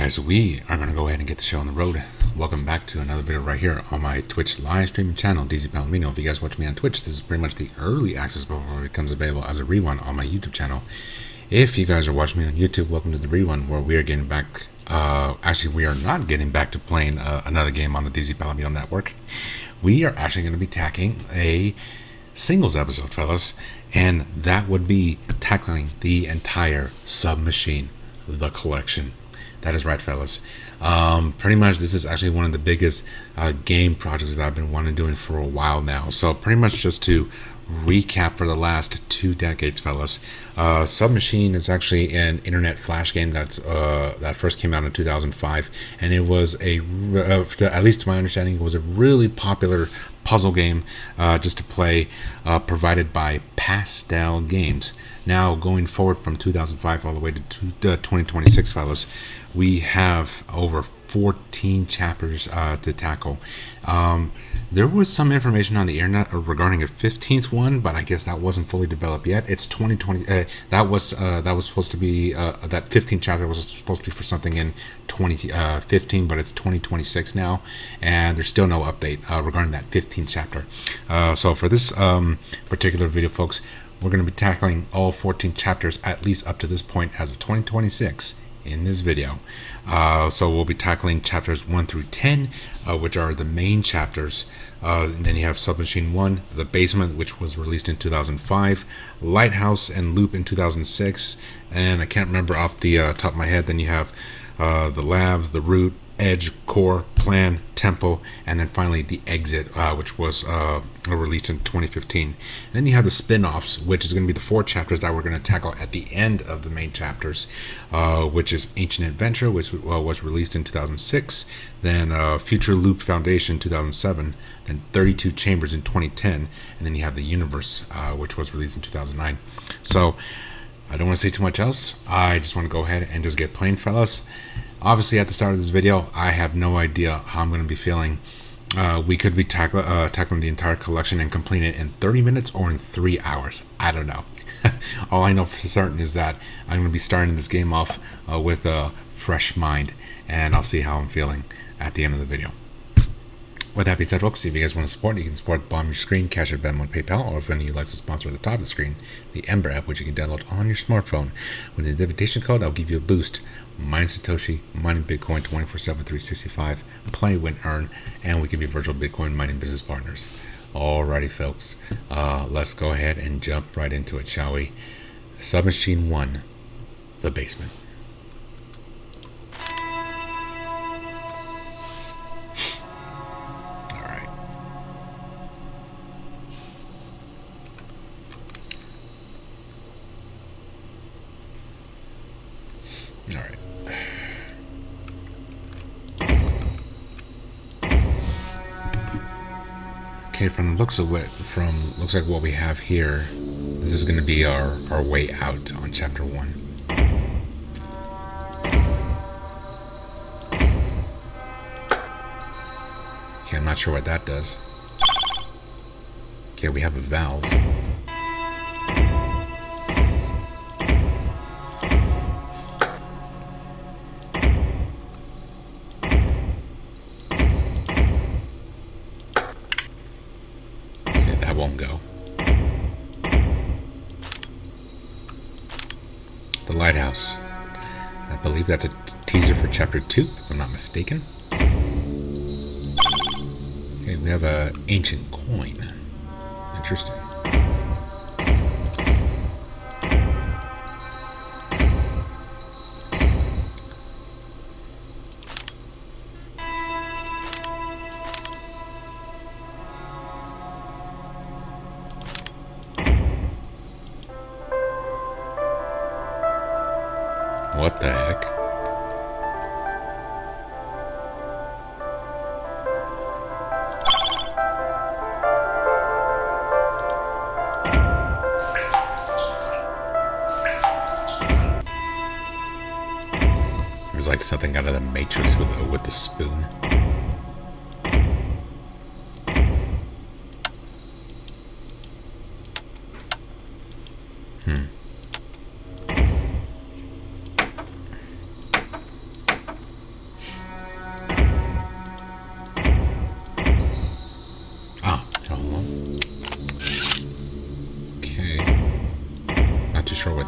guys, we are going to go ahead and get the show on the road. Welcome back to another video right here on my Twitch live streaming channel, DZPalomino. If you guys watch me on Twitch, this is pretty much the early access before it becomes available as a rerun on my YouTube channel. If you guys are watching me on YouTube, welcome to the rerun where we are getting back, actually we are not getting back to playing another game on the DZPalomino network. We are actually going to be tackling a singles episode, fellas, and that would be tackling the entire Submachine, the collection. That is right, fellas. Pretty much this is actually one of the biggest game projects that I've been wanting to do for a while now. So pretty much just to recap for the last 2 decades, fellas, Submachine is actually an internet flash game that's that first came out in 2005, and it was at least to my understanding, it was a really popular puzzle game just to play, provided by Pastel Games. Now going forward from 2005 all the way to 2026, fellas, we have over 14 chapters to tackle. There was some information on the internet regarding a 15th one, but I guess that wasn't fully developed yet. It's 2020. That was supposed to be that 15th chapter was supposed to be for something in 2015, but it's 2026 now, and there's still no update regarding that 15th chapter. So for this particular video, folks, we're going to be tackling all 14 chapters at least up to this point as of 2026 in this video. So we'll be tackling chapters 1 through 10, which are the main chapters. And then you have Submachine 1, The Basement, which was released in 2005, Lighthouse and Loop in 2006, and I can't remember off the top of my head. Then you have The Lab, The Root, Edge, Core, Plan, Temple, and then finally The Exit, which was released in 2015. And then you have the spin-offs, which is going to be the 4 chapters that we're going to tackle at the end of the main chapters, which is Ancient Adventure, which was released in 2006, then Future Loop Foundation 2007, then 32 Chambers in 2010, and then you have the Universe, which was released in 2009. So I don't want to say too much else. I just want to go ahead and just get playing, fellas. Obviously, at the start of this video, I have no idea how I'm going to be feeling. We could be tackling the entire collection and completing it in 30 minutes or in 3 hours. I don't know. All I know for certain is that I'm going to be starting this game off with a fresh mind, and I'll see how I'm feeling at the end of the video. With that being said, folks, if you guys want to support, you can support at the bottom of your screen, Cash App, Venmo, and PayPal, or if any of you like to sponsor at the top of the screen, the Ember app, which you can download on your smartphone. With the invitation code, I'll give you a boost. Mine Satoshi, mining Bitcoin 24/7, 365, play, win, earn, and we can be virtual Bitcoin mining business partners. Alrighty, folks, let's go ahead and jump right into it, shall we? Submachine 1, The Basement. Alright. Okay, from the looks of looks like what we have here, this is going to be our way out on chapter 1. Okay, I'm not sure what that does. Okay, we have a valve. Won't go. The Lighthouse. I believe that's a teaser for chapter 2, if I'm not mistaken. Okay, we have an ancient coin. Interesting. What the heck? It's like something out of the Matrix with the spoon. Hmm.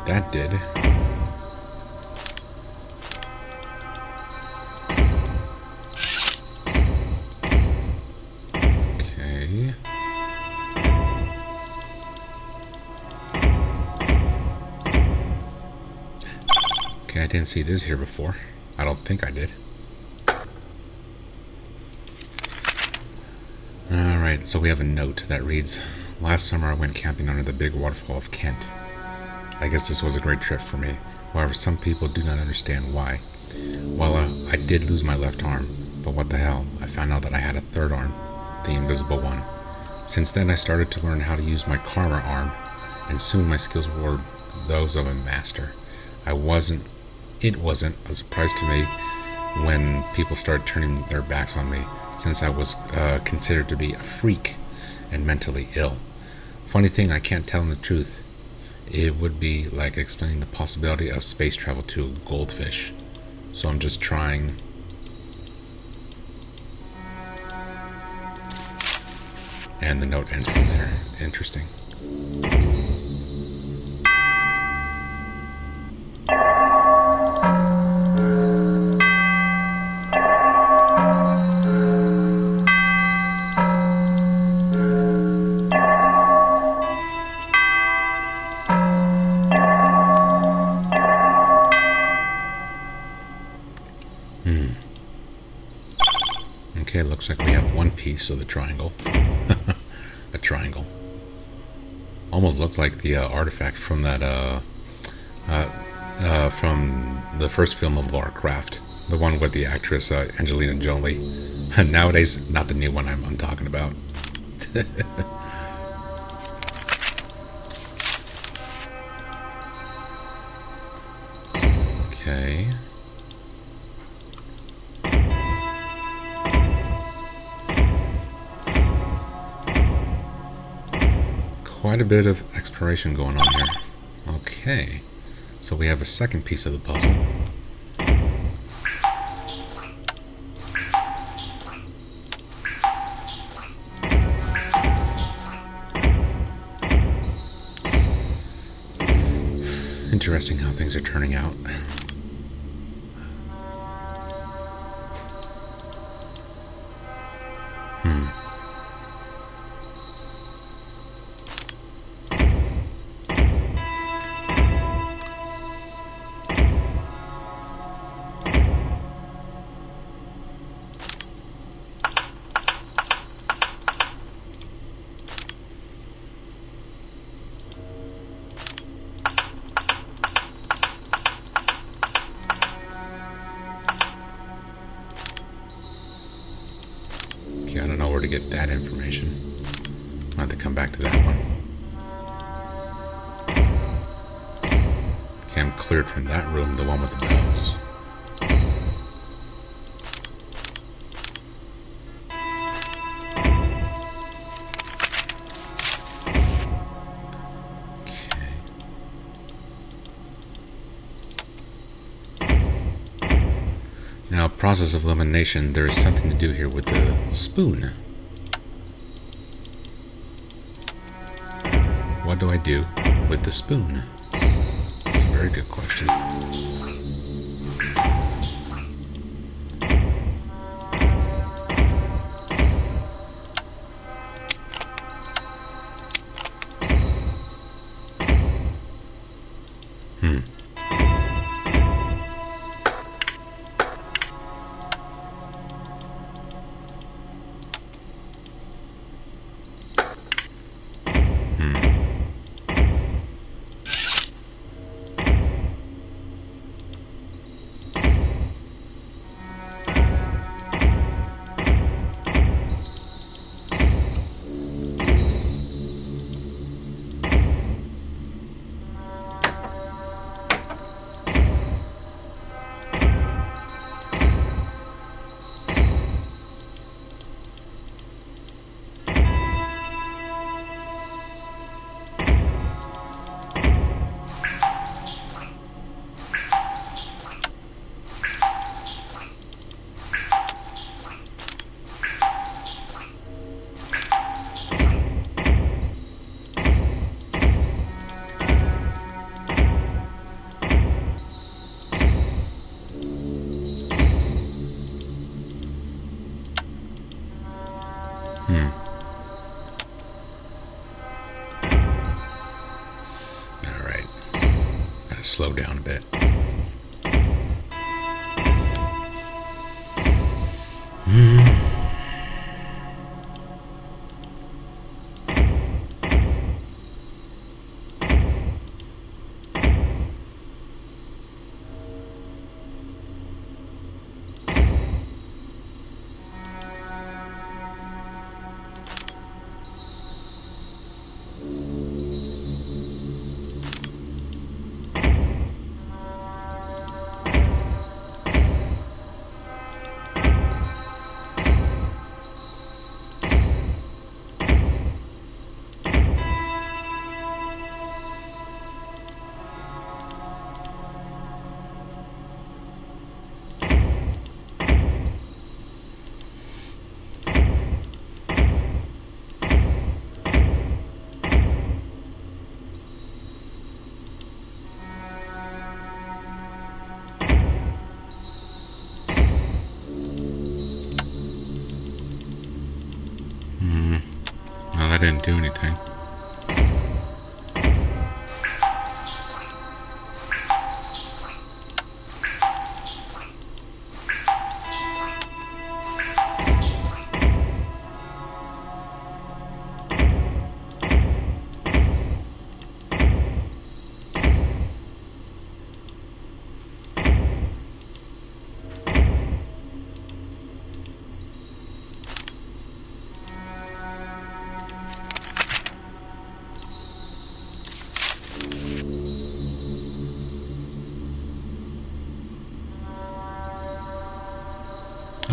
what that did. Okay. Okay, I didn't see this here before. I don't think I did. Alright, so we have a note that reads, "Last summer I went camping under the big waterfall of Kent. I guess this was a great trip for me. However, some people do not understand why. Well, I did lose my left arm, but what the hell, I found out that I had a third arm, the invisible one. Since then I started to learn how to use my karma arm, and soon my skills were those of a master. It wasn't a surprise to me when people started turning their backs on me, since I was considered to be a freak and mentally ill. Funny thing, I can't tell them the truth. It would be like explaining the possibility of space travel to a goldfish. So I'm just trying." And the note ends from there. Interesting. Okay, looks like we have one piece of the triangle. A triangle. Almost looks like the artifact from that from the first film of Lara Croft, the one with the actress Angelina Jolie. Nowadays, not the new one I'm talking about. Okay. Quite a bit of exploration going on here. Okay, so we have a second piece of the puzzle. Interesting how things are turning out. Okay, I don't know where to get that information. I'll have to come back to that one. Okay, I'm cleared from that room, the one with the bells. Now, process of elimination, there is something to do here with the spoon. What do I do with the spoon? That's a very good question. Alright. Gotta slow down a bit. No, that didn't do anything.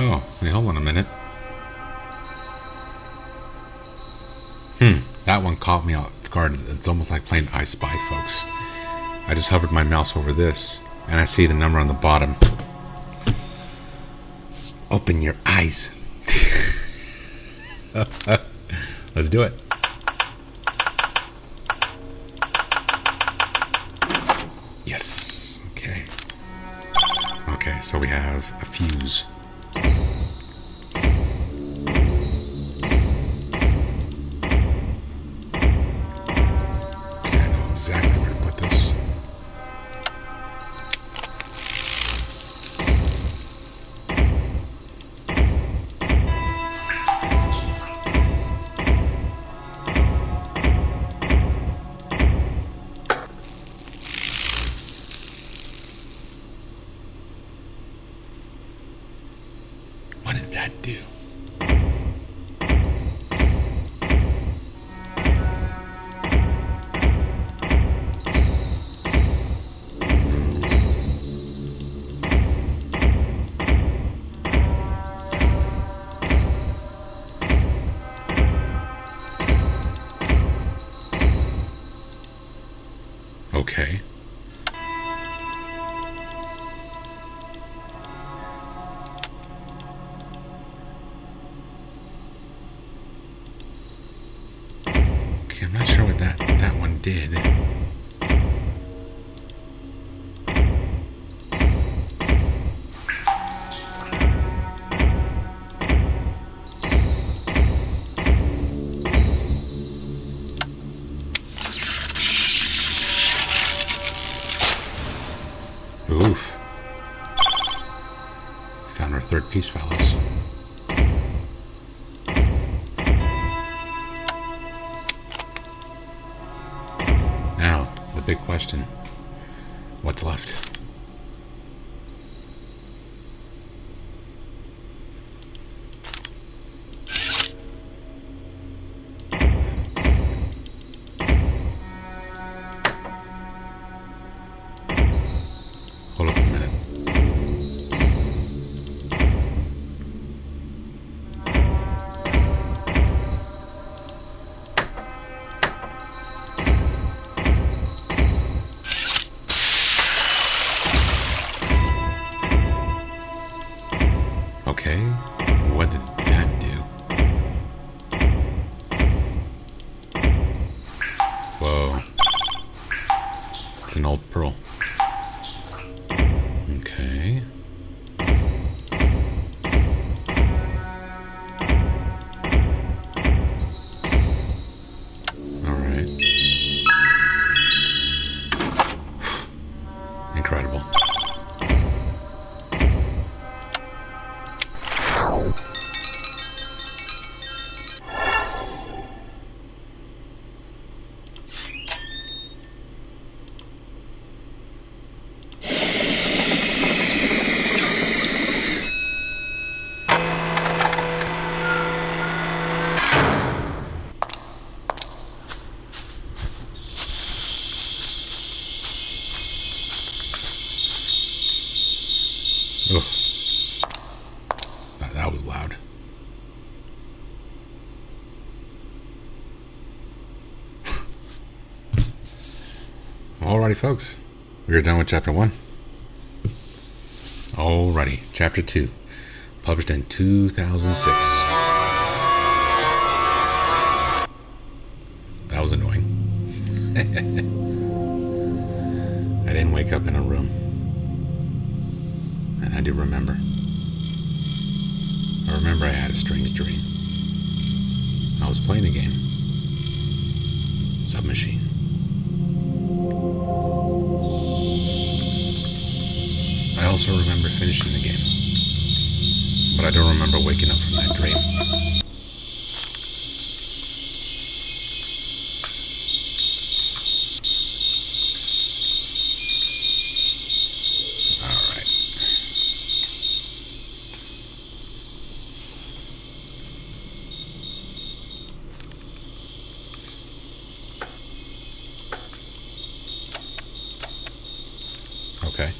Oh, wait, hold on a minute. That one caught me off guard. It's almost like playing I Spy, folks. I just hovered my mouse over this, and I see the number on the bottom. Open your eyes. Let's do it. Yes. Okay. Okay, so we have a fuse. Exactly where to put this. What did that do? Okay. Okay, I'm not sure what that one did. Oof. Found our third piece, fellas. Now, the big question. What's left? Hold up a minute. Okay, what did that do? Whoa. It's an old pearl. Okay. Alrighty, folks. We're done with chapter 1. Alrighty, chapter 2. Published in 2006. That was annoying. I didn't wake up in a room. And I do remember. I remember I had a strange dream. I was playing a game. Submachine. I also remember finishing the game. But I don't remember waking up from that dream. Okay.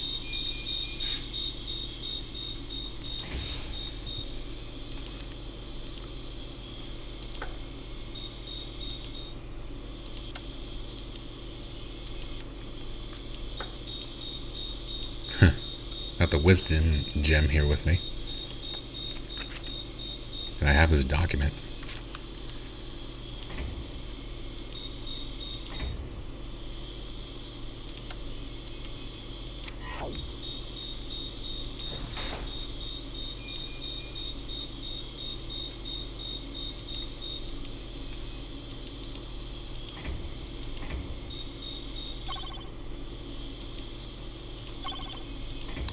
Got the wisdom gem here with me. And I have this document.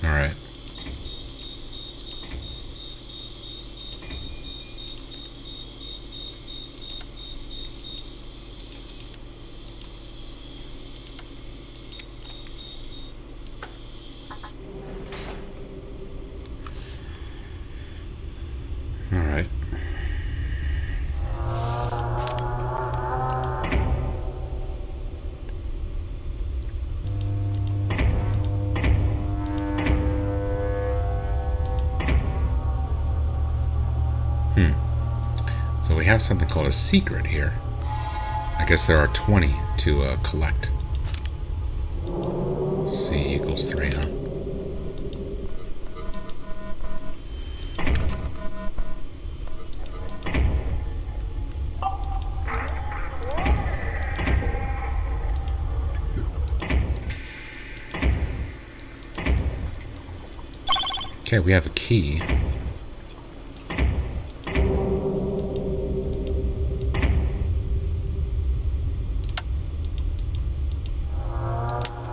Alright. Alright. So we have something called a secret here. I guess there are 20 to collect. C equals 3, huh? Okay, we have a key.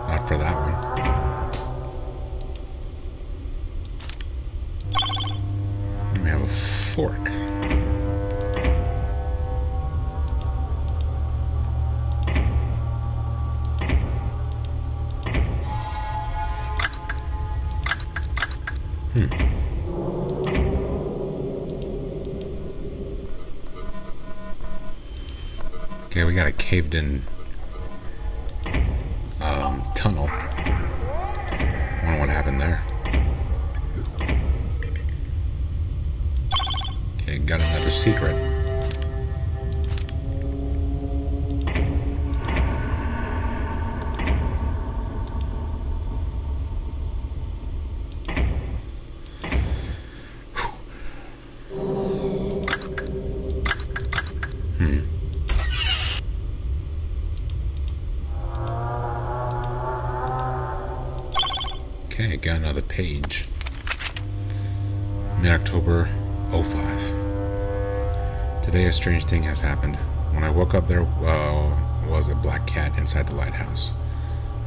Not for that one. And we have a fork. Okay, we got a caved in tunnel. I wonder what happened there. Okay, got another secret. Okay, got another page. Mid-October 05. Today a strange thing has happened. When I woke up, there was a black cat inside the lighthouse.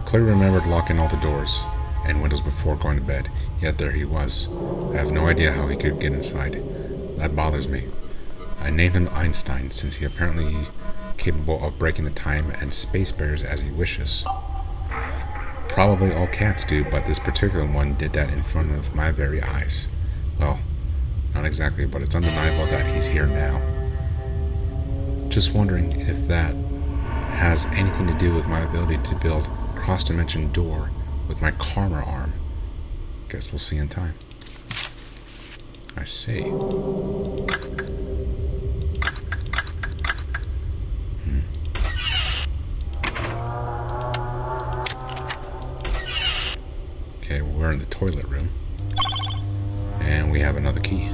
I clearly remembered locking all the doors and windows before going to bed, yet there he was. I have no idea how he could get inside. That bothers me. I named him Einstein since he apparently capable of breaking the time and space barriers as he wishes. Probably all cats do, but this particular one did that in front of my very eyes. Well, not exactly, but it's undeniable that he's here now. Just wondering if that has anything to do with my ability to build cross-dimension door with my karma arm. Guess we'll see in time. I see. toilet room. And we have another key.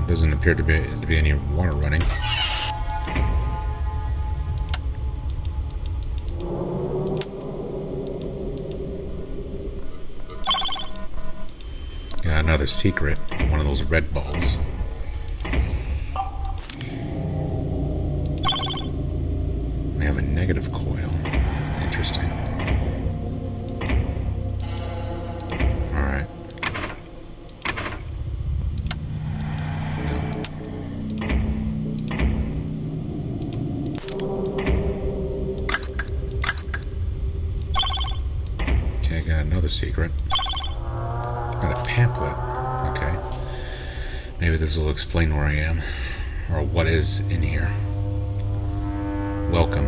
Doesn't appear to be any water running. Got another secret, one of those red balls. We have a negative coil. Interesting. Alright. Okay, got another secret. Got a pamphlet. Okay. Maybe this will explain where I am, or what is in here. Welcome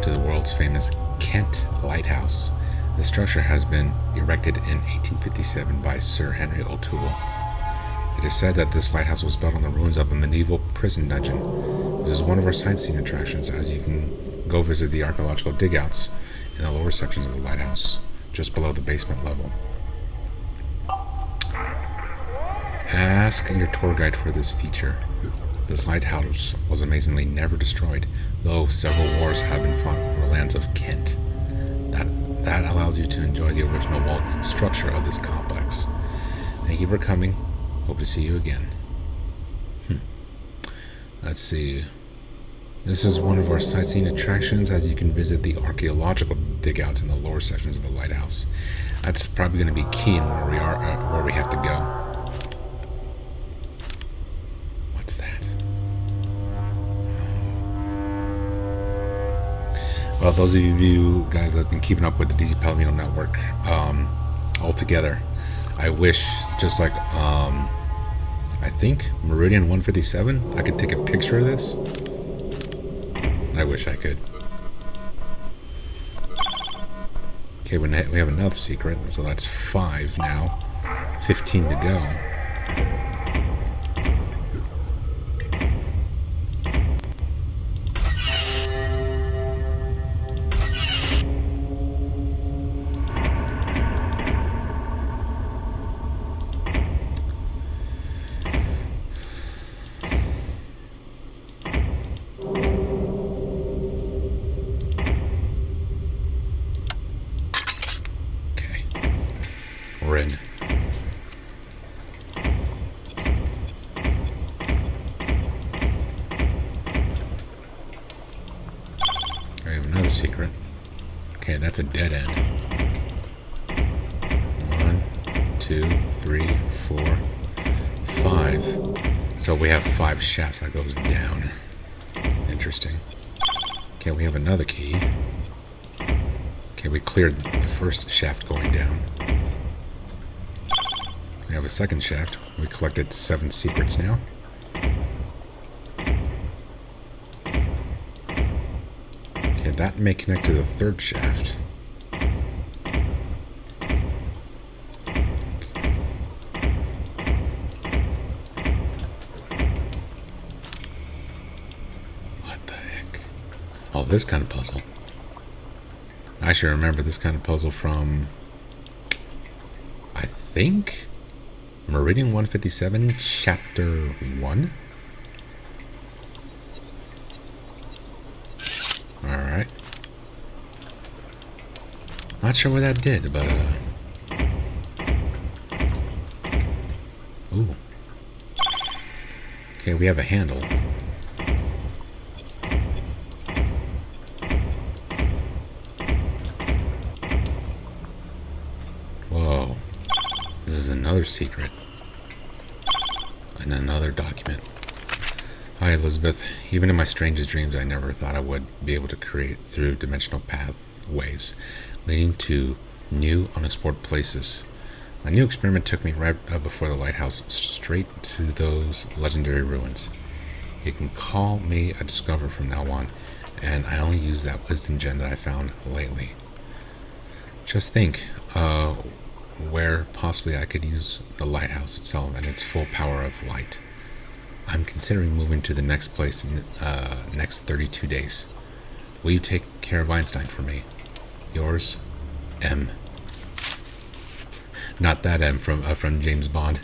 to the world's famous Kent Lighthouse. The structure has been erected in 1857 by Sir Henry O'Toole. It is said that this lighthouse was built on the ruins of a medieval prison dungeon. This is one of our sightseeing attractions, as you can go visit the archaeological digouts in the lower sections of the lighthouse, just below the basement level. Ask your tour guide for this feature. This lighthouse was amazingly never destroyed, though several wars have been fought over lands of Kent. That allows you to enjoy the original wall structure of this complex. Thank you for coming. Hope to see you again. Let's see. This is one of our sightseeing attractions, as you can visit the archaeological digouts in the lower sections of the lighthouse. That's probably going to be key in where we have to go. Well, those of you guys that have been keeping up with the DZPalomino network all together, I wish, just like I think Meridian 157, I could take a picture of this. I wish I could. Okay, we have another secret, so that's 5 now. 15 to go. We're in. I have another secret. Okay, that's a dead end. 1, 2, 3, 4, 5. So we have 5 shafts that goes down. Interesting. Okay, we have another key. Okay, we cleared the first shaft going down. We have a second shaft. We collected 7 secrets now. Okay, that may connect to the third shaft. What the heck? Oh, this kind of puzzle. I should remember this kind of puzzle from, I think, Meridian 157, Chapter 1. Alright. Not sure what that did, but, ooh. Okay, we have a handle. Whoa. This is another secret. And another document. Hi, Elizabeth. Even in my strangest dreams, I never thought I would be able to create through dimensional pathways leading to new, unexplored places. My new experiment took me right before the lighthouse, straight to those legendary ruins. You can call me a discoverer from now on, and I only use that wisdom gem that I found lately. Just think, where possibly I could use the lighthouse itself and its full power of light. I'm considering moving to the next place in next 32 days. Will you take care of Einstein for me? Yours, M. Not that M from James Bond.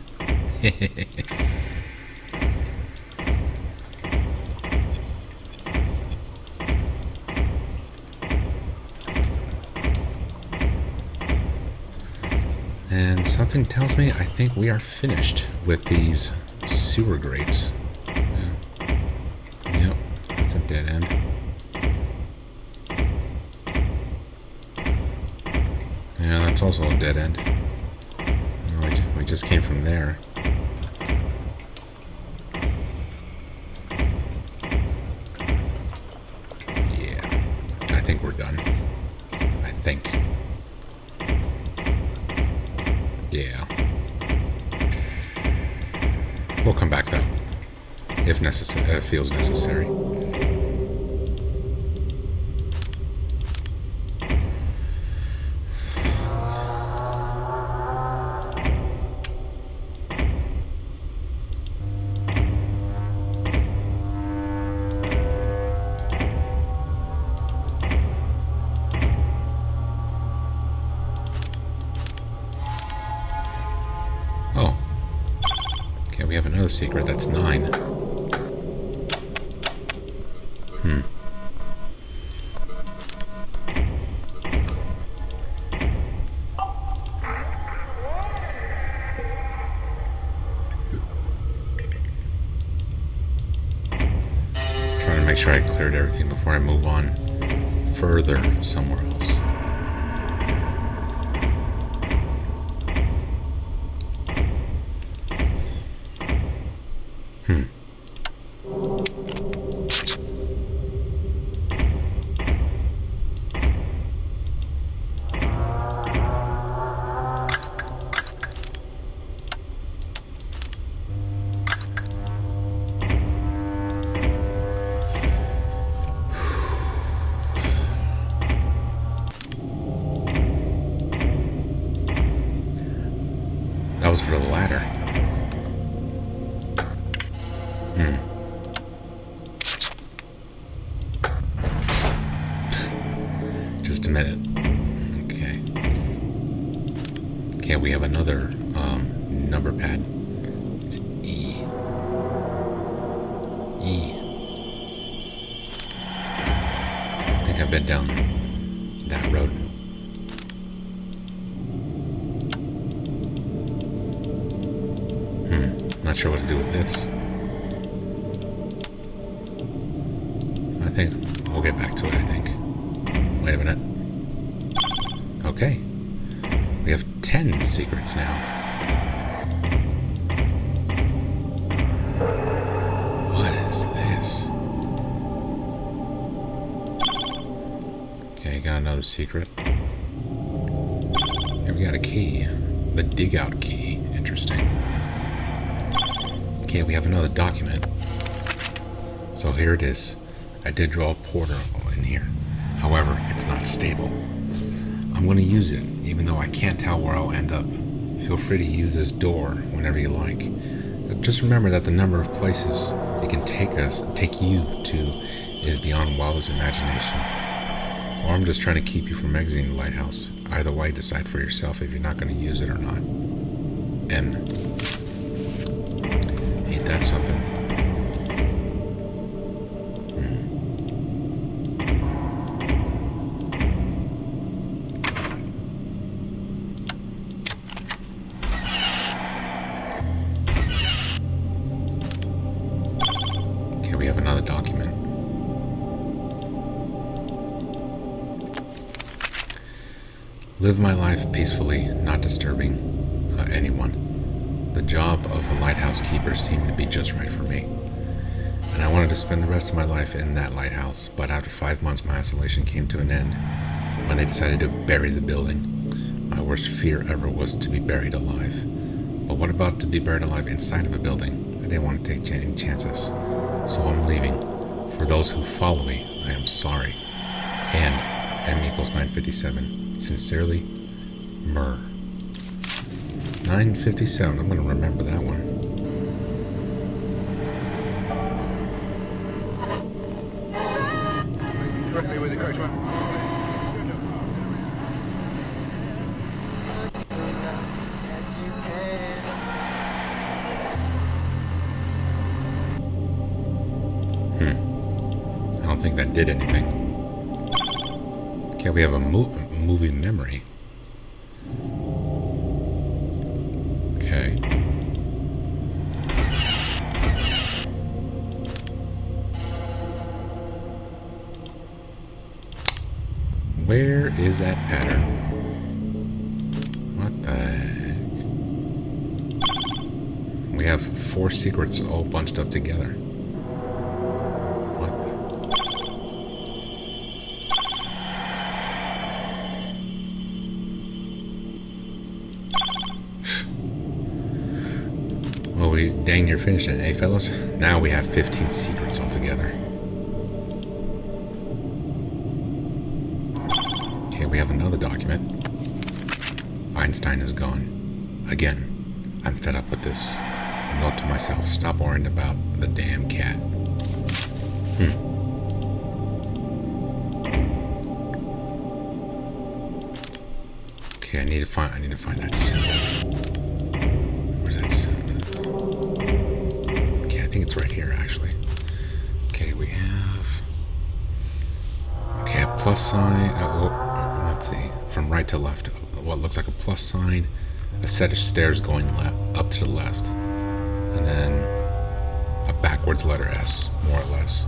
And something tells me I think we are finished with these sewer grates. Yeah. Yep, it's a dead end. Yeah, that's also a dead end. We just came from there. Yeah, I think we're done. I think. Yeah. We'll come back though, if necessary, if it feels necessary. Oh. Okay, we have another secret. That's 9. Trying to make sure I cleared everything before I move on further somewhere else. That was for the ladder. Just a minute. Okay. Okay, we have another number pad. It's E. E. I think I've been down that road. Not sure what to do with this. I think we'll get back to it, I think. Wait a minute. Okay. We have 10 secrets now. What is this? Okay, got another secret. Here we got a key. The dig out key. Interesting. Okay, we have another document. So here it is. I did draw a portal in here. However, it's not stable. I'm going to use it, even though I can't tell where I'll end up. Feel free to use this door whenever you like. But just remember that the number of places it can take you to, is beyond wildest imagination. Or I'm just trying to keep you from exiting the lighthouse. Either way, decide for yourself if you're not going to use it or not. M. Ain't that something? Okay, we have another document. Live my life peacefully, not disturbing anyone. The job of a lighthouse keeper seemed to be just right for me. And I wanted to spend the rest of my life in that lighthouse, but after 5 months my isolation came to an end when they decided to bury the building. My worst fear ever was to be buried alive. But what about to be buried alive inside of a building? I didn't want to take any chances. So I'm leaving. For those who follow me, I am sorry. And M equals 957. Sincerely, Mur. 957. I'm going to remember that one. Directly with think that did anything. Okay, we have a movie memory. Okay. Where is that pattern? What the heck? We have 4 secrets all bunched up together. What the? Well, we dang near finished it, eh, fellas? Now we have 15 secrets altogether. Okay, we have another document. Einstein is gone. Again. I'm fed up with this. Note to myself, stop worrying about the damn cat. Okay, I need to find that symbol. Where's that symbol? Okay, I think it's right here actually. Okay, we have a plus sign. Let's see. From right to left. What looks like a plus sign. A set of stairs going up to the left. And then a backwards letter S, more or less.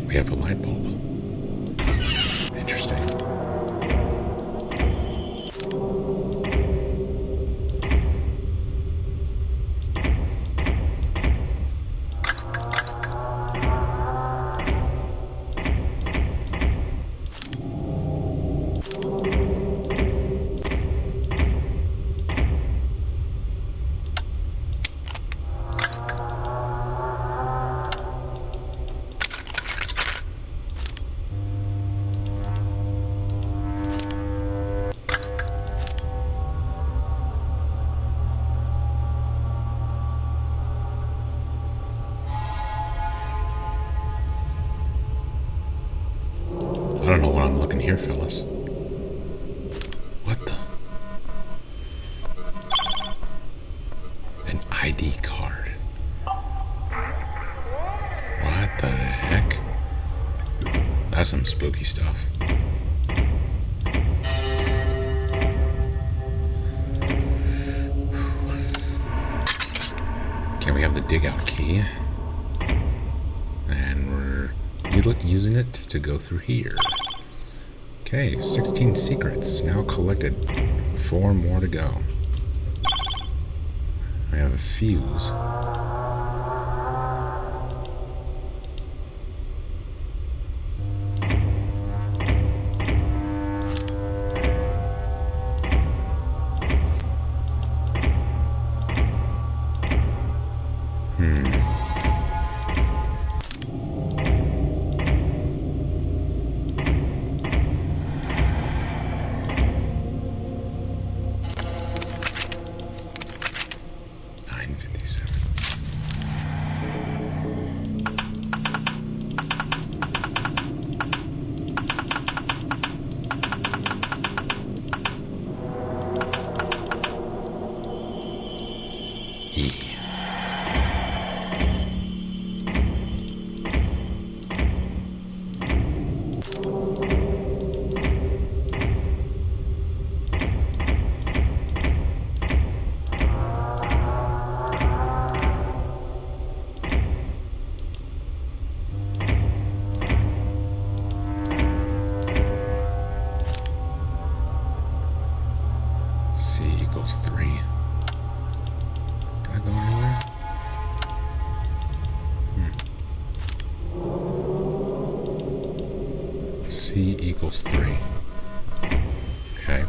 We have a light bulb. Interesting. I don't know what I'm looking here, fellas. What the? An ID card. What the heck? That's some spooky stuff. Okay, we have the dig out key. And we're using it to go through here. Okay, 16 secrets now collected. 4 more to go. We have a fuse. Equals 3. Can I go anywhere? C equals 3. Okay.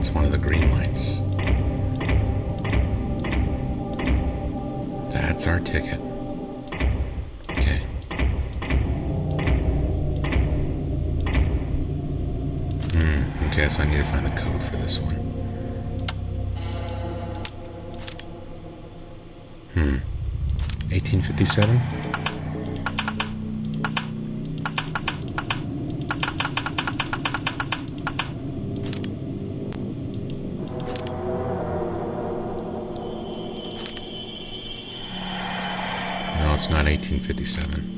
It's one of the green lights. That's our ticket. Okay. Okay, so I need to find the code for this one. 1857? No, it's not 1857.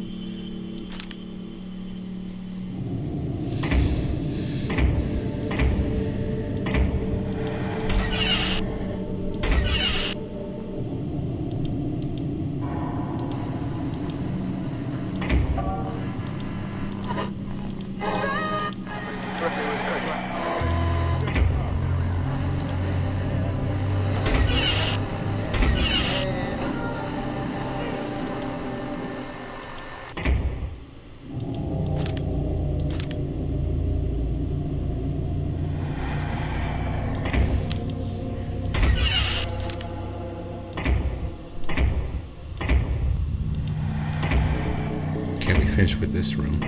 Okay, we finished with this room.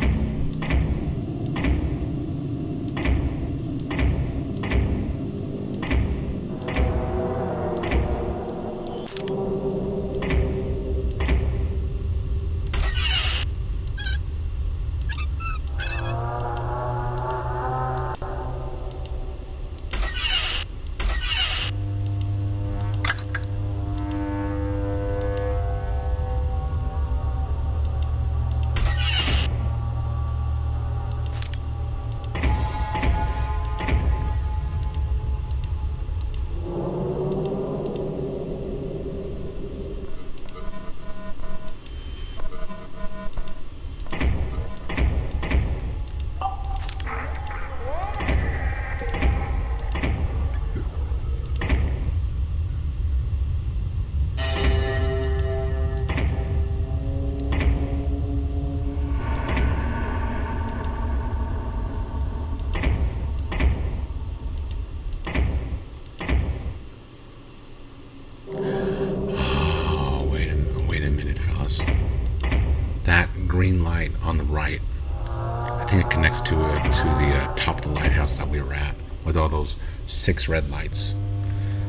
Green light on the right. I think it connects to the top of the lighthouse that we were at with all those 6 red lights.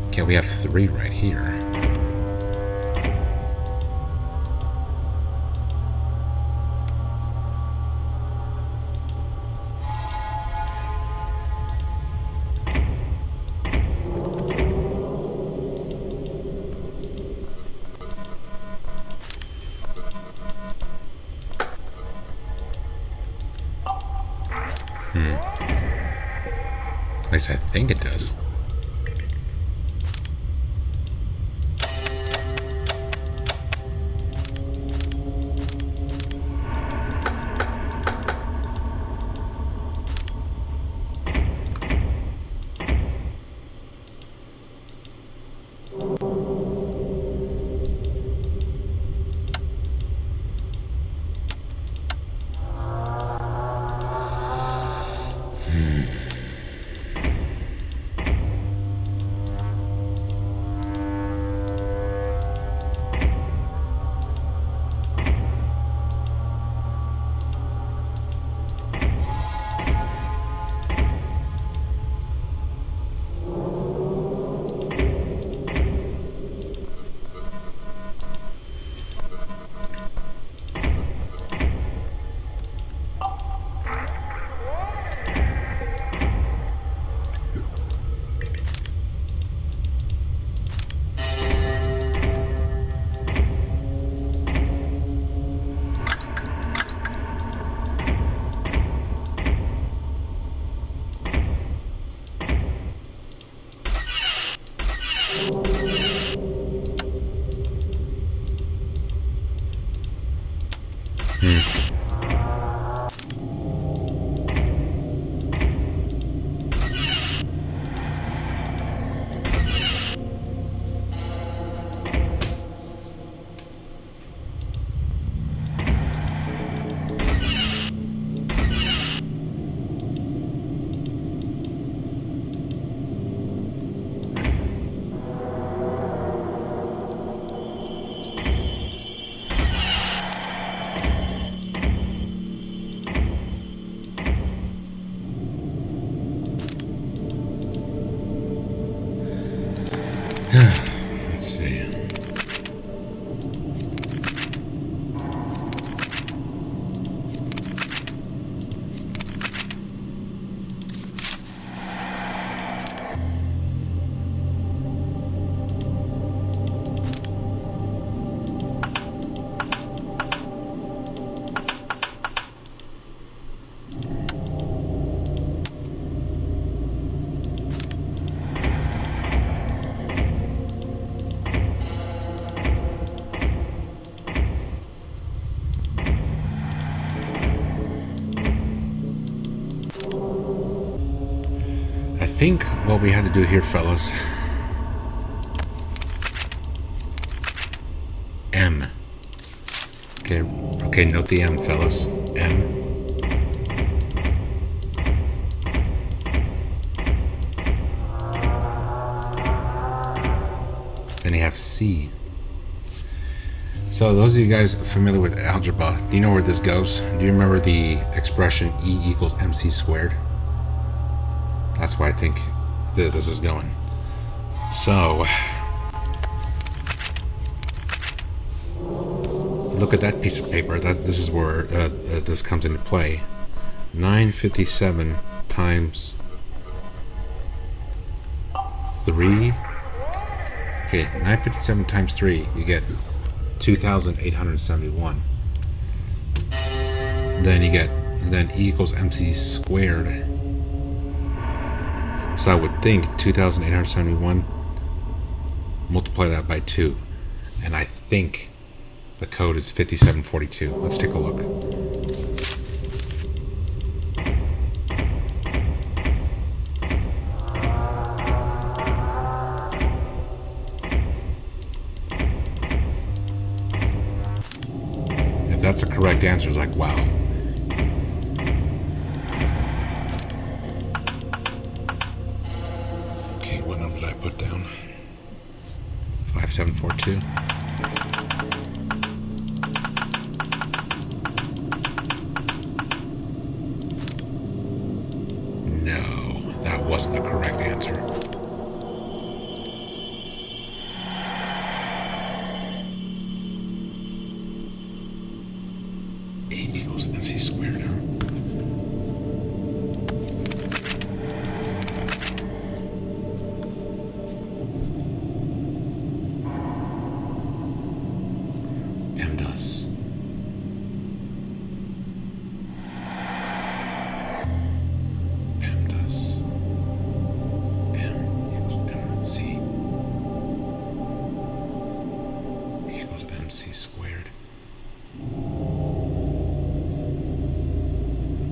Okay, we have 3 right here. At least I think it does. Let's see. I think what we had to do here, fellas, M. Okay, note the M, fellas. M. Then you have C. So those of you guys familiar with algebra, do you know where this goes? Do you remember the expression E equals MC squared? That's why I think this is going. So, look at that piece of paper. This is where this comes into play. 957 times 3. Okay, 957 times 3, you get 2,871. Then you get, E equals MC squared. So I would think 2,871, multiply that by 2, and I think the code is 5742. Let's take a look. If that's a correct answer, it's like, wow. What number did I put down? 5742. No, that wasn't the correct answer. A equals MC squared. MC squared.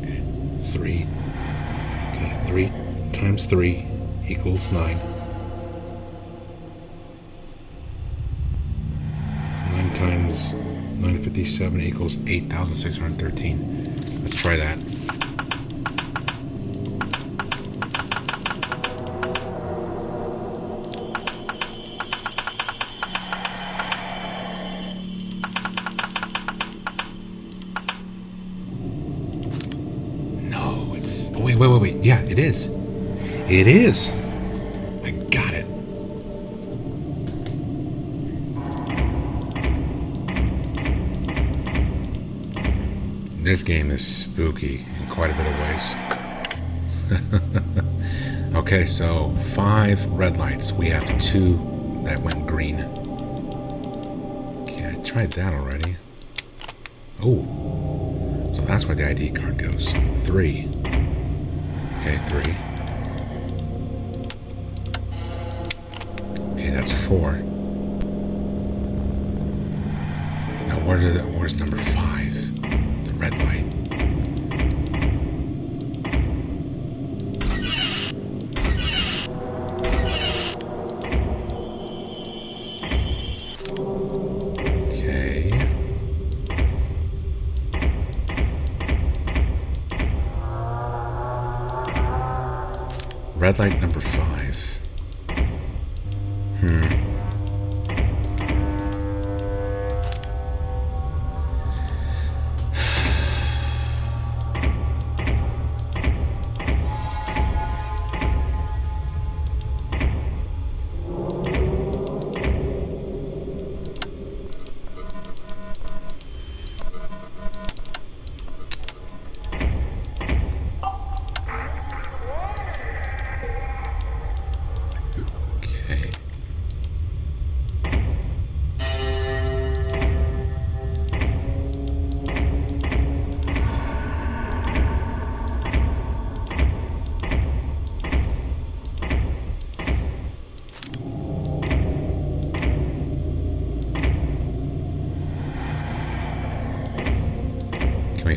Okay, 3. Okay, 3 times 3 equals 9. 9 times 957 equals 8,613. Let's try that. Wait. Yeah, it is. It is. I got it. This game is spooky in quite a bit of ways. Okay, so 5 red lights. We have 2 that went green. Okay, I tried that already. Oh. So that's where the ID card goes. 3. Okay, 3. Okay, that's 4. Now where's number 5? The red light. Red light number 5.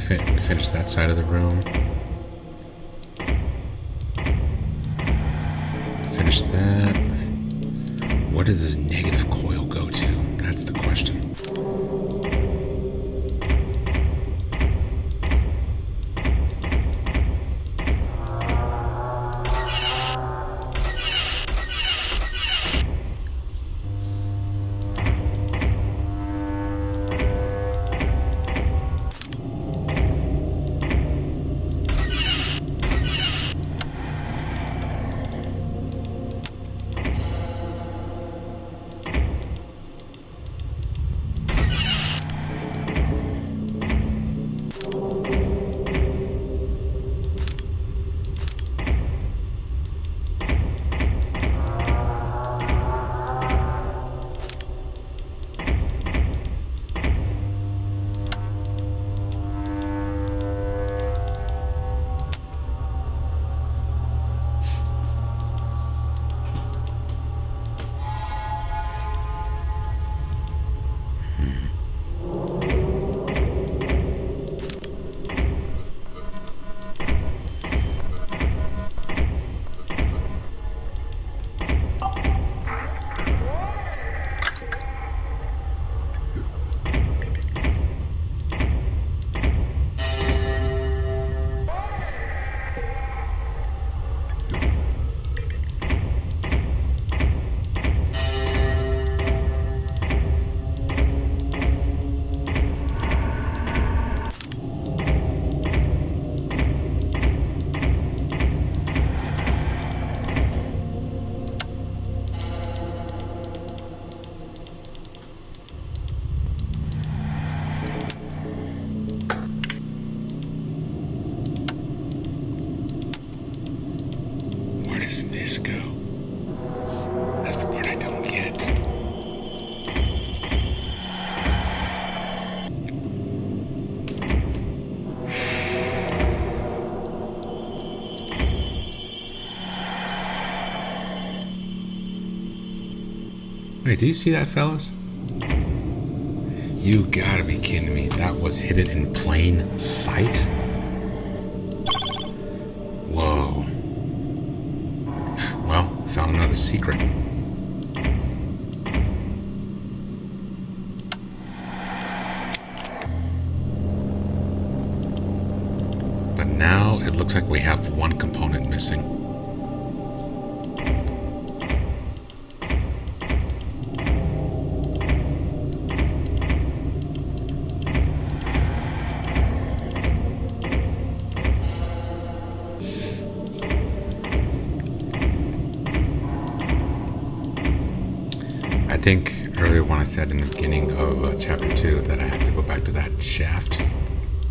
we finished that side of the room. Finish that. Where does this negative coil go to? That's the question. This go? That's the part I don't get. Wait, do you see that, fellas? You gotta be kidding me. That was hidden in plain sight? Whoa. Well, found another secret. But now it looks like we have one component missing. I think earlier when I said in the beginning of chapter 2 that I had to go back to that shaft,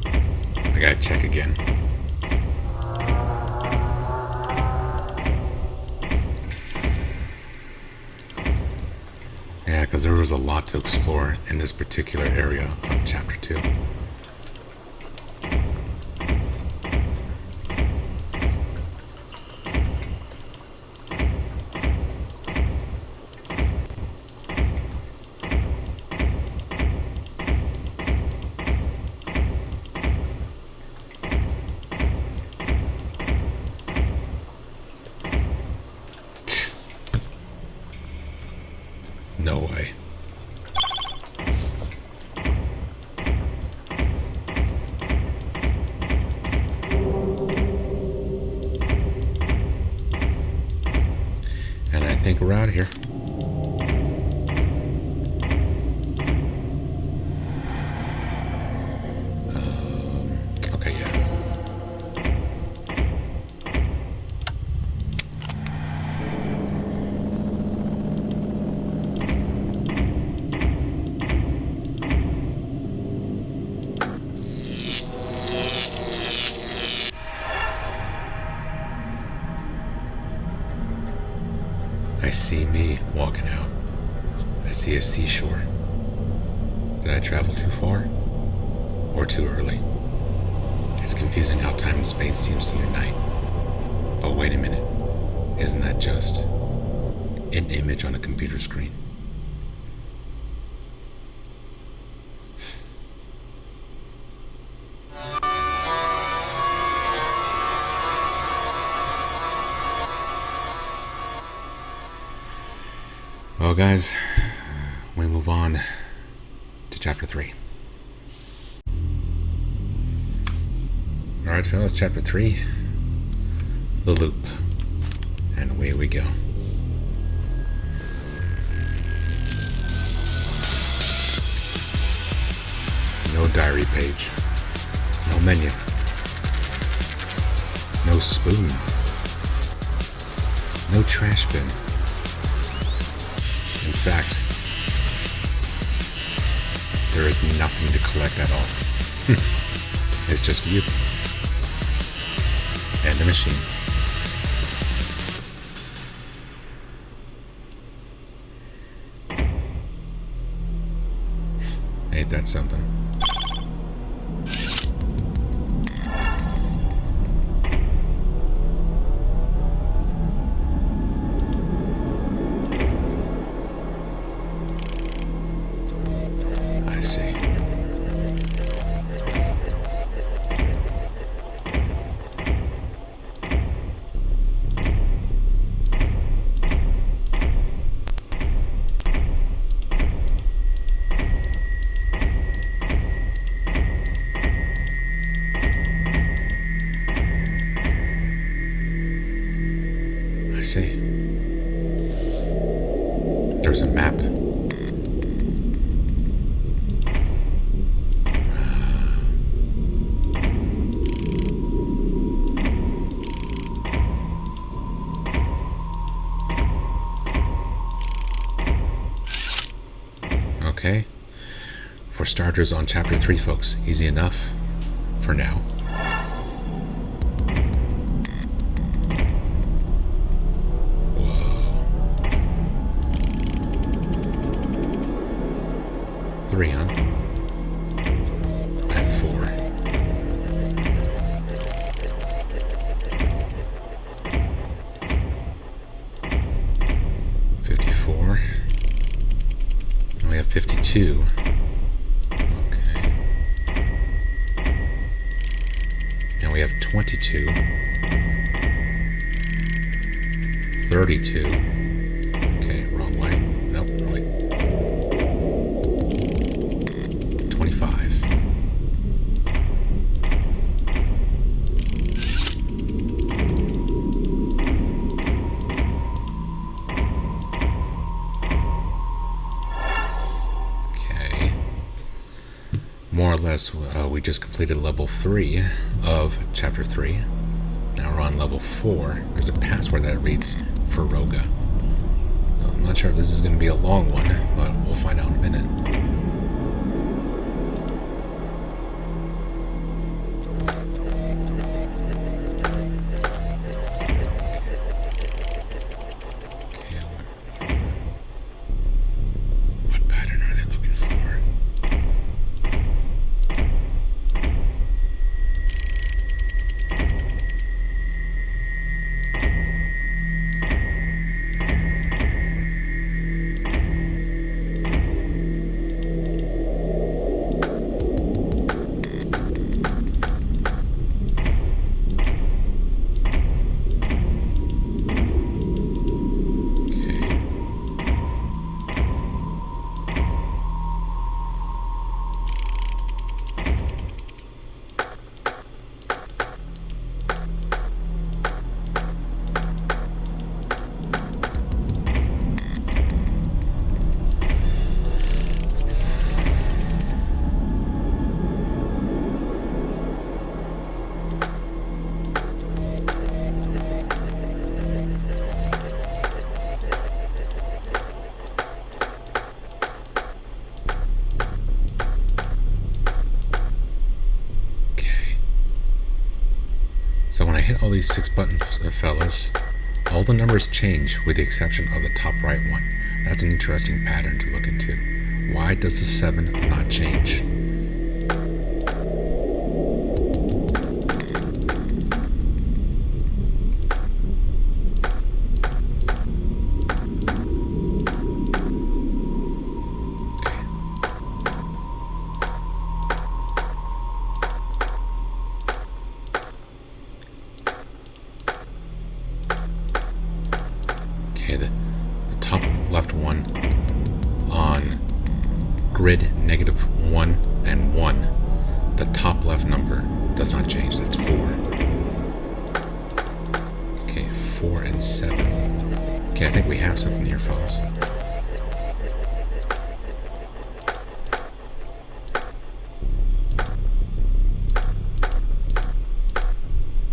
I gotta check again. Yeah, because there was a lot to explore in this particular area of chapter 2. No way. And I think we're out of here. Okay, yeah. I see me walking out. I see a seashore. Did I travel too far? Or too early? It's confusing how time and space seems to unite. But wait a minute. Isn't that just an image on a computer screen? Well, guys, we move on to chapter 3. Alright, fellas, chapter 3, The Loop. And away we go. No diary page. No menu. No spoon. No trash bin. In fact, there is nothing to collect at all. It's just you. And the machine. Ain't that something? I see. I see. There's a map. Okay. For starters, on chapter 3, folks, easy enough for now. Three, huh? And 4. $54. And we have 52. Okay. And we have 22. 32. Okay, wrong way. Nope, wait. 25. Okay. More or less, we just completed level 3 of chapter 3. Now we're on level 4. There's a password that reads Feroga. I'm not sure if this is going to be a long one, but we'll find out in a minute. What pattern are they looking for? So when I hit all these 6 buttons, fellas, all the numbers change with the exception of the top right one. That's an interesting pattern to look into. Why does the 7 not change? top left one on grid -1 and 1. The top left number does not change. That's 4. Okay, 4 and 7. Okay, I think we have something here, fellas.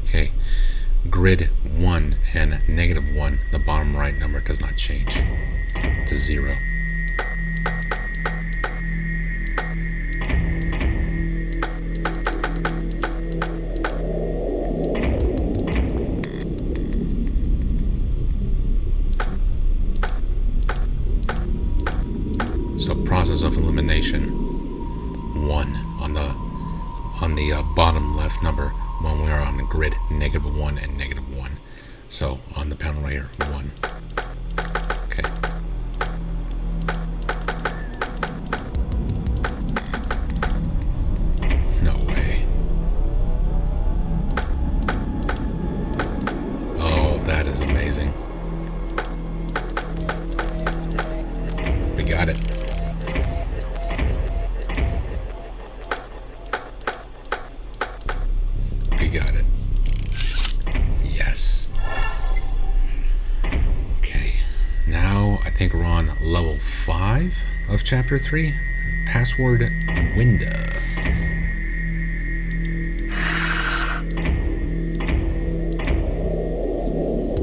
Okay, grid 1 and -1. The bottom right number does not change. It's a 0. So process of elimination 1 on the bottom left number when we are on the grid -1 and -1. So on the panel right here, 1. Okay. No way. Oh, that is amazing. We got it. We got it. Yes. Okay. Now I think we're on level 5 of chapter 3. Password window.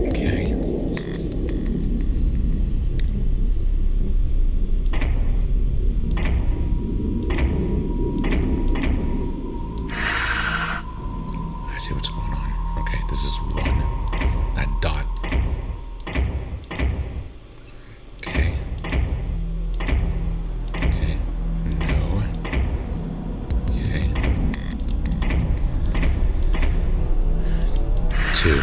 Okay. I see what's going on. Okay, this is 1. That dot. Okay. Okay. No. Okay. 2. 3.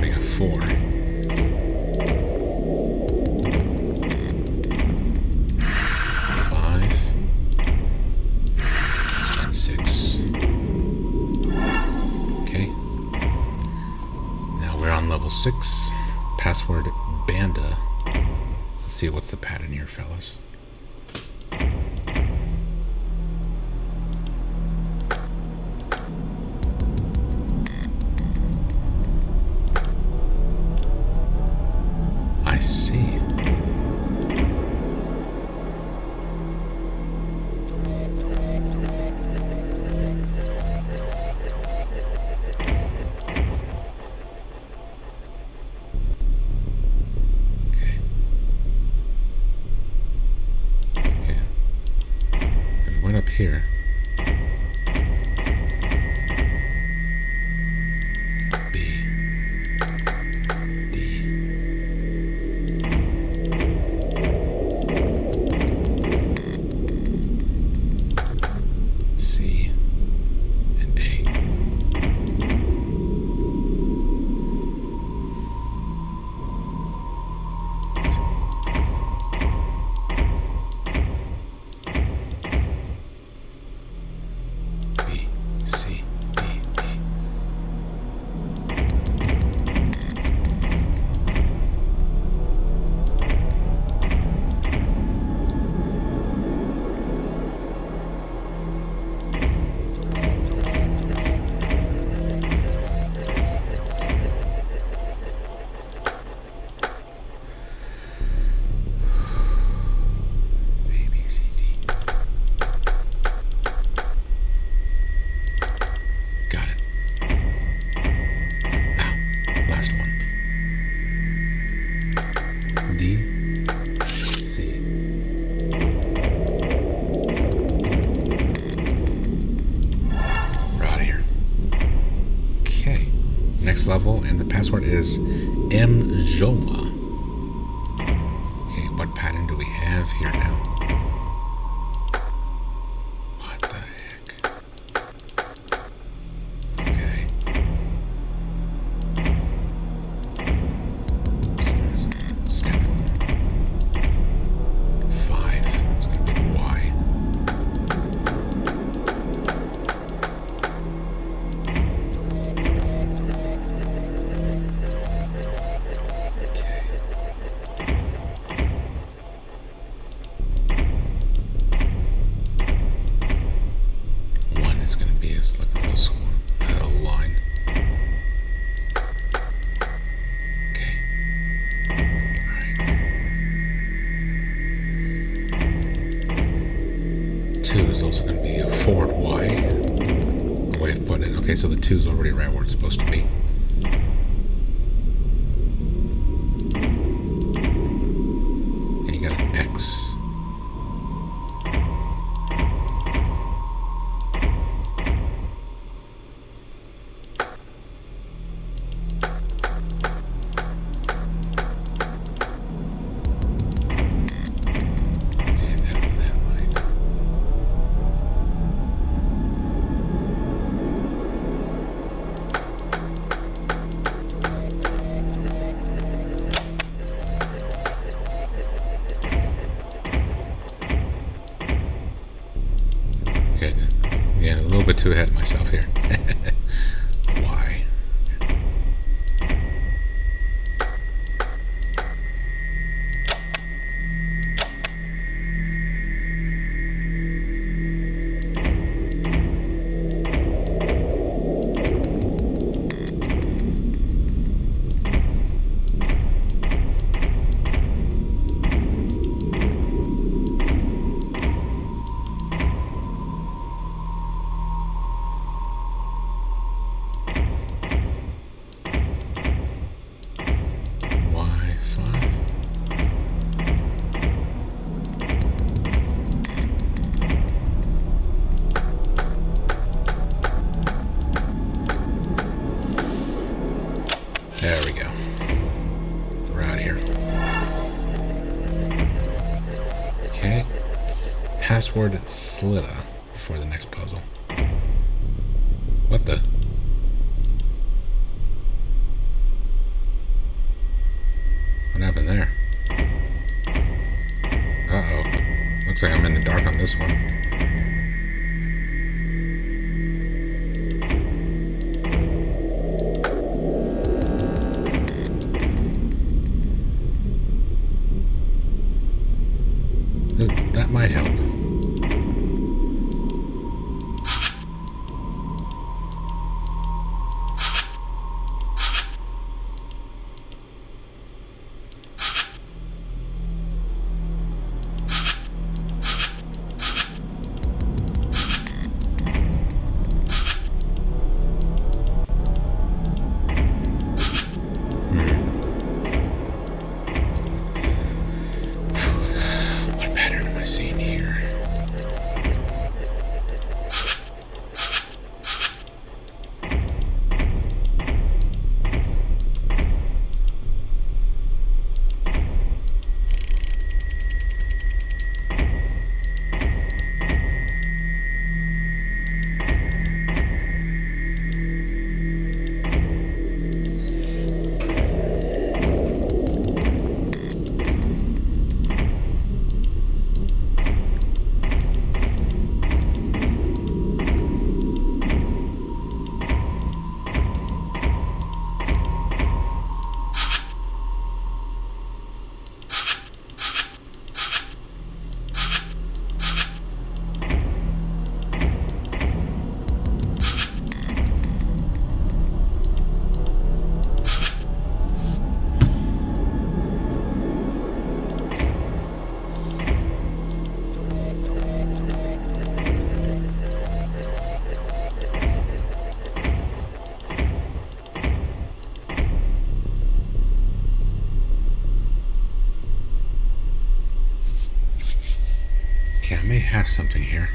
We got 4. 5 and 6. Okay. Now we're on level 6. Password Banda. Let's see what's the pattern here, fellas. I see. Okay. Okay. We went up here. B. D. C and A. B, C, D, E. A, B, C, D. Got it. Ow. Last one. D, C. We're out of here. Okay. Next level, and the password is Mjoma. Okay, What pattern do we have here now? What the heck? Okay. 7, 5. That's gonna be the Y. Look at this little line. Okay. Alright. 2 is also going to be a forward Y. The way of putting it. Okay, so the 2 is already right where it's supposed to be. And you got an X. Yeah, a little bit too ahead of myself here. Why? There we go. We're out of here. Okay. Password Slita for the next puzzle. What the? What happened there? Uh-oh. Looks like I'm in the dark on this one. That might help. Scene here. Okay, I may have something here.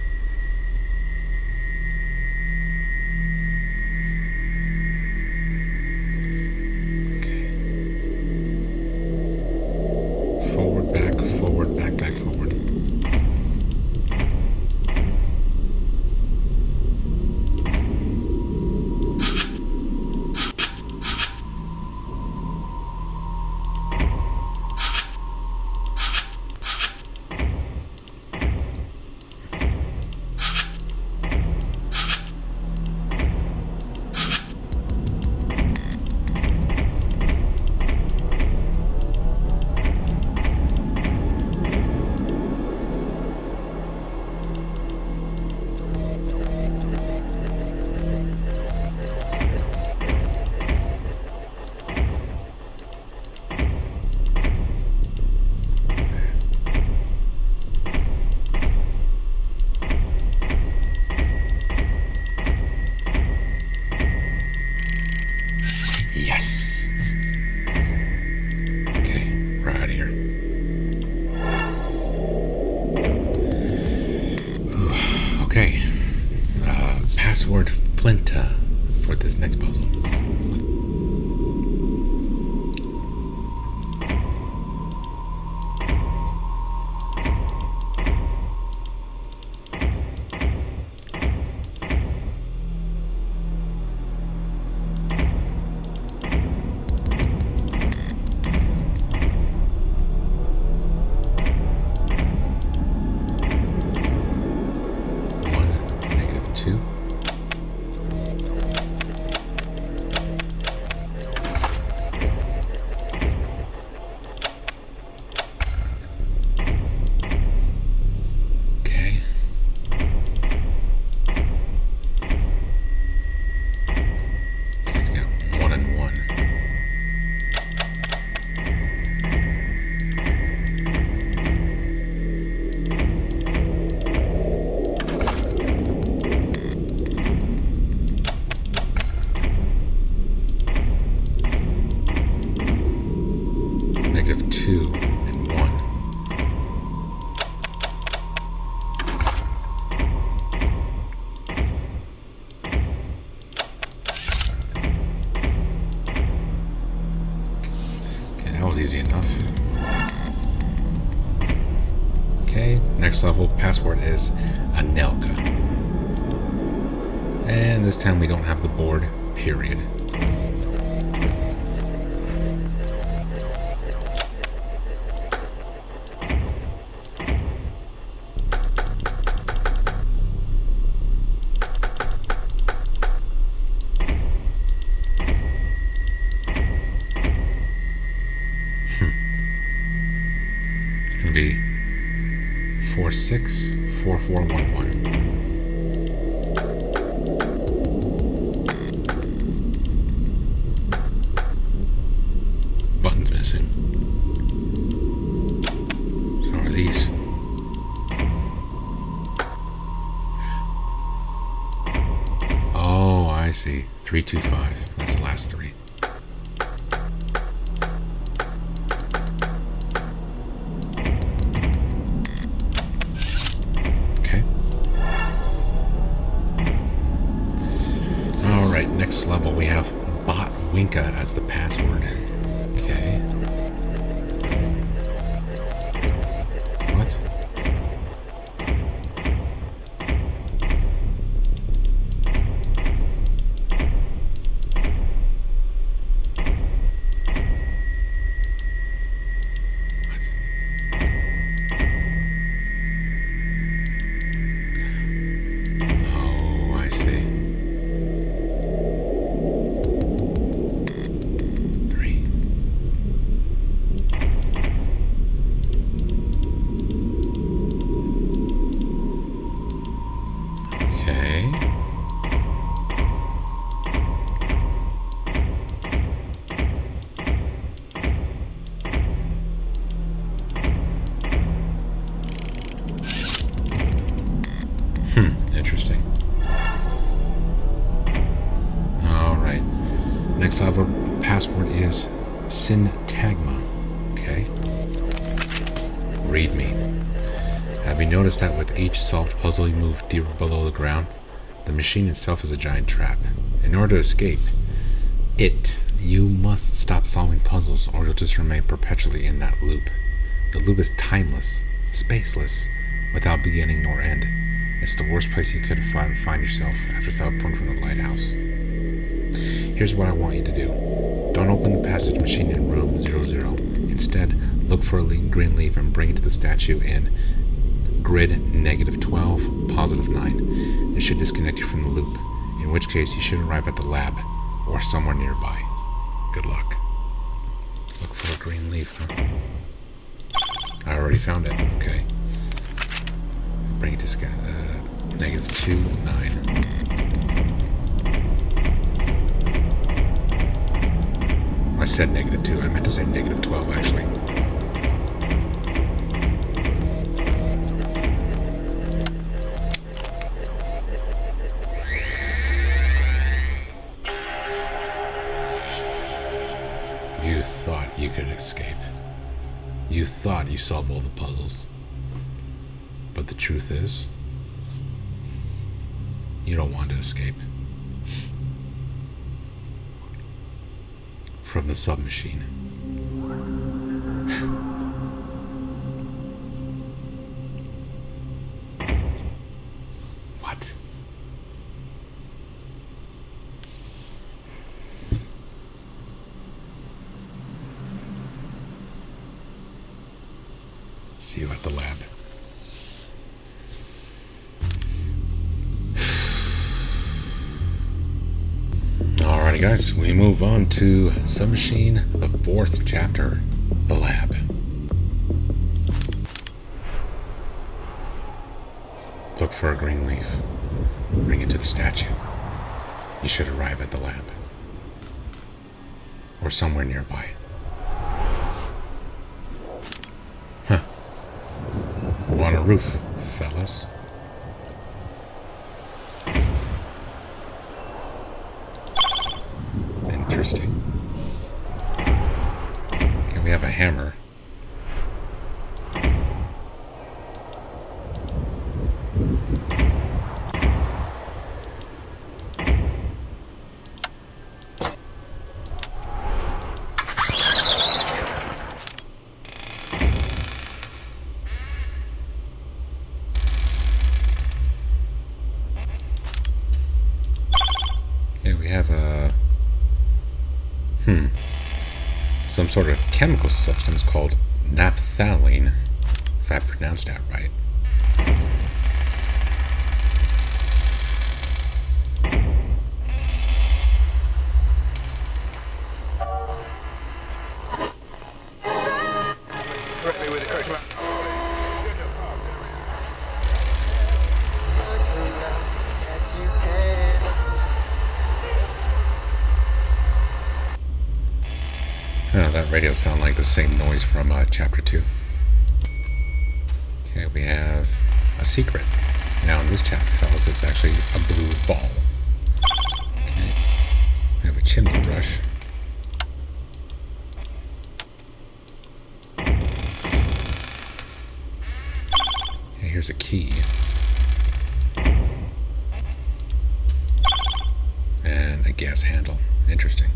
Okay. Forward, back, forward, back, back, forward. Yes. Okay, we're out of here. Whew. Okay. Password Flinta for this next puzzle. -2 and 1. Okay, that was easy enough. Okay, next level password is Anelka. And this time we don't have the board, period. It's going to be 464411. Buttons missing. So are these. Oh, I see. 325. That's the last three. Okay. Alright, next level we have Bot Winka as the password. Okay. What? Oh, I see. 3. Okay. Interesting. Alright. Next level password is Syntagma. Okay. Read me. Have you noticed that with each solved puzzle you move deeper below the ground? The machine itself is a giant trap. In order to escape you must stop solving puzzles or you'll just remain perpetually in that loop. The loop is timeless, spaceless, without beginning nor end. It's the worst place you could find yourself after teleporting from the Lighthouse. Here's what I want you to do. Don't open the passage machine in room 00. Instead, look for a green leaf and bring it to the statue in grid -12, +9. This should disconnect you from the loop, in which case you should arrive at the lab or somewhere nearby. Good luck. Look for a green leaf, huh? I already found it. Okay. Bring it to -2, 9. I said -2. I meant to say -12, actually. You thought you could escape. You thought you solved all the puzzles. But the truth is, you don't want to escape. From the submachine. What? See you at the lab. Alrighty guys, we move on to Submachine, the 4th chapter, the lab. Look for a green leaf. Bring it to the statue. You should arrive at the lab. Or somewhere nearby. Huh. We're on a roof, fellas. Interesting. Okay, we have a hammer. Okay, we have a some sort of chemical substance called naphthalene, if I pronounced that right. Oh, that radio sound like the same noise from chapter 2. Okay, we have a secret. Now in this chapter, fellas, it's actually a blue ball. Okay, we have a chimney brush. Okay, here's a key. And a gas handle. Interesting.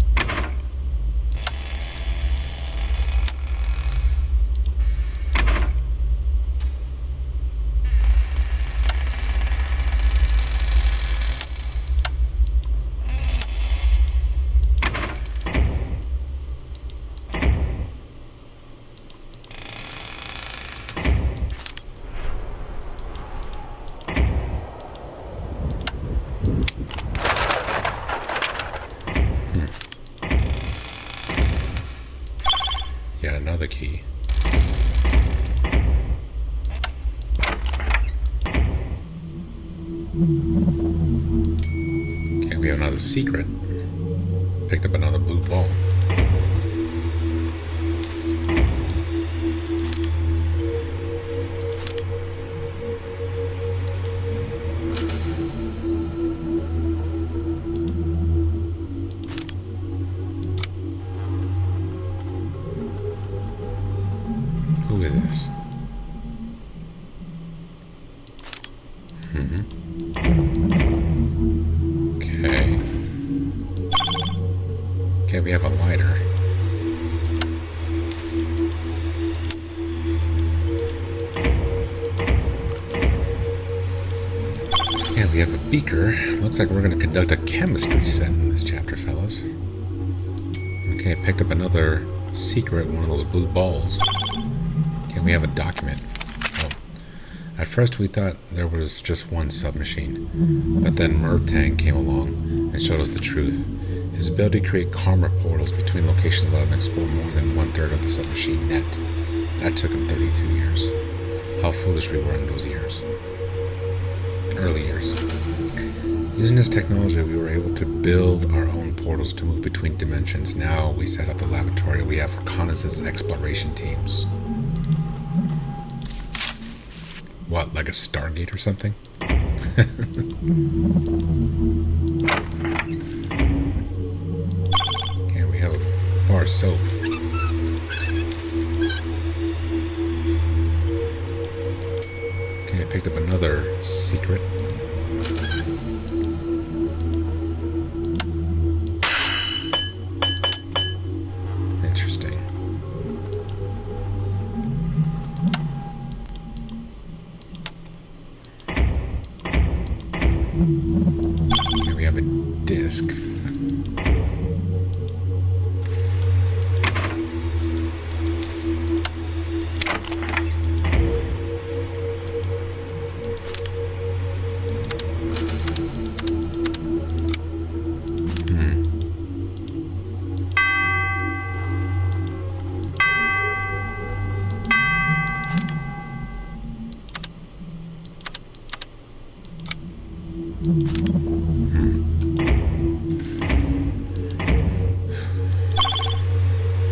Yet another key. Okay, we have another secret. Picked up another blue ball. Who is this? Okay. Okay, we have a lighter. have a beaker. Looks like we're going to conduct a chemistry set in this chapter, fellas. Okay, I picked up another secret, one of those blue balls. Okay, we have a document. Oh. At first we thought there was just one submachine, but then Murtaugh came along and showed us the truth. His ability to create karma portals between locations allowed him to explore more than 1/3 of the submachine net. That took him 32 years. How foolish we were in those years. Early years. Using this technology, we were able to build our own portals to move between dimensions. Now we set up the laboratory we have reconnaissance exploration teams. What, like a Stargate or something? Okay, we have a bar of soap. Okay, I picked up another secret. Interesting. Here we have a disc.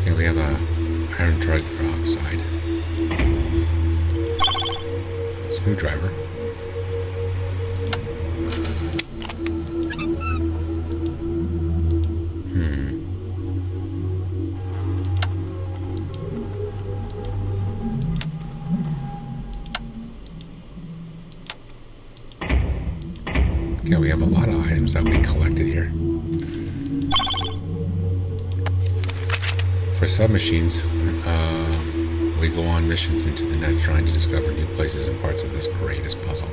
Okay, we have a iron trioxide. Screwdriver. Okay, we have a lot of items that we collected here. For submachines, we go on missions into the net trying to discover new places and parts of this greatest puzzle.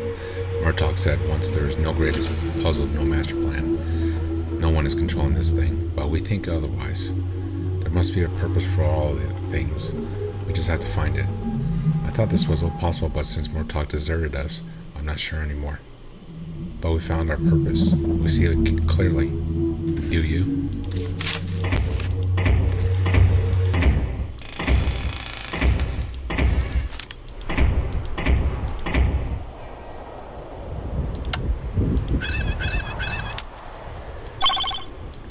Murtaugh said once, there's no greatest puzzle, no master plan. No one is controlling this thing, but we think otherwise. There must be a purpose for all the things. We just have to find it. I thought this was all possible, but since Murtaugh deserted us, I'm not sure anymore. But we found our purpose. We see it clearly. Do you?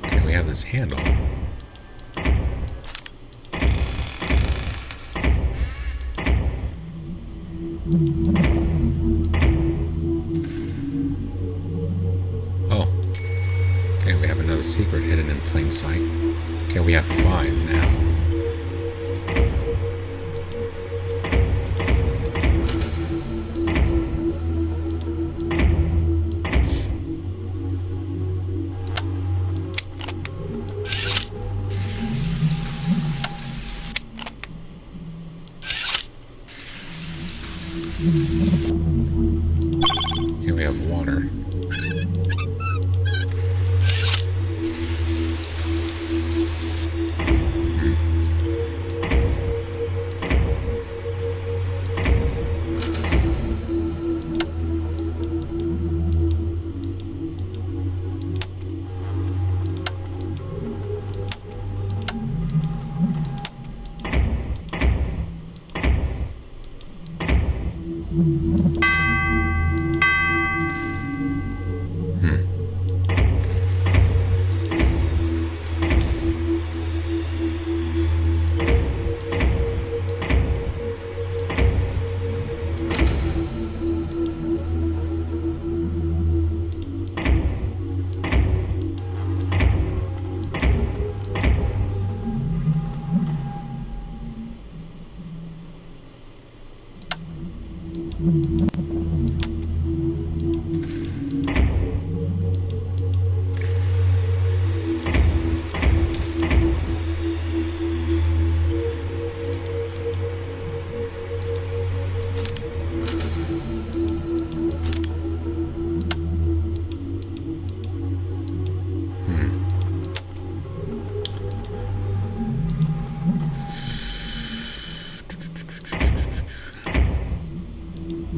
Okay, we have this handle. Oh. Okay, we have another secret hidden in plain sight. Okay, we have 5 now. Here we have water. I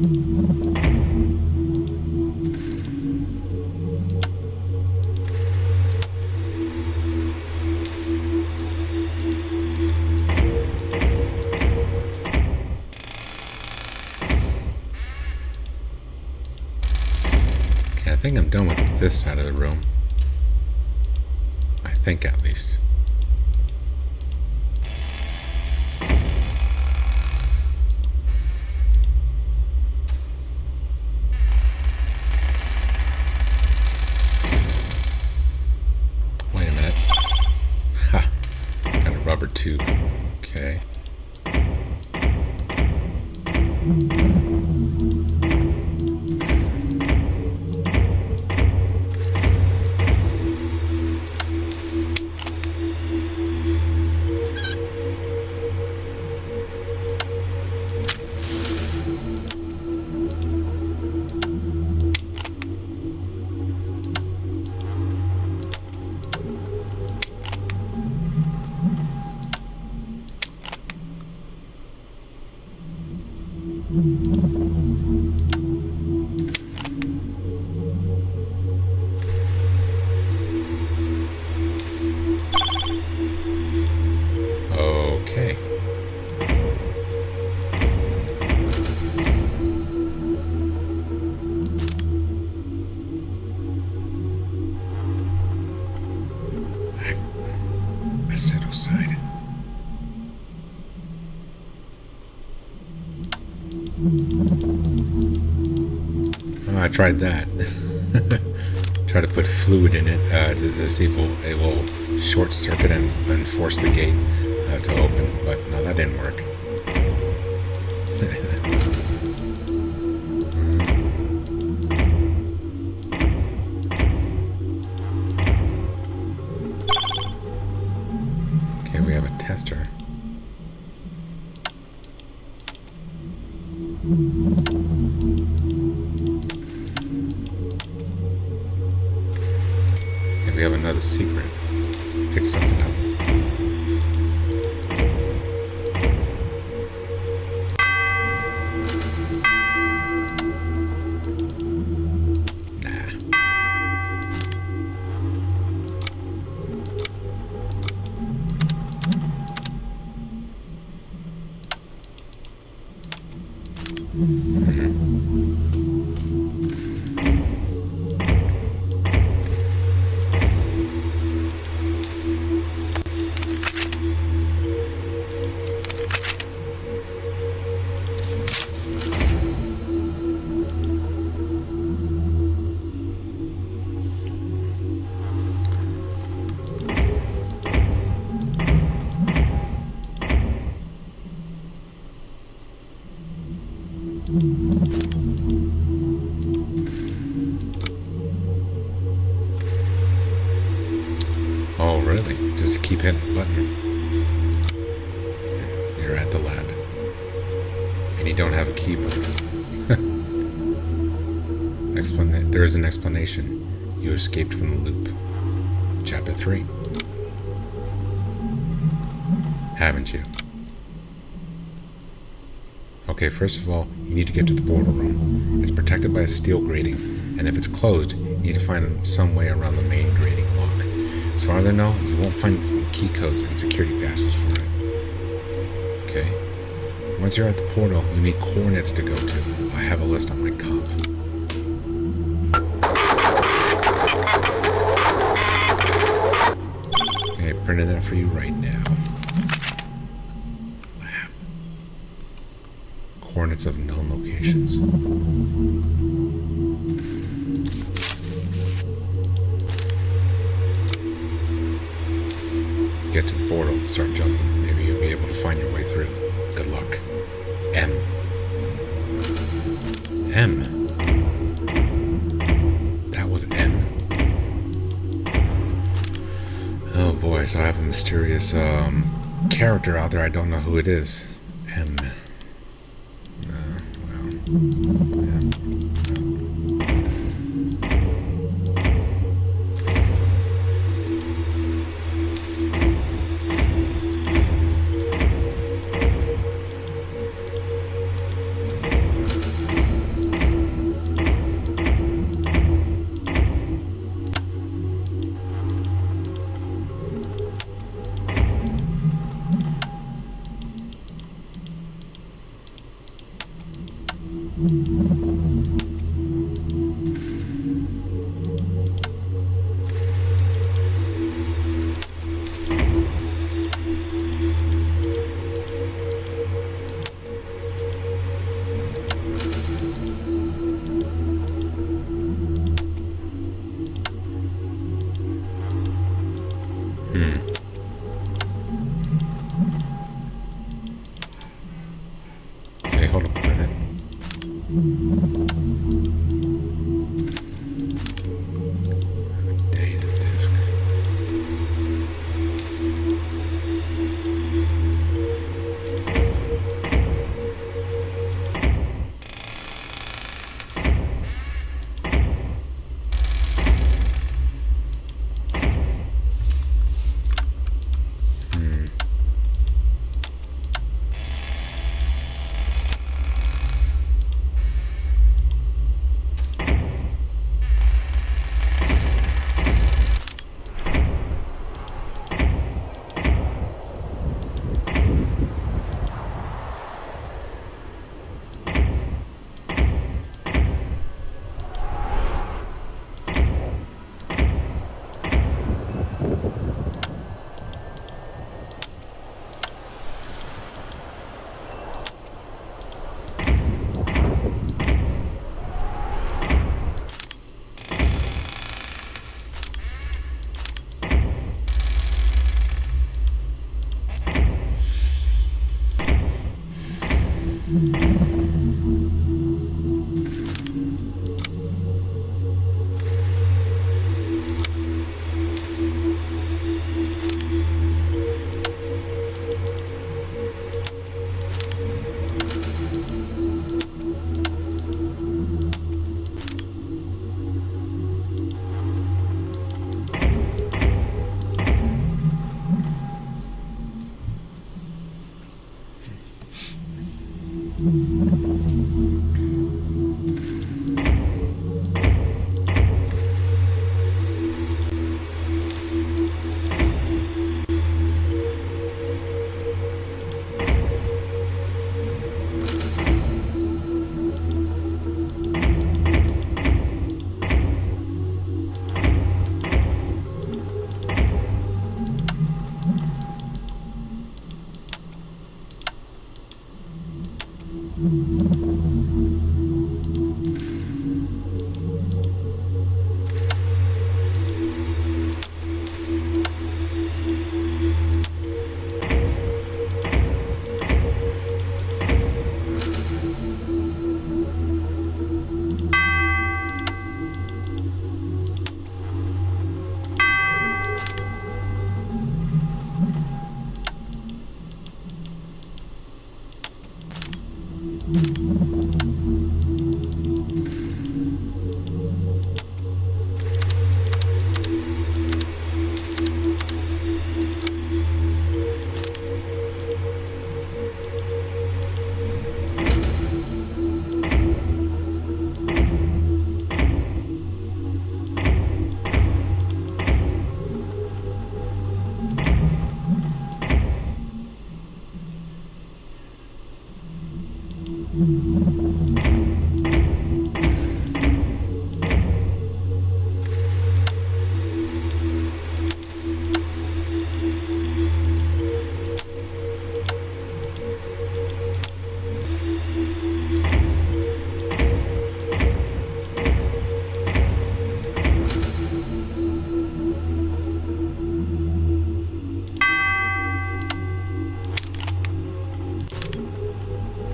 think I'm done with this side of the room. I think, at least. Wait a minute. Ha! Got a rubber tube. Okay. Okay. I said outside. Oh, I tried that. Try to put fluid in it to see if it will short circuit and force the gate to open, but no, that didn't work. Okay, we have a tester. Okay, we have another secret. Pick something up. Oh, really? Just keep hitting the button. You're at the lab. And you don't have a keyboard. There is an explanation. You escaped from the loop. Chapter 3. Haven't you? Okay, first of all, you need to get to the portal room. It's protected by a steel grating, and if it's closed, you need to find some way around the main grating lock. As far as I know, you won't find key codes and security passes for it. Okay? Once you're at the portal, you need coordinates to go to. I have a list on my comp. Okay, printed that for you right now. Lab. Coordinates of known locations. Get to the portal, start jumping. Maybe you'll be able to find your way through. Good luck. M. That was M. Oh boy, so I have a mysterious character out there. I don't know who it is. M. Well. M. hold up a minute. Data disk.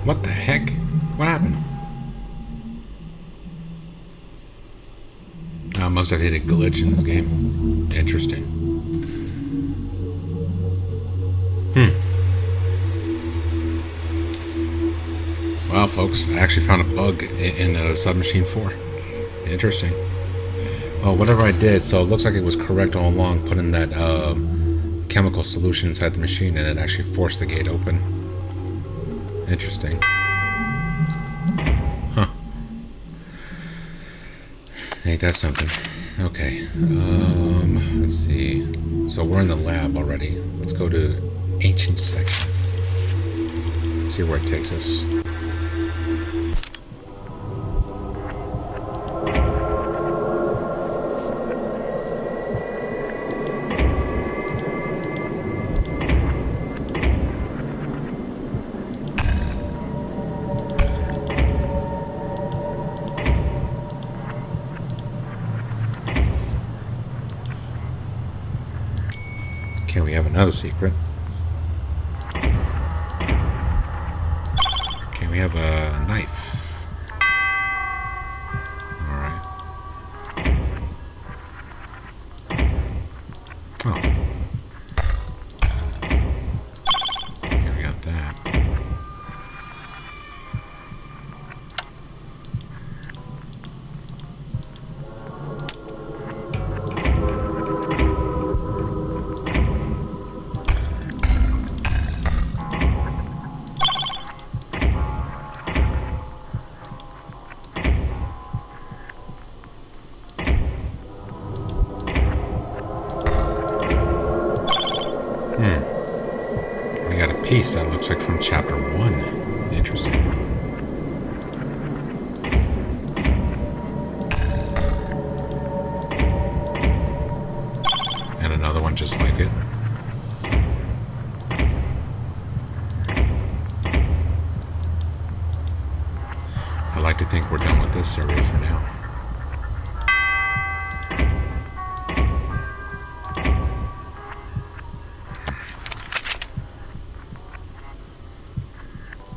What the heck? What happened? I must have hit a glitch in this game. Interesting. Well, folks, I actually found a bug in Submachine 4. Interesting. Well, whatever I did, so it looks like it was correct all along, putting that chemical solution inside the machine, and it actually forced the gate open. Interesting. Huh. Ain't that something? Okay. Let's see. So we're in the lab already. Let's go to ancient section. See where it takes us. Okay, we have another secret. Okay, we we have a knife. Alright. Oh. Okay, we got that. We got a piece that looks like from chapter 1. Interesting. And another one just like it. I like to think we're done with this area for now.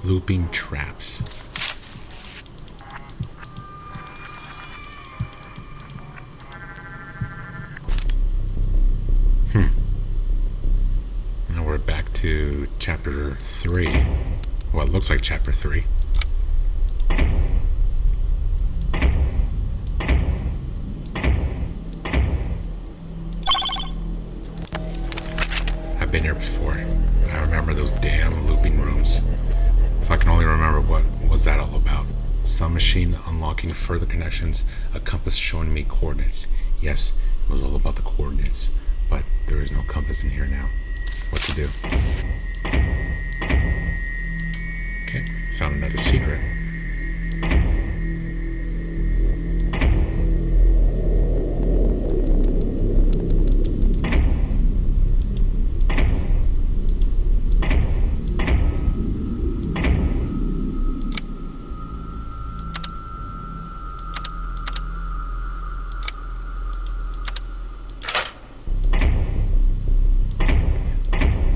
Looping traps. Now we're back to chapter 3. Well, it looks like chapter 3. I've been here before. I remember those damn looping rooms. If I can only remember what was that all about. Submachine unlocking further connections, a compass showing me coordinates. Yes, it was all about the coordinates, but there is no compass in here now. What to do? Okay, found another secret.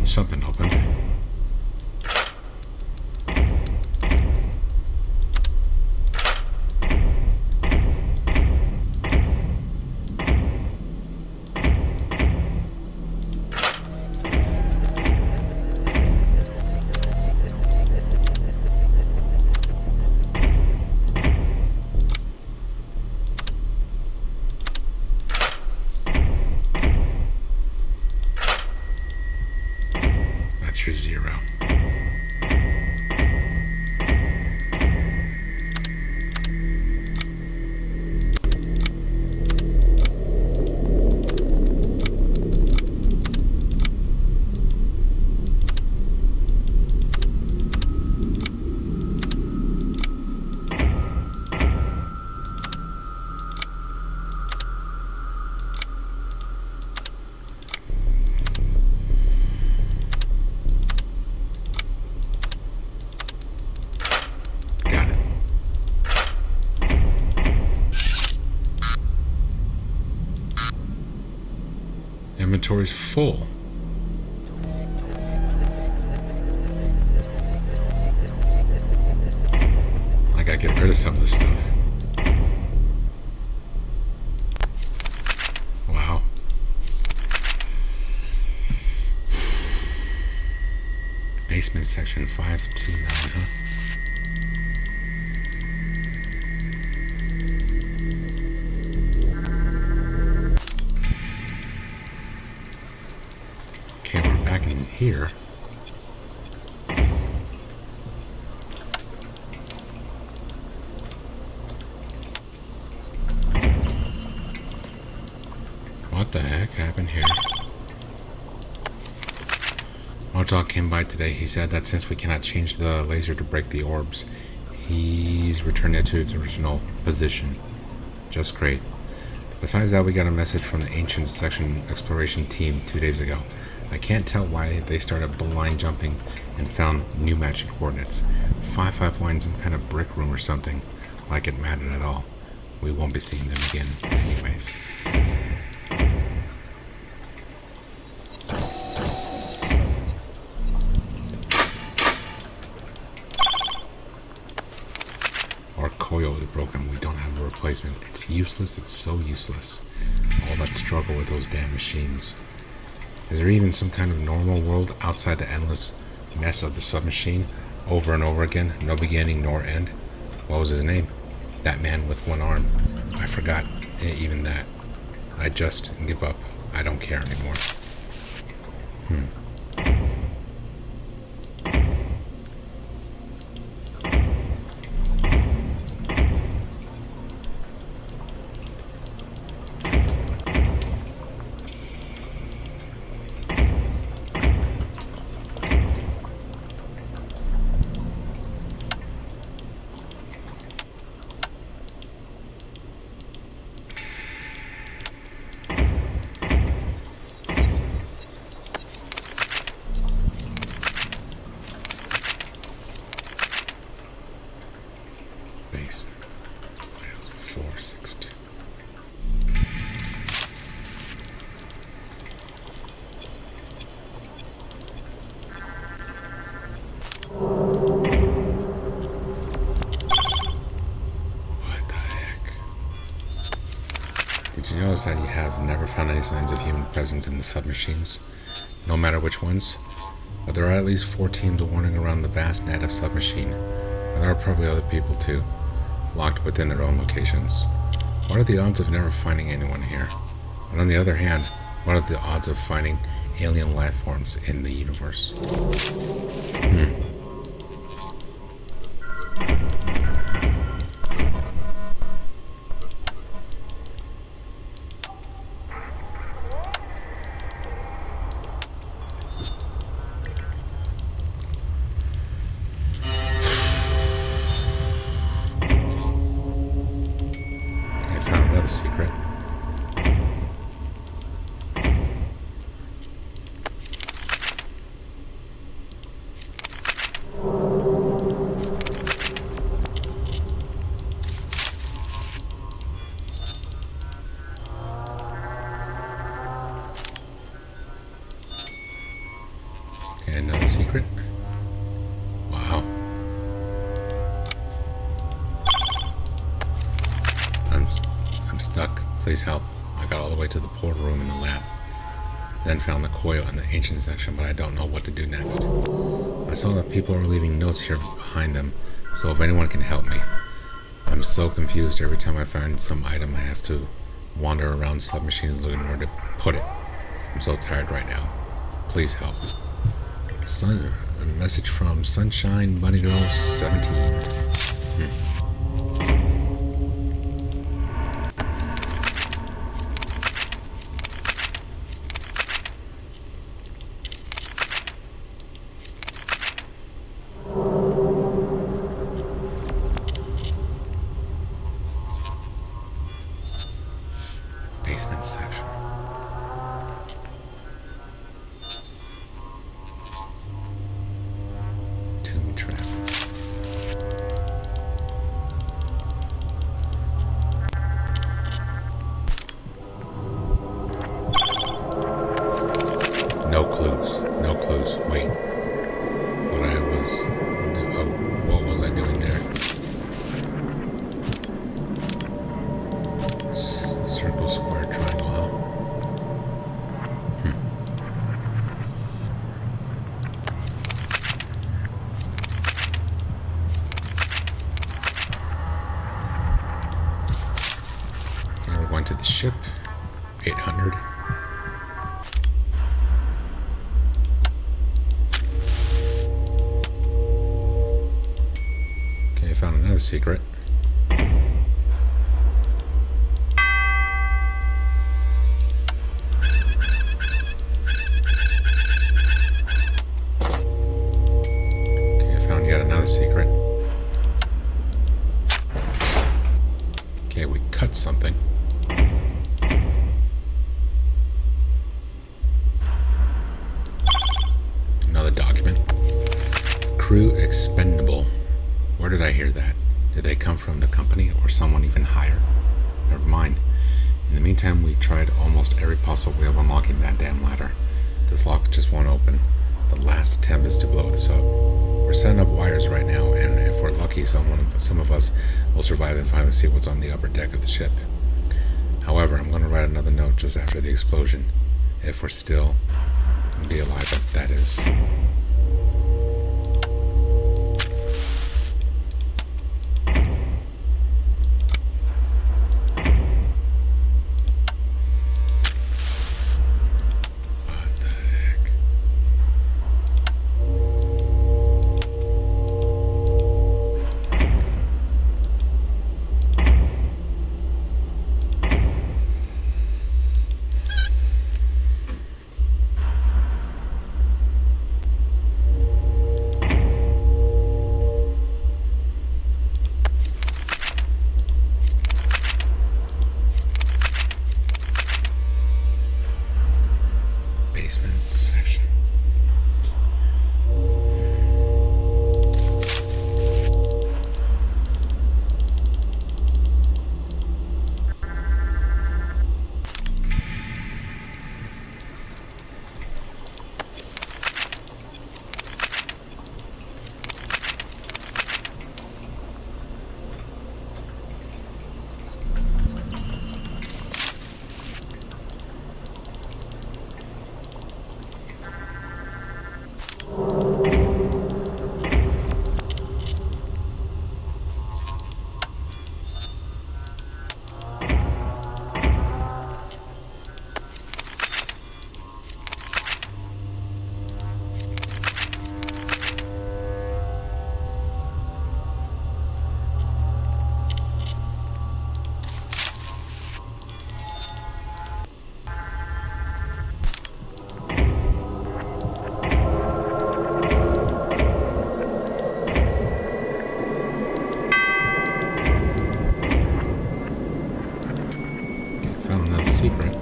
Something opened. That's your 0. Inventory's full. I gotta get rid of some of this stuff. Wow. Basement section 529, huh? Here. What the heck happened here? Murtaugh came by today. He said that since we cannot change the laser to break the orbs, he's returned it to its original position. Just great. Besides that, we got a message from the Ancient Section Exploration team 2 days ago. I can't tell why they started blind jumping and found new matching coordinates. 551, some kind of brick room or something, like it mattered at all. We won't be seeing them again anyways. coil is broken. We don't have a replacement. It's useless. It's so useless. All that struggle with those damn machines. Is there even some kind of normal world outside the endless mess of the submachine? Over and over again, no beginning nor end. What was his name? That man with one arm. I forgot even that. I just give up. I don't care anymore. Base 462. What the heck? Did you notice that you have never found any signs of human presence in the submachines? No matter which ones? But there are at least 4 teams warning around the vast net of submachine. And there are probably other people too, locked within their own locations. What are the odds of never finding anyone here? And on the other hand, what are the odds of finding alien life forms in the universe? Secret. Okay, another secret. Wow. I'm stuck. Please help. I got all the way to the portal room in the lab. Then found the coil in the ancient section, but I don't know what to do next. I saw that people are leaving notes here behind them, so if anyone can help me. I'm so confused. Every time I find some item, I have to wander around submachines looking where to put it. I'm so tired right now. Please help. A message from Sunshine Bunny Girl 17. Basement section. Tomb trap. No clues. No clues. Wait. What was I doing there? Circle, square, triangle, huh? Okay, we're going to the ship. 800. Okay, I found another secret. Secret. Okay, we cut something. Another document. Crew expendable. Where did I hear that? Did they come from the company or someone even higher? Never mind. In the meantime, we tried almost every possible way of unlocking that damn ladder. This lock just won't open. The last attempt is to blow this up. We're setting up wires right now, and if we're lucky, lucky, some of us will survive and finally see what's on the upper deck of the ship. However, I'm going to write another note just after the explosion, if we're still going to be alive, that is. Basement section. Found another secret.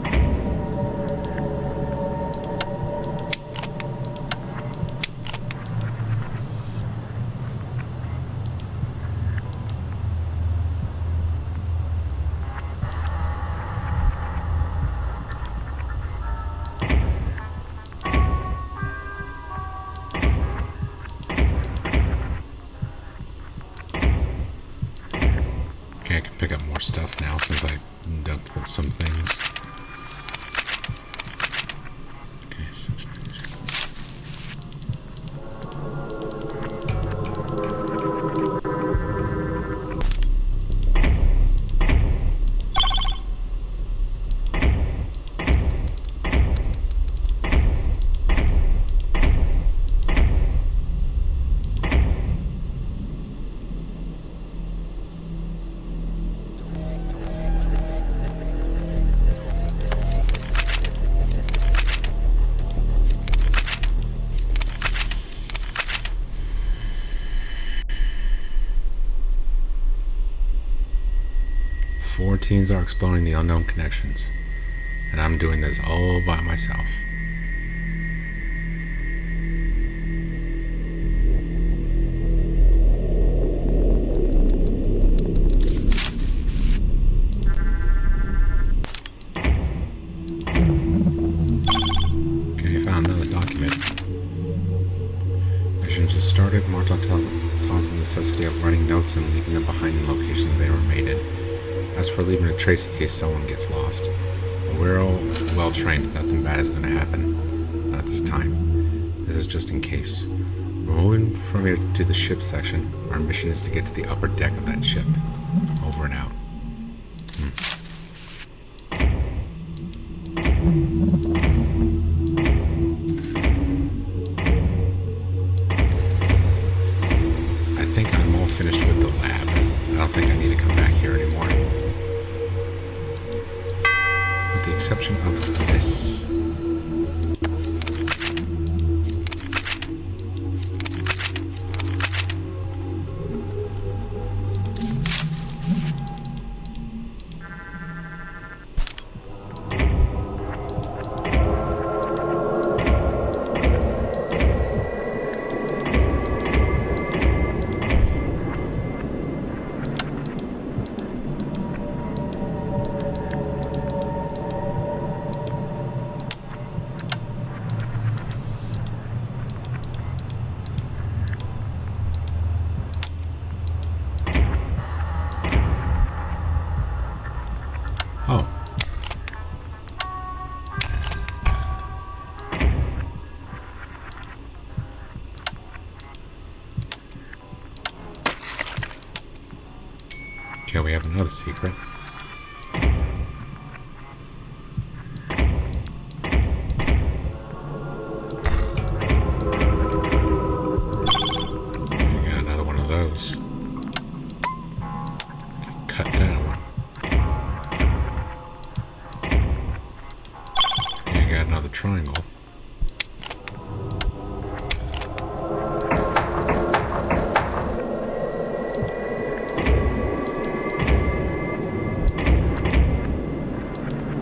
Okay, I can pick up more stuff now since I dumped some things. Okay, 692. Four teams are exploring the unknown connections, and I'm doing this all by myself. Okay, I found another document. Mission just started. Murtaugh tells the necessity of writing notes and leaving them behind in locations they were made in. As for leaving a trace in case someone gets lost, we're all well trained. Nothing bad is going to happen. Not this time. This is just in case. We're moving from here to the ship section. Our mission is to get to the upper deck of that ship. Over and out. I think I'm all finished with the lab. I don't think I need to come back here anymore. With the exception of this. Okay, we have another secret. We got another one of those. Cut that one. Okay, I got another triangle.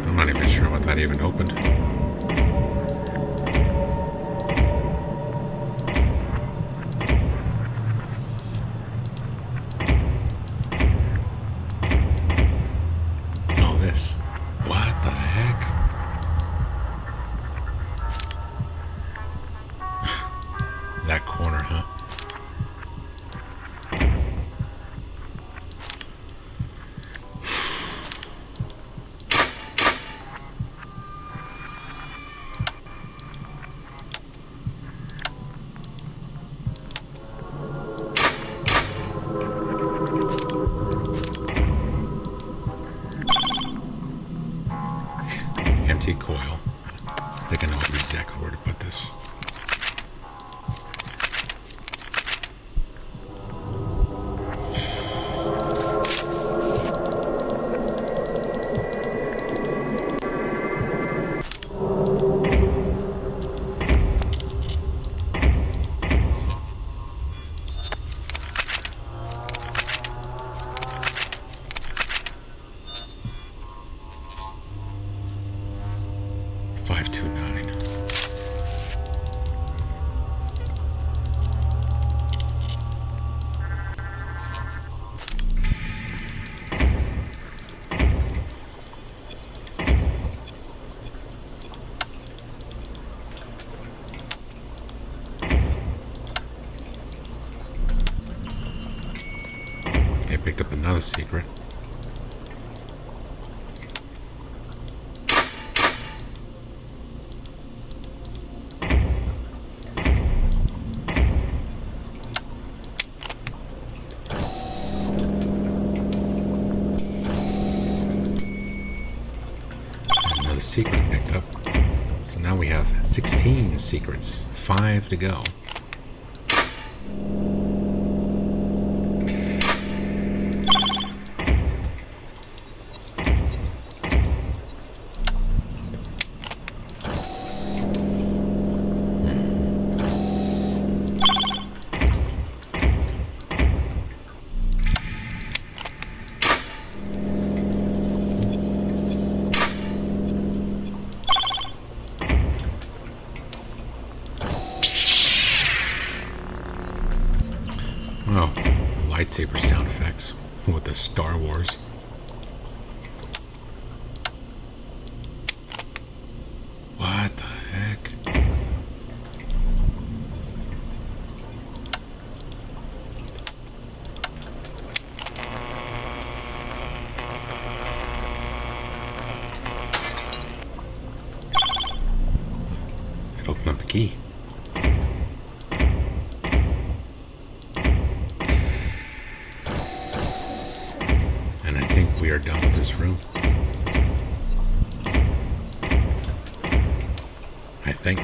I'm not even sure what that even opened. Oh, this. What the heck? That corner, huh? Empty coil. I think I know exactly where to put this. I picked up another secret. Another secret picked up. So now we have 16 secrets, 5 to go. Oh, lightsaber sound effects with the Star Wars. What the heck? It opened up the key. We are done with this room. I think.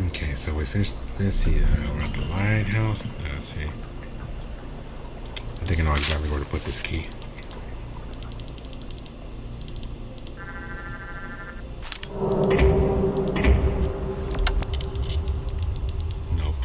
Okay, so we finished this. We're at the lighthouse. Let's see. I think I know exactly where to put this key. Nope.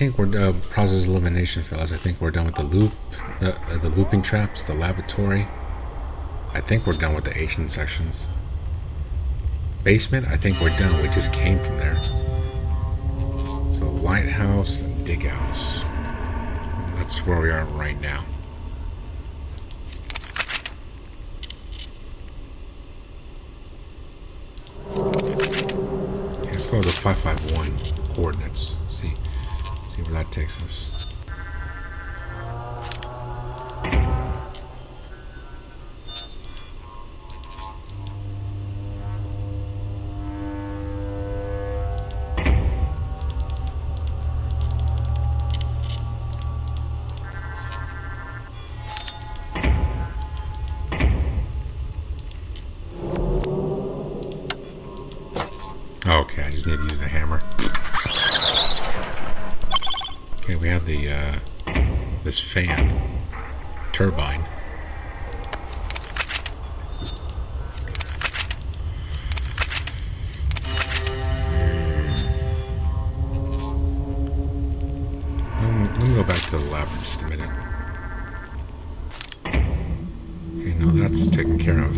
think we're process elimination, fellas. I think we're done with the loop, the looping traps, the laboratory. I think we're done with the Asian sections. Basement, I think we're done. We just came from there. So Lighthouse and dig outs. That's where we are right now. Okay, let's go to the 551 coordinates. See where that takes us. Okay, I just need to use the hammer. Okay, we have the this fan turbine. Let me go back to the lab for just a minute. Okay, no, that's taken care of.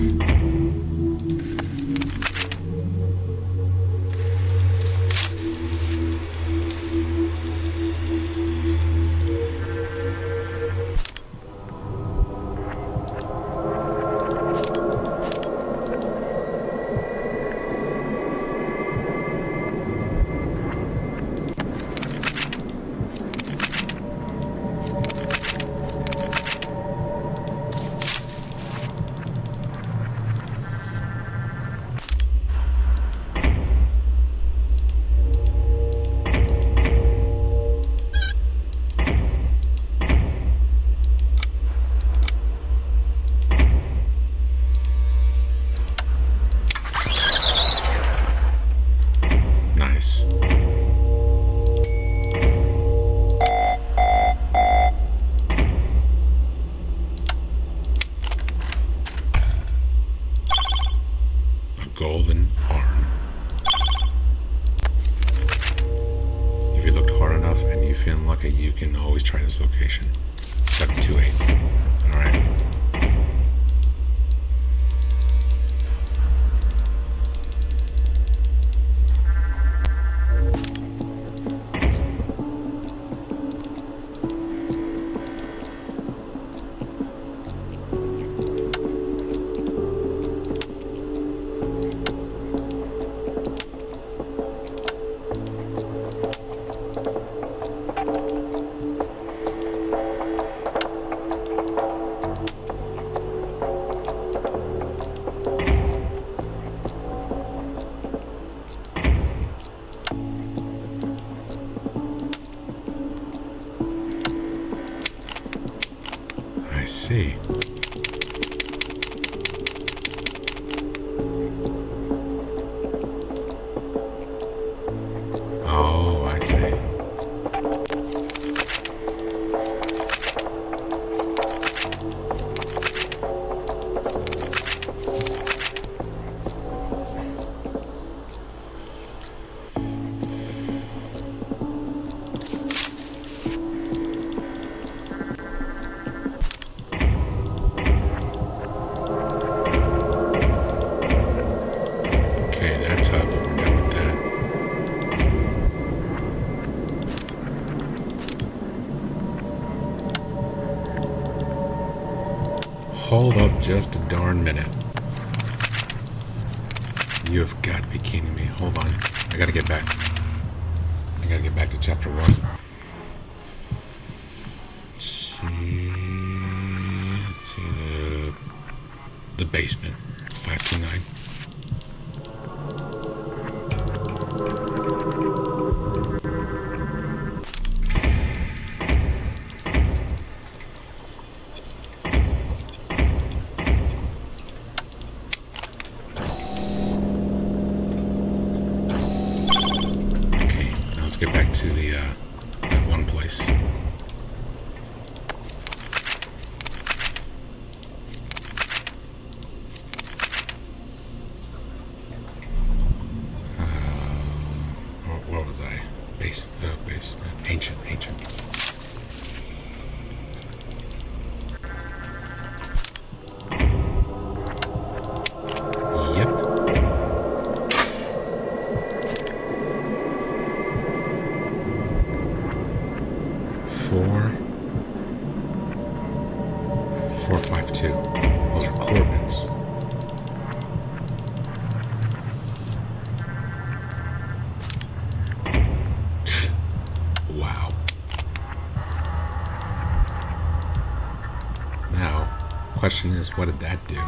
Golden arm. If you looked hard enough and you feel lucky, you can always try this location. 728. Alright. I see. Oh, I see. Hold up just a darn minute. You have got to be kidding me. Hold on. I gotta get back. I gotta get back to chapter 1. Let's see the basement. 529. Get back to the that one place. 452. Those are coordinates. Wow. Now, question is, what did that do?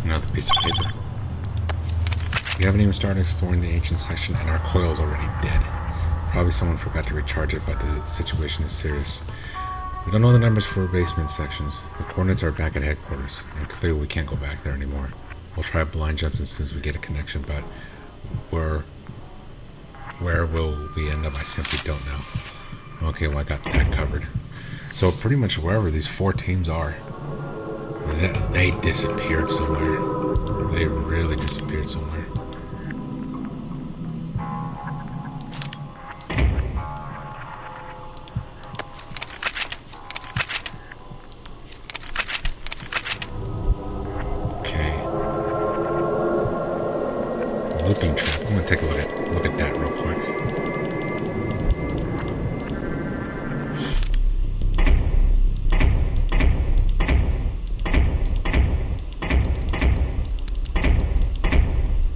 Another piece of paper. We haven't even started exploring the ancient section and our coil's already dead. Probably someone forgot to recharge it, but the situation is serious. We don't know the numbers for basement sections. The coordinates are back at headquarters, and clearly we can't go back there anymore. We'll try blind jumps as soon as we get a connection, but where will we end up? I simply don't know. Okay, well, I got that covered. So pretty much wherever these 4 teams are, they disappeared somewhere. They really disappeared somewhere. Okay. Looping trap. I'm gonna take a look at that real quick.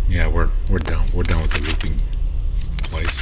Yeah, we're done. We're done with the looping place.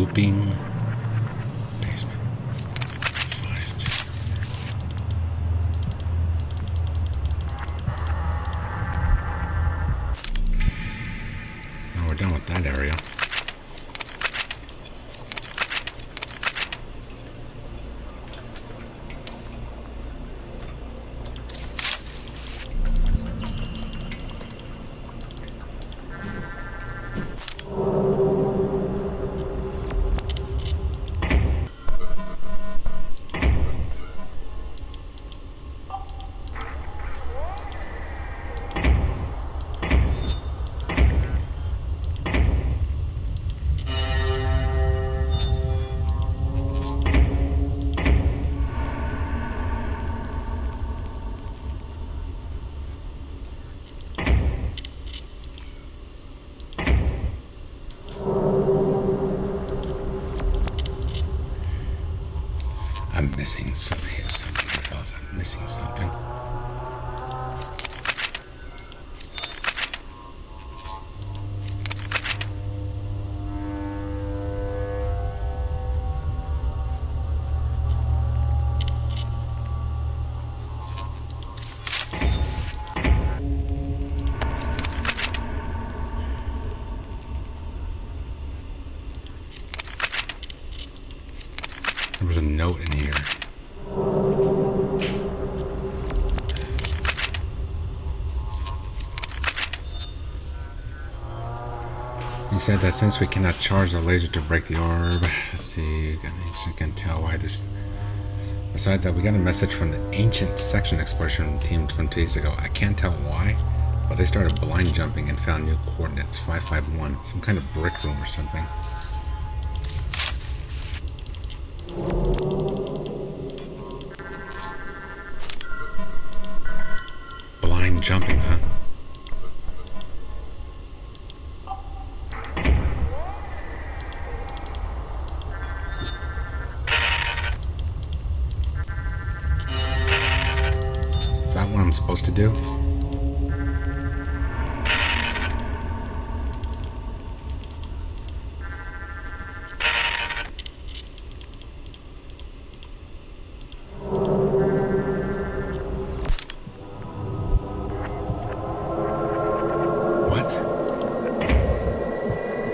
looping basement. 5, 2. Now we're done with that area. I'm missing something here, fellas. I'm missing something. There was a note in here. He said that since we cannot charge the laser to break the orb, let's see, you can tell why this. Besides that, we got a message from the ancient section exploration team from 2 days ago. I can't tell why, but they started blind jumping and found new coordinates, 551, some kind of brick room or something. Blind jumping, huh? Is that what I'm supposed to do?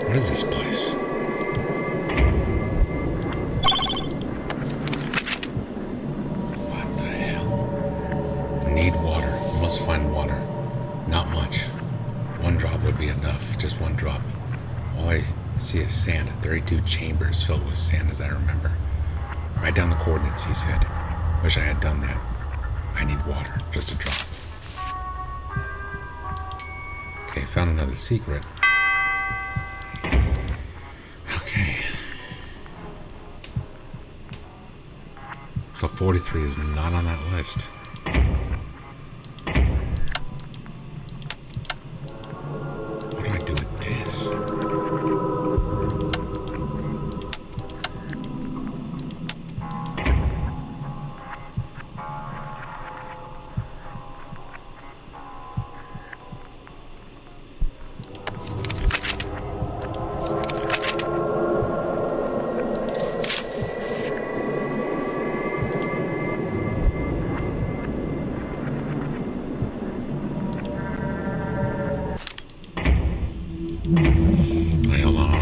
What is this place? What the hell? I need water. I must find water. Not much. 1 drop would be enough. Just 1 drop. All I see is sand. 32 chambers filled with sand, as I remember. Write down the coordinates, he said. Wish I had done that. I need water. Just a drop. Okay, found another secret. Okay. So 43 is not on that list. What do I do with this? Play along.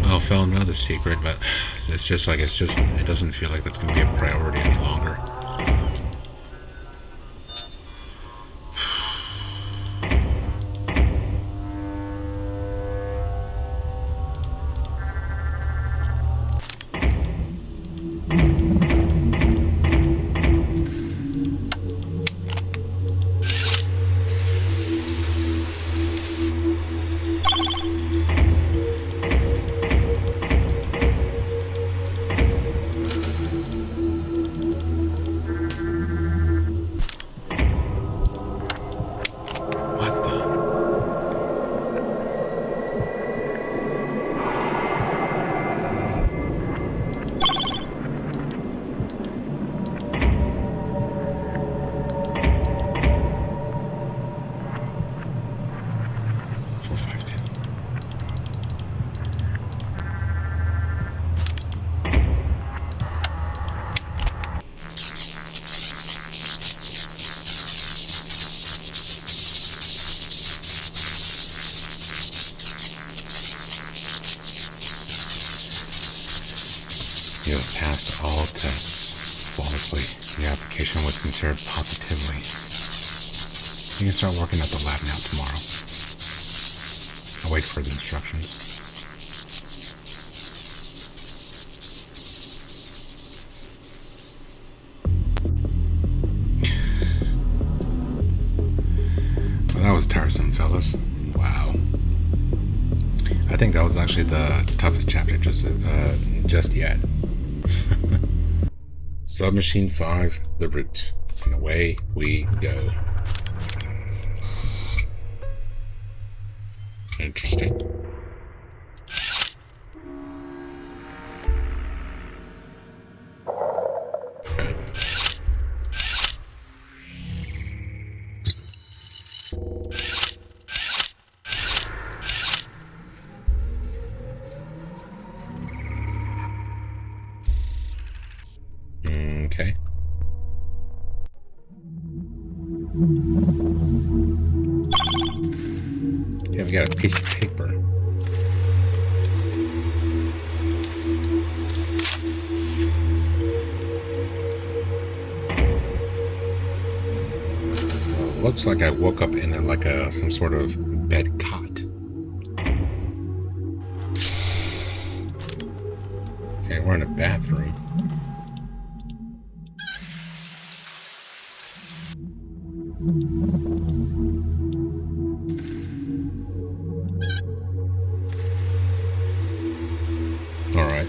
Well, found another secret, but it doesn't feel like that's going to be a priority any longer. served positively. You can start working at the lab now tomorrow. I'll wait for the instructions. Well, that was tiresome, fellas. Wow. I think that was actually the toughest chapter just yet. Submachine 5, the route. And away we go. Interesting. Okay. Yeah, we got a piece of paper. Well, it looks like I woke up in some sort of bed cot. Okay, we're in a bathroom. All right.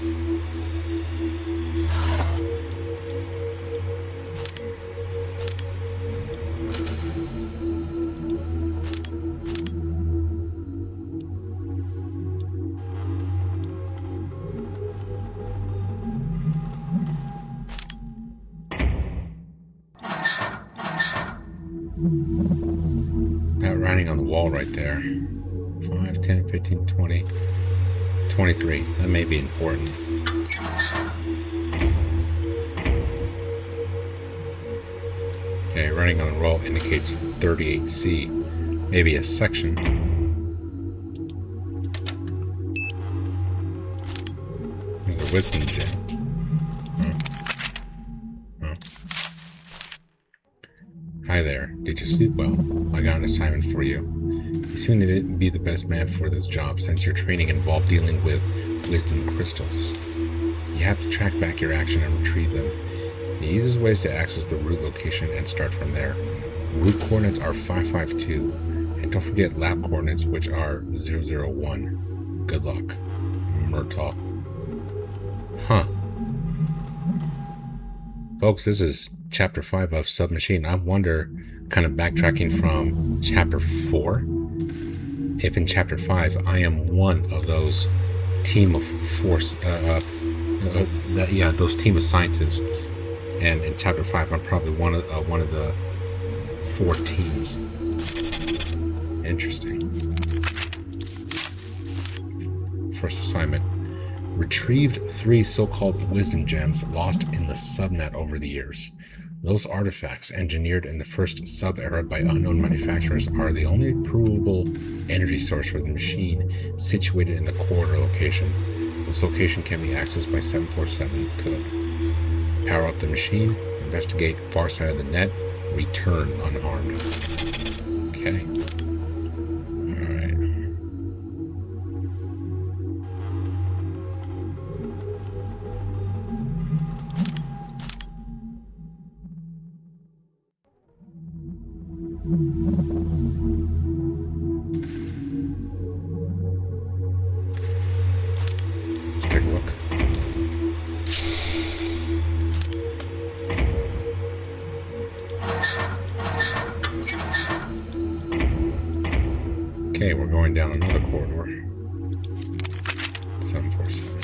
That writing on the wall right there. 5, 10, 15, 20, 23. That may be important. Okay, writing on the wall indicates 38C. Maybe a section. There's a wisdom gem. Hi there. Did you sleep well? I got an assignment for you. You seem to be the best man for this job since your training involved dealing with wisdom crystals. You have to track back your action and retrieve them. The easiest way is to access the root location and start from there. Root coordinates are 552, and don't forget lab coordinates, which are 001. Good luck. Murtaugh. Huh. Folks, this is Chapter 5 of Submachine. I wonder, kind of backtracking from Chapter 4, if in Chapter 5 I am one of those team of those team of scientists, and in Chapter 5 I'm probably one of the 4 teams. Interesting. First assignment. Retrieved 3 so-called wisdom gems lost in the subnet over the years. Those artifacts, engineered in the first sub-era by unknown manufacturers, are the only provable energy source for the machine situated in the corridor location. This location can be accessed by 747 code. Power up the machine, investigate far side of the net, return unharmed. Okay. Alright. Let's take a look. Okay, we're going down another corridor. 747.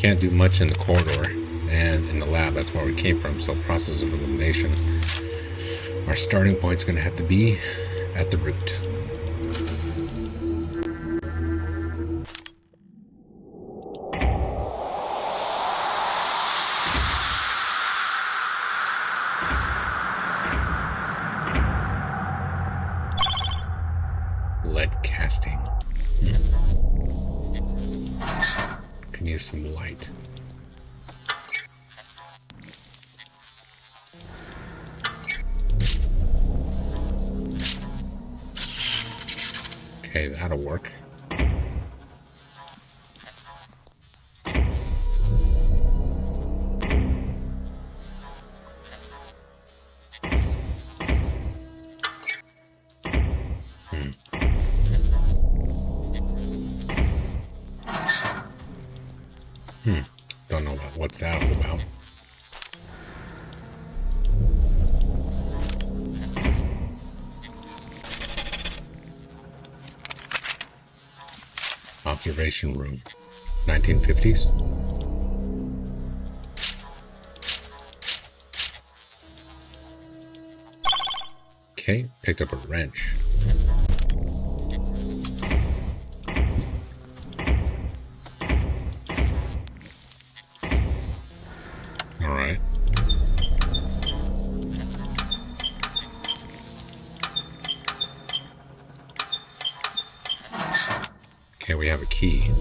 can't do much in the corridor and in the lab. That's where we came from. So process of elimination. Our starting point is going to have to be at the root. Lead casting. Can use some light. Okay, that'll work. Don't know what's that all about. Observation room. 1950s. Okay, picked up a wrench. Alright. Okay, we have a key.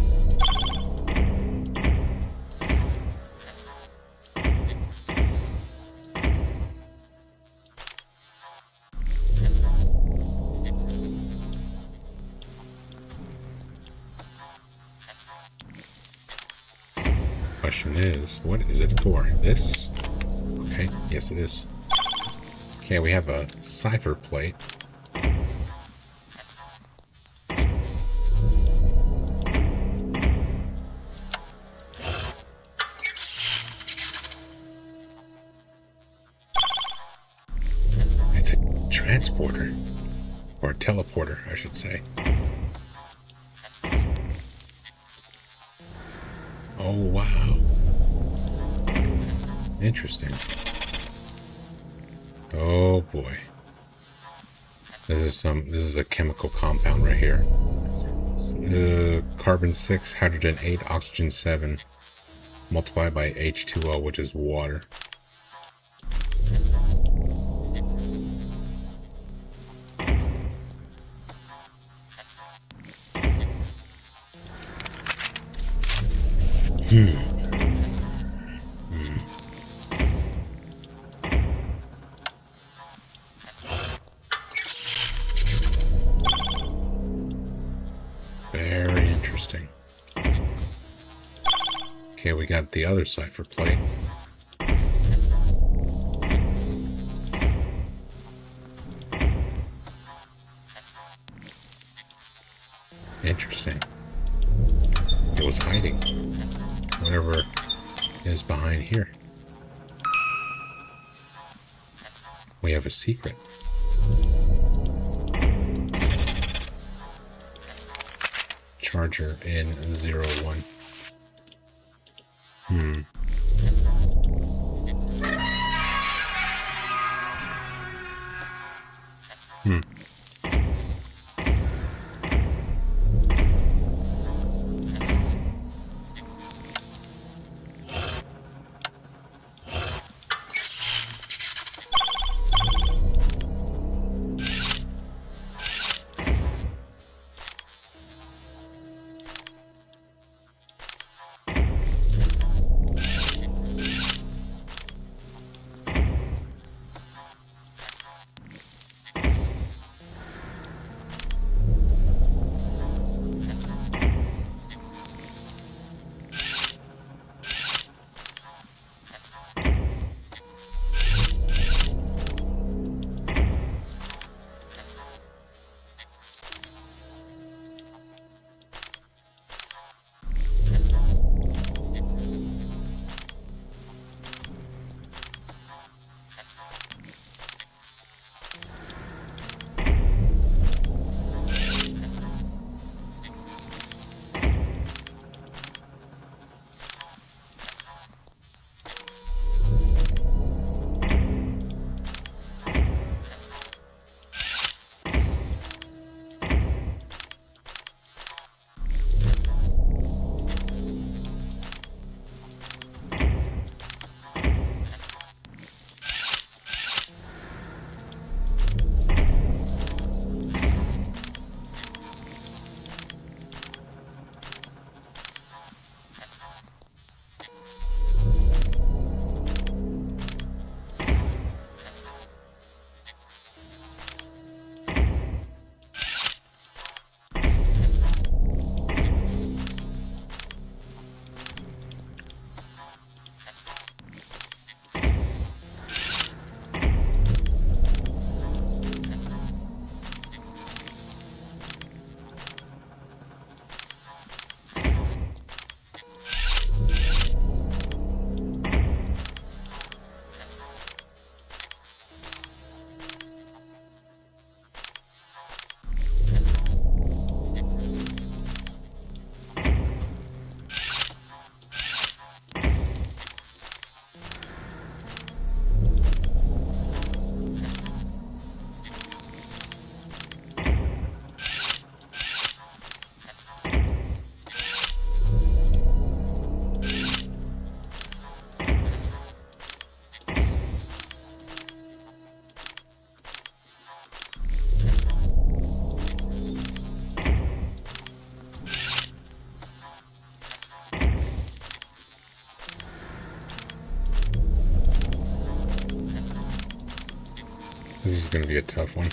Question is, what is it for? This? Okay, yes it is. Okay, we have a cipher plate. It's a transporter. Or a teleporter, I should say. Oh, wow. Interesting. Oh boy. This is a chemical compound right here. Carbon 6, hydrogen 8, oxygen 7, multiplied by H2O, which is water. Very interesting. Okay, we got the other cipher plate. Interesting. It was hiding. Whatever is behind here. We have a secret. Charger in 01. going to be a tough one.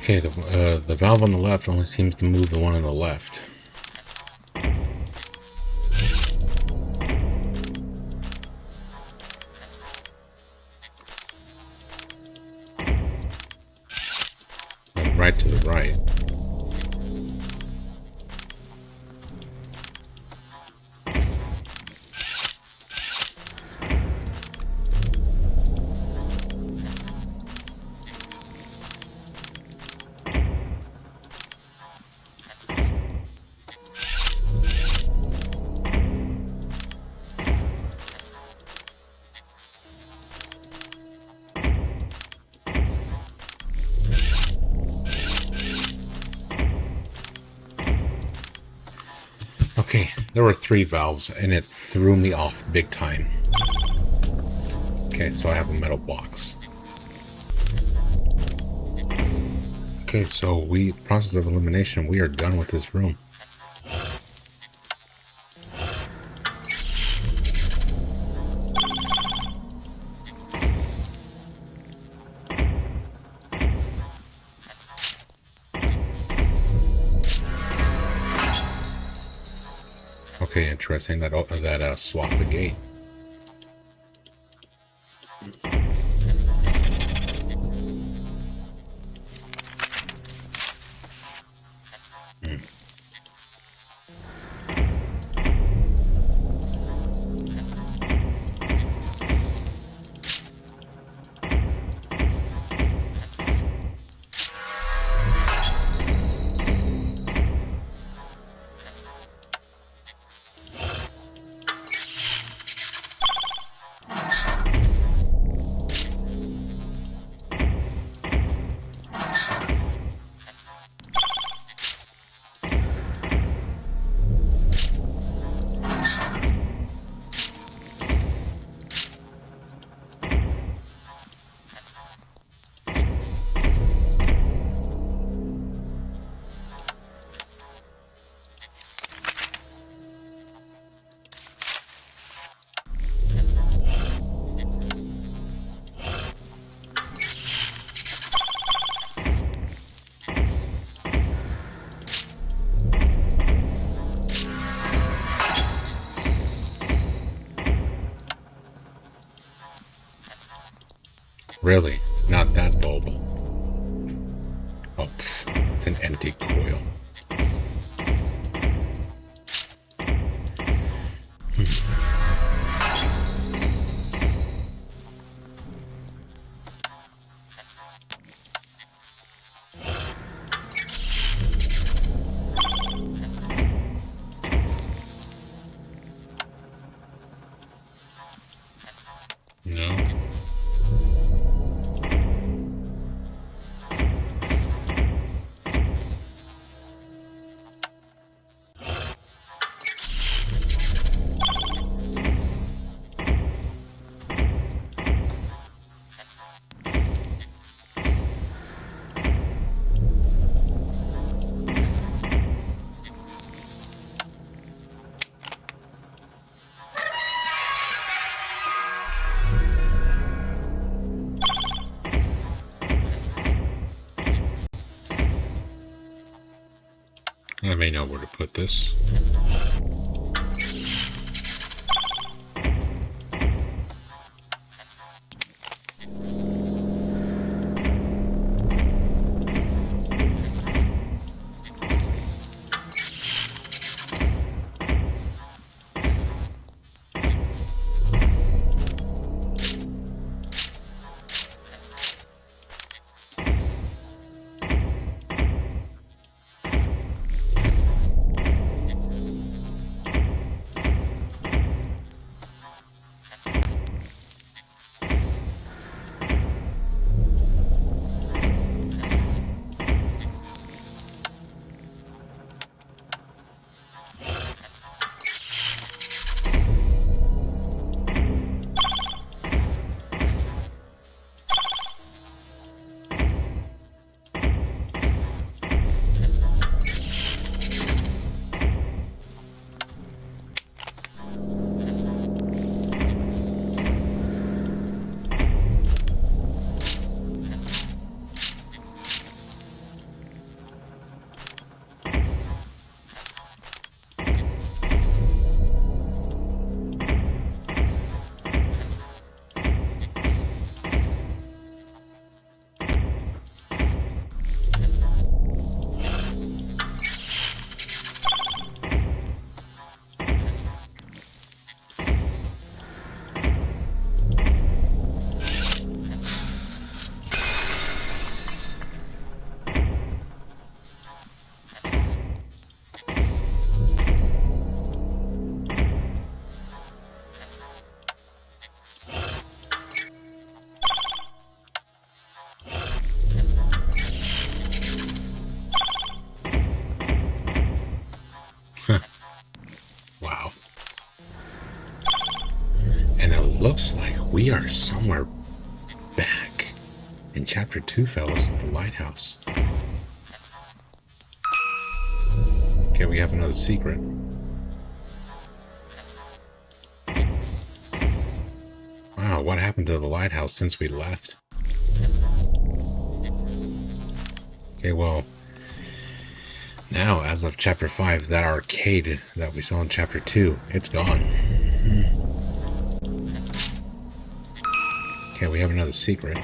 Okay, the valve on the left only seems to move the one on the left. And right to the right. Okay, there were 3 valves and it threw me off big time. Okay, so I have a metal box. Okay, so process of elimination, we are done with this room. Okay, interesting. That swapped the gate. Really? Not that bulb. Oh, it's an empty coil. No. I may know where to put this. We are somewhere back in chapter 2, fellas, the Lighthouse. Okay, we have another secret. Wow, what happened to the Lighthouse since we left? Okay, well, now, as of chapter 5, that arcade that we saw in chapter 2, it's gone. Okay, we have another secret.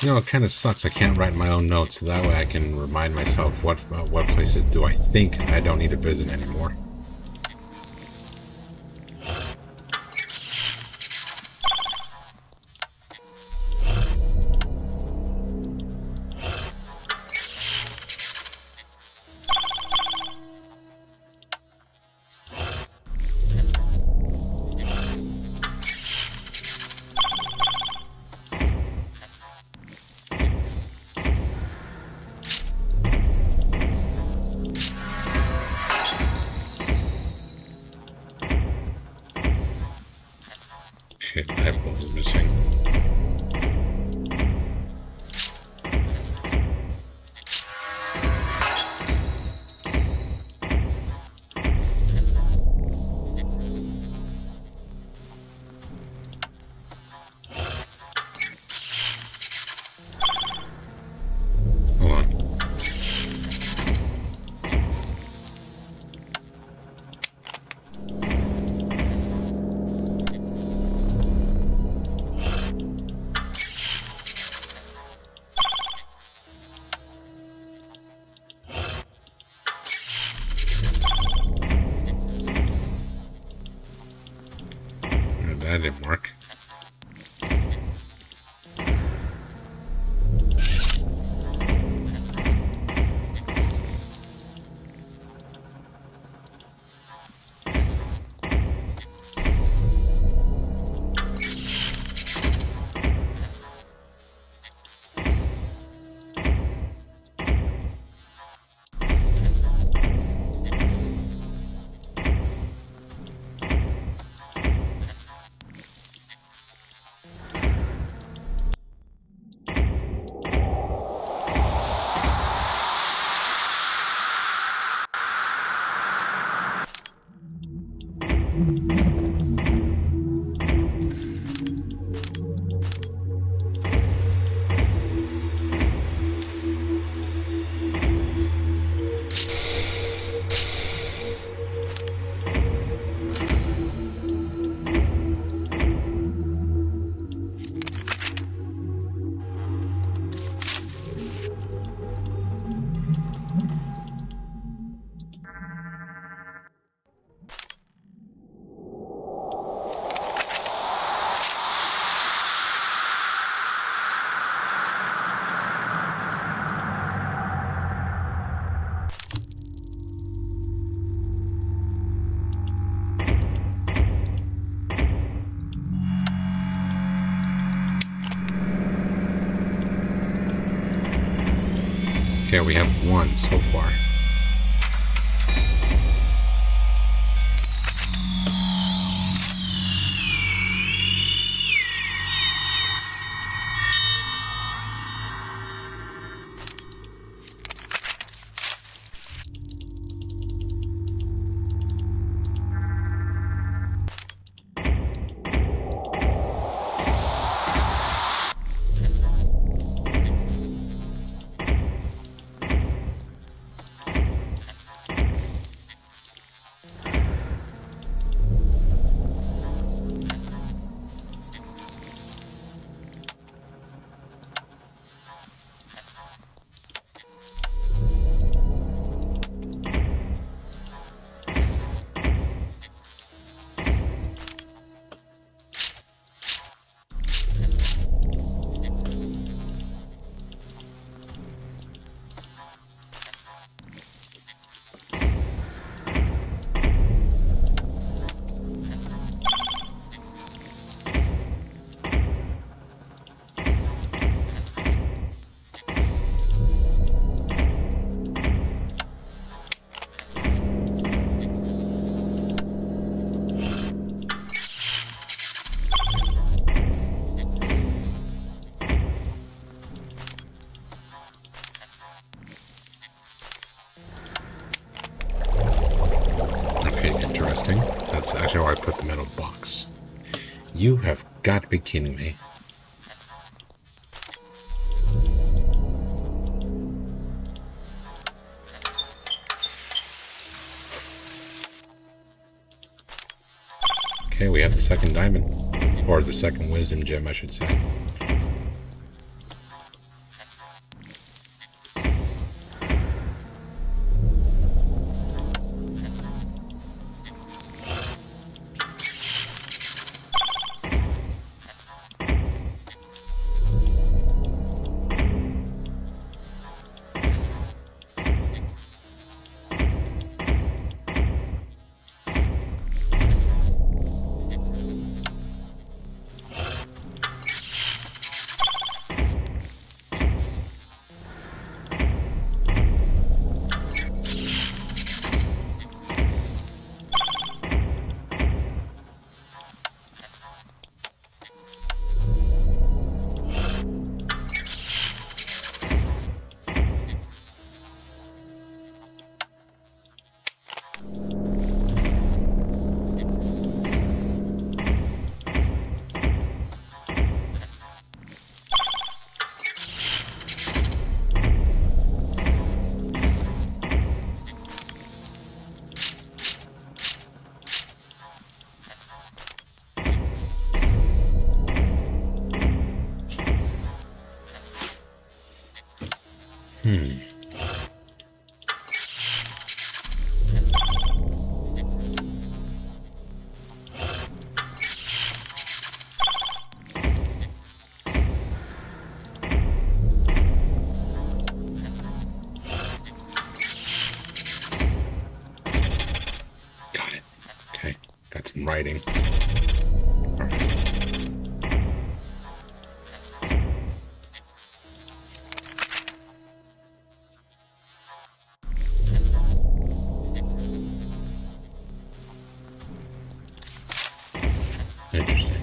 You know, it kind of sucks. I can't write my own notes, so that way I can remind myself what places do I think I don't need to visit anymore. Shit, that bulb is missing. Hold on. That didn't work. Okay, we have one so far. Interesting. That's actually where I put the metal box. You have got to be kidding me. Okay, we have the second diamond. Or the second wisdom gem, I should say. Writing. Interesting.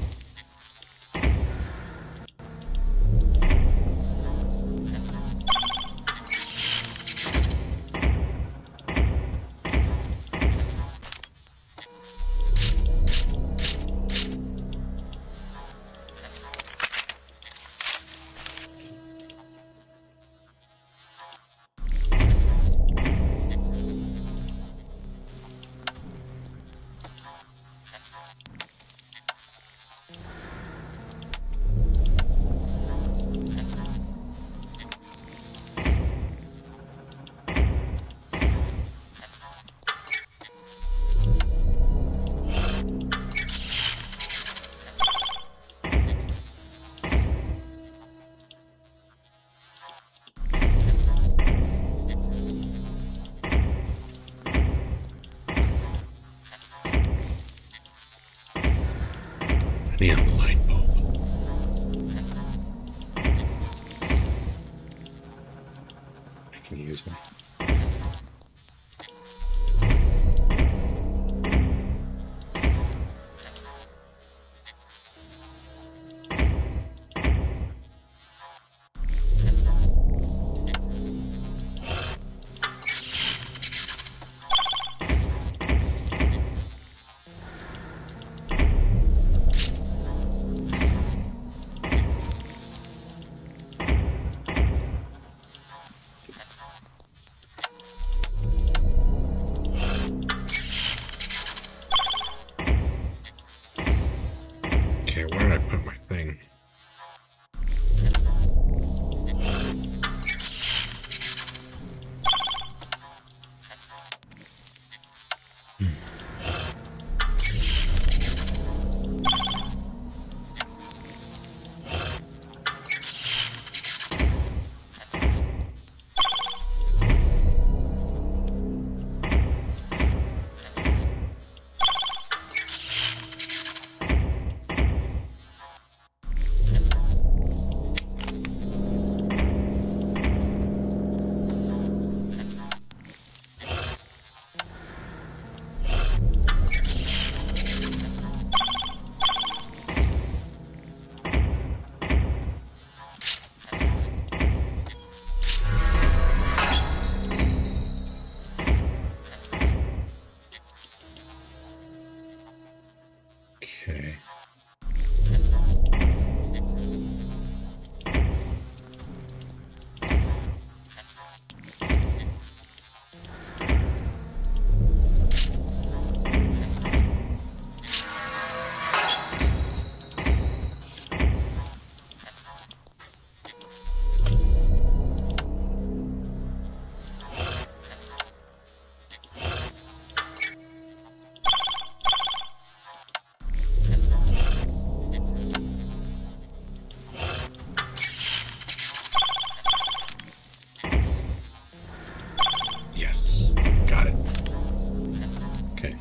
need a light bulb. I can use one. Okay, where did I put my thing? Okay. Yes, got it. Okay.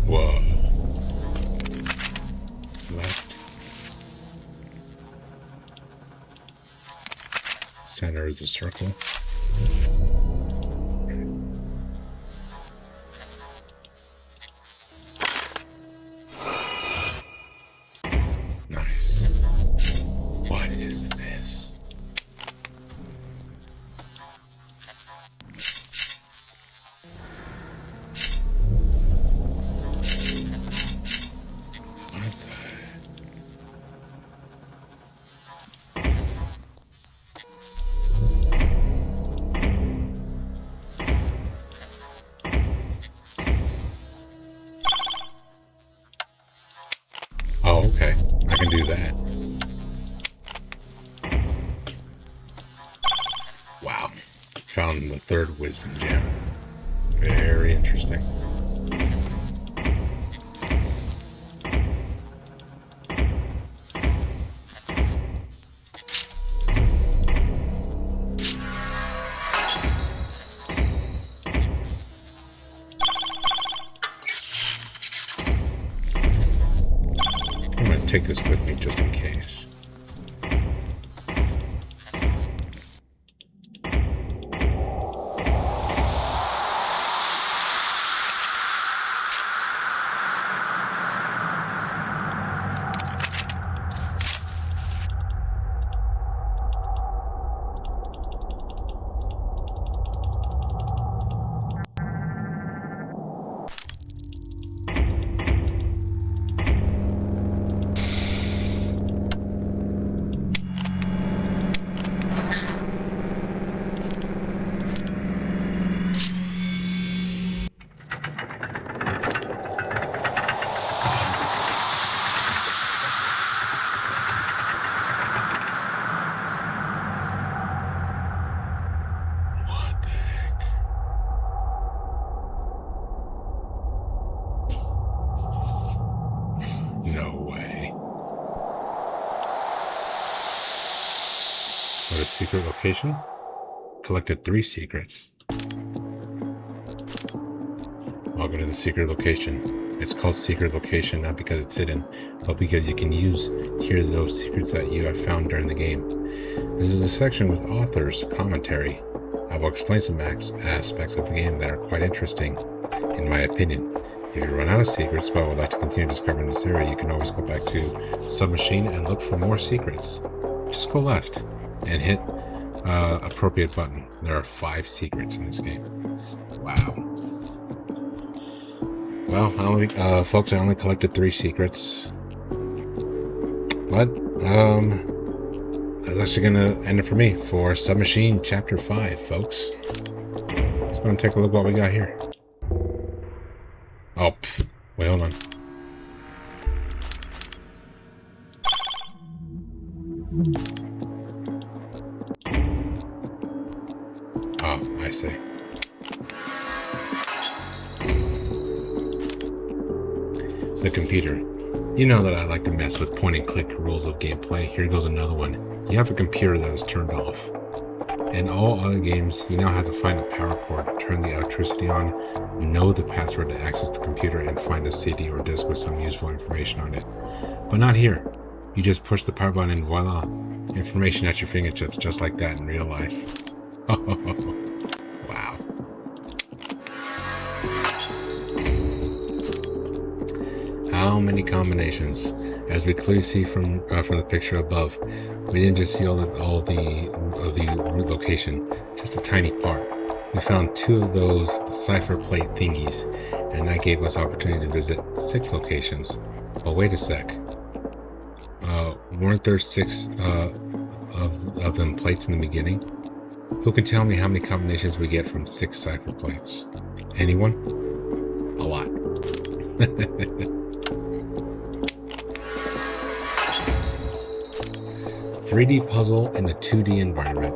Whoa. Left. Center is a circle. Nice. What is this? What the? Oh, okay. I can do that. Wow. Found the third wisdom gem. Very interesting. I'm going to take this with me just in case. No way. What a secret location? Collected 3 secrets. Welcome to the secret location. It's called secret location not because it's hidden, but because you can hear those secrets that you have found during the game. This is a section with author's commentary. I will explain some aspects of the game that are quite interesting, in my opinion. If you run out of secrets but would like to continue discovering this area, you can always go back to Submachine and look for more secrets. Just go left and hit appropriate button. There are 5 secrets in this game. Wow. Well, folks, I only collected 3 secrets. But, that's actually going to end it for me for Submachine Chapter 5, folks. Let's go and take a look what we got here. Oh, wait, hold on. Oh, I see. The computer. You know that I like to mess with point-and-click rules of gameplay. Here goes another one. You have a computer that is turned off. In all other games, you now have to find a power cord, turn the electricity on, know the password to access the computer, and find a CD or disc with some useful information on it. But not here. You just push the power button and voila, information at your fingertips, just like that in real life. Wow. How many combinations? As we clearly see from the picture above, we didn't just see all the location, just a tiny part. We found 2 of those cipher plate thingies, and that gave us opportunity to visit 6 locations. But wait a sec. Weren't there 6 of them plates in the beginning? Who can tell me how many combinations we get from 6 cipher plates? Anyone? A lot. 3D puzzle in a 2D environment.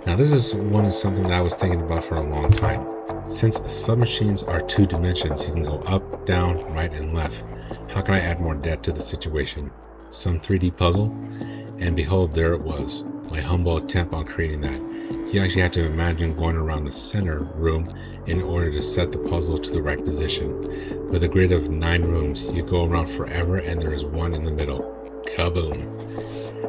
Now this is something that I was thinking about for a long time. Since submachines are 2 dimensions, you can go up, down, right, and left. How can I add more depth to the situation? Some 3D puzzle? And behold, there it was. My humble attempt on creating that. You actually have to imagine going around the center room in order to set the puzzle to the right position. With a grid of 9 rooms, you go around forever and there is one in the middle. Kaboom.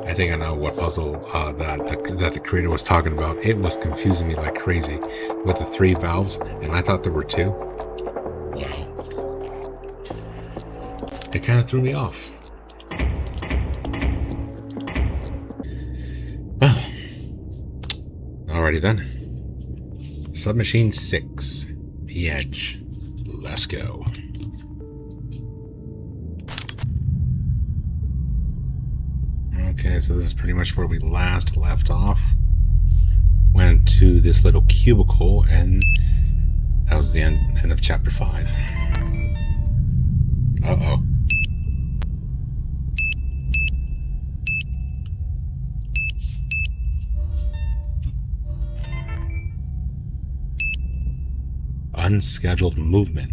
I think I know what puzzle that the creator was talking about. It was confusing me like crazy with the 3 valves, and I thought there were 2. Wow. It kind of threw me off. Well, alrighty then. Submachine 6, The Edge. Let's go. Okay, so this is pretty much where we last left off. Went to this little cubicle, and that was the end of chapter 5. Uh-oh. Unscheduled movement.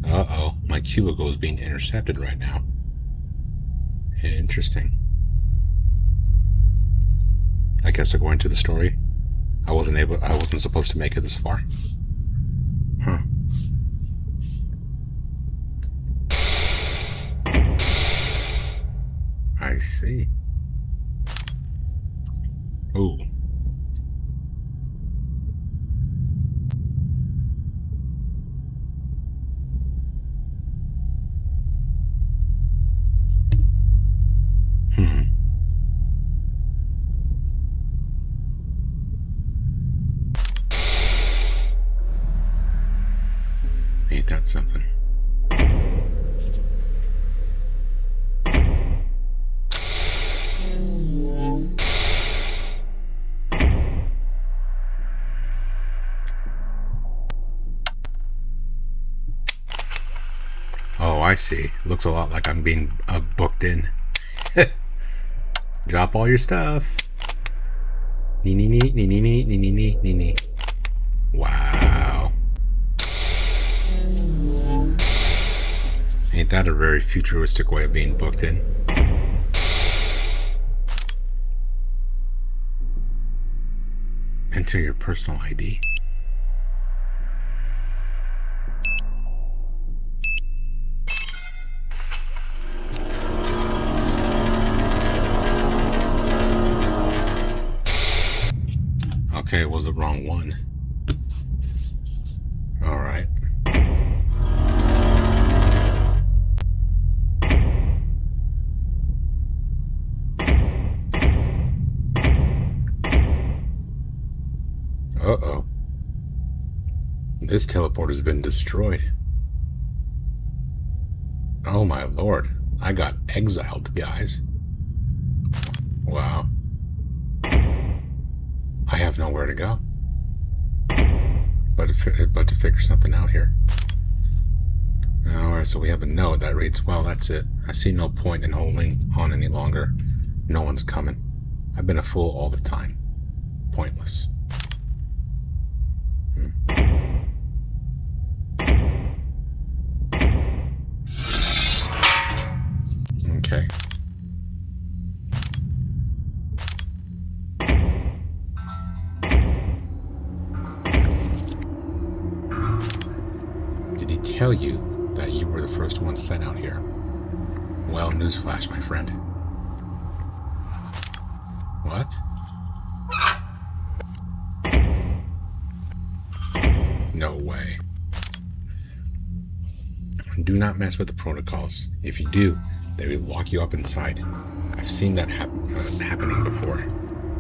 Uh-oh, my cubicle is being intercepted right now. Interesting. I guess according to the story, I wasn't supposed to make it this far. Huh. I see. Ooh. Ain't that something? Oh, I see. Looks a lot like I'm being booked in. Drop all your stuff. Nee. Wow. Ain't Ain't that a very futuristic way of being booked in? Enter your personal ID. Okay, it was the wrong one. Alright. Uh-oh. This teleport has been destroyed. Oh my lord. I got exiled, guys. Wow. I have nowhere to go. But to figure something out here. Alright, so we have a note that reads, well, that's it. I see no point in holding on any longer. No one's coming. I've been a fool all the time. Pointless. Okay. Did he tell you that you were the first one sent out here? Well, newsflash, my friend. What? No way. Do not mess with the protocols. If you do, they will lock you up inside. I've seen that happening before.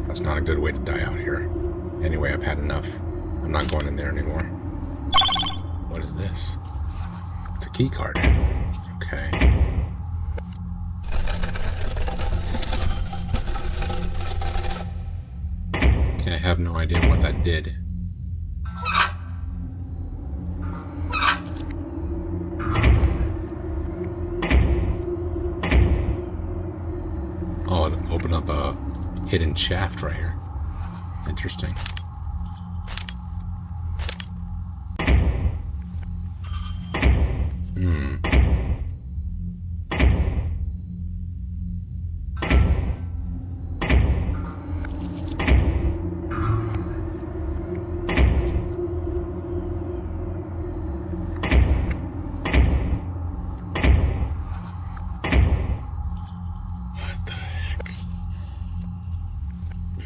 That's not a good way to die out here. Anyway, I've had enough. I'm not going in there anymore. What is this? It's a key card. Okay. Okay, I have no idea what that did. Oh, it opened up a hidden shaft right here. Interesting.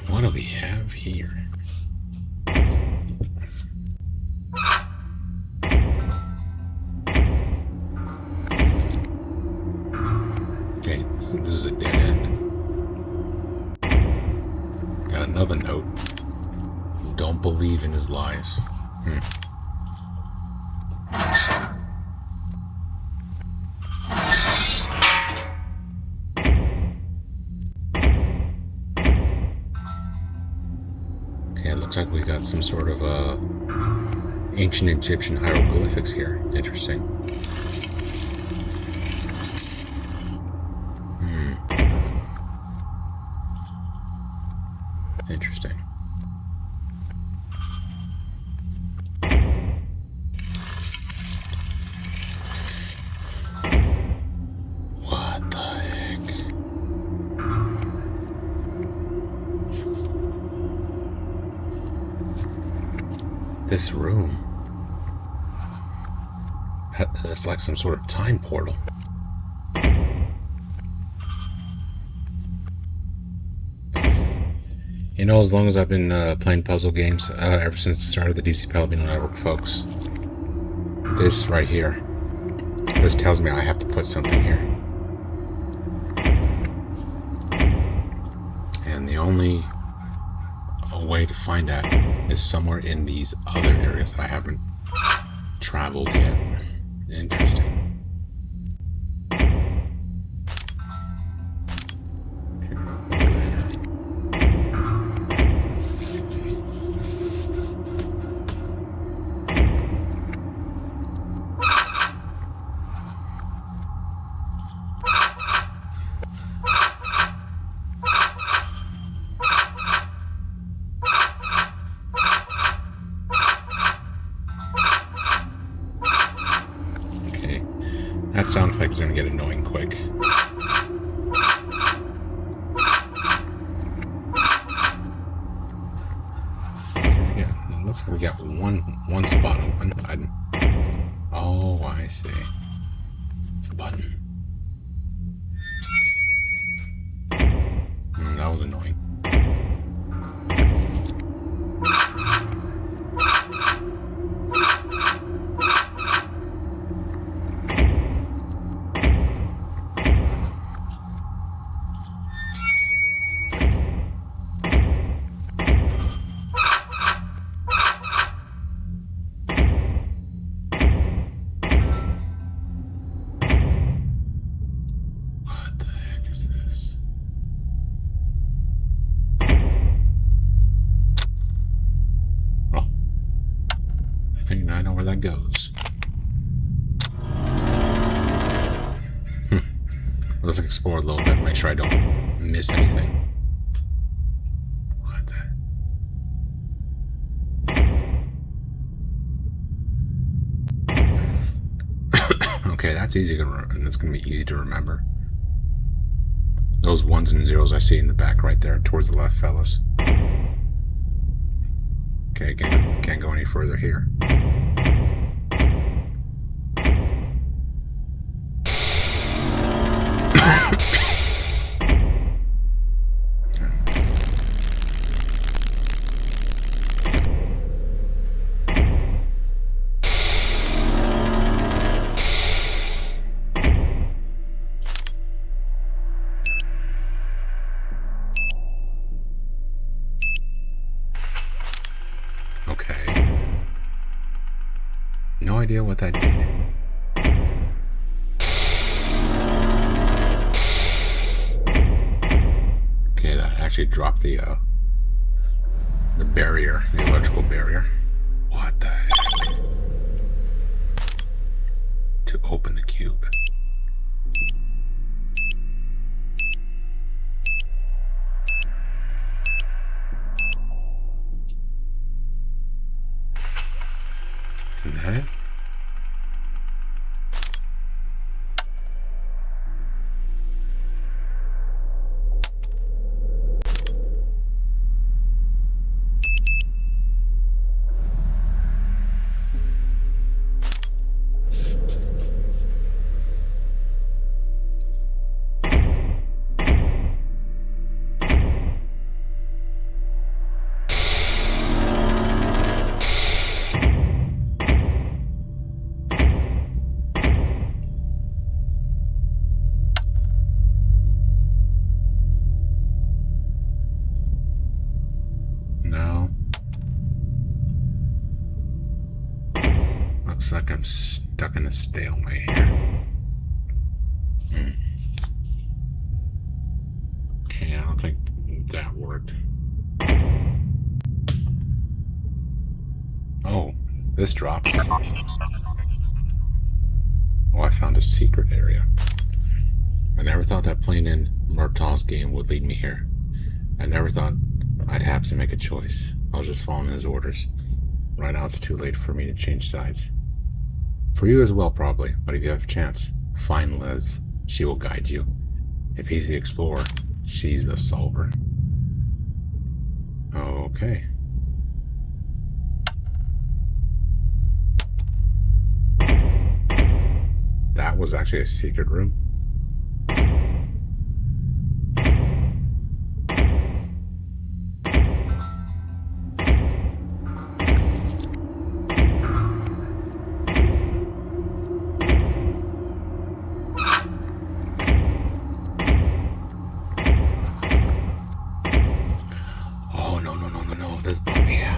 What do we have here? Okay, this is a dead end. Got another note. Don't believe in his lies. Okay, it looks like we got some sort of ancient Egyptian hieroglyphics here. Interesting. Interesting. What the heck? This room. It's like some sort of time portal. You know, as long as I've been playing puzzle games, ever since the start of the DZPalomino network, folks, this right here, this tells me I have to put something here. And the only way to find that is somewhere in these other areas that I haven't traveled yet. Interesting. Okay. That sound effect is going to get annoying quick. Looks like we got one spot open. Oh, I see. It's a button. That was annoying. I know where that goes. Let's explore a little bit, make sure I don't miss anything. What the? Okay, that's easy and that's going to be easy to remember. Those ones and zeros I see in the back right there, towards the left, fellas. Okay, can't go any further here. Okay. No idea what that did. Okay, that actually dropped the barrier, the electrical barrier. What the heck? To open the cube. Isn't that it? Looks like I'm stuck in a stalemate here. Okay, I don't think that worked. Oh, this dropped. Oh, I found a secret area. I never thought that playing in Murtaugh's game would lead me here. I never thought I'd have to make a choice. I was just following his orders. Right now it's too late for me to change sides. For you as well, probably, but if you have a chance, find Liz. She will guide you. If he's the explorer, she's the solver. Okay. That was actually a secret room.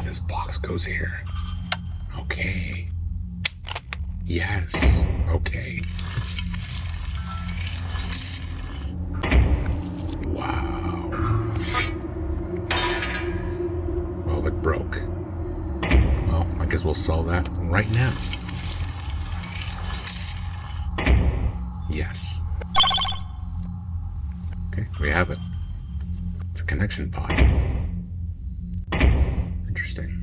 This box goes here. Okay. Yes. Okay. Wow. Well, it broke. Well, I guess we'll solve that right now. Yes. Okay, we have it. It's a connection pod. Interesting.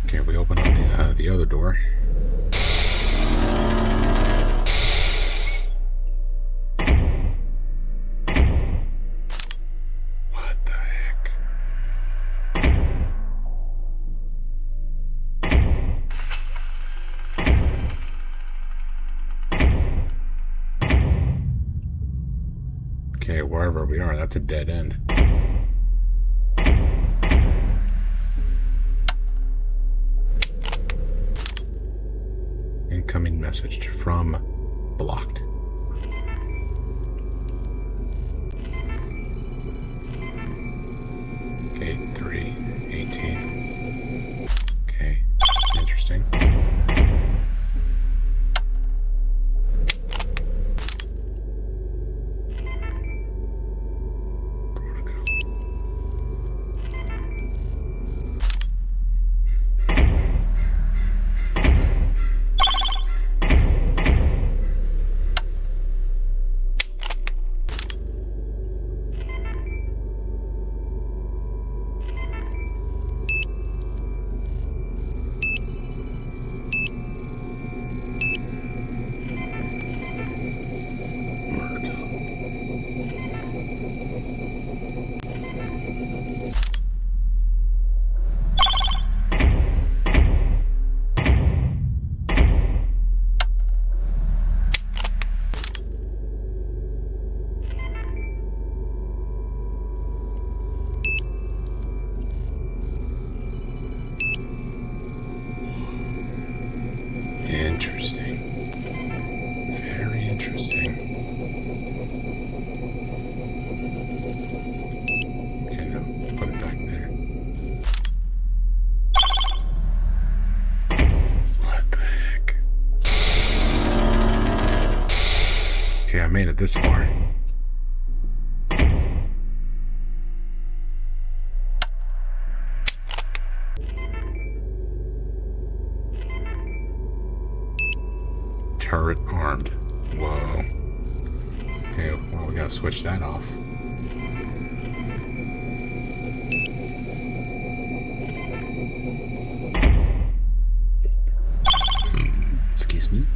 Okay, we open up the other door. What the heck? Okay, wherever we are, that's a dead end. Incoming message from blocked. Okay, 3:18. Okay, interesting. Interesting. Very interesting. Okay, no, put it back there. What the heck? Okay, I made it this far. Turret armed. Whoa. Okay, well, we gotta switch that off. Excuse me.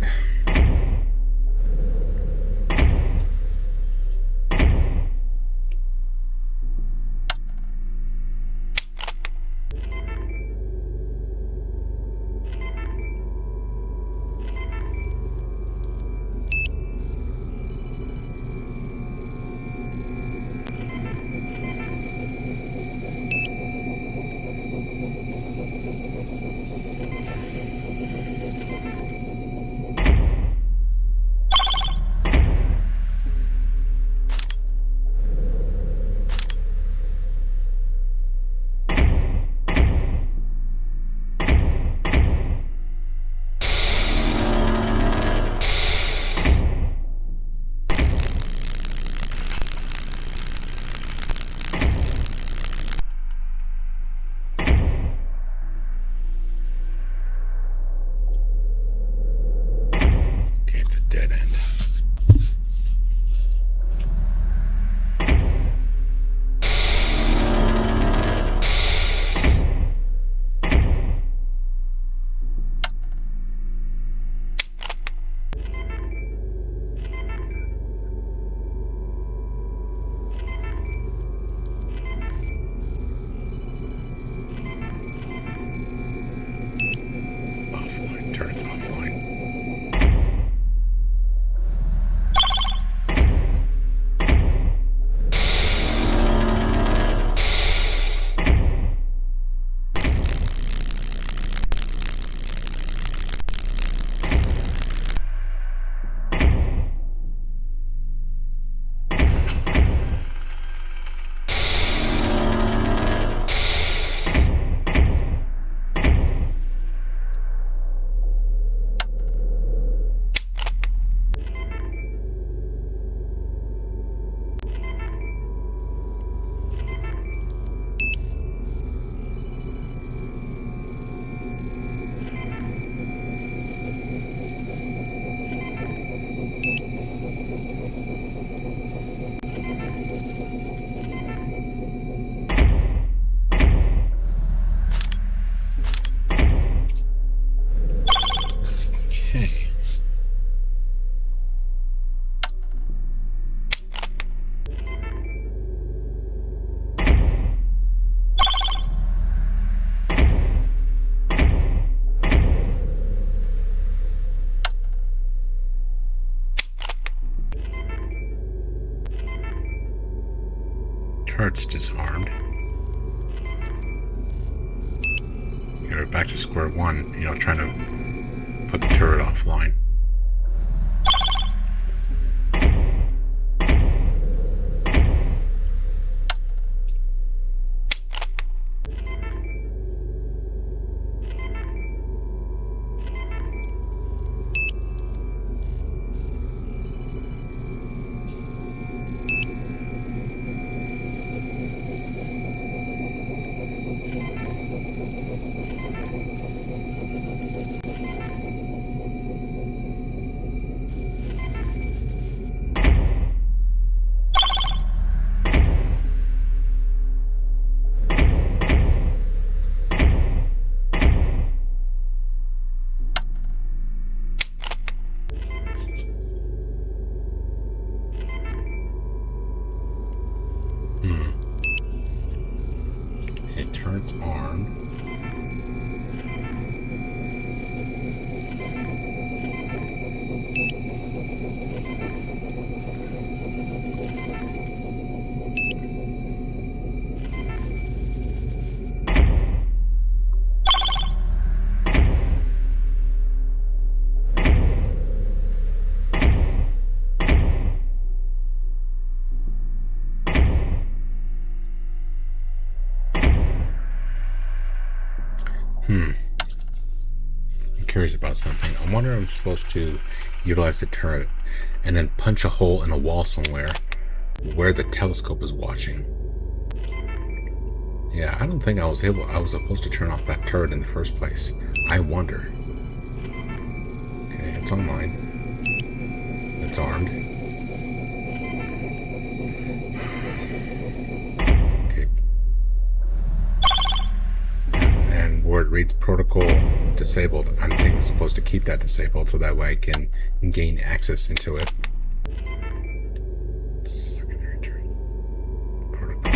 Dead end. Offline, turns offline. Okay. Turret's disarmed. You're back to square one, you know, trying to put the turret offline. Okay, turret's armed. I'm curious about something. I wonder if I'm supposed to utilize the turret and then punch a hole in a wall somewhere where the telescope is watching. Yeah, I don't think I was supposed to turn off that turret in the first place. I wonder. Okay, it's online. It's armed. Okay. And where it reads protocol disabled, I'm thinking I'm supposed to keep that disabled so that way I can gain access into it. Secondary turret. Protocol.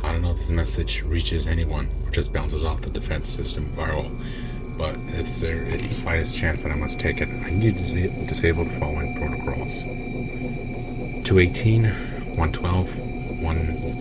I don't know if this message reaches anyone or just bounces off the defense system firewall, but if there is the slightest chance that I must take it, I need to disable the following protocols. 218, 112, 10.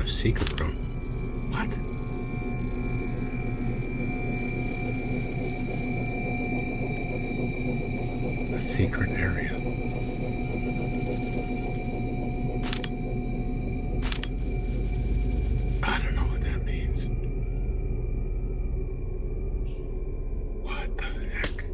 kind of secret room. What? A secret area. I don't know what that means. What the heck?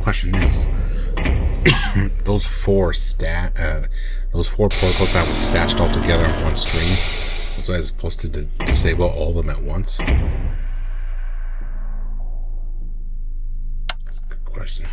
Question is, those four protocols that was stashed all together on one screen, was I supposed to disable all of them at once? That's a good question.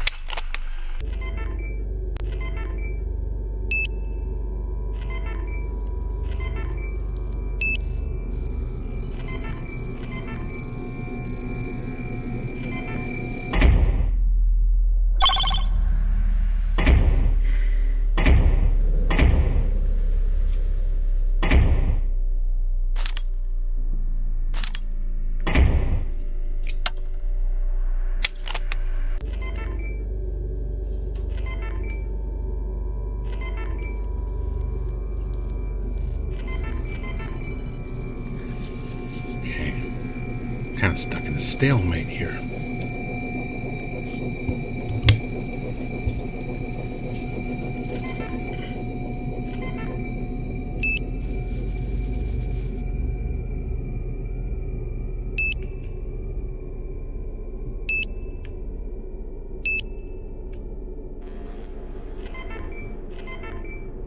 Kind of stuck in a stalemate here.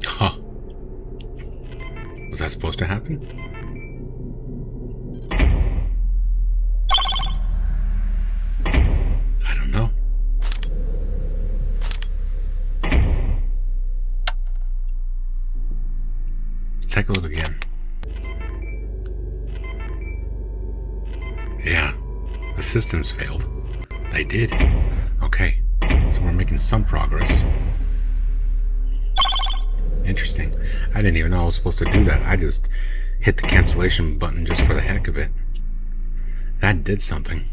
Huh. Was that supposed to happen? Take a look again. Yeah, the systems failed. They did. Okay, so we're making some progress. Interesting. I didn't even know I was supposed to do that. I just hit the cancellation button just for the heck of it. That did something.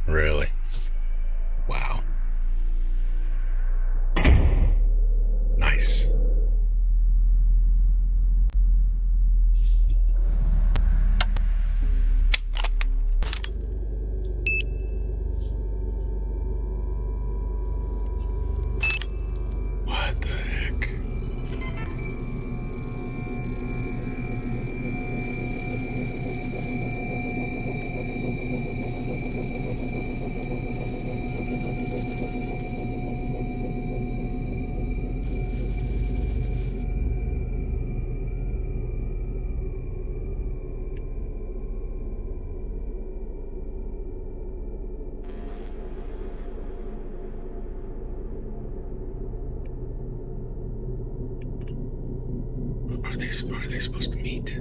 Really? Wow. Nice. What the heck? Where are they supposed to meet?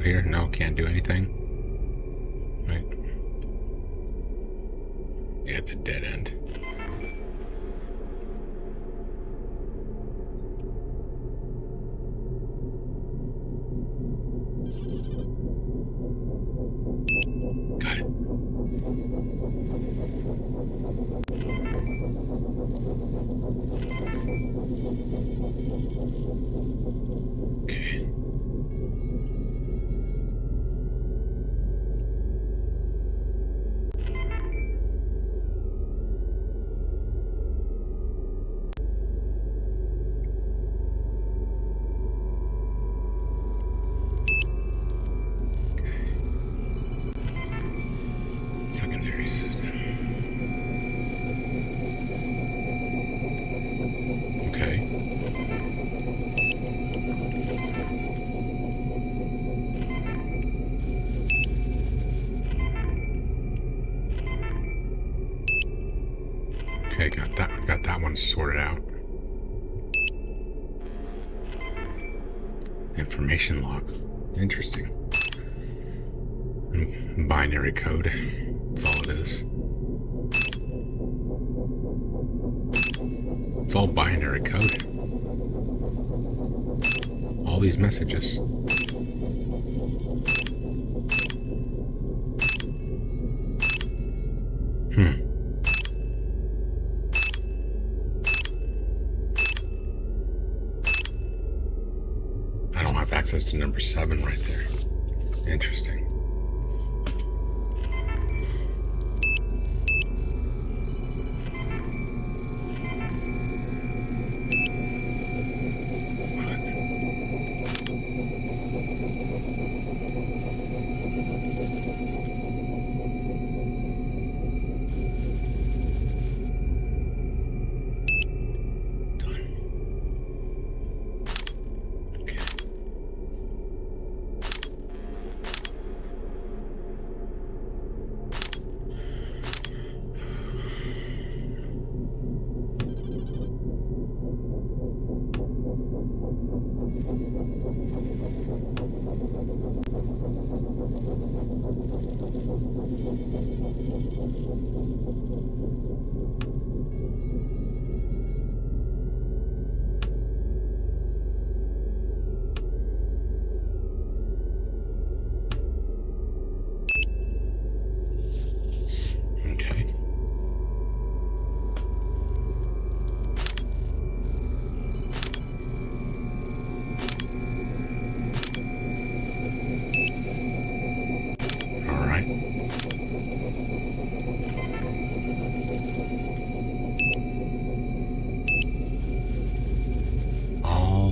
out here? No, can't do anything. Right. Yeah, it's a dead end. Got it. Okay. Secondary system. Okay. Okay, got that one sorted out. Information log. Interesting. Binary code. That's all it is. It's all binary code. All these messages. I don't have access to number 7 right there. Interesting.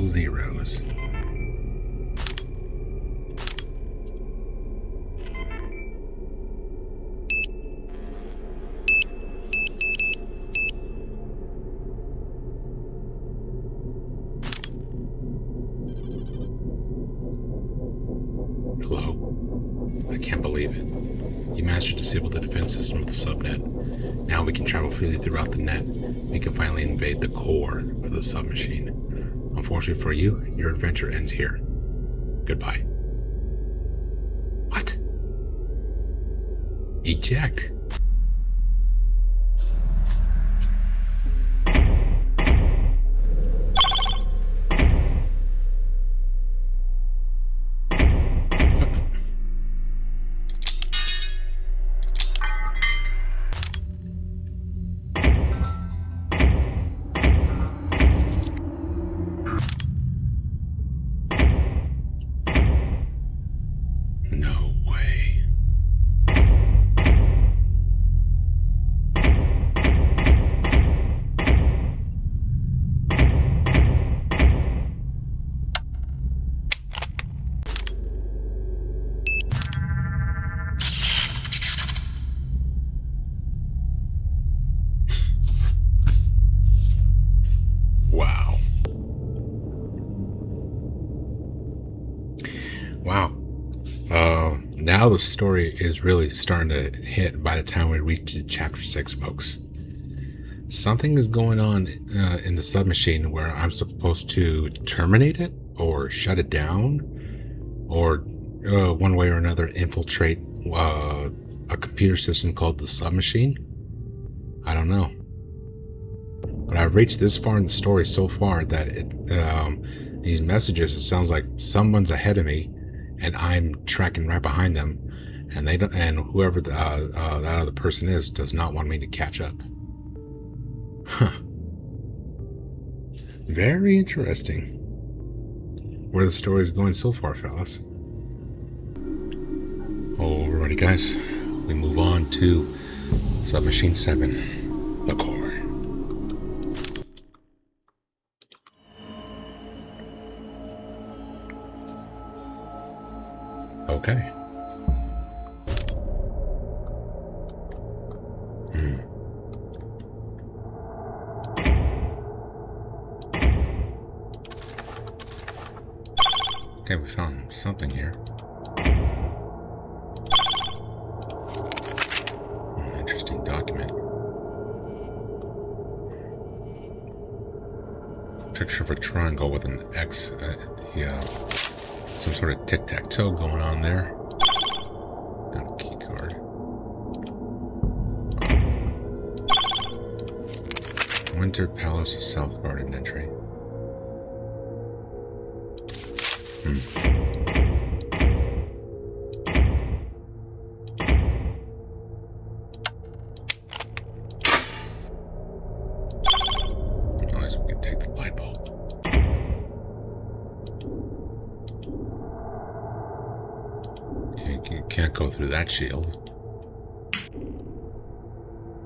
Zeros. Hello? I can't believe it. You managed to disable the defense system of the subnet. Now we can travel freely throughout the net. We can finally invade the core of the submachine. Unfortunately for you, your adventure ends here. Goodbye. What? Eject? No way. Wow. Wow. Now the story is really starting to hit by the time we reach to chapter 6, folks. Something is going on in the submachine where I'm supposed to terminate it or shut it down or one way or another, infiltrate a computer system called the Submachine? I don't know. But I've reached this far in the story so far that these messages, it sounds like someone's ahead of me, and I'm tracking right behind them, and they don't, and whoever that other person is does not want me to catch up. Huh. Very interesting. Where the story is going so far, fellas. Alrighty, guys. We move on to Submachine 7, the core. Okay. Okay, we found something here. Interesting document. Picture of a triangle with an X. Some sort of tic-tac-toe going on there. Got a key card. Winter Palace South Garden entry. At least we can take the light bulb. You can't go through that shield.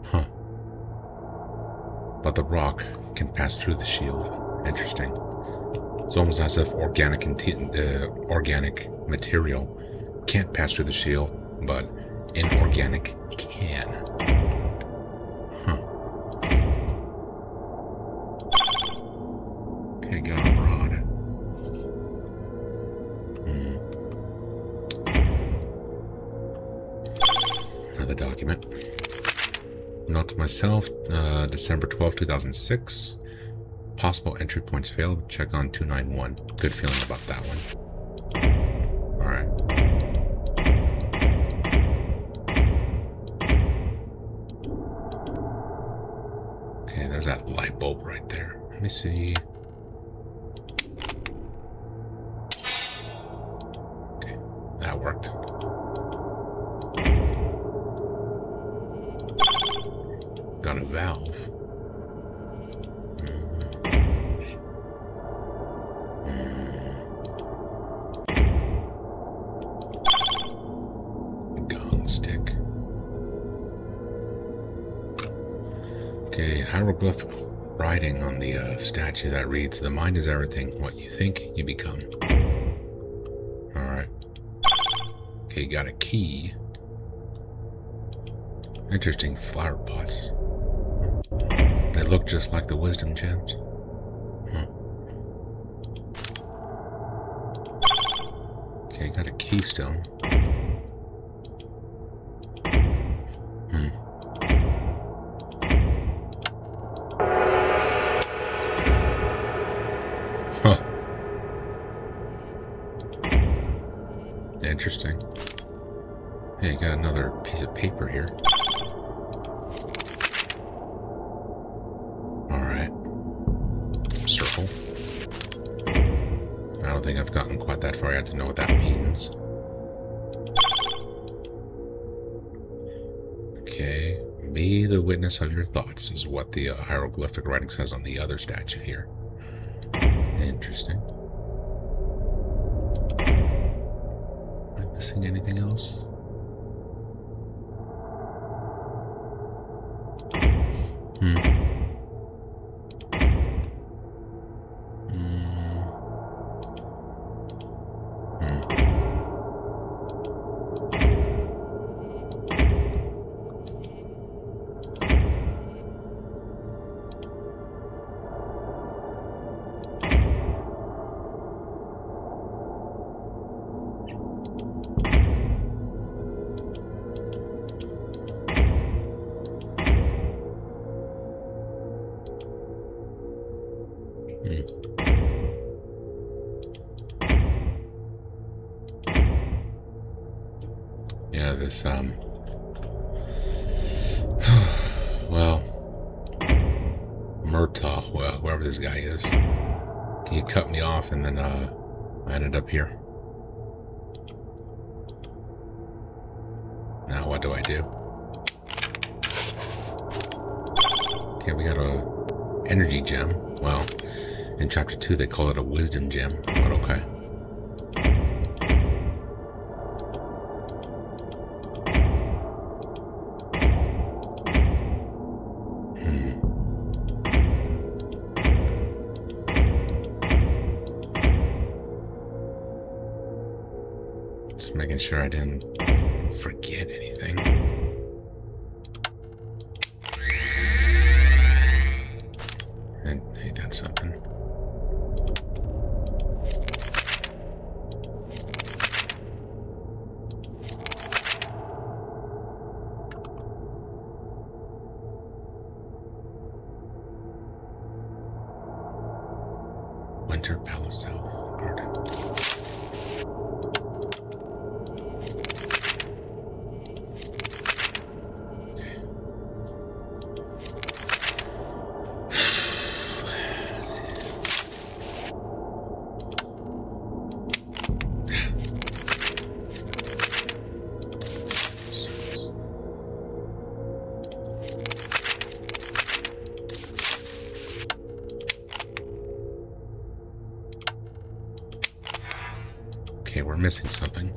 Huh. But the rock can pass through the shield. Interesting. It's almost as if organic material can't pass through the shield, but inorganic can. Huh. Okay, got a rod. Another document. Note to myself, December 12, 2006. Possible entry points failed. Check on 291. Good feeling about that one. Alright. Okay, there's that light bulb right there. Let me see. Okay, that worked. Got a valve. Stick. Okay, hieroglyphic writing on the statue that reads, "The mind is everything. What you think, you become." Alright. Okay, got a key. Interesting flower pots. They look just like the wisdom gems. Huh. Okay, got a keystone. Interesting. Hey, you got another piece of paper here. Alright. Circle. I don't think I've gotten quite that far yet to know what that means. Okay. Be the witness of your thoughts is what the hieroglyphic writing says on the other statue here. Interesting. Missing anything else? this, well, Murtaugh, well, whoever this guy is, he cut me off, and then, I ended up here. Now what do I do? Okay, we got a energy gem. Well, in chapter 2 they call it a wisdom gem, but okay. Just making sure I didn't forget anything. And hey, that's something. Winter Palace South Garden. Okay, we're missing something.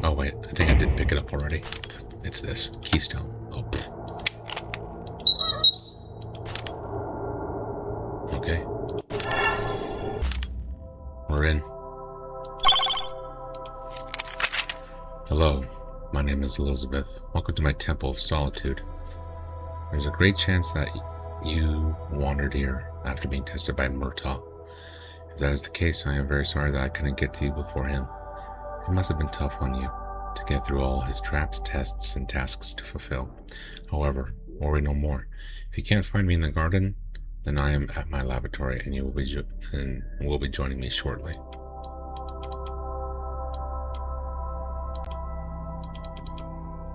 Oh wait, I think I did pick it up already. It's this keystone. Oh. Okay. We're in. Hello. My name is Elizabeth. Welcome to my Temple of Solitude. There's a great chance that you wandered here after being tested by Murtaugh. If that is the case, I am very sorry that I couldn't get to you before him. It must have been tough on you to get through all his traps, tests, and tasks to fulfill. However, worry no more. If you can't find me in the garden, then I am at my laboratory, and you will be joining me shortly.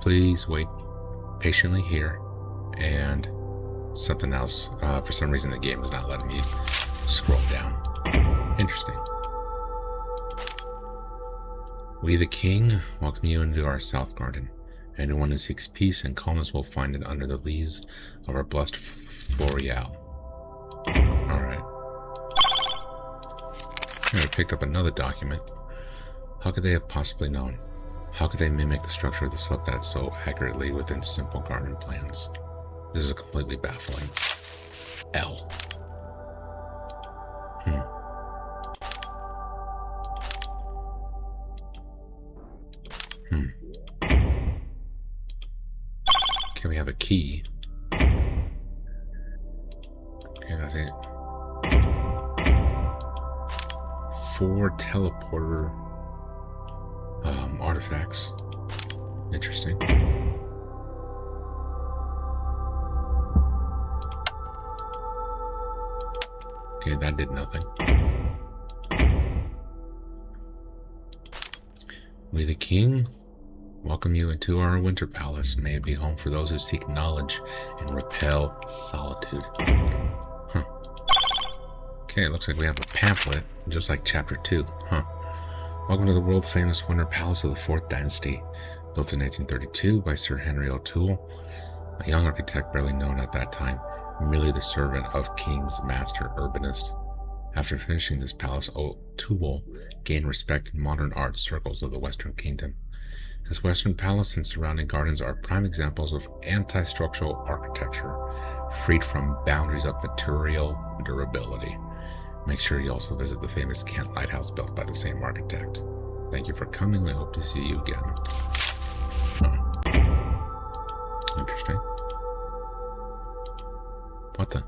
Please wait patiently here, and something else. For some reason the game is not letting me scroll down. Interesting. We the King welcome you into our South Garden. Anyone who seeks peace and calmness will find it under the leaves of our blessed Floreal. Alright. I picked up another document. How could they have possibly known? How could they mimic the structure of the subnet so accurately within simple garden plans? This is completely baffling. L. Okay, we have a key. Okay, that's it. 4 teleporter artifacts. Interesting. Okay, that did nothing. We the King welcome you into our winter palace. May it be home for those who seek knowledge and repel solitude. Huh. Okay, it looks like we have a pamphlet, just like chapter 2. Huh. Welcome to the world-famous Winter Palace of the 4th Dynasty, built in 1832 by Sir Henry O'Toole, a young architect barely known at that time, merely the servant of King's master urbanist. After finishing this palace, O'Toole gained respect in modern art circles of the Western Kingdom. This Western palace and surrounding gardens are prime examples of anti-structural architecture, freed from boundaries of material durability. Make sure you also visit the famous Kent Lighthouse built by the same architect. Thank you for coming. We hope to see you again. Interesting. What the?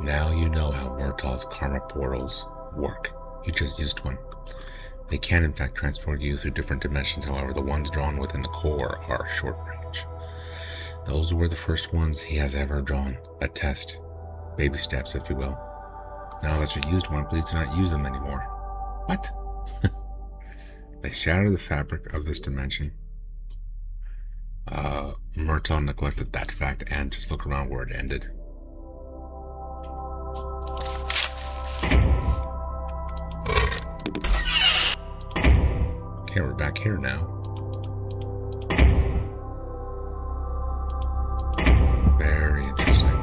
Now you know how Murtaugh's karma portals work. You just used one. They can in fact transport you through different dimensions, however the ones drawn within the core are short range. Those were the first ones he has ever drawn. A test. Baby steps, if you will. Now that you used one, please do not use them anymore. What? They shatter the fabric of this dimension. Murtaugh neglected that fact and just look around where it ended. Okay, we're back here now. Very interesting.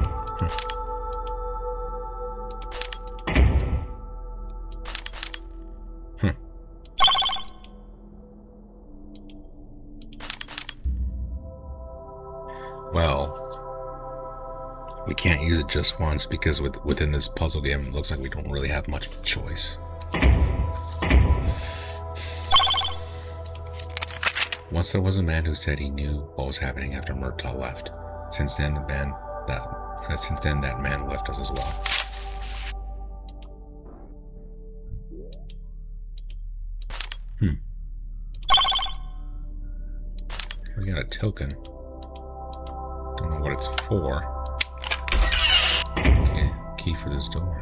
Well, we can't use it just once because within this puzzle game, it looks like we don't really have much of a choice. Once there was a man who said he knew what was happening after Murtaugh left. Since then, that man left us as well. We got a token. Don't know what it's for. Okay, key for this door.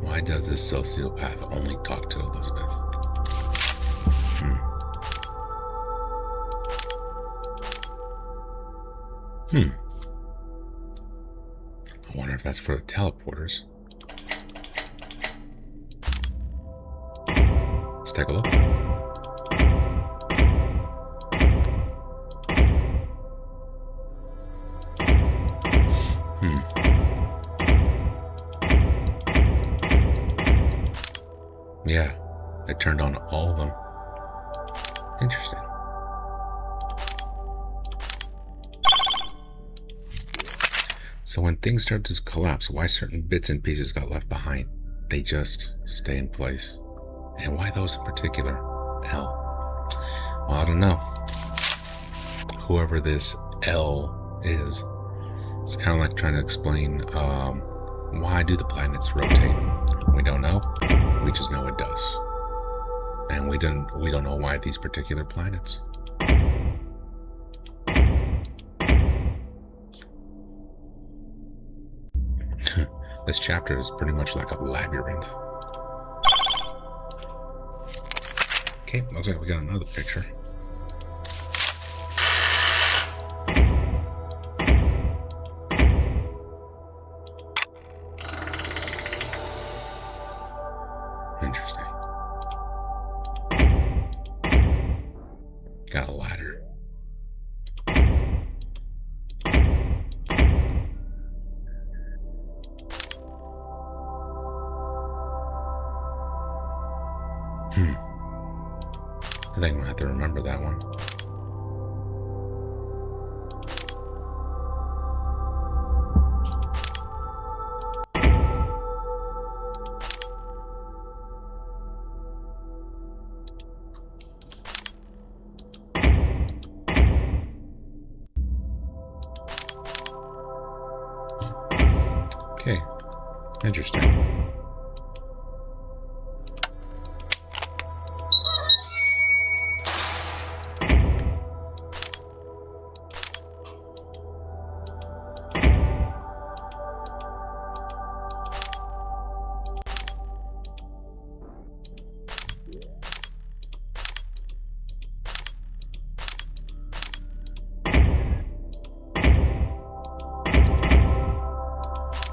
Why does this sociopath only talk to Elizabeth? I wonder if that's for the teleporters. Let's take a look. Yeah, it turned on all of them. Interesting. So when things start to collapse, why certain bits and pieces got left behind? They just stay in place. And why those in particular? L. Well, I don't know. Whoever this L is, it's kind of like trying to explain why do the planets rotate? We don't know. We just know it does. And we don't know why these particular planets. This chapter is pretty much like a labyrinth. Okay, looks like we got another picture. Interesting. Got a ladder. I think I'm gonna have to remember that one. Okay, interesting.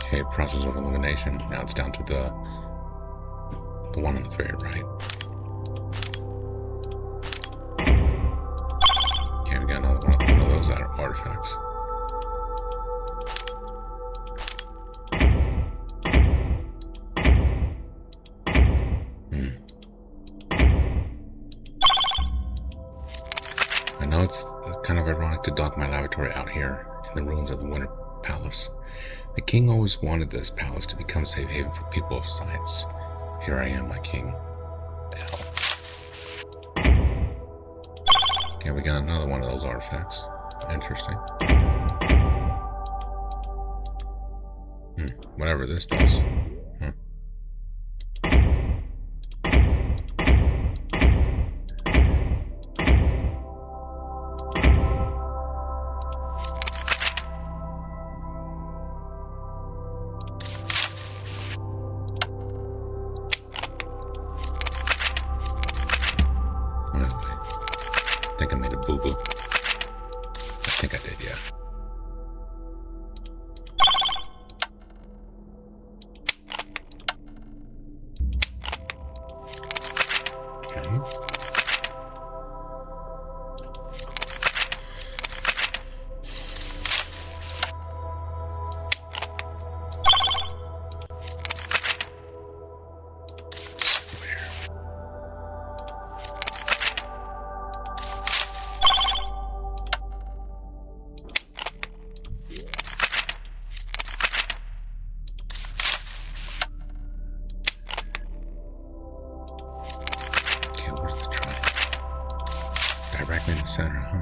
Okay, process of elimination. Now it's down to the one on the very right. Okay, we got another one of those artifacts. I know it's kind of ironic to dock my laboratory out here in the ruins of the Winter Palace. The king always wanted this palace to become a safe haven for people of science. Here I am, my king. L. Okay, we got another one of those artifacts. Interesting. Whatever this does. think I made a boo-boo. I think I did, yeah. Okay. Directly in the center, huh?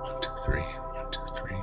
One, two, three. One, two, three.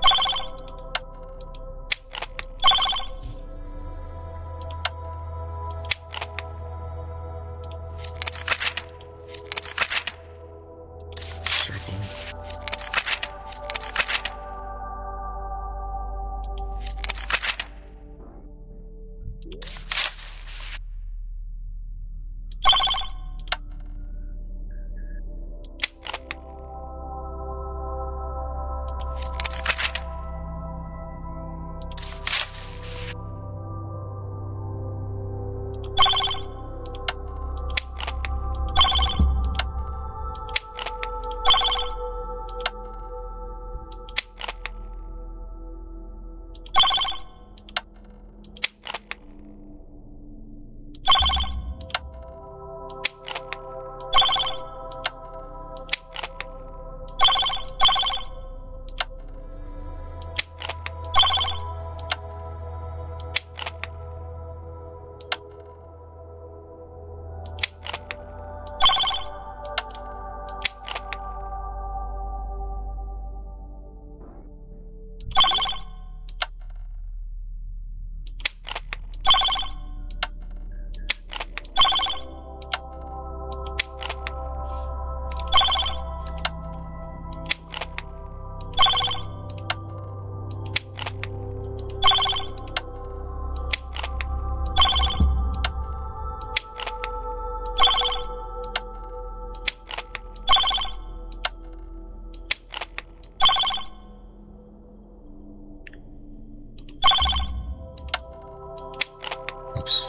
Oops.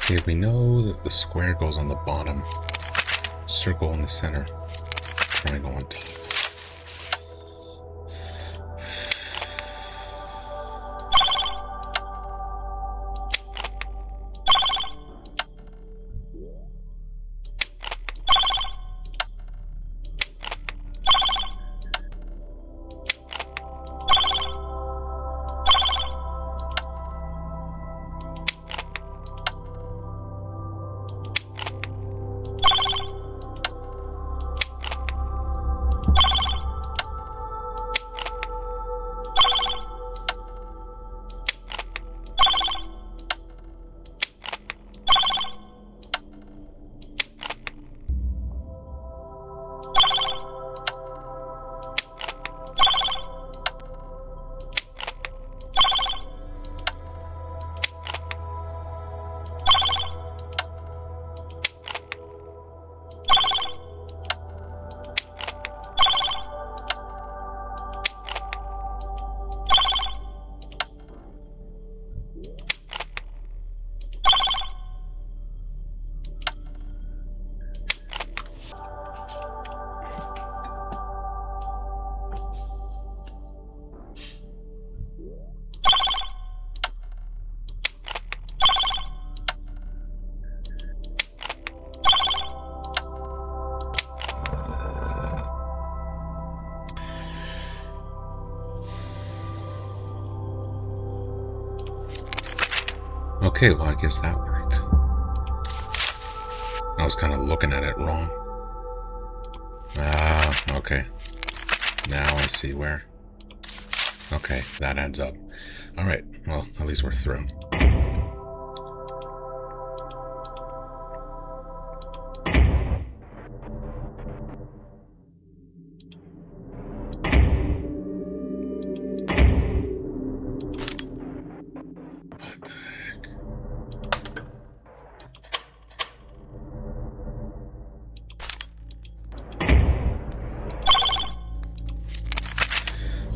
Okay, we know that the square goes on the bottom, circle in the center, triangle on top. Okay, well, I guess that worked. I was kind of looking at it wrong. Ah, okay. Now I see where. Okay, that adds up. All right, well, at least we're through.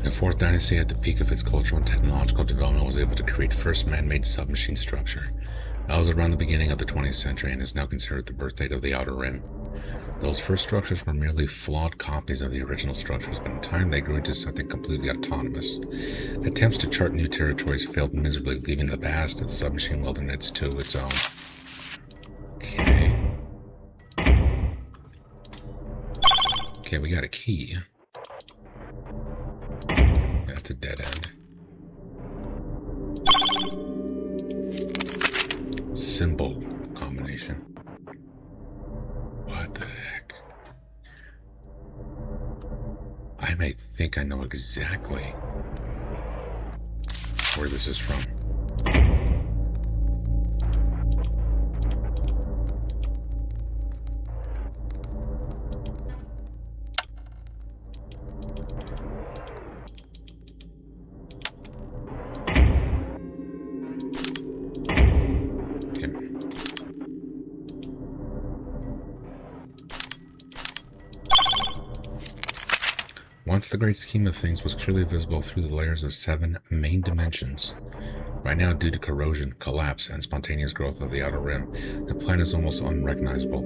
The Fourth Dynasty, at the peak of its cultural and technological development, was able to create the first man-made submachine structure. That was around the beginning of the 20th century and is now considered the birth date of the Outer Rim. Those first structures were merely flawed copies of the original structures, but in time they grew into something completely autonomous. Attempts to chart new territories failed miserably, leaving the vast submachine wilderness to its own. Okay. Okay, we got a key. That's a dead end. Symbol combination. What the heck? I may think I know exactly where this is from. Once the great scheme of things was clearly visible through the layers of 7 main dimensions. Right now, due to corrosion, collapse, and spontaneous growth of the Outer Rim, the planet is almost unrecognizable.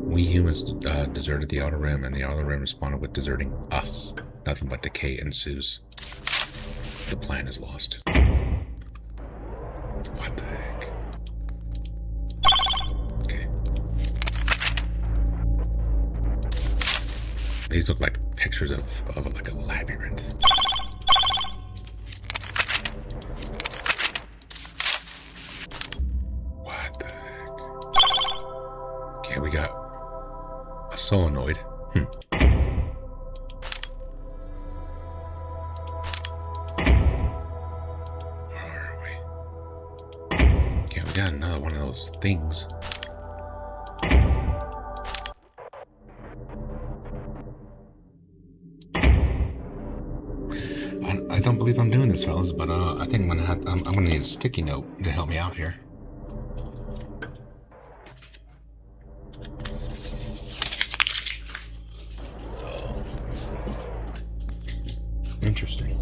We humans deserted the Outer Rim, and the Outer Rim responded with deserting us. Nothing but decay ensues. The plan is lost. What the heck? Okay. These look like pictures of like a labyrinth. What the heck? Okay, we got a solenoid. Where are we? Okay, we got another one of those things. I don't believe I'm doing this, fellas, but I think I'm gonna need a sticky note to help me out here. Interesting.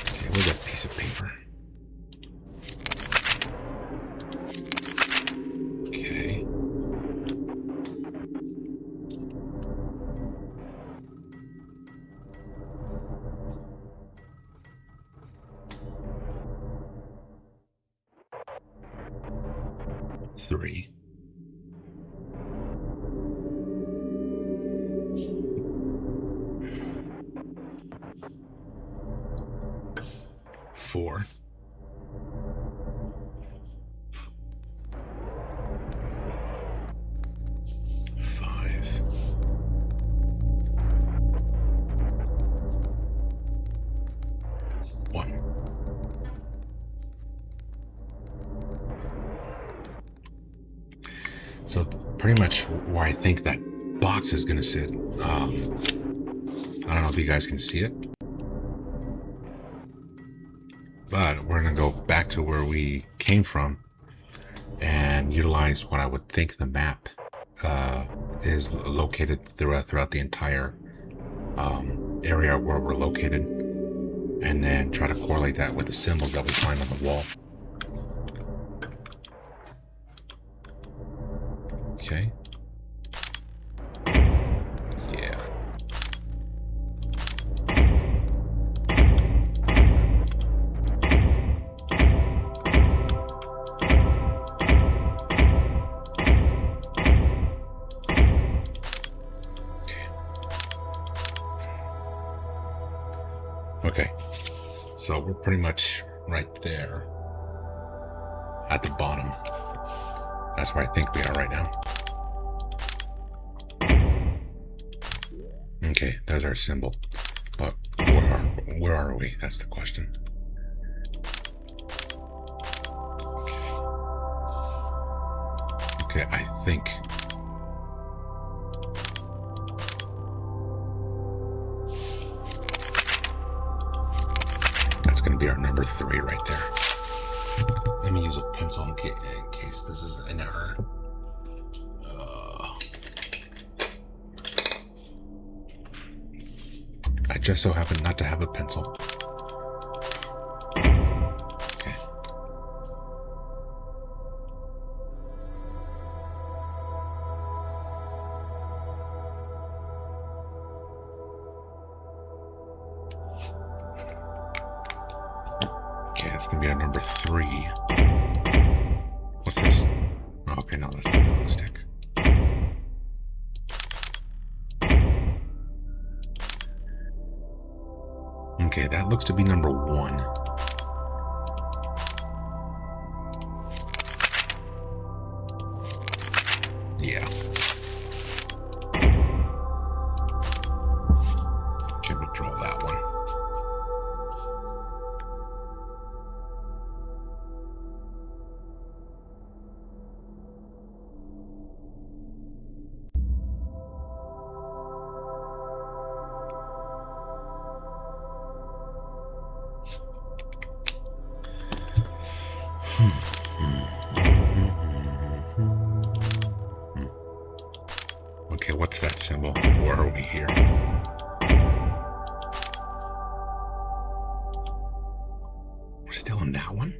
Okay, we got a piece of paper. Okay. Three. Four. Five. One. So pretty much where I think that box is gonna sit. I don't know if you guys can see it, but we're gonna go back to where we came from and utilize what I would think the map is located throughout the entire area where we're located, and then try to correlate that with the symbols that we find on the wall. Okay. Yeah. Okay. So we're pretty much right there at the bottom. That's where I think we are right now. Okay, there's our symbol. But where are we? That's the question. Okay, I think that's going to be our number 3 right there. Let me use a pencil in case this is an error. I just so happen not to have a pencil. Okay. Okay, that's gonna be our number 3. What's this? Oh, okay, no, that's the dog stick. Okay, that looks to be number 1. Yeah. Okay, we'll draw that one. Okay, what's that symbol? Where are we here? We're still in that one?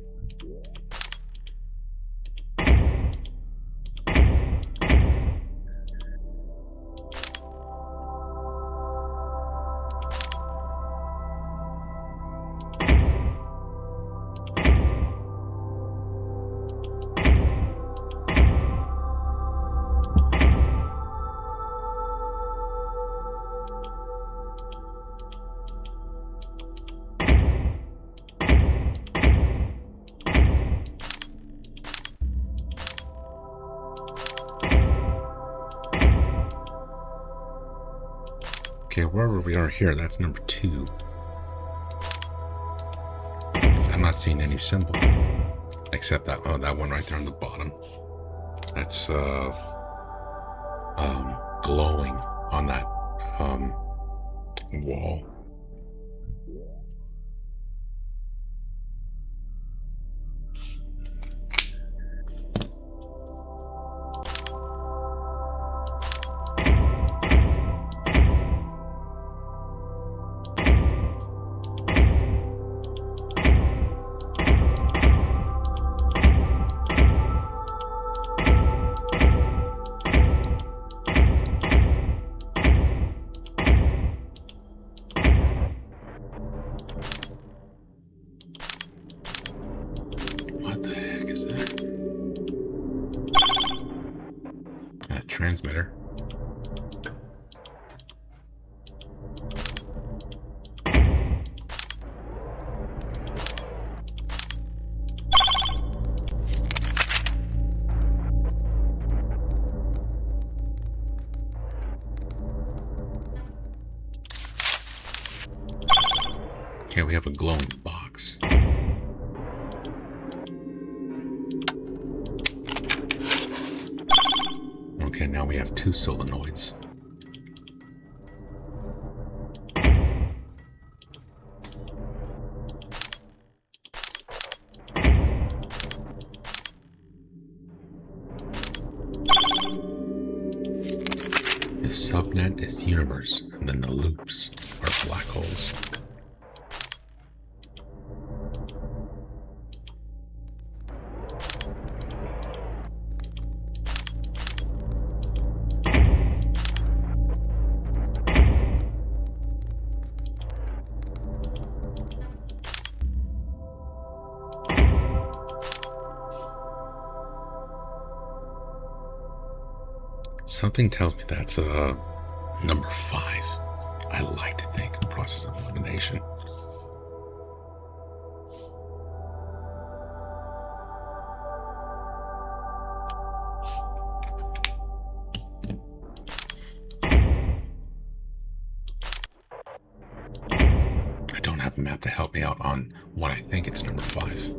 Okay, wherever we are here, that's number 2. I'm not seeing any symbol. Except that, oh, that one right there on the bottom. That's, glowing on that, wall. Transmitter. Okay, we have a glowing box. Okay, now we have 2 solenoids. If subnet is universe, then the loops are black holes. Something tells me that's number 5. I like to think process of elimination. the map to help me out on what I think it's number 5.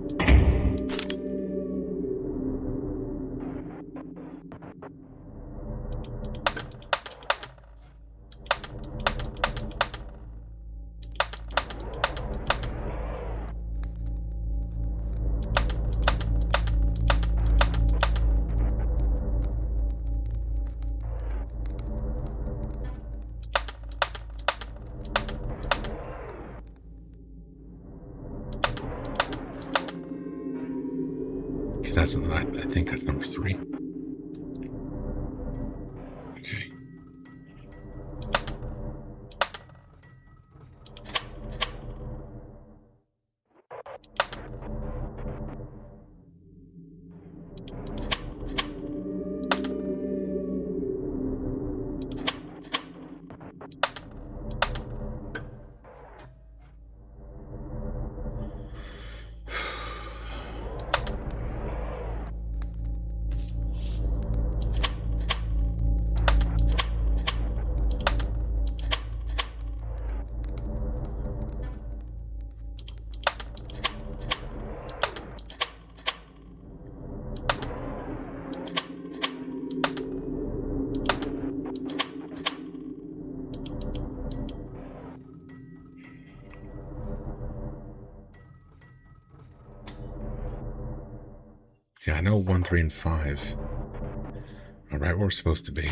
That's I think that's number 3. Okay. Yeah, I know 1, 3, and 5 are right where we're supposed to be.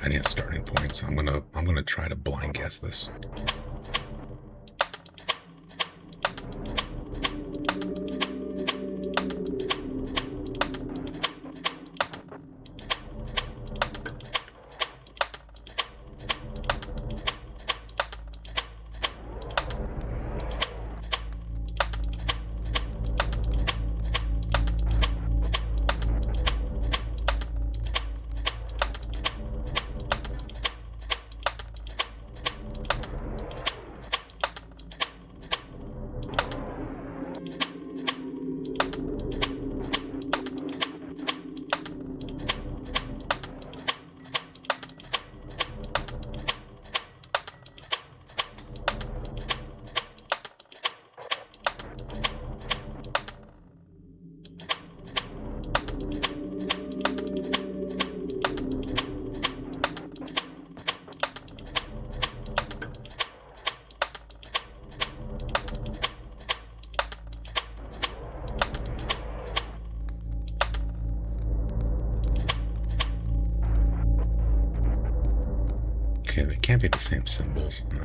I need a starting point, so I'm gonna try to blind guess this. Okay, they can't be the same symbols. No.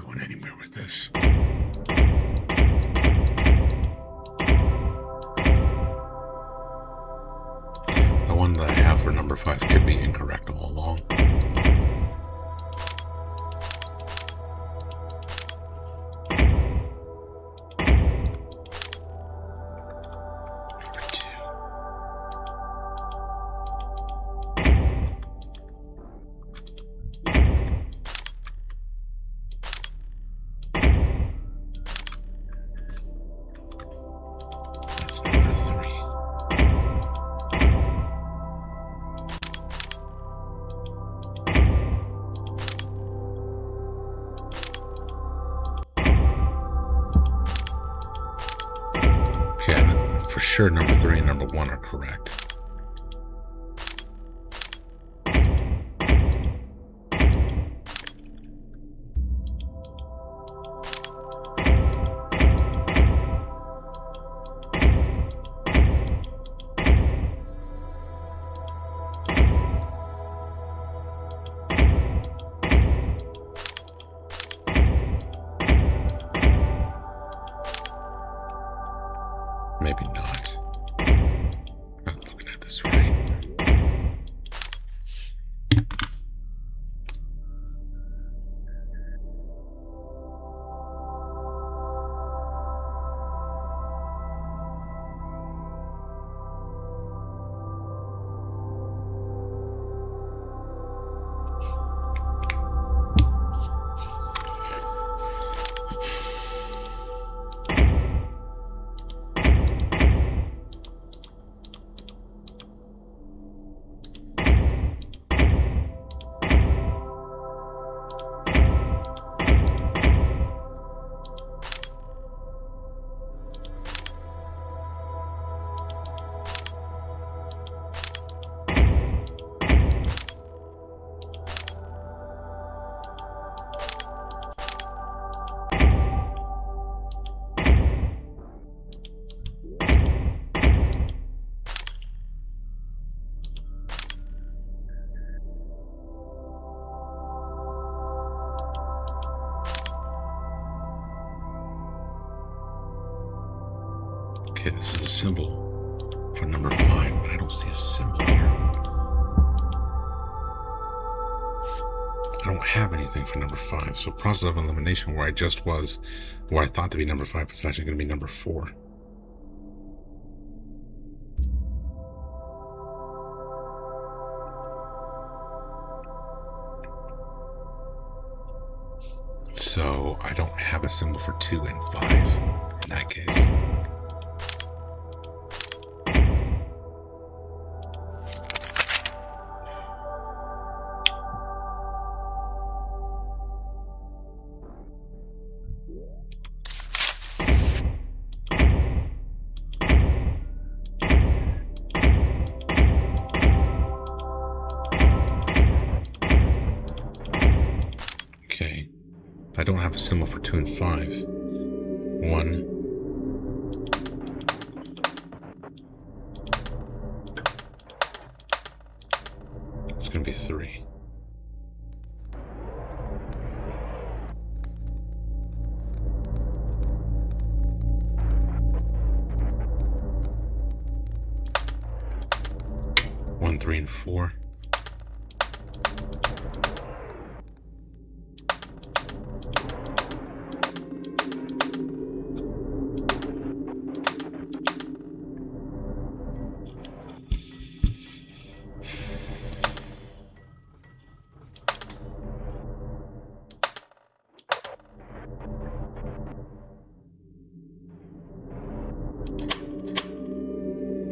going anywhere with this. The one that I have for number 5 could be incorrect all along. For sure, number 3 and number 1 are correct. Maybe not. Not looking at this right. Okay, this is a symbol for number 5, but I don't see a symbol here. I don't have anything for number 5, so process of elimination, where I just was, where I thought to be number 5, it's actually going to be number 4. So I don't have a symbol for 2 and 5 in that case. Okay, if I don't have a symbol for 2 and 5, 1, it's going to be 3. One, 3, and 4.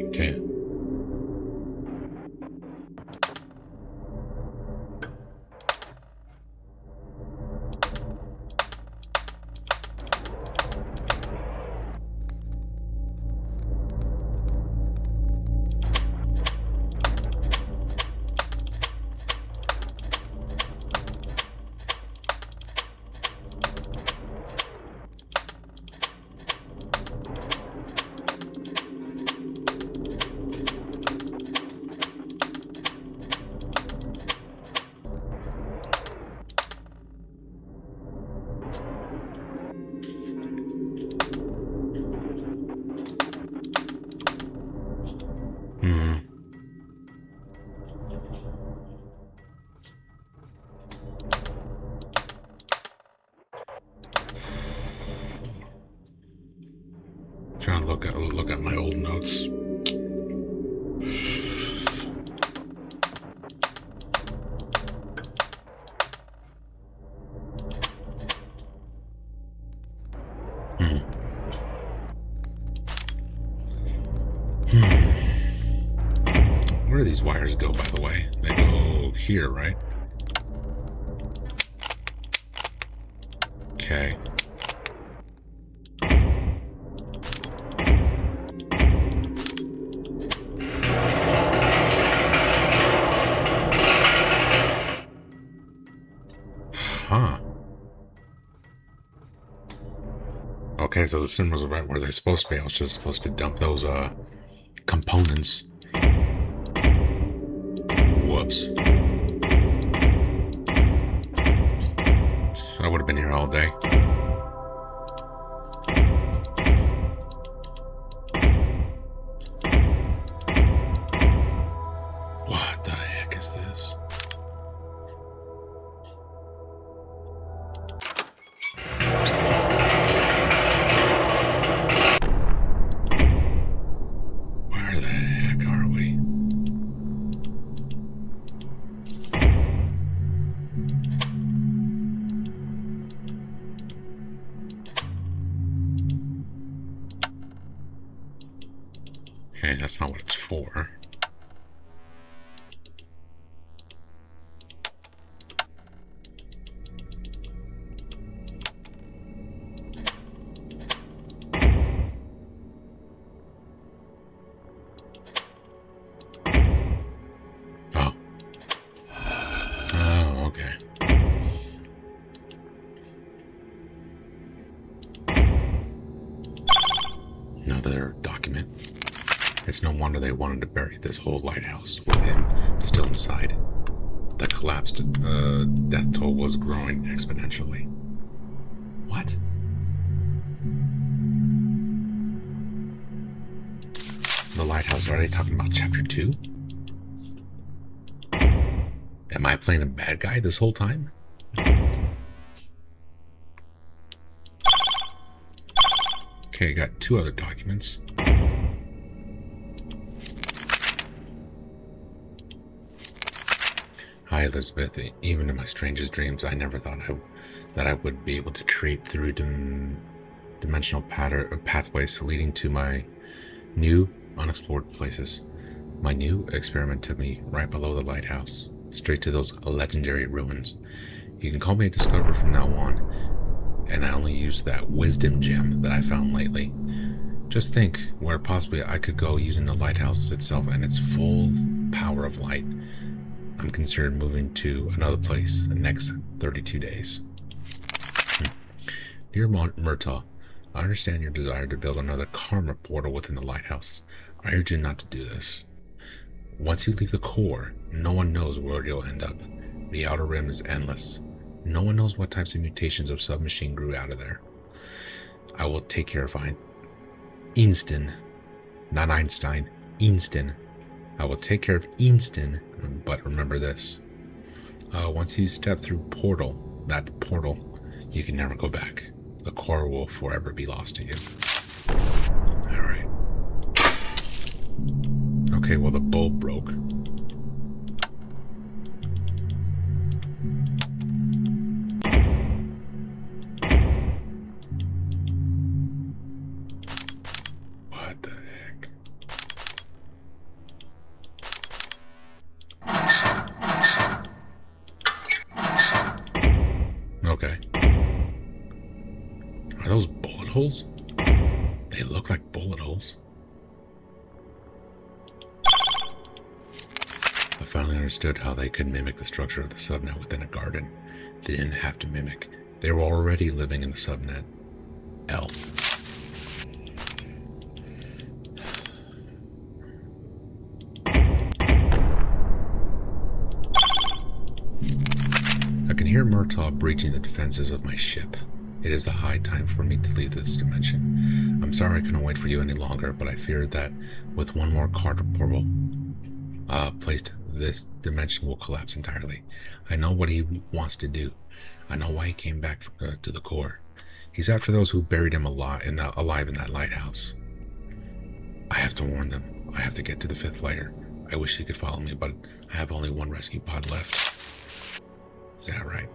Okay. Trying to look at my old notes. Where do these wires go, by the way? They go here, right? Okay. Huh. Okay, so the symbols are right where they're supposed to be. I was just supposed to dump those components. Whoops. I would have been here all day. What the heck is this? Where the heck are we? Okay, that's not what it's for. Another document. It's no wonder they wanted to bury this whole lighthouse with him still inside. The collapsed death toll was growing exponentially. What? The lighthouse, are they talking about chapter 2? Am I playing a bad guy this whole time? Okay, got 2 other documents. Hi, Elizabeth. Even in my strangest dreams, I never thought that I would be able to create through dimensional pathways leading to my new, unexplored places. My new experiment took me right below the lighthouse, straight to those legendary ruins. You can call me a discoverer from now on, and I only use that wisdom gem that I found lately. Just think where possibly I could go using the lighthouse itself and its full power of light. I'm considering moving to another place the next 32 days. Dear Murtaugh, I understand your desire to build another karma portal within the lighthouse. I urge you not to do this. Once you leave the core, no one knows where you'll end up. The outer rim is endless. No one knows what types of mutations of submachine grew out of there. I will take care of Einstein. Not Einstein. Einstein. I will take care of Einstein, but remember this. Once you step through that portal, you can never go back. The core will forever be lost to you. Alright. Okay, well the bulb broke. What the heck? Okay. Are those bullet holes? They look like bullet holes. I finally understood how they could mimic the structure of the subnet within a garden. They didn't have to mimic. They were already living in the subnet. L. I can hear Murtaugh breaching the defenses of my ship. It is the high time for me to leave this dimension. I'm sorry I couldn't wait for you any longer, but I feared that with one more card portal placed, this dimension will collapse entirely. I know what he wants to do. I know why he came back to the core. He's after those who buried him alive in that lighthouse. I have to warn them. I have to get to the 5th layer. I wish you could follow me, but I have only 1 rescue pod left. Is that right?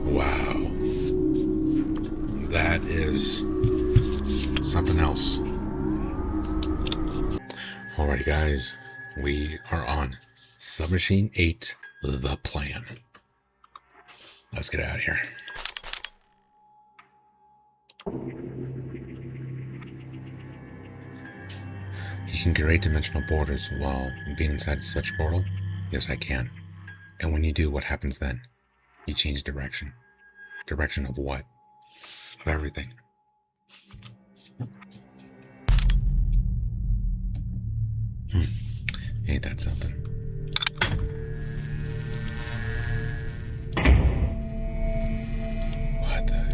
Wow. That is something else. Alrighty, guys. We are on Submachine 8, The Plan. Let's get out of here. You can create dimensional borders while being inside such portal? Yes, I can. And when you do, what happens then? You change direction. Direction of what? Of everything. Ain't that something? What the heck?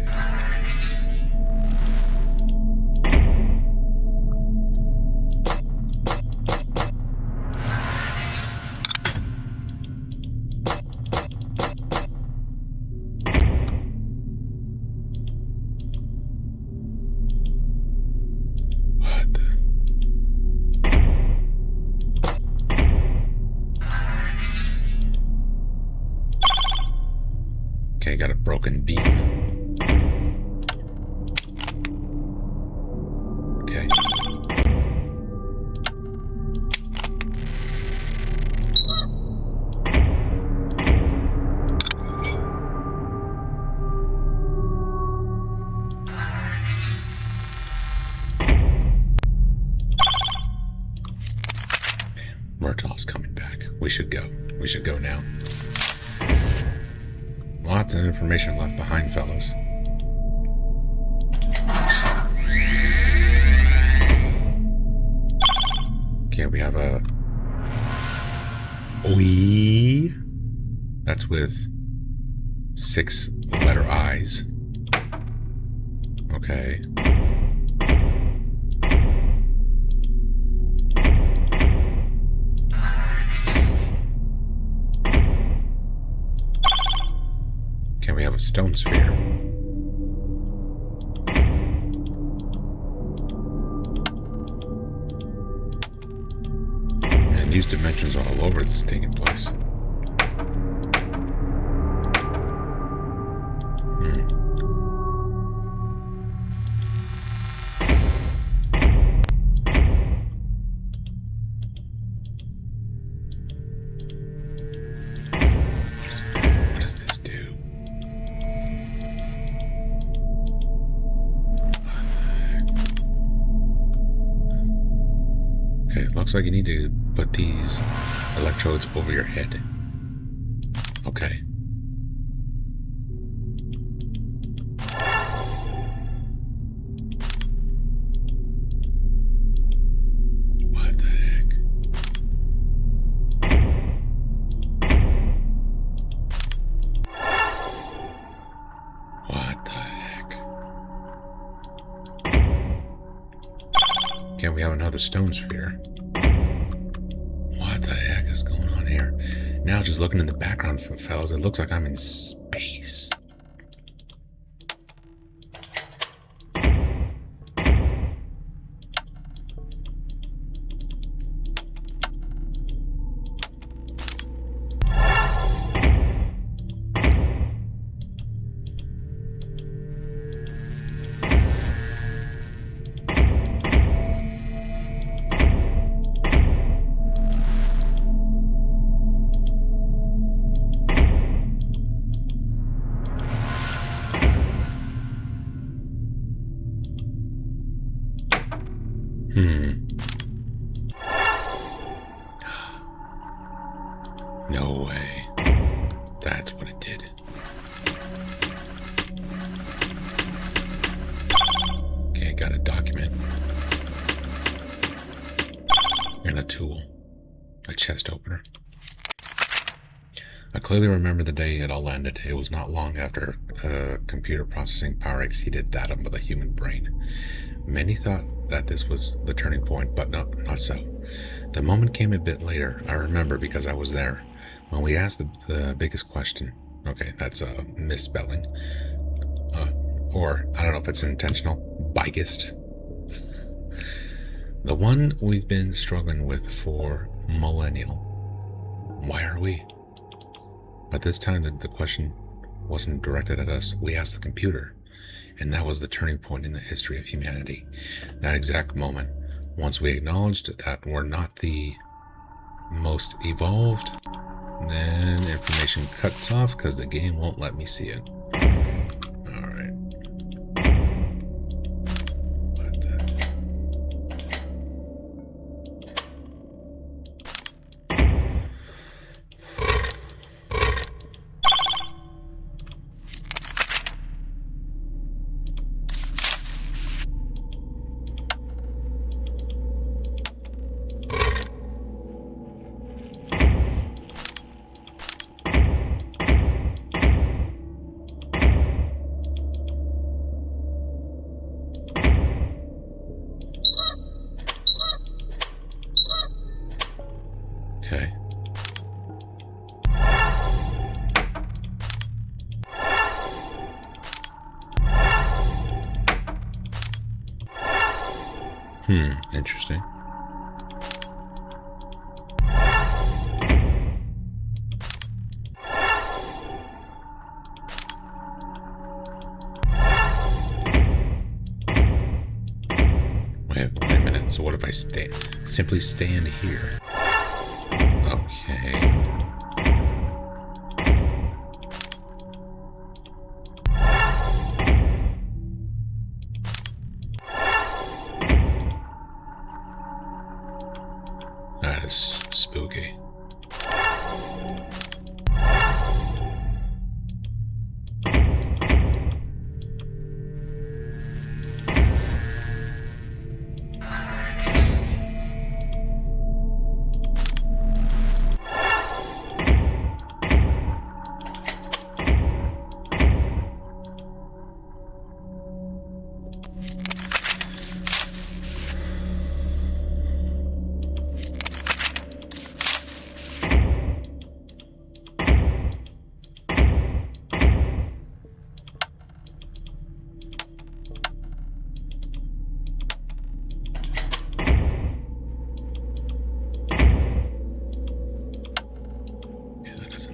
Okay, got a broken beam. Okay. Murtaugh's coming back. We should go. We should go now. Lots of information left behind, fellas. Okay, we have a... OE. That's with 6 letter I's. Okay. Okay, we have a stone sphere. Man, these dimensions are all over this taking place. What does this do? Okay, it looks like you need to put these electrodes over your head. Okay. What the heck? What the heck? Okay, we have another stone sphere. What the heck is going on here? Now, just looking in the background, fellas, it looks like I'm in space. No way. That's what it did. Okay, got a document. tool. A chest opener. I clearly remember the day it all ended. It was not long after computer processing power exceeded that of the human brain. Many thought that this was the turning point, but no, not so. The moment came a bit later. I remember because I was there. When we asked the biggest question. Okay, that's a misspelling. Or, I don't know if it's intentional. Biggest. The one we've been struggling with for millennial. Why are we? But this time the question wasn't directed at us. We asked the computer. And that was the turning point in the history of humanity. That exact moment. Once we acknowledged that we're not the most evolved, then information cuts off because the game won't let me see it. Alright. What the... Okay. Interesting. Wait a minute. So what if I simply stand here? Okay. That is spooky.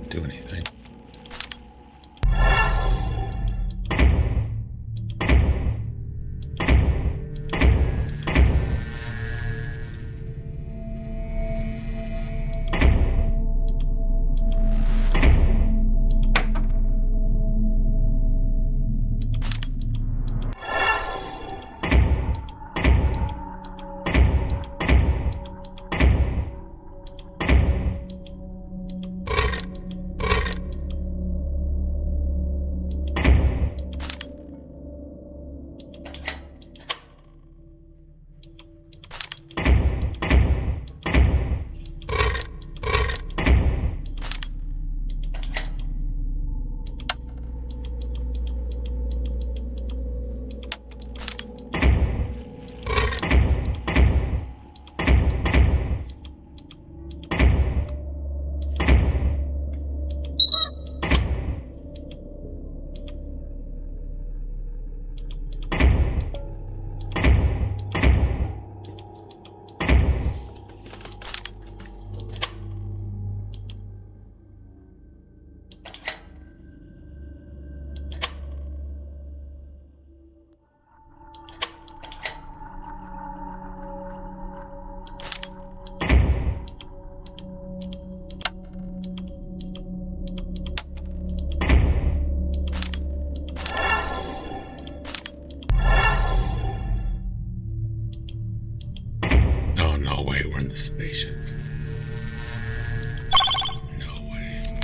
Do anything. the spaceship. No way.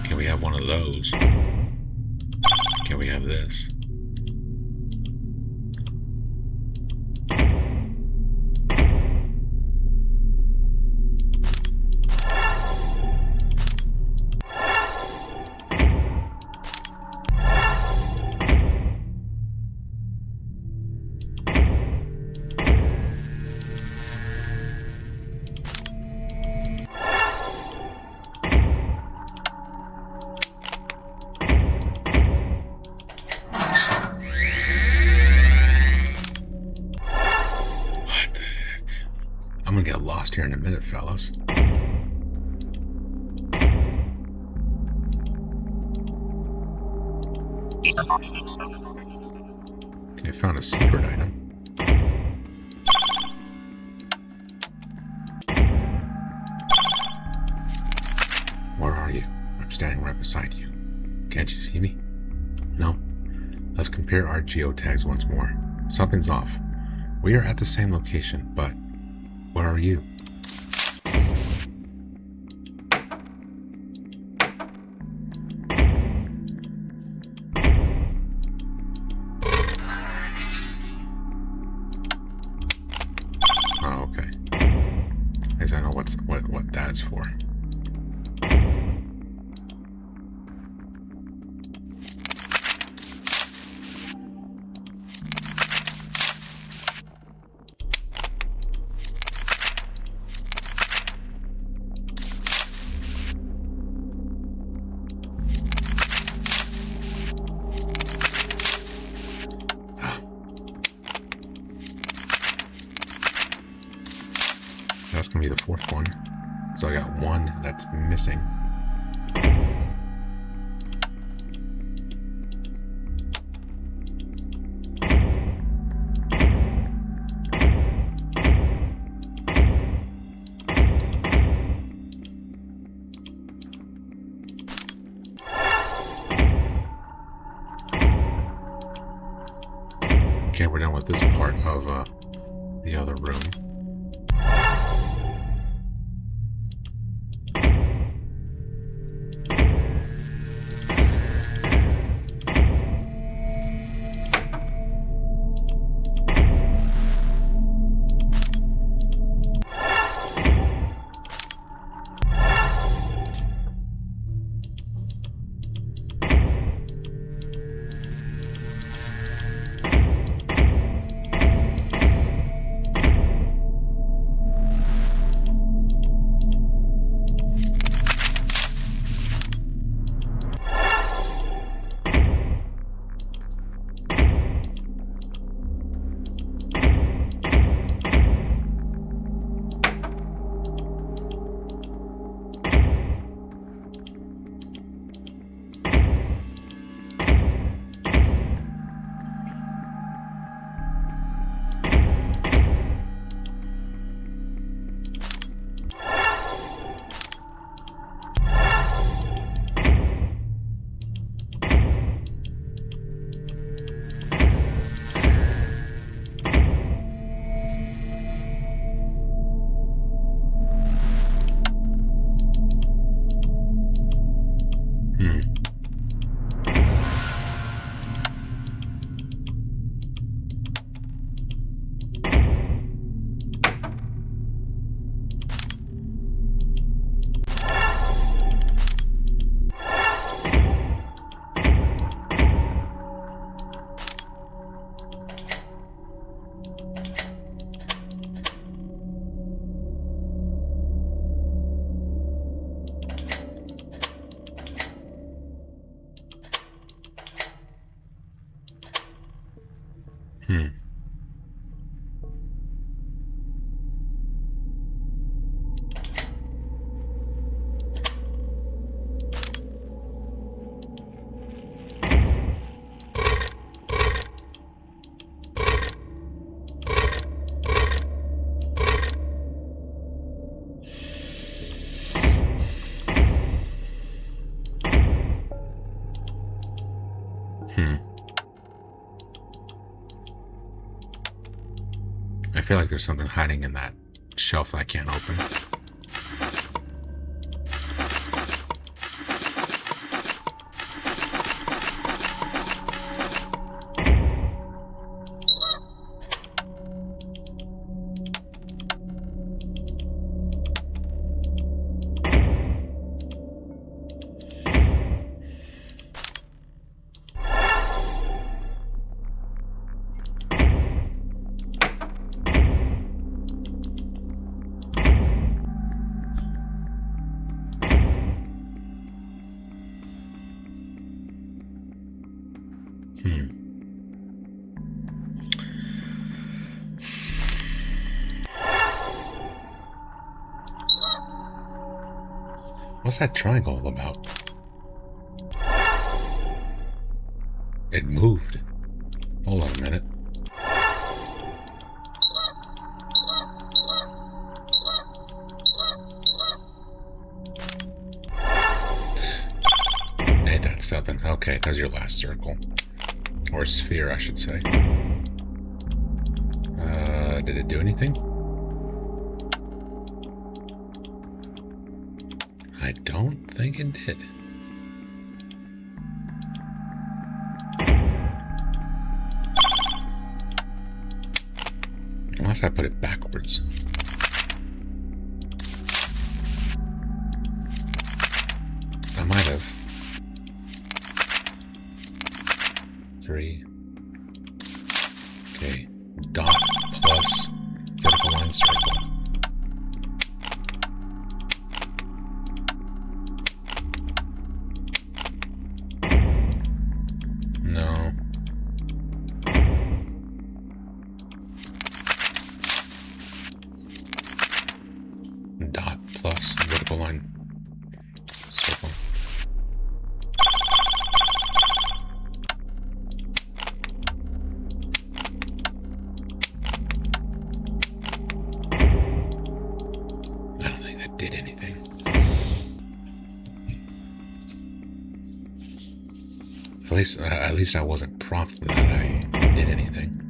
Okay, we have one of those. Can we have this? I'm gonna get lost here in a minute, fellas. Okay, found a secret item. Where are you? I'm standing right beside you. Can't you see me? No. Let's compare our geotags once more. Something's off. We are at the same location, but where are you? Oh, okay. I guess I know what that is for. That's gonna be the fourth one. So I got one that's missing. Okay, we're done with this part of the other room. I feel like there's something hiding in that shelf that I can't open. What's that triangle all about? It moved. Hold on a minute. Ain't that something? Okay, there's your last circle. Or sphere, I should say. Did it do anything? I don't think it did. Unless I put it backwards. I might have. 3. Okay. Dot plus vertical line circle. No. Dot plus vertical line circle. I don't think that did anything. At least I wasn't prompted that I did anything.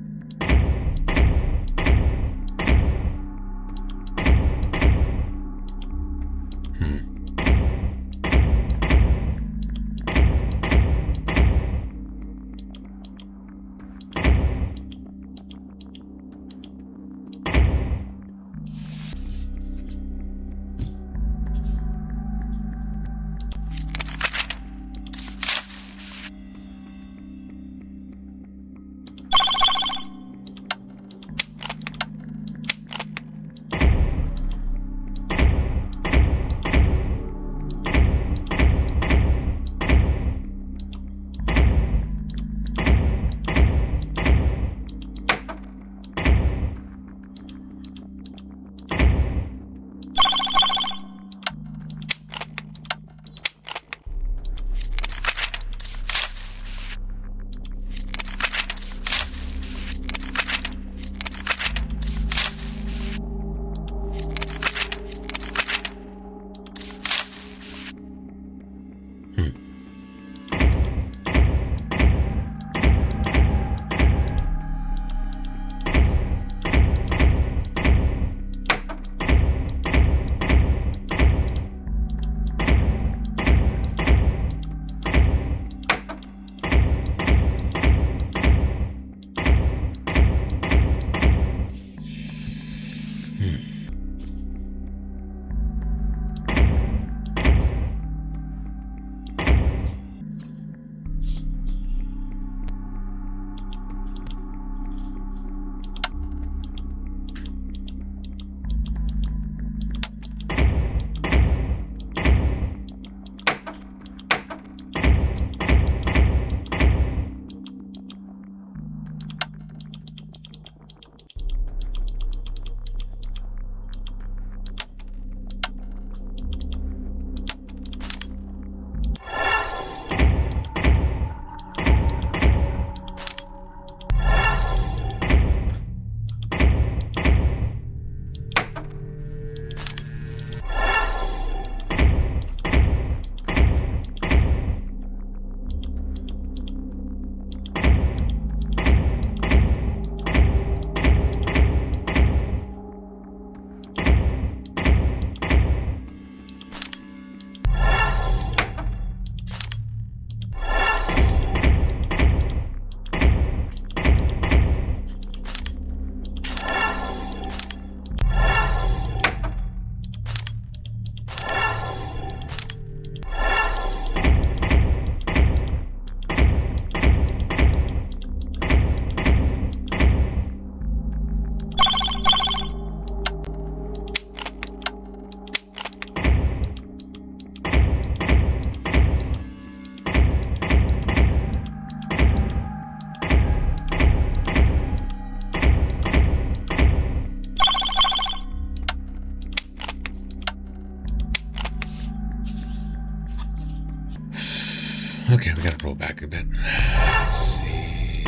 Okay, we gotta roll back a bit. Let's see.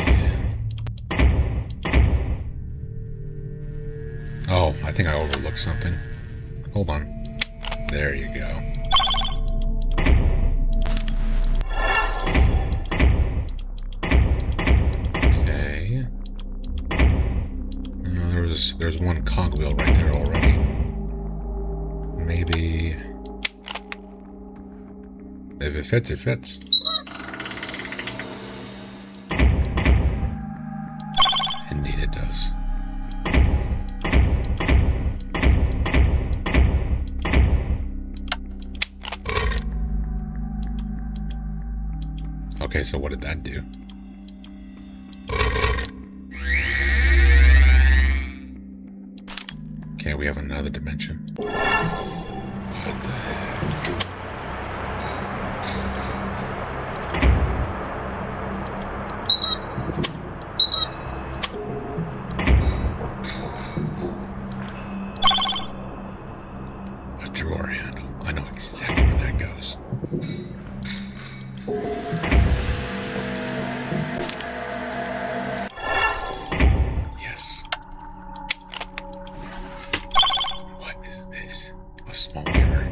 Oh, I think I overlooked something. Hold on. There you go. Okay. No, there's one cogwheel right there already. Maybe... If it fits, it fits. Indeed it does. Okay, so what did that do? Okay, we have another dimension. What the heck? A drawer handle. I know exactly where that goes. Yes. What is this? A small mirror.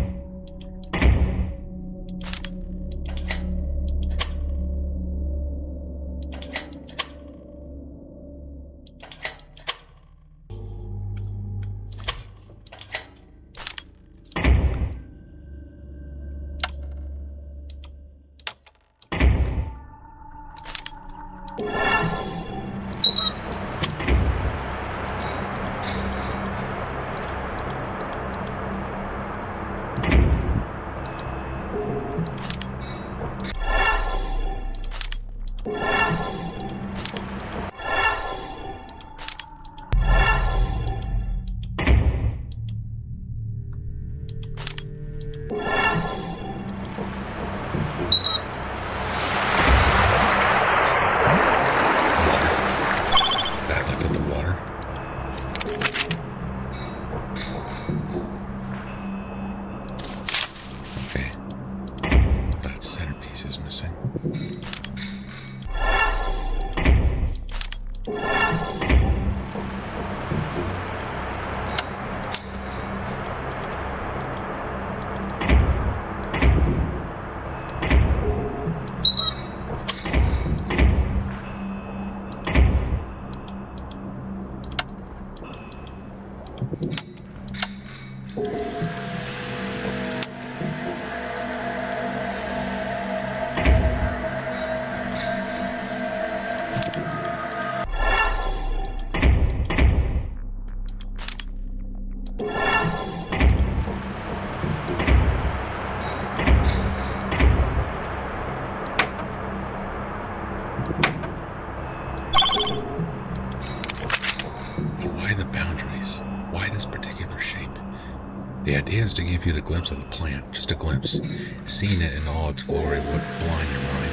The idea is to give you the glimpse of the plant, just a glimpse. Seeing it in all its glory would blind your mind.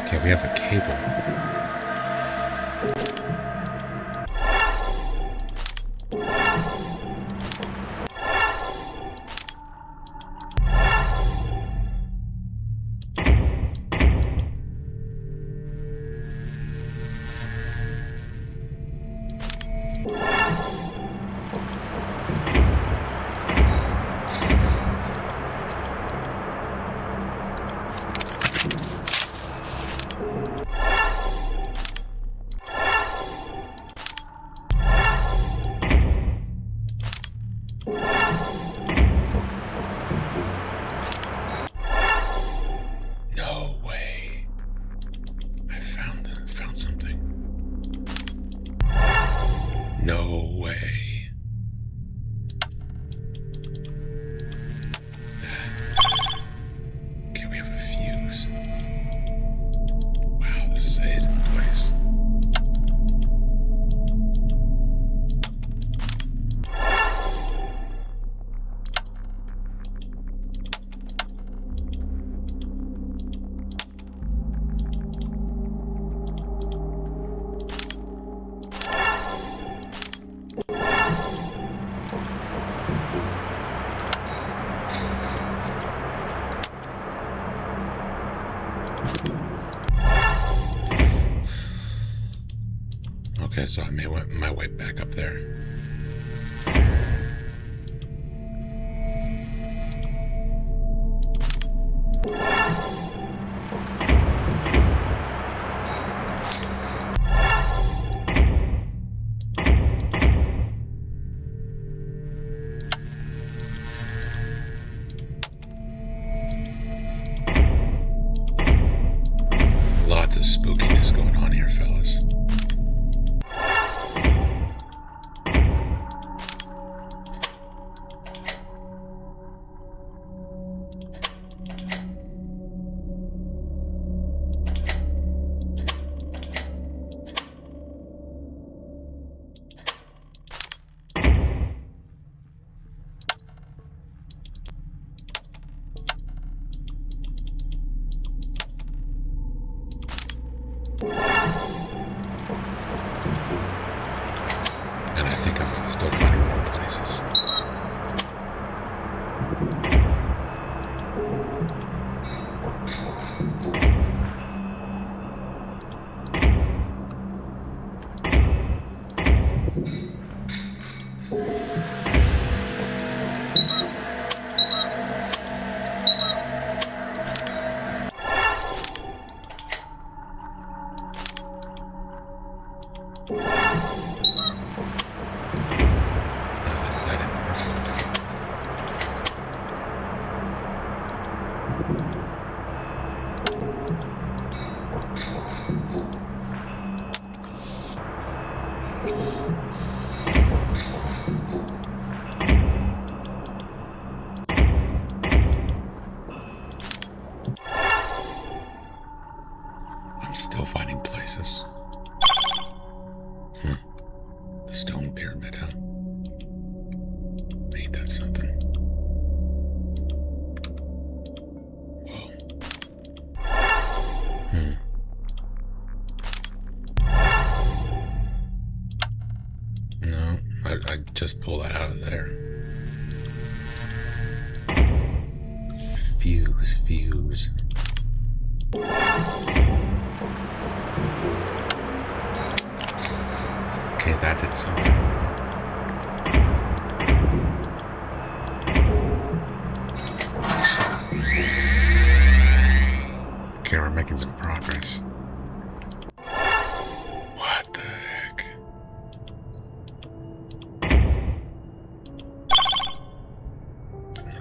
Okay, we have a cable. No way. Okay, we have a fuse. Wow, this is a hidden place. Okay, so I made my way back up there. Lots of spookiness going on here, fellas. And I think I'm still finding more places. I'm still finding places. The stone pyramid, huh? Ain't that something? Whoa. No, I just pulled that out of there. Fuse. Okay, that did something. Okay, we're making some progress. What the heck?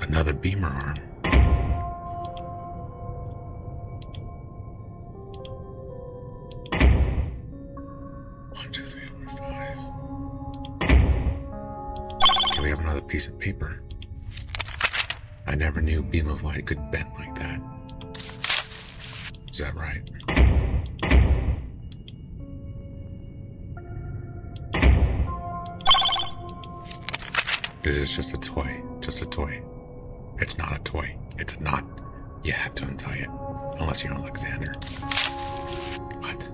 Another beamer arm. We have another piece of paper. I never knew beam of light could bend like that. Is that right? This is just a toy. Just a toy. It's not a toy. It's not. You have to untie it. Unless you're Alexander. What?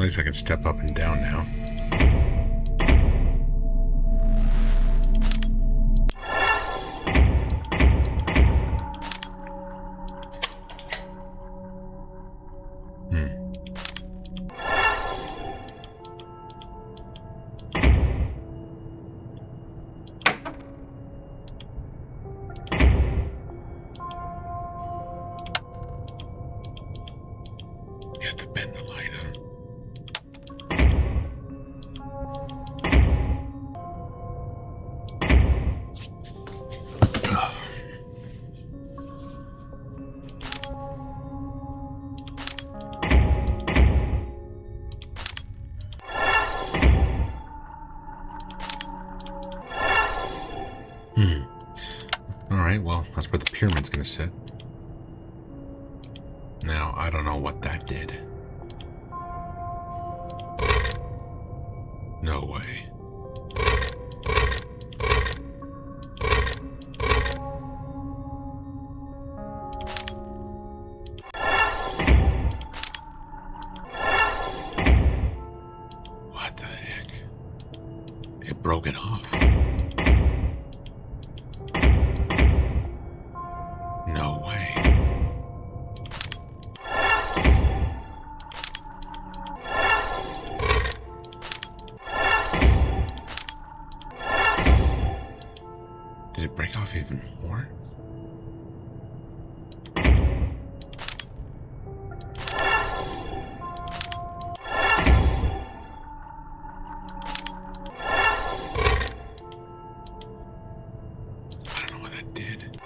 least I can step up and down now. You have to bend the light, huh? Alright, well, that's where the pyramid's gonna sit. Now, I don't know what that did. No way. What the heck? It broke it off. No way. Did it break off even more? I don't know what that did.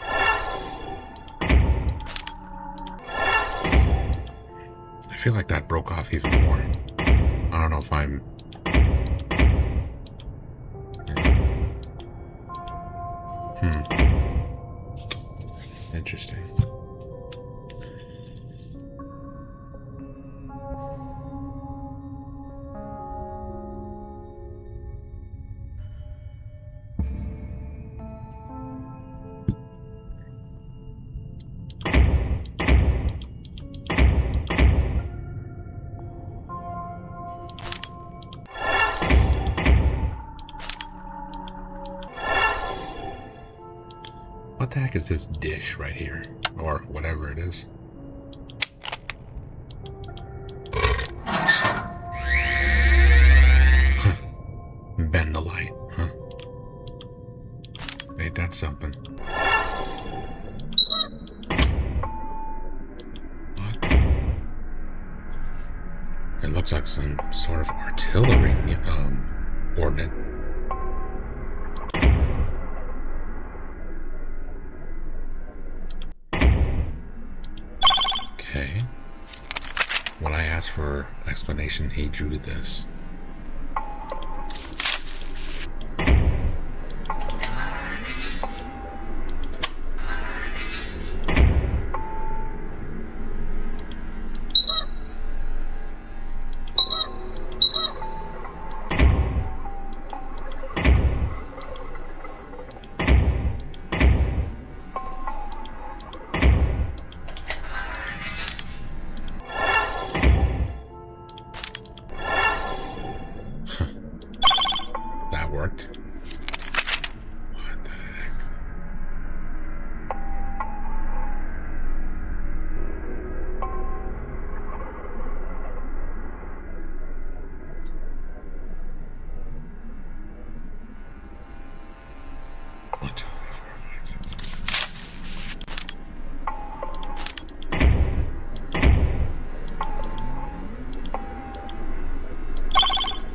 I feel like that broke off even more. I don't know if I'm... Interesting. What the heck is this dish right here? Or whatever it is. Huh. Bend the light, huh? Ain't that something? What? It looks like some sort of artillery ordnance. Okay. When I asked for explanation, he drew to this. That worked. What the heck? One, two, three, four, five, six.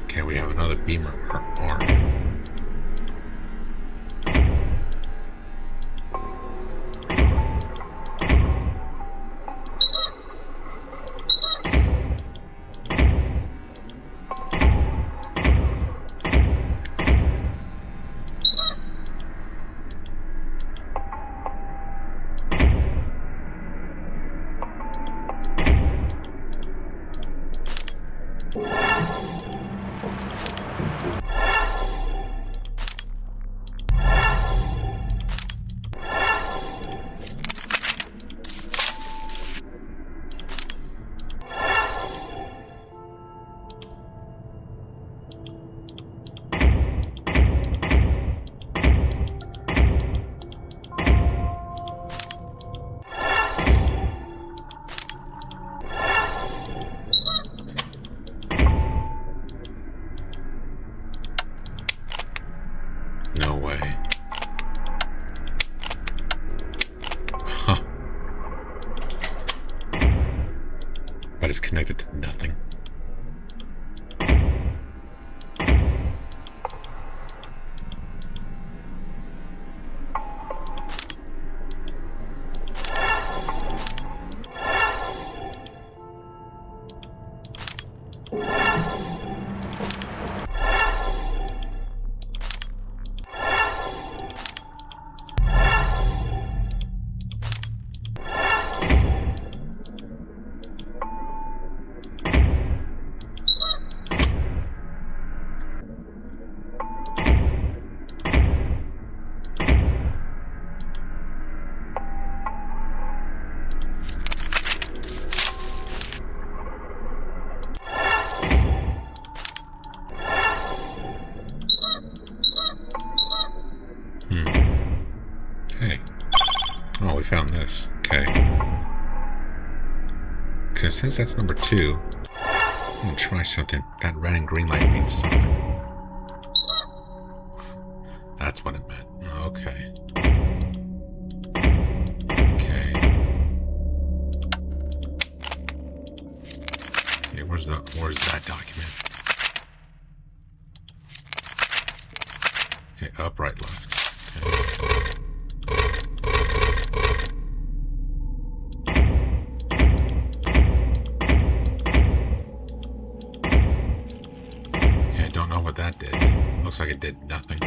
Okay, we have another beamer arm. is connected to nothing. Hey. Oh, we found this. Okay. Because since that's number 2, I'm going to try something. That red and green light means something. That's what it meant. Okay. Okay. Okay, where's that document? Okay, up, right, left. Okay. Okay, I don't know what that did. Looks like it did nothing.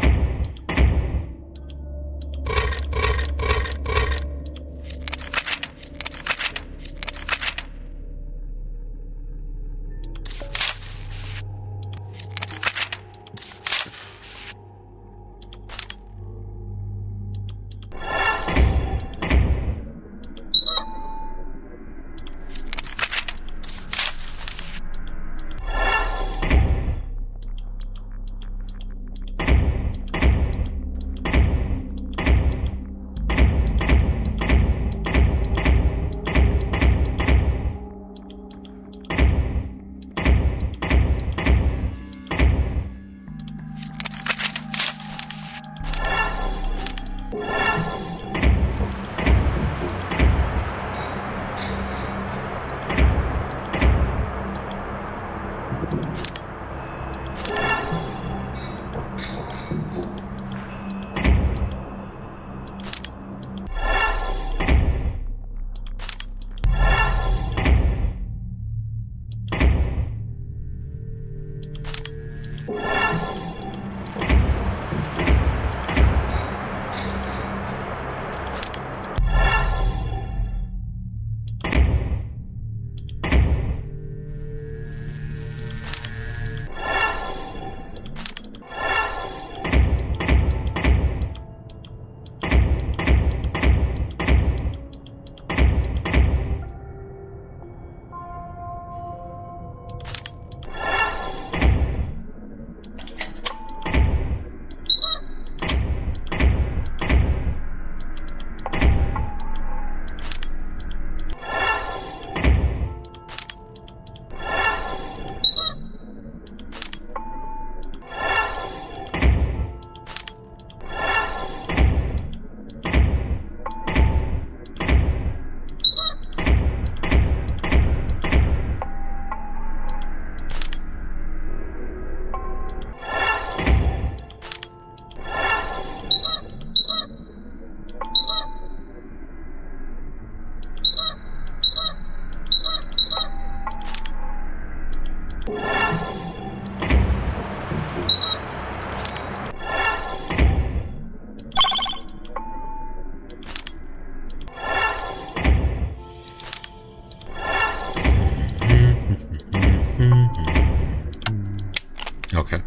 Okay.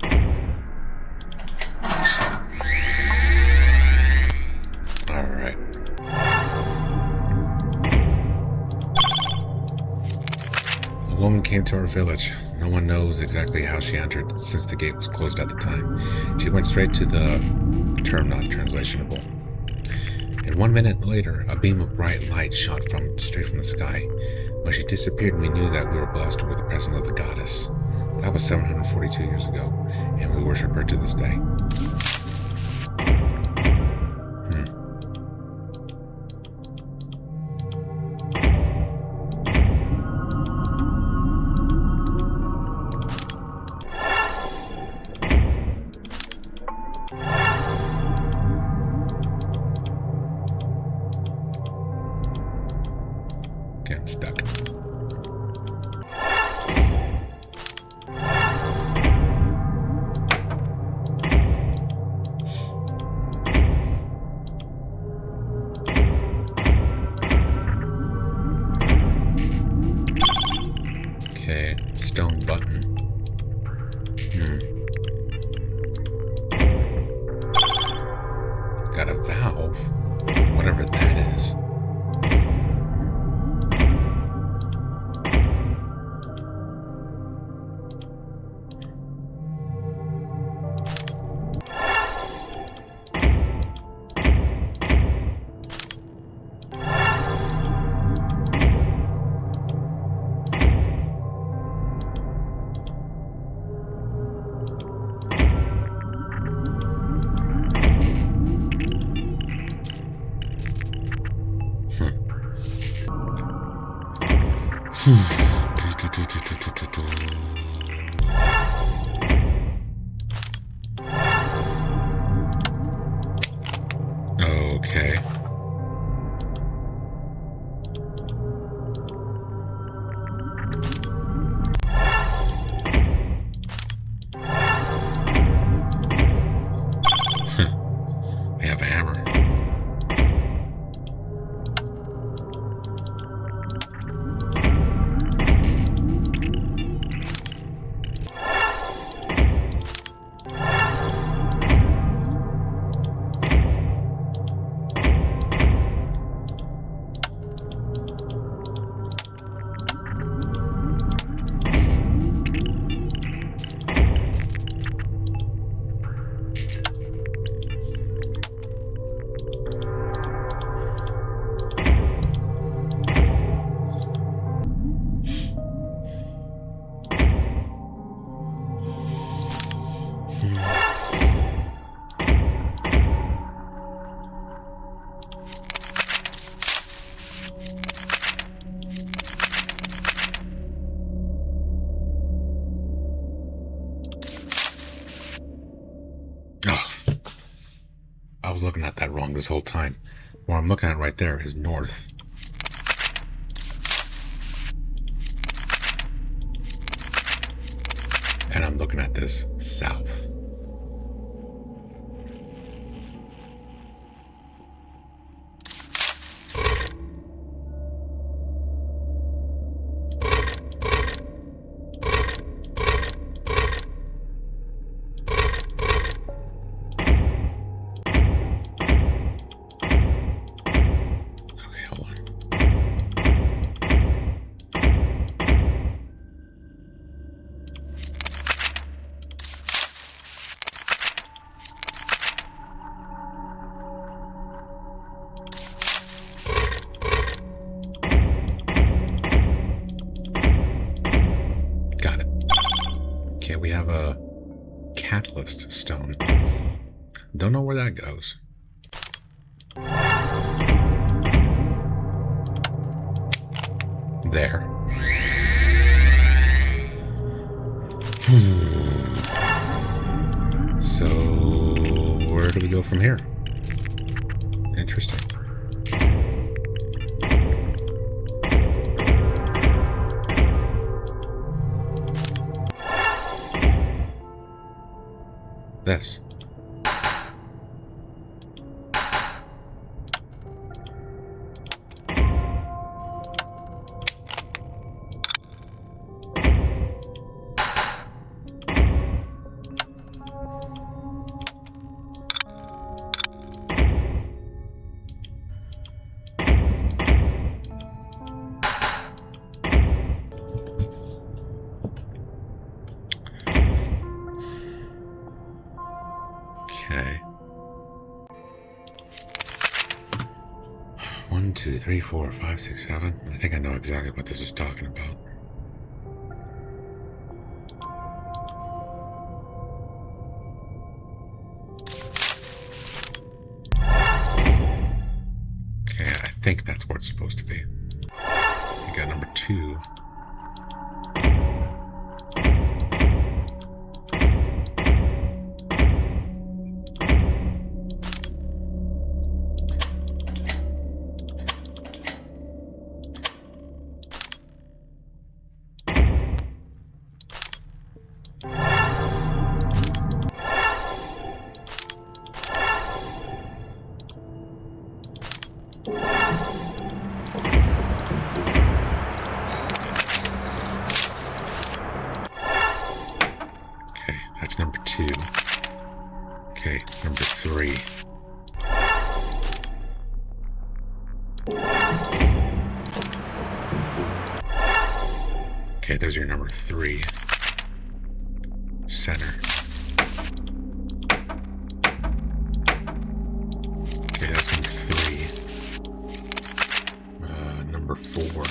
Alright. A woman came to our village. No one knows exactly how she entered, since the gate was closed at the time. She went straight to the term not translationable. And 1 minute later, a beam of bright light shot straight from the sky. When she disappeared, we knew that we were blessed with the presence of the goddess. That was 742 years ago, and we worship her to this day. Okay, I'm stuck. Okay, stone button. Got a valve, whatever that is. Okay. I have a hammer. Oh, I was looking at that wrong this whole time. What I'm looking at right there is north. And I'm looking at this south. We have a catalyst stone. Don't know where that goes. There. So, where do we go from here? Interesting. This. Okay. 1, 2, 3, 4, 5, 6, 7. I think I know exactly what this is talking about. Okay, I think that's where it's supposed to be. We got number 2. Okay, there's your number 3. Center. Okay, that's number 3. Number 4.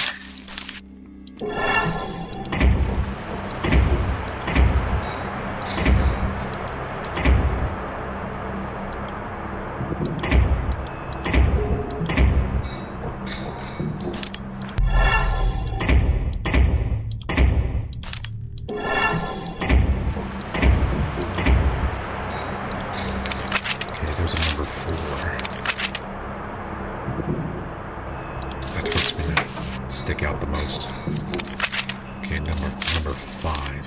Stick out the most. Okay, number 5.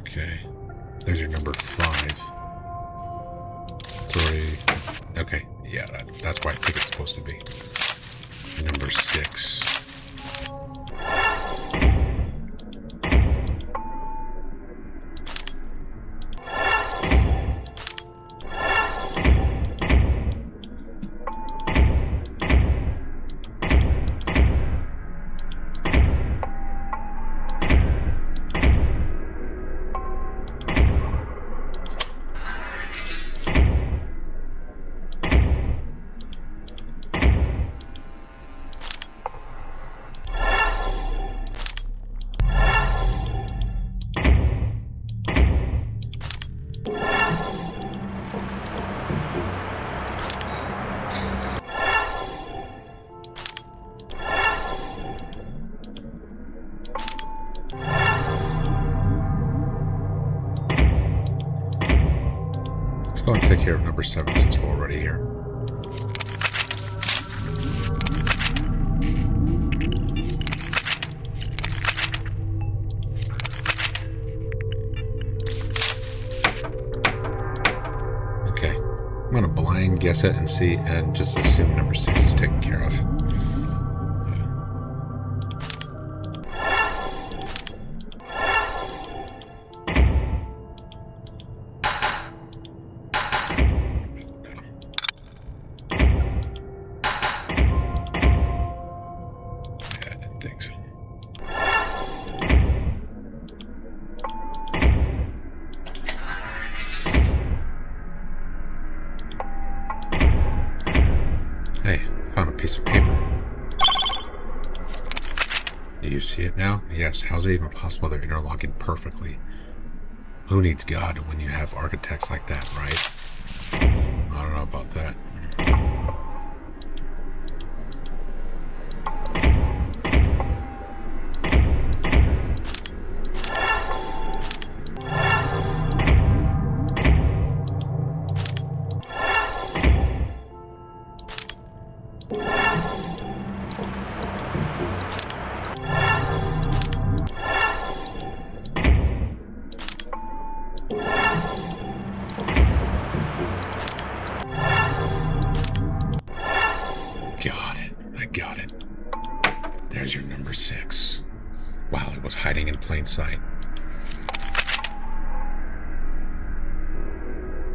Okay, there's your number 5. 3. Okay, yeah, that's where I think it's supposed to be. Number 6. Let's go and take care of number 7 since we're already here. Okay, I'm going to blind guess it and see, and just assume number 6 is taken care of. Hey, I found a piece of paper. Do you see it now? Yes, how's it even possible they're interlocking perfectly? Who needs God when you have architects like that, right? I don't know about that. Got it. There's your number 6. Wow, it was hiding in plain sight.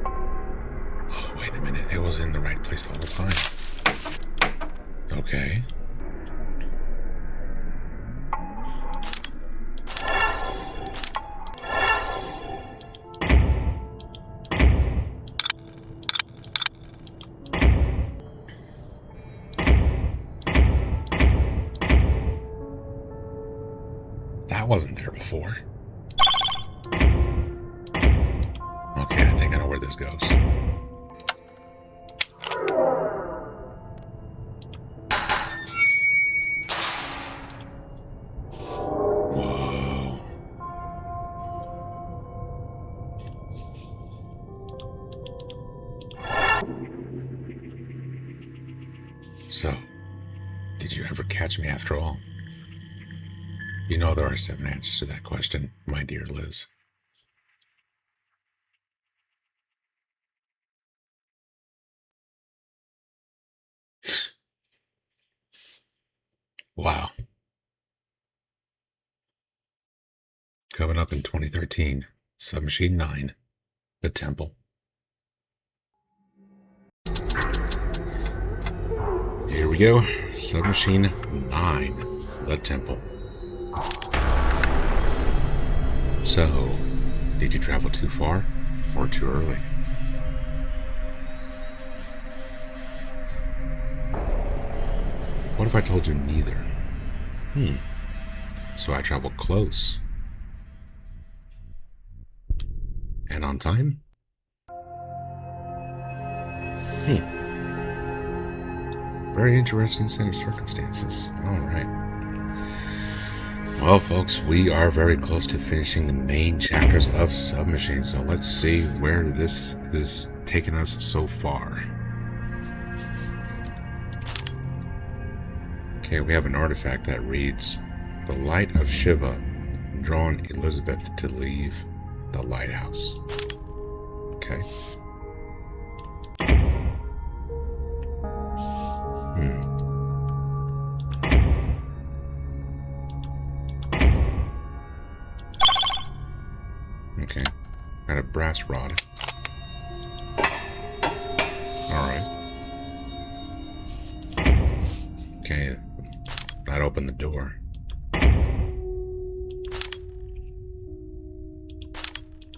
Oh, wait a minute. It was in the right place the whole time. Okay. That wasn't there before. Okay, I think I know where this goes. Whoa. So, did you ever catch me after all? You know there are 7 answers to that question, my dear Liz. Wow. Coming up in 2013, Submachine 9, The Temple. Here we go. Submachine 9. The Temple. So, did you travel too far or too early? What if I told you neither? So I traveled close. And on time? Very interesting set of circumstances. Alright. Well, folks, we are very close to finishing the main chapters of Submachine, so let's see where this is taking us so far. Okay, we have an artifact that reads, "The light of Shiva drawn Elizabeth to leave the lighthouse." Okay. Okay. Got a brass rod. Alright. Okay. That opened the door.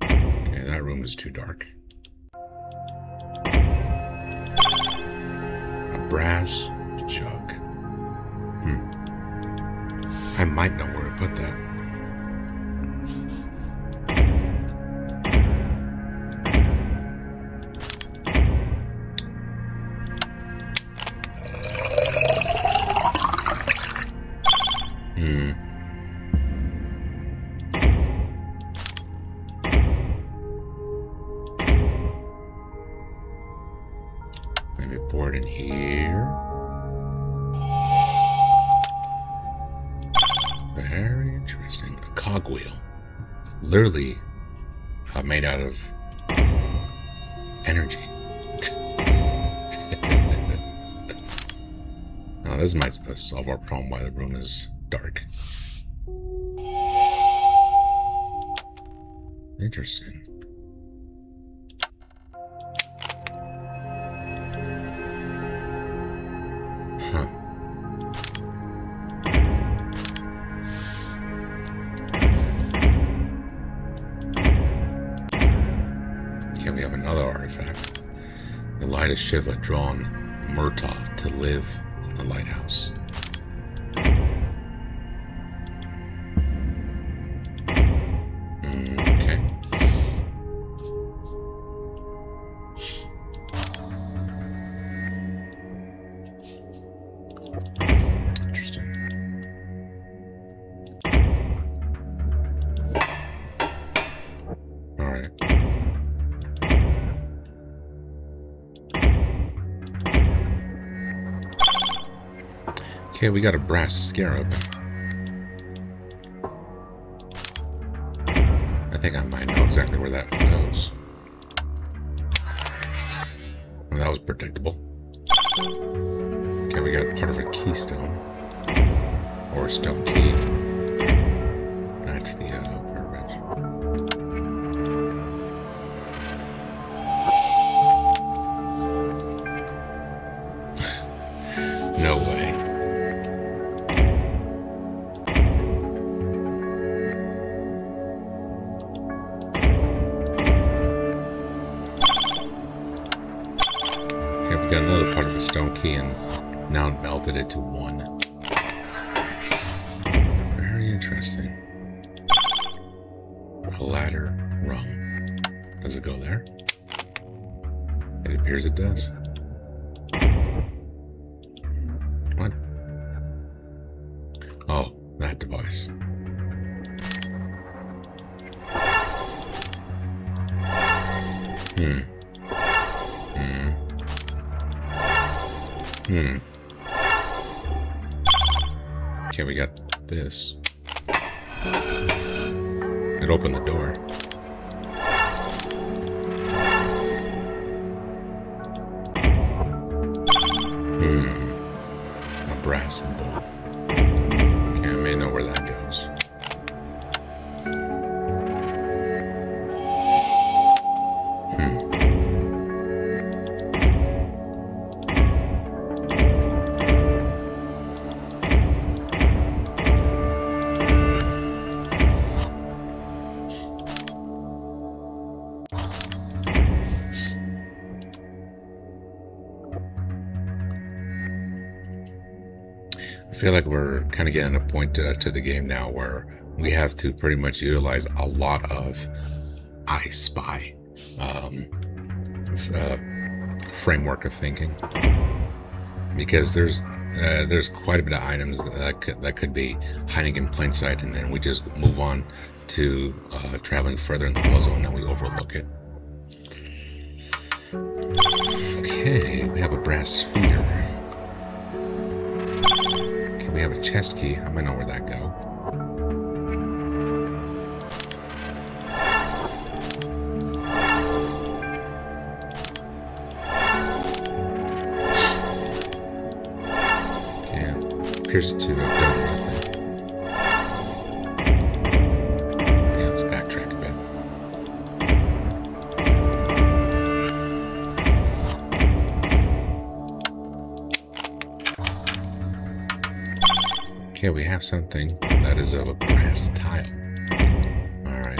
Okay, that room is too dark. A brass jug. I might know where to put that. Maybe pour it in here. Very interesting. A cogwheel. Literally made out of energy. Now, this might solve our problem why the room is dark. Interesting. Huh. Here we have another artifact. The light of Shiva drawn Murtaugh to live in the lighthouse. Okay. Interesting. All right. Okay, we got a brass scarab. I think I might know exactly where that goes. Well, that was predictable. Okay, we got part of a keystone. Or a stone key. That's the garbage. No way. Okay, we got another part of a stone key and now melted it to one. Very interesting. A ladder rung. Does it go there? It appears it does. What? Oh, that device. Okay, we got this. It opened the door. A brass bowl. Okay, I may know where that goes. feel like we're kind of getting a point to the game now where we have to pretty much utilize a lot of I Spy framework of thinking, because there's quite a bit of items that could be hiding in plain sight, and then we just move on to traveling further in the puzzle, and then we overlook it. Okay, we have a brass sphere. Okay, we have a chest key. I might know where that go. Appears to have done nothing. Yeah, let's backtrack a bit. Okay, we have something that is of a brass tile. Alright.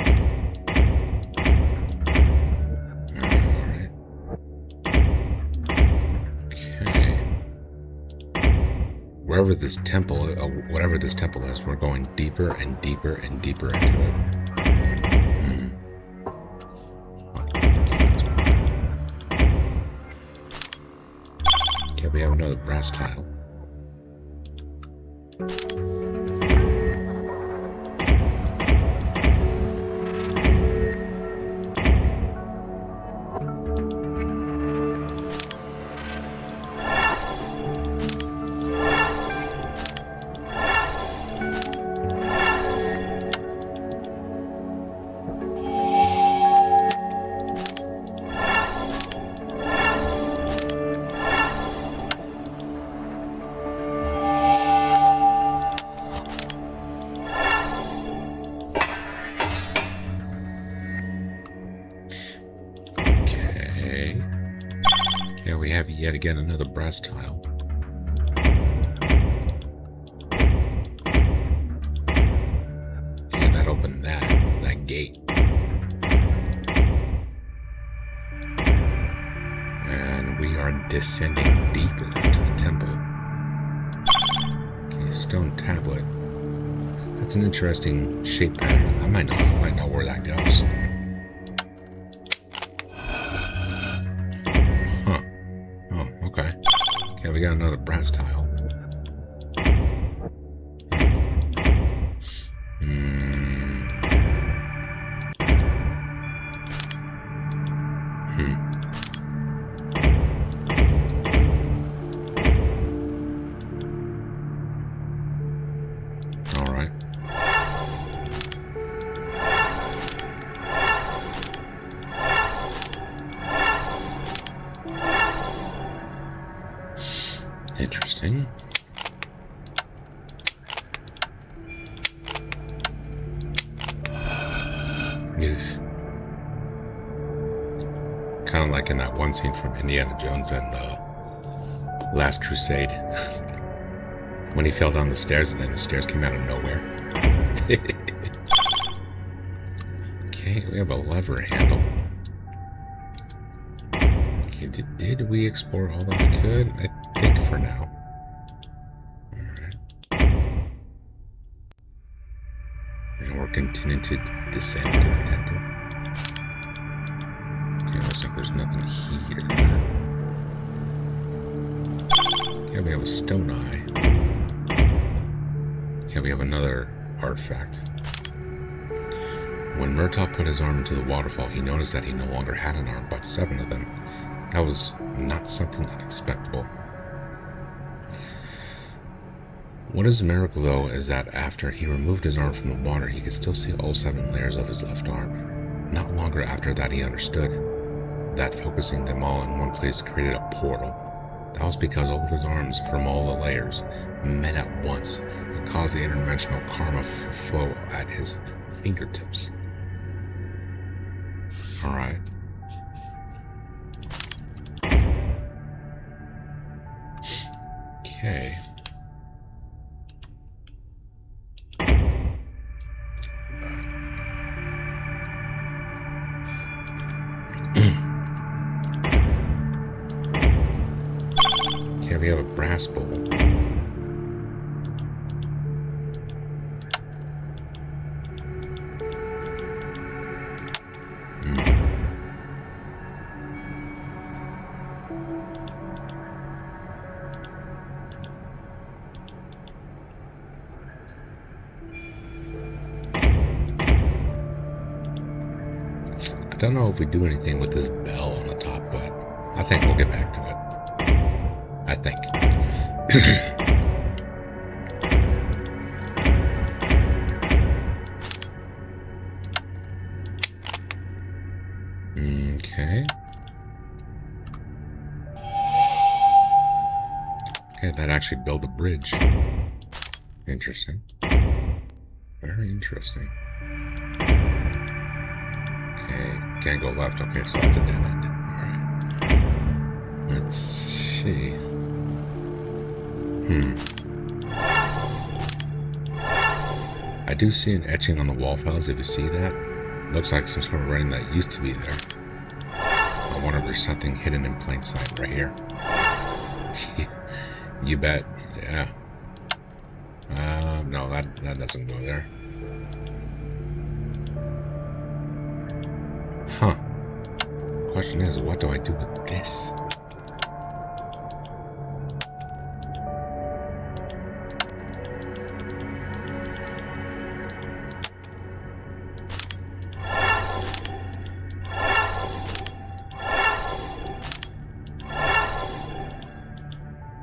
Alright. Okay. Wherever this temple, whatever this temple is, we're going deeper and deeper and deeper into it. Okay, we have another brass tile. We have yet again another brass tile. Okay, that opened that gate. And we are descending deeper into the temple. Okay, stone tablet. That's an interesting shape pattern. I might know where that goes. Okay, we got another brass tile. All right. Interesting. Kind of like in that one scene from Indiana Jones and the Last Crusade, when he fell down the stairs and then the stairs came out of nowhere. Okay, we have a lever handle. Okay, did we explore all that we could? I think for now. Alright. And we're continuing to descend to the temple. Okay, looks like there's nothing here. Okay, we have a stone eye. Okay, we have another artifact. When Murtaugh put his arm into the waterfall, he noticed that he no longer had an arm, but 7 of them. That was not something unexpected. What is a miracle, though, is that after he removed his arm from the water, he could still see all 7 layers of his left arm. Not longer after that, he understood that focusing them all in one place created a portal. That was because all of his arms from all the layers met at once and caused the interdimensional karma flow at his fingertips. Alright. Okay. Okay, we have a brass bowl. don't know if we do anything with this bell on the top, but I think we'll get back to it. I think. Okay. Okay, that actually built a bridge. Interesting. Very interesting. Okay, can't go left. Okay, so that's a dead end. Alright. Let's see. I do see an etching on the wall, fellas, if you see that. Looks like some sort of writing that used to be there. I wonder if there's something hidden in plain sight right here. You bet. Yeah. No, that doesn't go there. Huh. Question is, what do I do with this?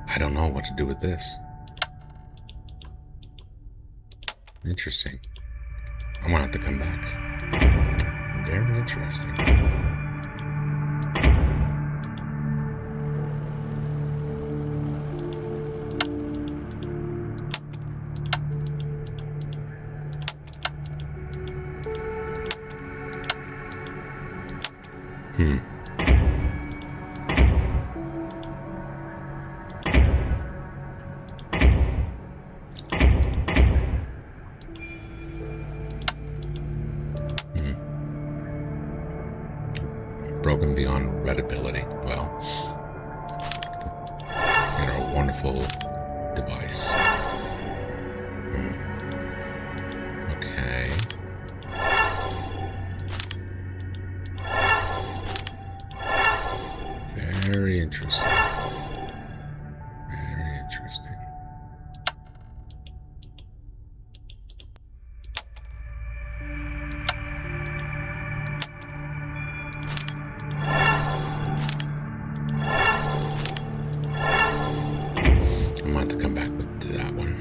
I don't know what to do with this. Interesting. I'm gonna have to come back. Very interesting. Broken beyond readability. Well, you know, a wonderful device. Okay. Very interesting. Very interesting. I'm going to have to come back to that one.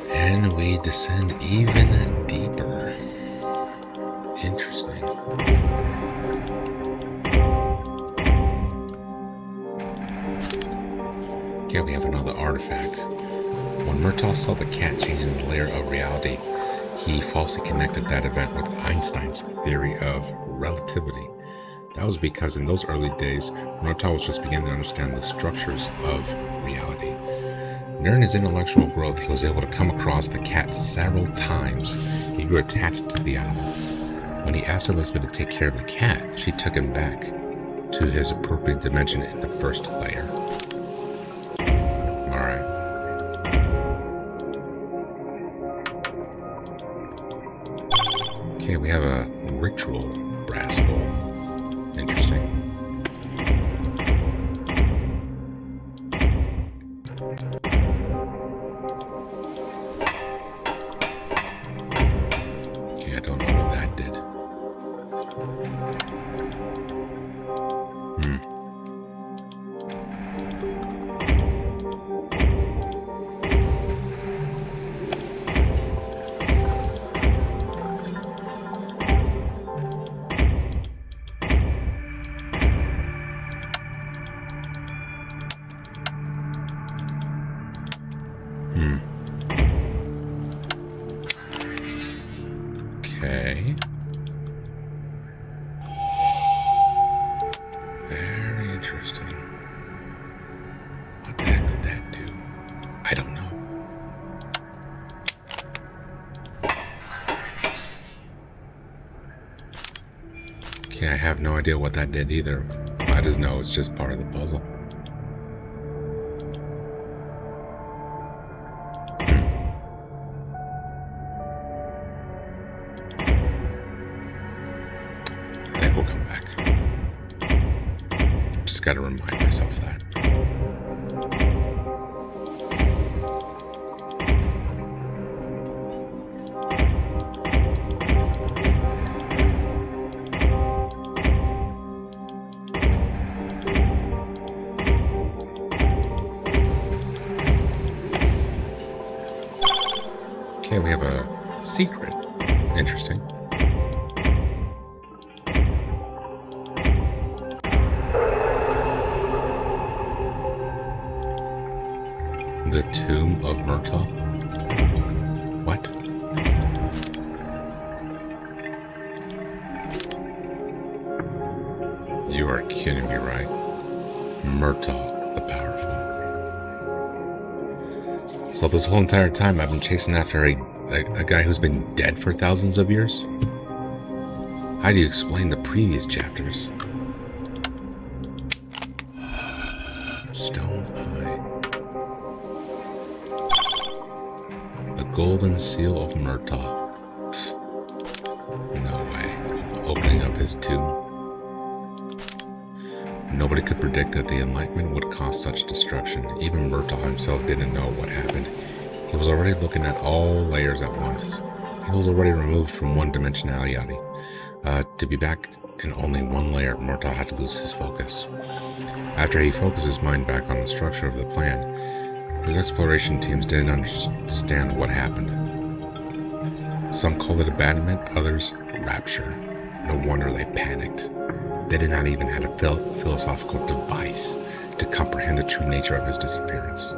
And we descend even deeper. Interesting. Okay, we have another artifact. When Murtaugh saw the cat changing the layer of reality, he falsely connected that event with Einstein's theory of relativity. That was because in those early days, Murtaugh was just beginning to understand the structures of reality. During his intellectual growth, he was able to come across the cat several times. He grew attached to the animal. When he asked Elizabeth to take care of the cat, she took him back to his appropriate dimension in the first layer. Alright. Okay, we have a ritual brass bowl. Interesting. I don't know what that did. Okay. Very interesting. What the heck did that do? I don't know. Okay, I have no idea what that did either. I just know it's just part of the puzzle. will come back. Just gotta remind myself that. Okay, we have a secret. Interesting. The tomb of Murtaugh? What? You are kidding me, right? Murtaugh the Powerful. So this whole entire time I've been chasing after a guy who's been dead for thousands of years? How do you explain the previous chapters? Stone Eye. The Golden Seal of Murtaugh. No way. Opening up his tomb. Nobody could predict that the Enlightenment would cause such destruction. Even Murtaugh himself didn't know what happened. He was already looking at all layers at once. He was already removed from one-dimensionality. To be back in only one layer, Murtaugh had to lose his focus. After he focused his mind back on the structure of the plan, his exploration teams didn't understand what happened. Some called it abandonment, others rapture. No wonder they panicked. They did not even have a philosophical device to comprehend the true nature of his disappearance.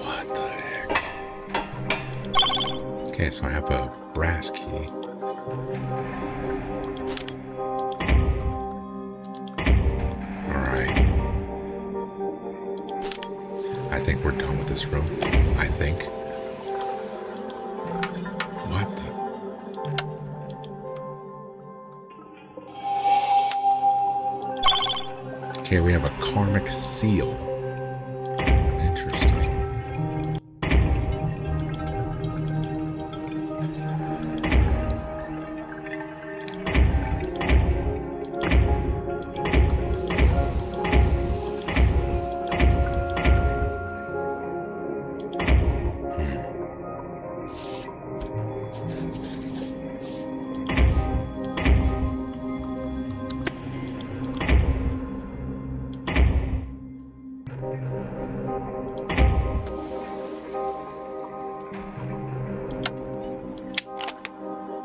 What the heck? Okay, so I have a brass key. Alright. I think we're done with this room. I think. What the? Okay, we have a karmic seal. Interesting.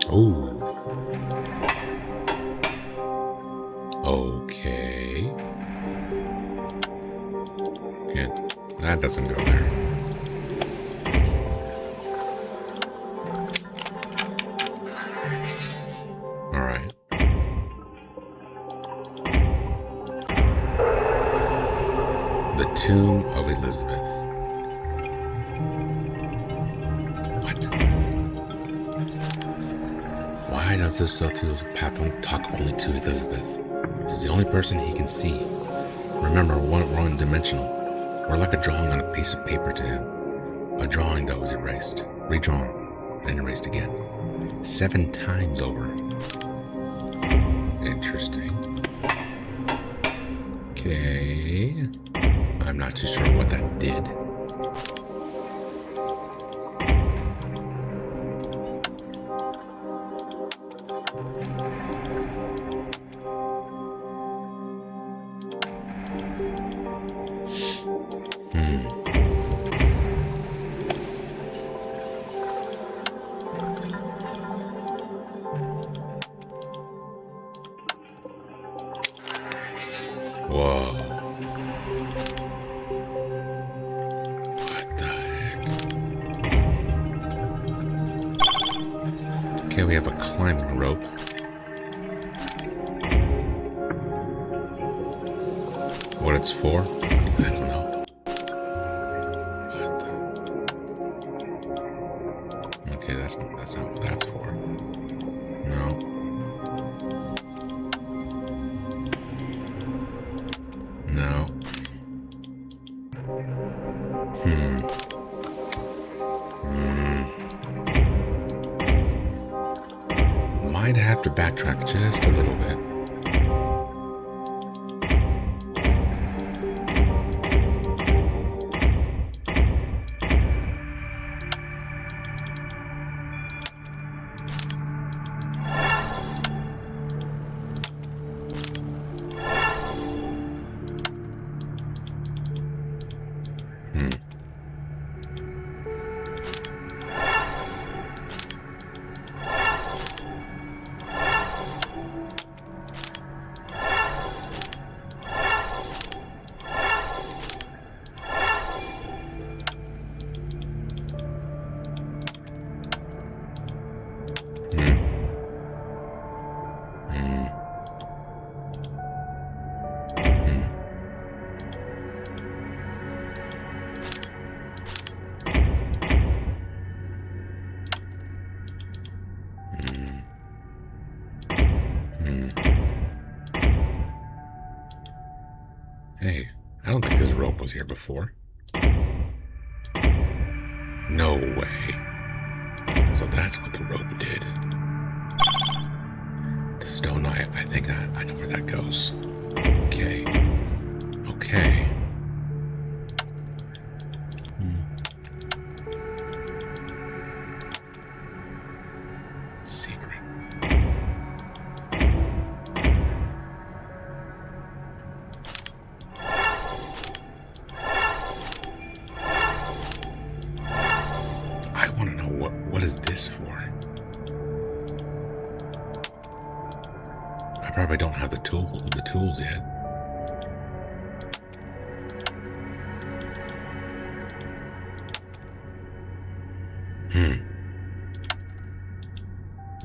Oh. Okay. Yeah, that doesn't go there. All right. The Tomb of Elizabeth. Why does this sociopath talk only to Elizabeth? She's the only person he can see. Remember, we're one-dimensional. We're like a drawing on a piece of paper to him. A drawing that was erased, redrawn, and erased again. 7 times over. Interesting. Okay. I'm not too sure what that did. Whoa. What the heck? Okay, we have a climbing rope. What it's for? I don't know. What the... Okay, that's not what that's for. No. might have to backtrack just a little bit. Hey, I don't think this rope was here before. No way. So that's what the rope did. The stone eye, I think I know where that goes. Okay. Okay. Secret. I want to know what is this for? I probably don't have the tools yet.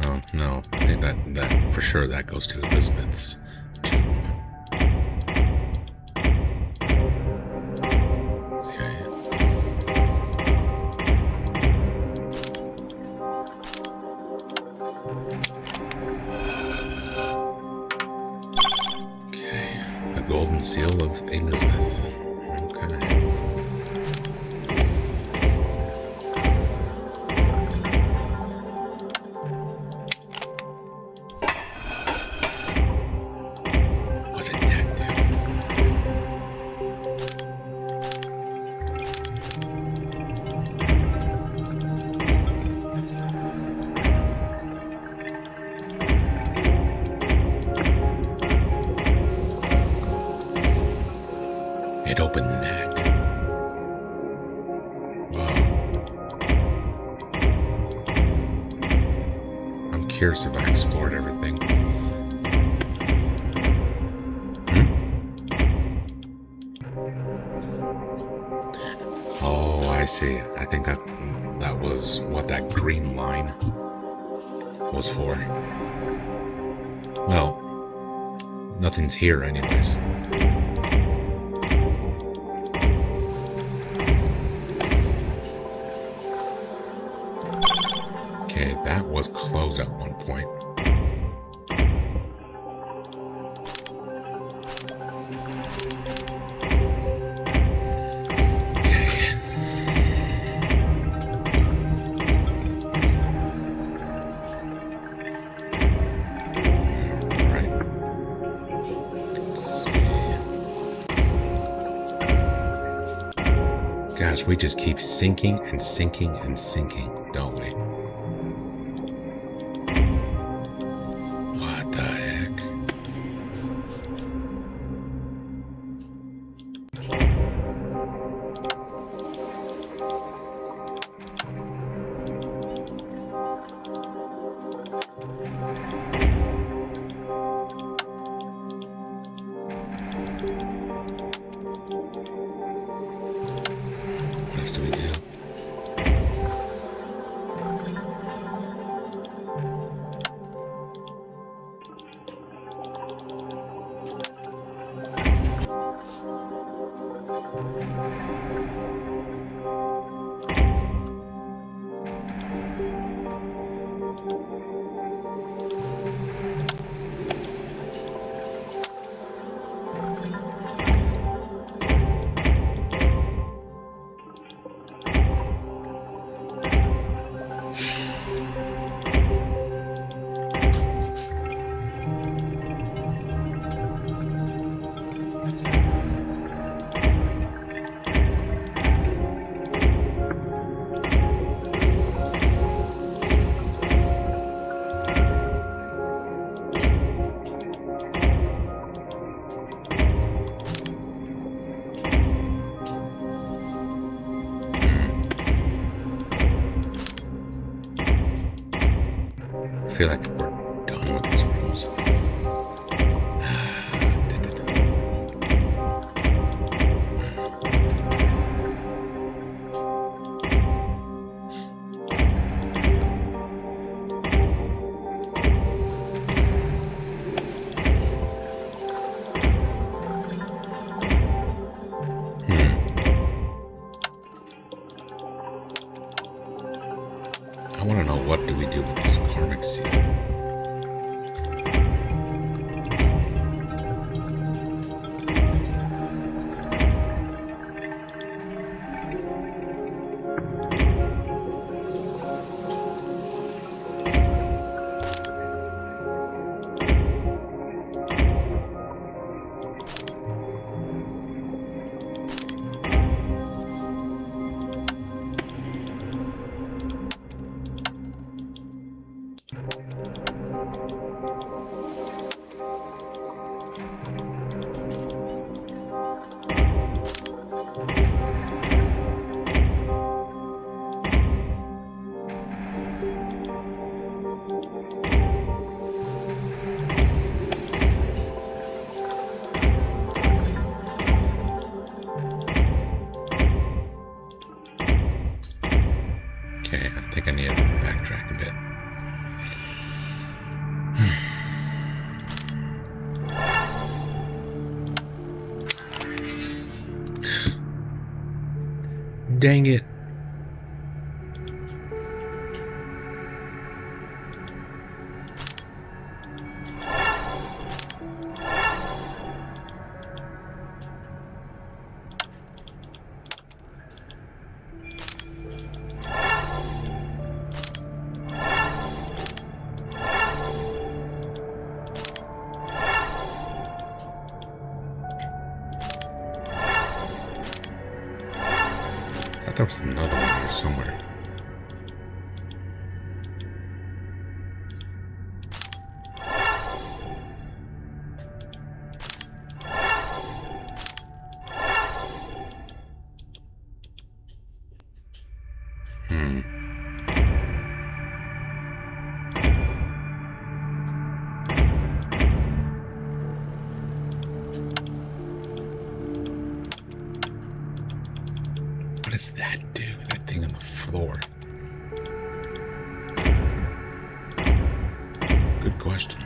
Oh no, I think that for sure that goes to Elizabeth's tomb. Golden seal of Elizabeth. Okay. What did that do? It opened that. Wow. I'm curious if I explored everything. Oh, I see. I think that was what that green line was for. Well, nothing's here anyways. Okay, that was closed at one point. Okay. All right. Let's see. Gosh, we just keep sinking and sinking and sinking, don't we? What the heck? What else do we do? I feel like we're done with these rooms. I want to know, what do we do with this karmic seal? Okay, I think I need to backtrack a bit. Dang it. I thought there was another one here somewhere. What does that do? That thing on the floor? Good question.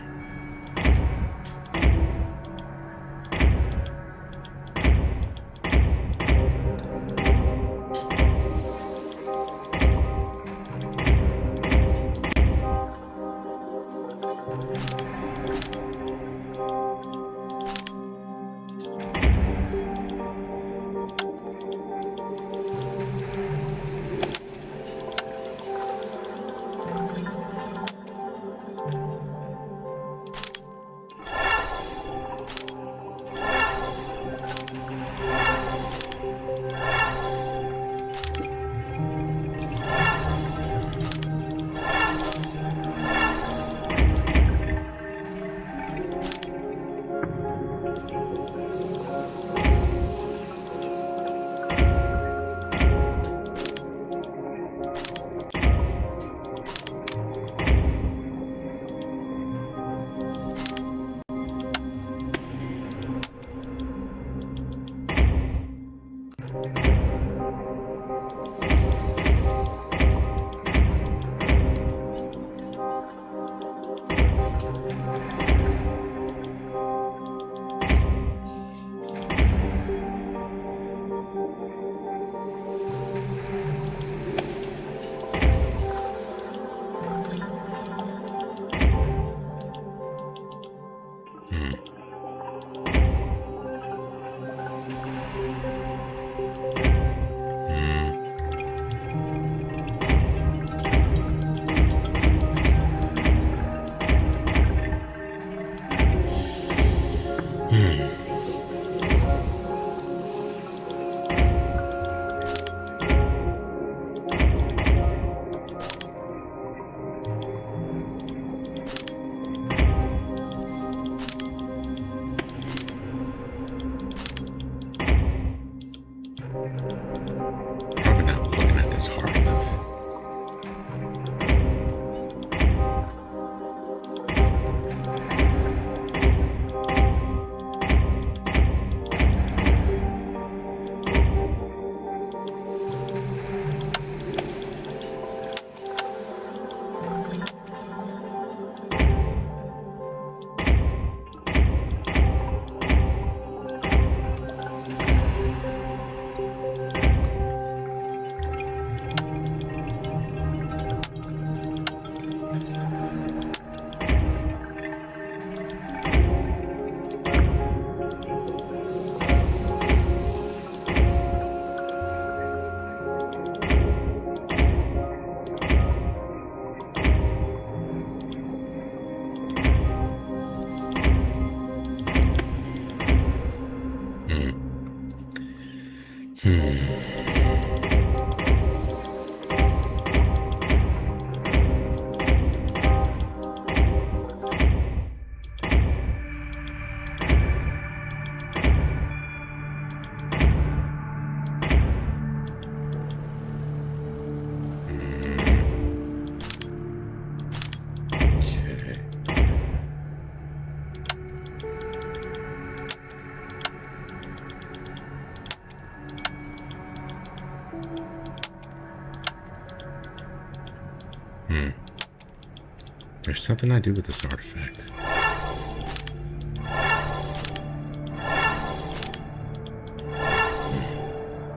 There's something I do with this artifact.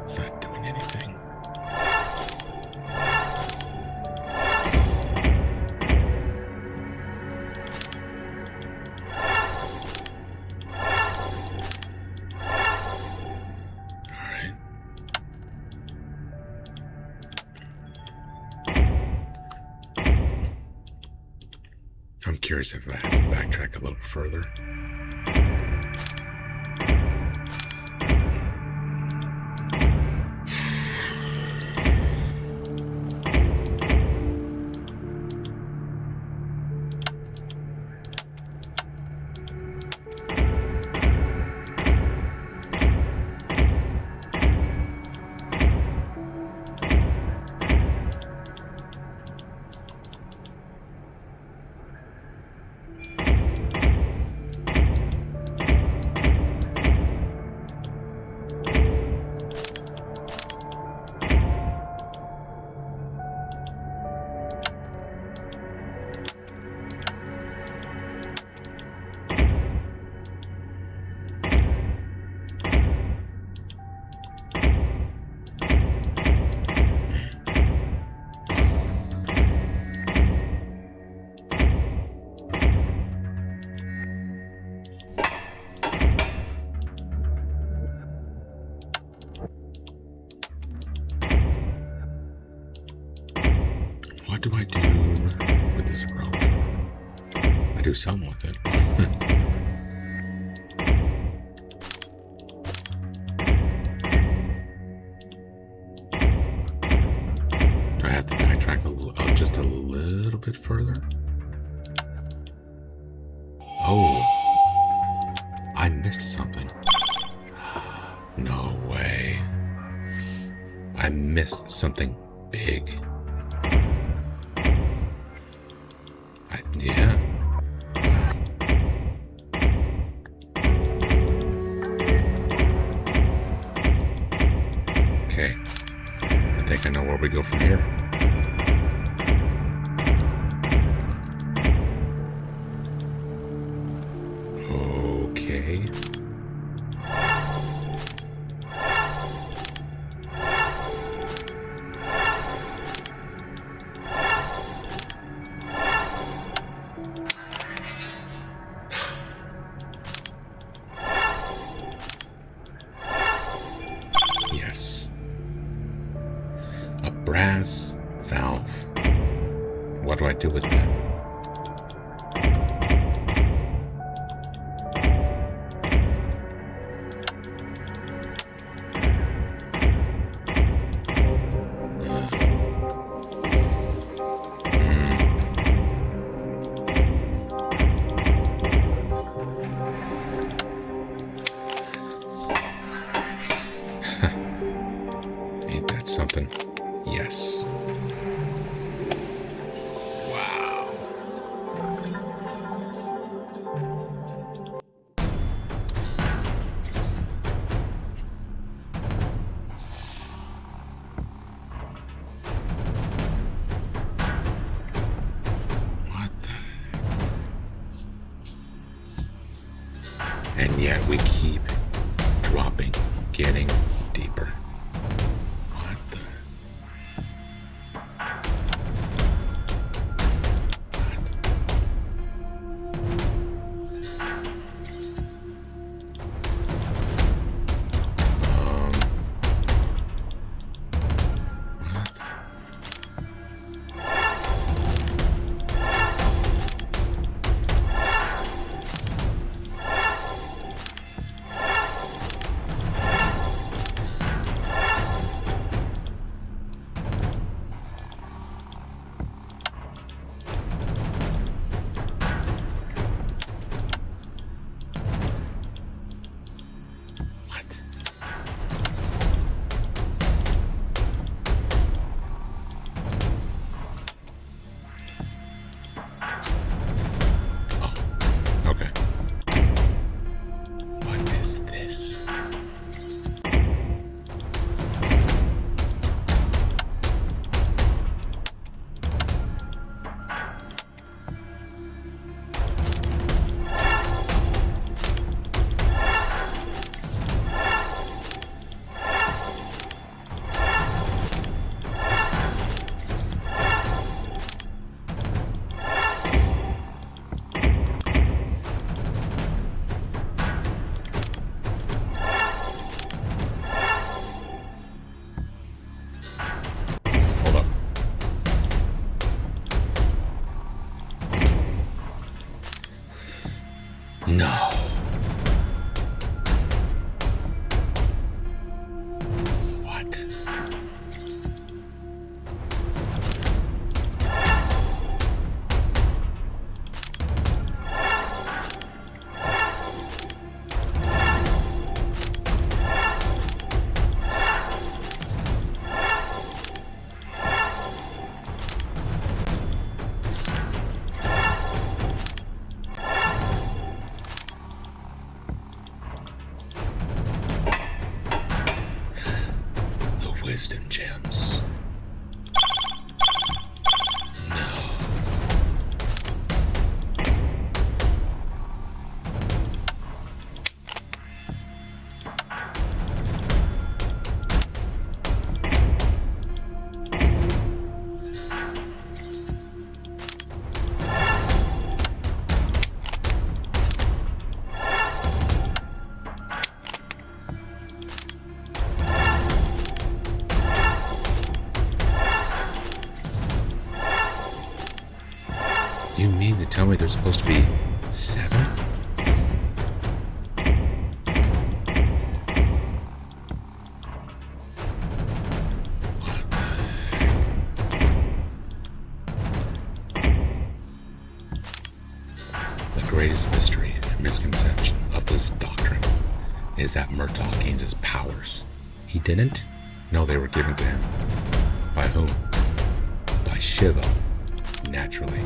It's not doing anything. Alright. I'm curious if I have to backtrack a little further. What do I do with this rope? I do something with it. Do I have to backtrack just a little bit further? Oh, I missed something. No way. I missed something big. Yeah. Okay. I think I know where we go from here. Okay. Brass valve. What do I do with that? Ain't that something? Yes. Wow. What the heck? And yet we keep dropping, getting deeper. No. What? Wisdom gems. No. You mean to tell me there's supposed to be 7? What the heck? The greatest mystery and misconception of this doctrine is that Murtaugh gains his powers. He didn't? No, they were given to him. By whom? By Shiva. Naturally.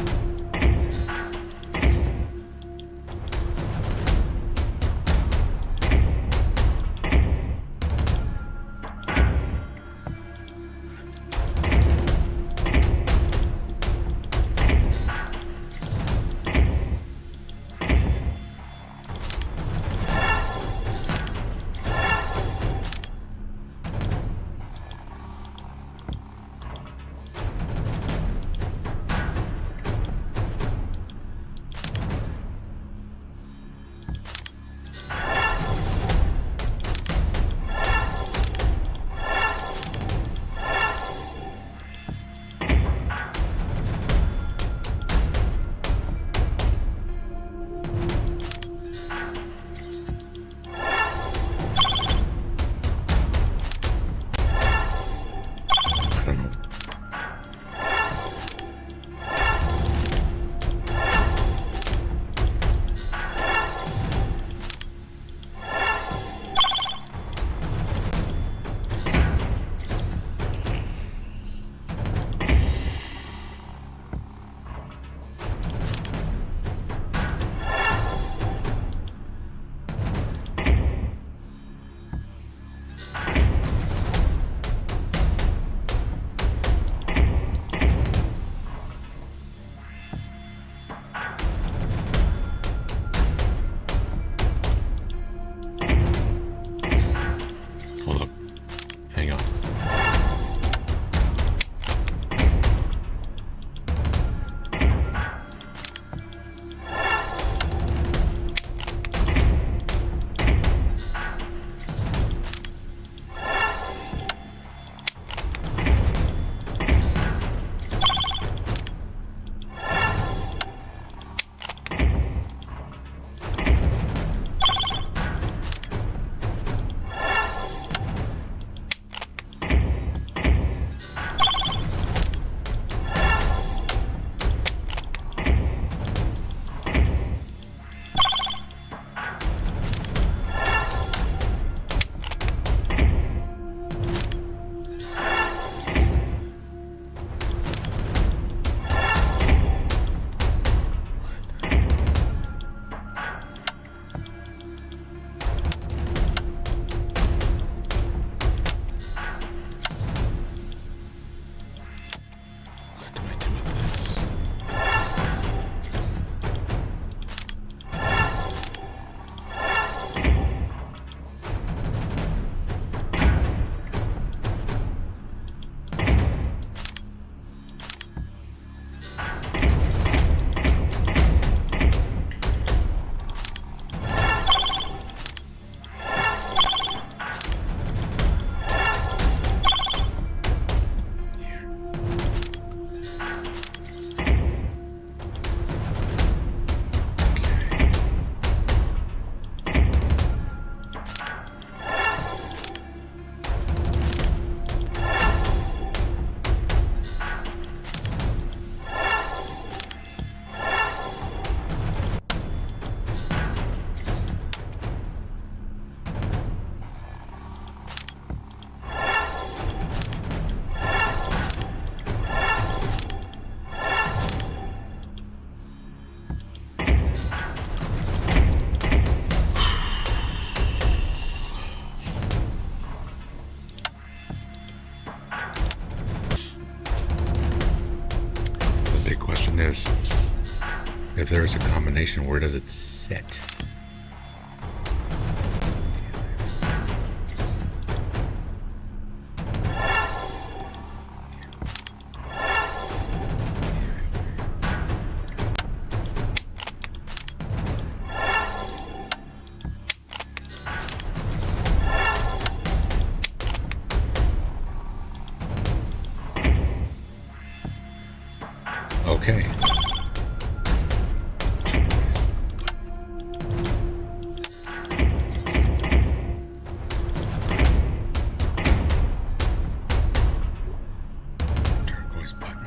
Okay, question is, if there is a combination, where does it sit? Okay. Turquoise button.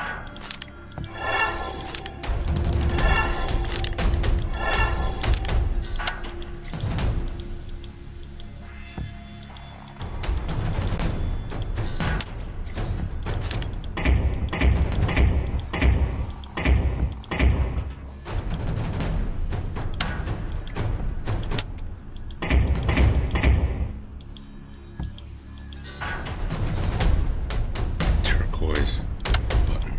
Turquoise button.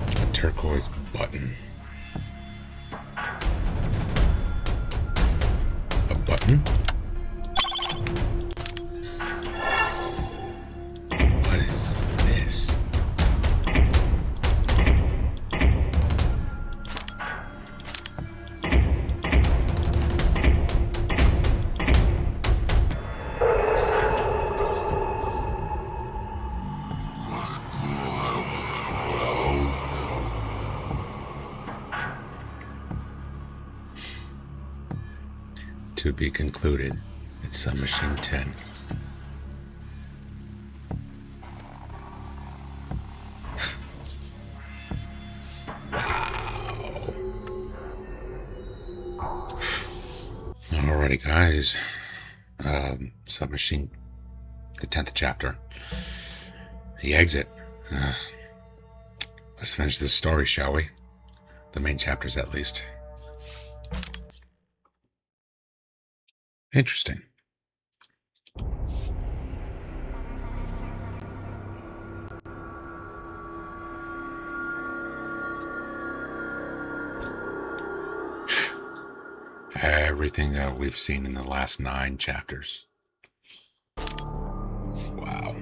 A turquoise button. A button? What is this? To be concluded. It's Submachine 10. Wow. Alrighty, guys. Submachine, the 10th chapter. The exit. Let's finish this story, shall we? The main chapters, at least. Interesting. Everything that we've seen in the last 9 chapters. Wow.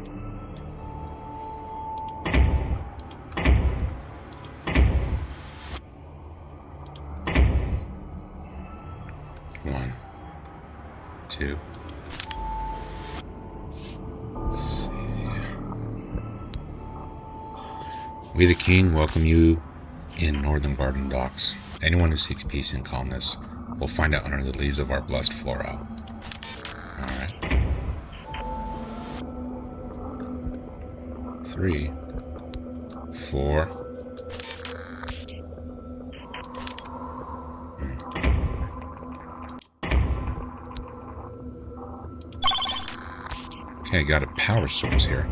One, two. We the King welcome you in Northern Garden Docks. Anyone who seeks peace and calmness will find it under the leaves of our blessed floral. Alright. 3, 4. Okay, got a power source here.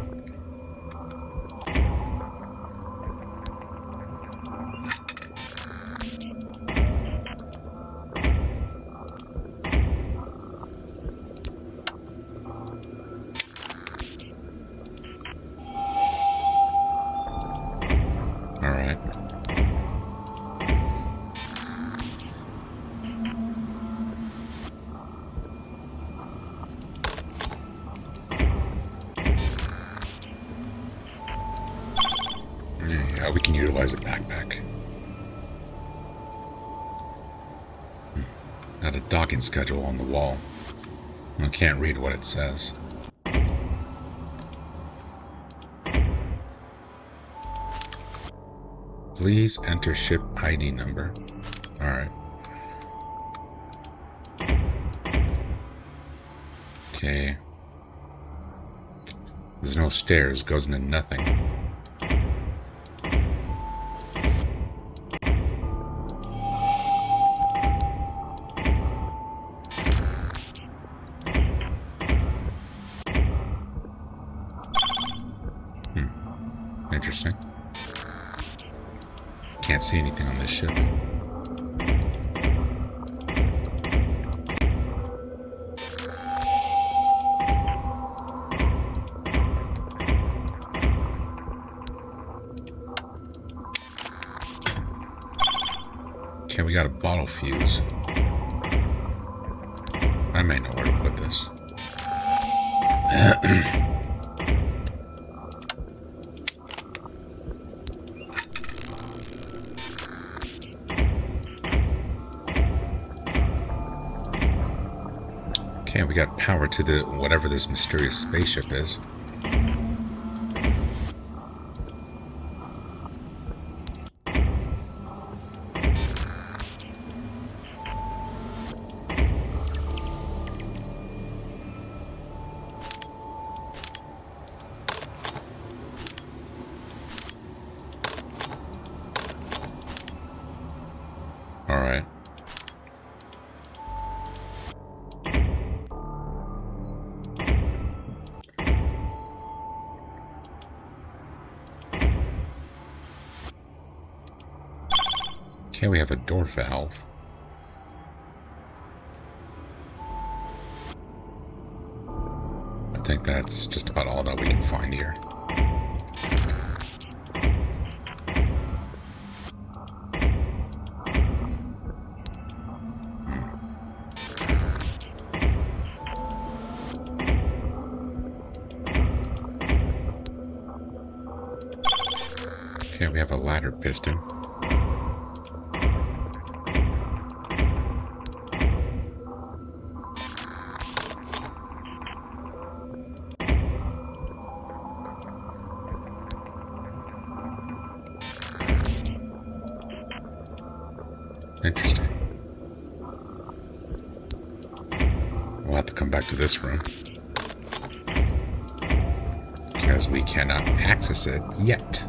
Alright. Yeah, we can utilize a backpack. Got a docking schedule on the wall. I can't read what it says. Please enter ship ID number. Alright. Okay. There's no stairs, goes into nothing. Interesting. Can't see anything on this ship. Okay, we got a bottle fuse. I may know where to put this. Okay, we got power to the whatever this mysterious spaceship is. All right. Okay, we have a door valve. I think that's just about all that we can find here. Okay, we have a ladder piston. Interesting. We'll have to come back to this room, because we cannot access it yet.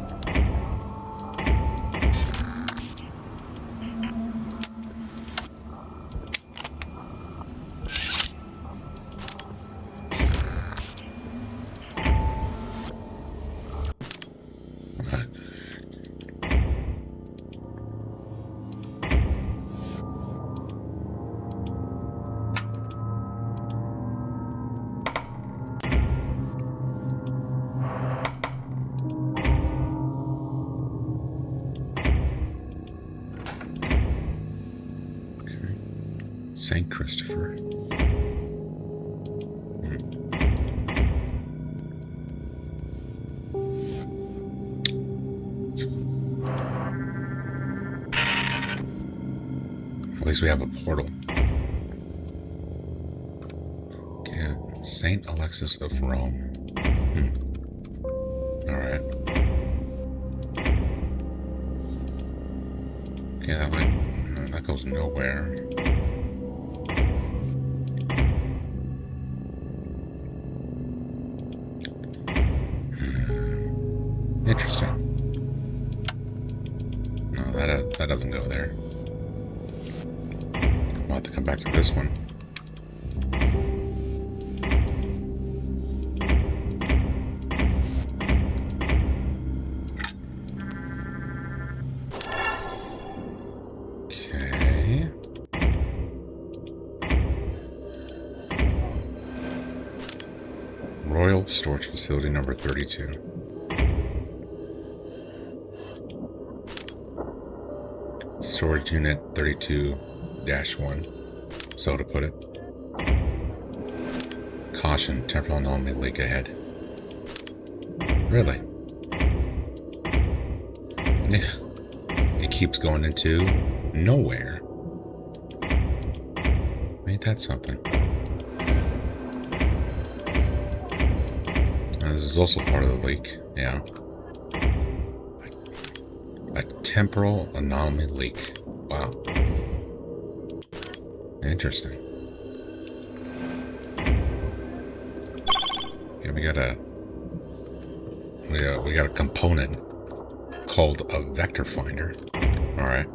St. Christopher. At least we have a portal. Okay, St. Alexis of Rome. Alright. Okay, that goes nowhere. Interesting. No, that doesn't go there. We'll have to come back to this one. Okay. Royal Storage Facility number 32. Storage unit 32-1. So to put it. Caution, temporal anomaly leak ahead. Really? Yeah. It keeps going into nowhere. Ain't that something? Now, this is also part of the leak. Yeah. A temporal anomaly leak. Wow. Interesting. Yeah, we got a we got a component called a vector finder. All right.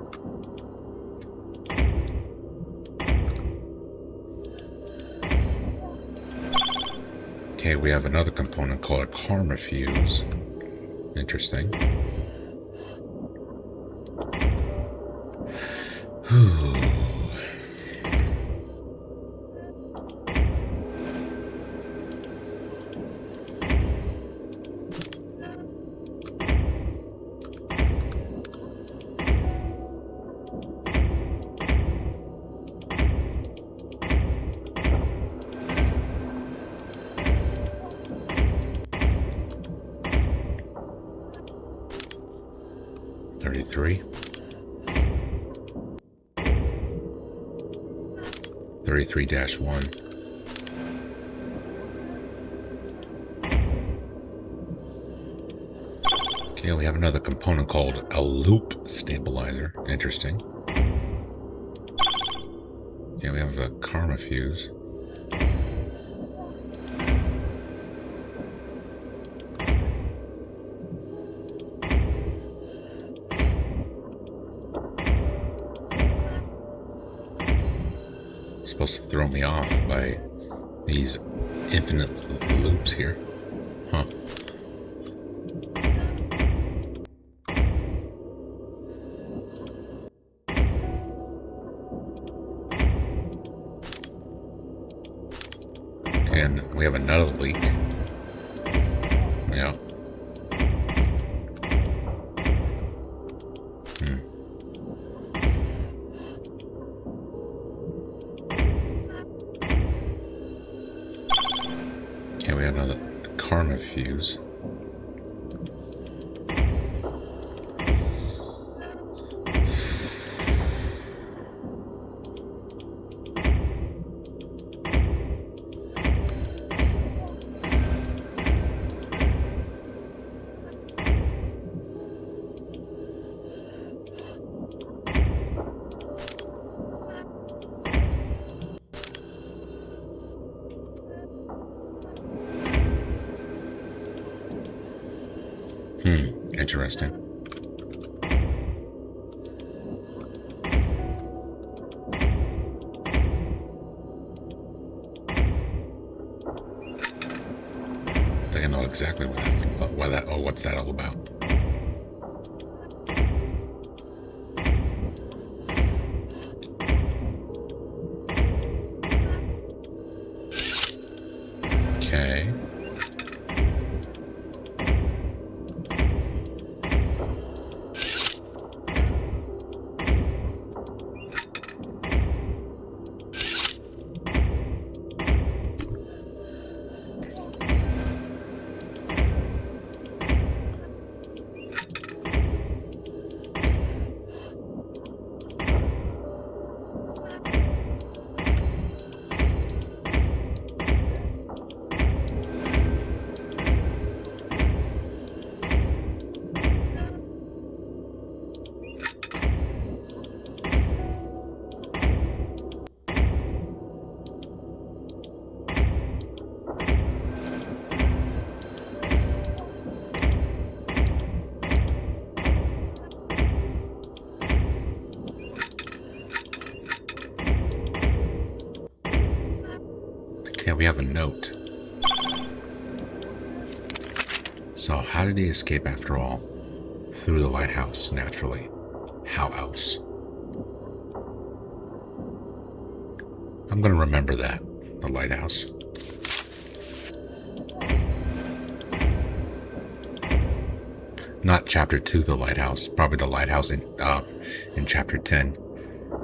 Okay, we have another component called a karma fuse. Interesting. $33. 33-1. Okay, we have another component called a loop stabilizer. Interesting. Yeah, we have a karma fuse. Supposed to throw me off by these infinite loops here. Huh. And we have another leak. Yeah. Okay, we have another karma fuse. Interesting. I think I know exactly what's that all about. Okay. Okay, we have a note. So how did he escape after all? Through the lighthouse, naturally. How else? I'm gonna remember that. The lighthouse. Not chapter 2, the lighthouse. Probably the lighthouse in chapter 10.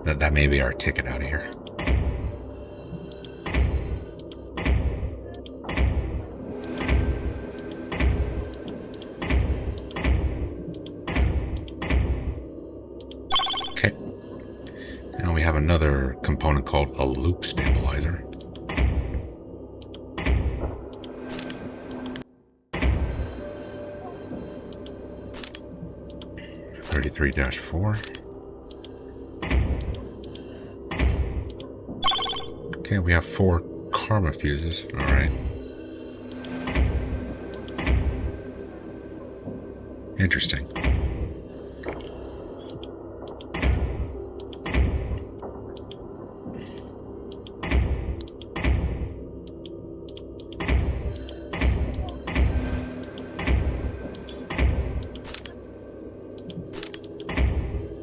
That may be our ticket out of here. Okay. Now we have another component called a loop stabilizer. (33-4). Okay, we have 4 karma fuses. All right. Interesting.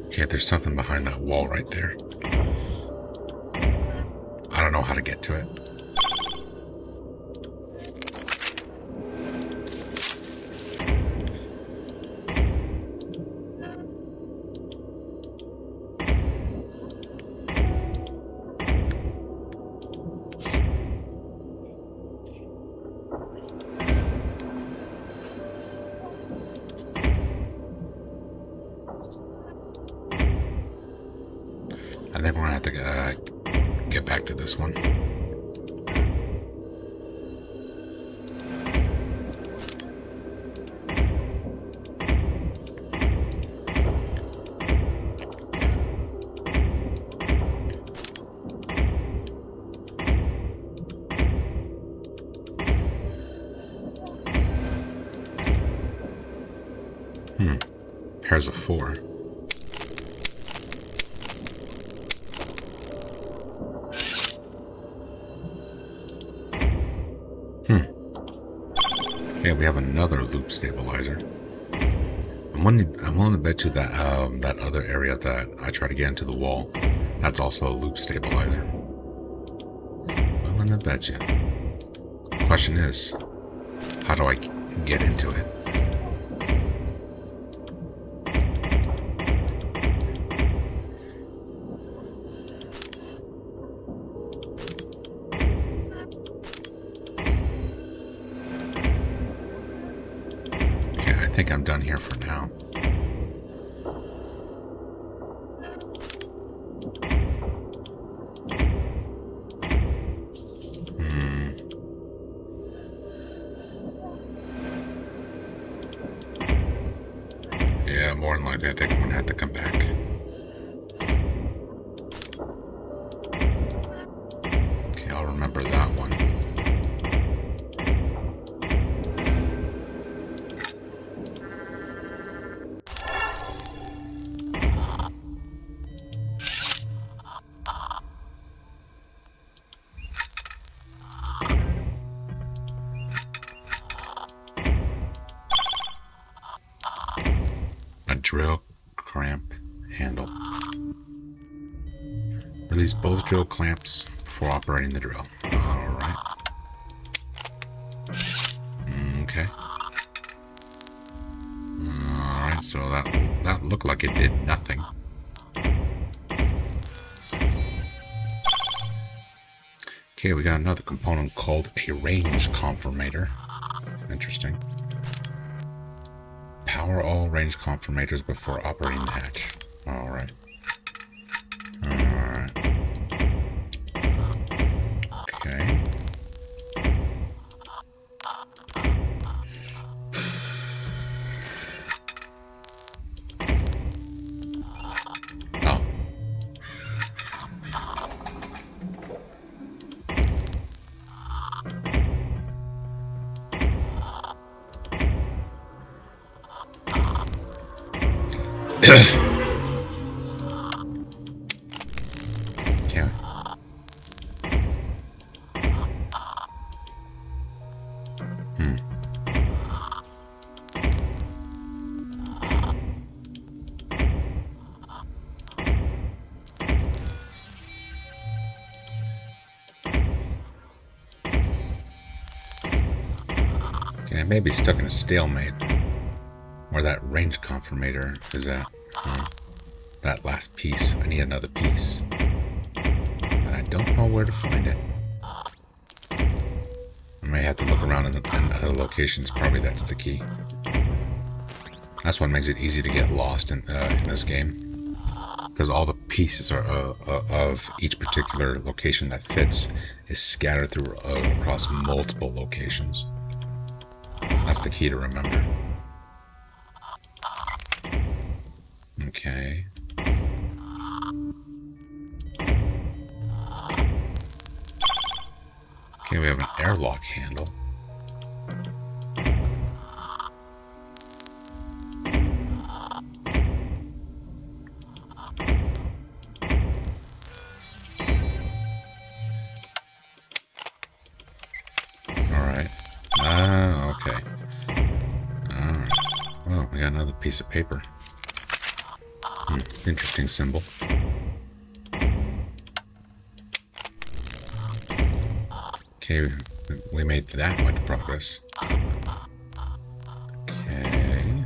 Okay, there's something behind that wall right there. I don't know how to get to it. I think we're gonna have to get back to this one. Pairs of 4. Okay, we have another loop stabilizer. I'm willing to bet you that that other area that I try to get into the wall, that's also a loop stabilizer. Willing to bet you. Question is, how do I get into it? I think I'm done here for now. Yeah, more than likely I think I'm gonna have to come back. Okay, I'll remember that one. Drill clamp handle. Release both drill clamps before operating the drill. Alright. Okay. Alright, so that looked like it did nothing. Okay, we got another component called a range confirmator. Interesting. Power all range confirmators before operating the hatch. Alright. Alright. Okay. Yeah. Okay, I may be stuck in a stalemate where that range confirmator is at. That last piece. I need another piece. But I don't know where to find it. I may have to look around in other locations. Probably that's the key. That's what makes it easy to get lost in this game. Because all the pieces are of each particular location that fits is scattered through across multiple locations. That's the key to remember. Okay. Okay, we have an airlock handle. We got another piece of paper. Interesting symbol. Okay, we made that much progress. Okay.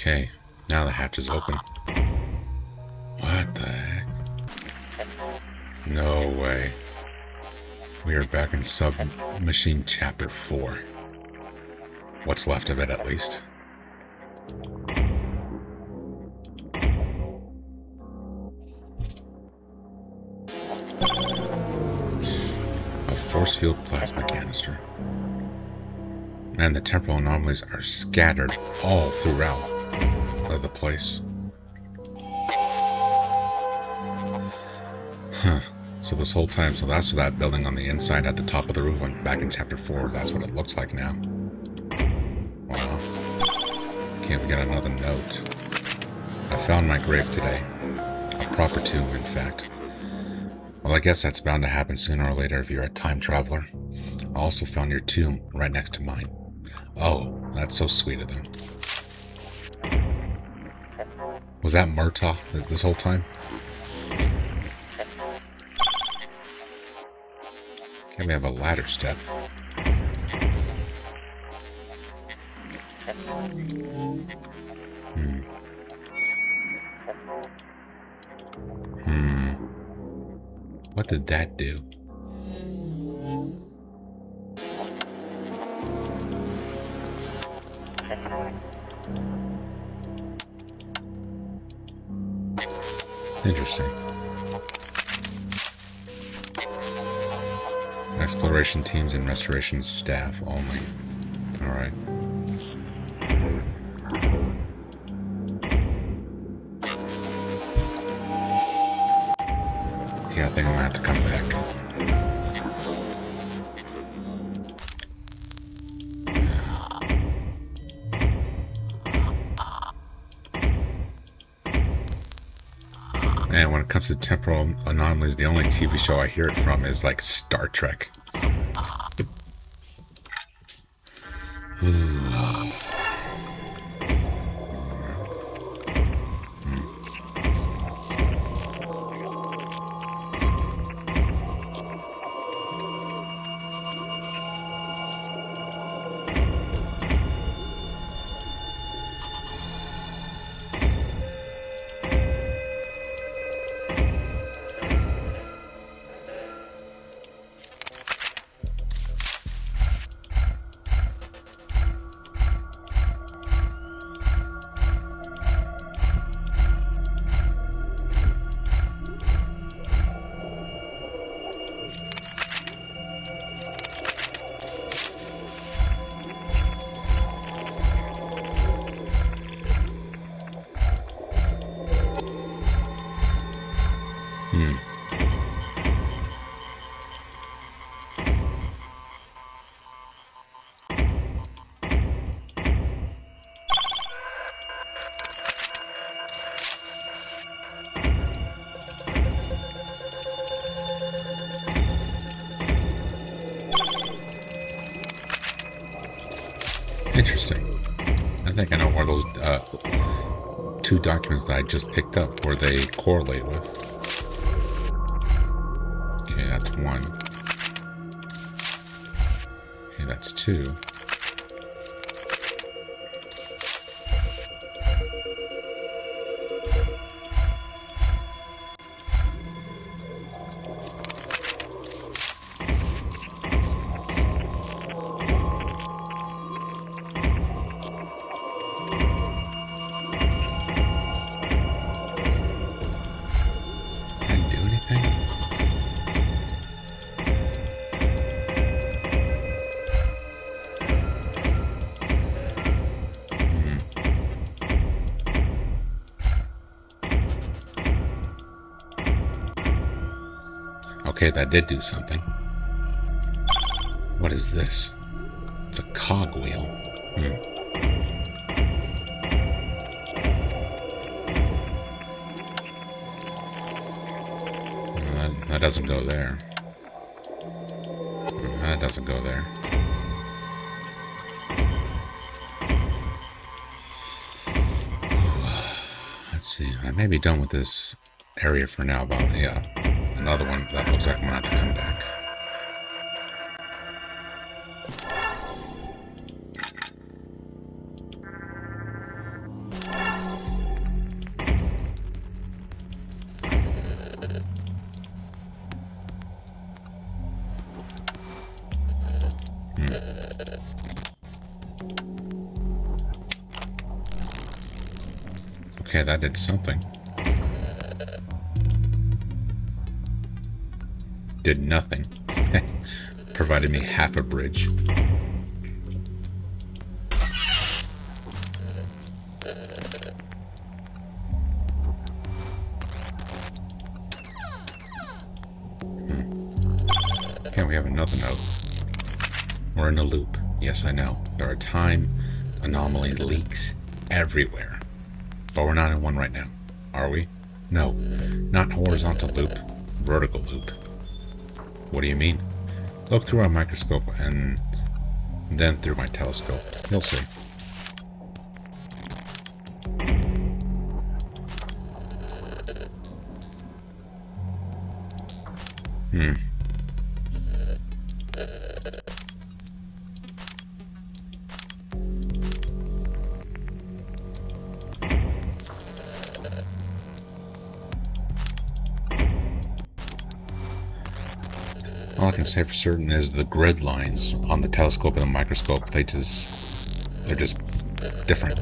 Okay, now the hatch is open. What the heck? No way. We are back in Submachine Chapter 4. What's left of it, at least. A force field plasma canister. And the temporal anomalies are scattered all throughout the place. Huh. So this whole time, so that's that building on the inside at the top of the roof back in Chapter 4. That's what it looks like now. Wow. Okay, we got another note. I found my grave today. A proper tomb, in fact. Well, I guess that's bound to happen sooner or later if you're a time traveler. I also found your tomb right next to mine. Oh, that's so sweet of them. Was that Murtaugh this whole time? Okay, we have a ladder step. What did that do? Interesting. Exploration teams and restoration staff only. Alright. Okay, I think I'm gonna have to come back. And when it comes to temporal anomalies, the only TV show I hear it from is like Star Trek. Interesting. I think I know where those two documents that I just picked up, where they correlate with. Okay, that's one. Okay, that's two. Okay, that did do something. What is this? It's a cogwheel. That doesn't go there. That doesn't go there. Let's see. I may be done with this area for now, but yeah, another one that looks like I'm gonna have to come back. Okay, that did something. Did nothing. Provided me half a bridge. Okay, we have another note. We're in a loop. Yes, I know. There are time anomaly leaks everywhere. But we're not in one right now, are we? No, not horizontal loop, vertical loop. What do you mean? Look through our microscope and then through my telescope. You'll see. All I can say for certain is the grid lines on the telescope and the microscope, they're just different.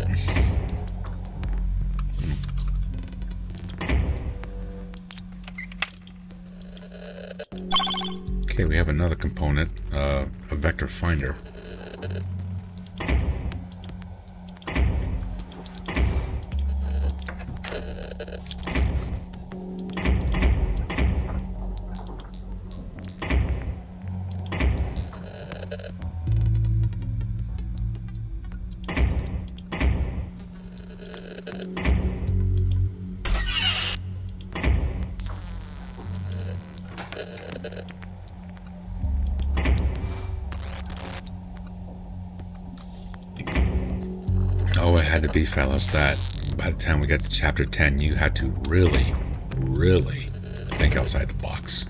Okay, we have another component, a vector finder. Oh, it had to be, fellas, that by the time we got to chapter 10, you had to really, really think outside the box.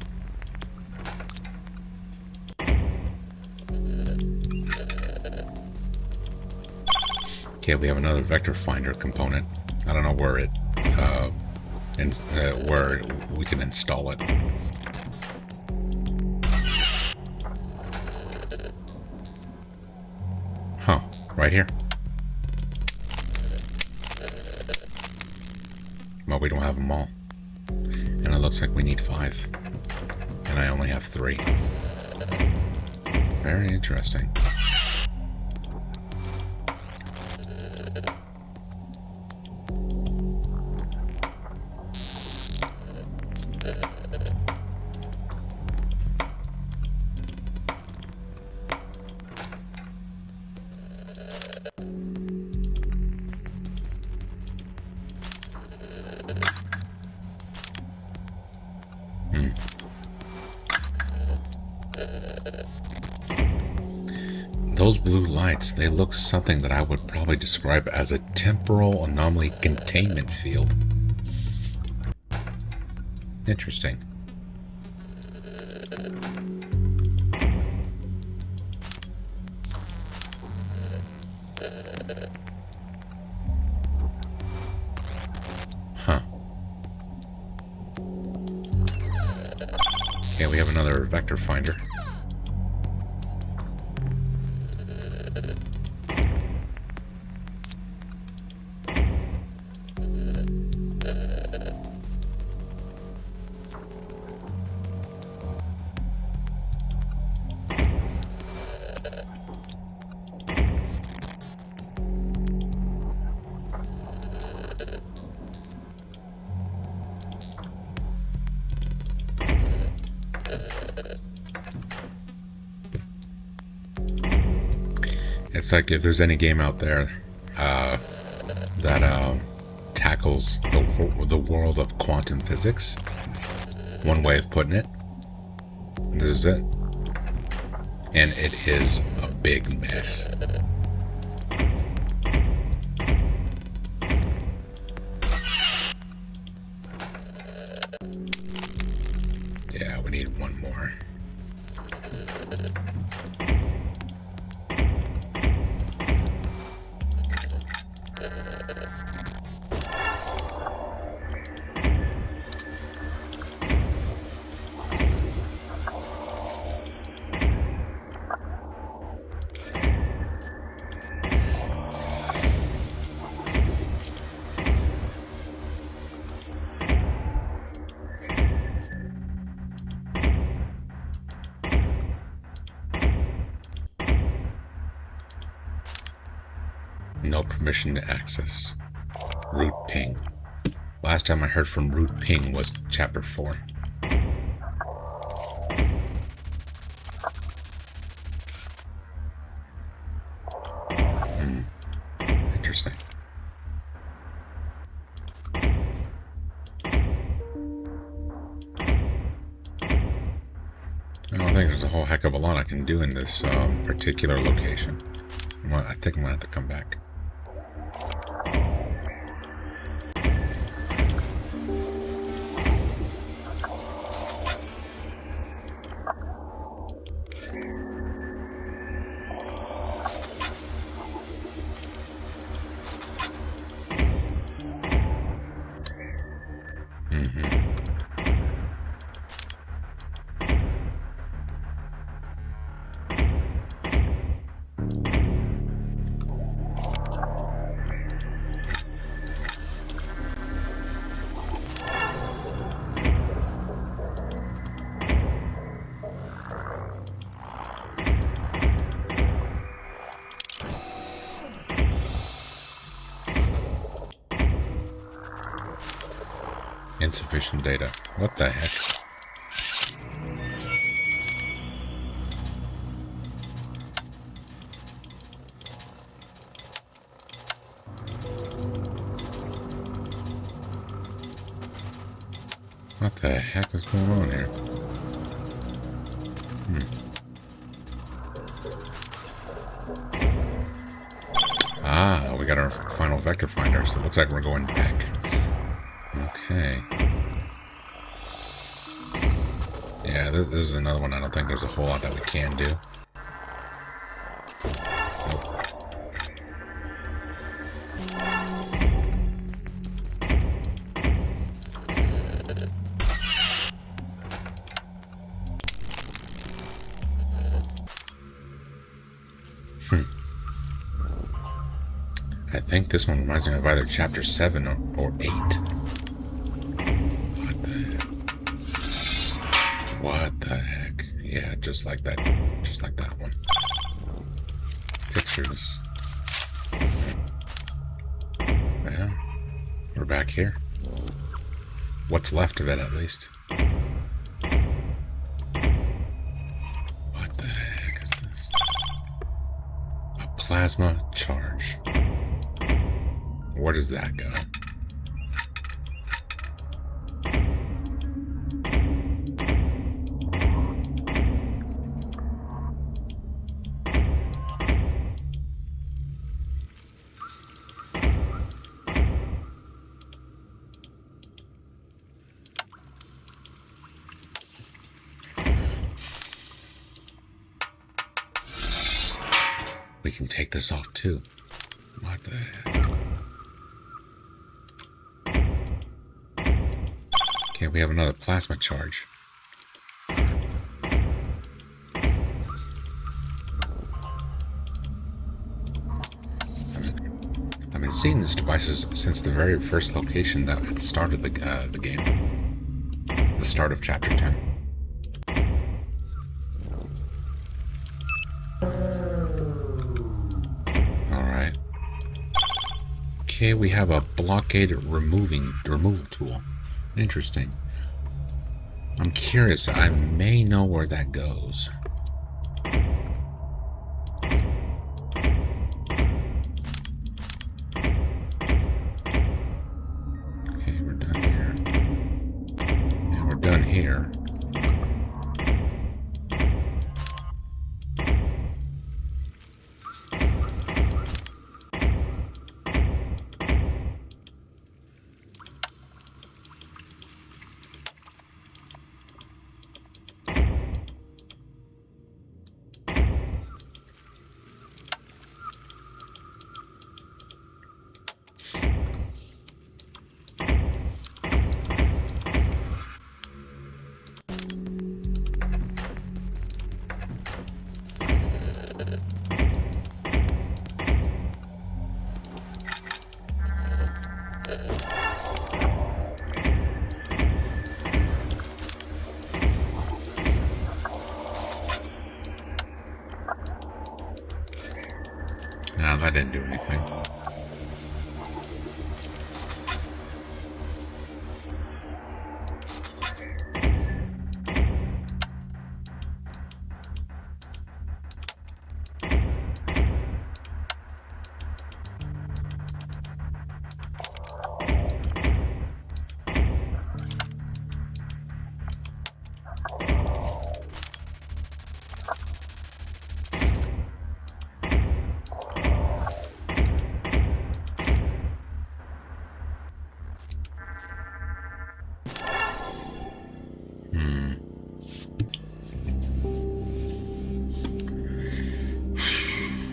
Okay, we have another vector finder component. I don't know where it, where we can install it. Huh, right here. Well, we don't have them all. And it looks like we need 5. And I only have 3. Very interesting. Those blue lights, they look something that I would probably describe as a temporal anomaly containment field. Interesting. Huh. Okay, we have another vector finder. It's like if there's any game out there that tackles the world of quantum physics, one way of putting it, this is it. And it is a big mess. Yeah, we need one more. No permission to access. Root ping. Last time I heard from root ping was chapter 4. Interesting. I don't think there's a whole heck of a lot I can do in this particular location. Well, I think I'm gonna have to come back. Insufficient data. What the heck? What the heck is going on here? Ah, we got our final vector finder, so it looks like we're going back. Okay. Yeah, this is another one. I don't think there's a whole lot that we can do. Nope. I think this one reminds me of either chapter 7 or 8. What the heck? Yeah, just like that. Just like that one. Pictures. Yeah. We're back here. What's left of it, at least. What the heck is this? A plasma charge. Where does that go? We can take this off too. What the heck? Okay, we have another plasma charge. I've been seeing these devices since the very first location that at the start of the game. The start of chapter 10. Alright. Okay, we have a blockade removal tool. Interesting. I'm curious. I may know where that goes. Okay, we're done here. And we're done here. No, that didn't do anything.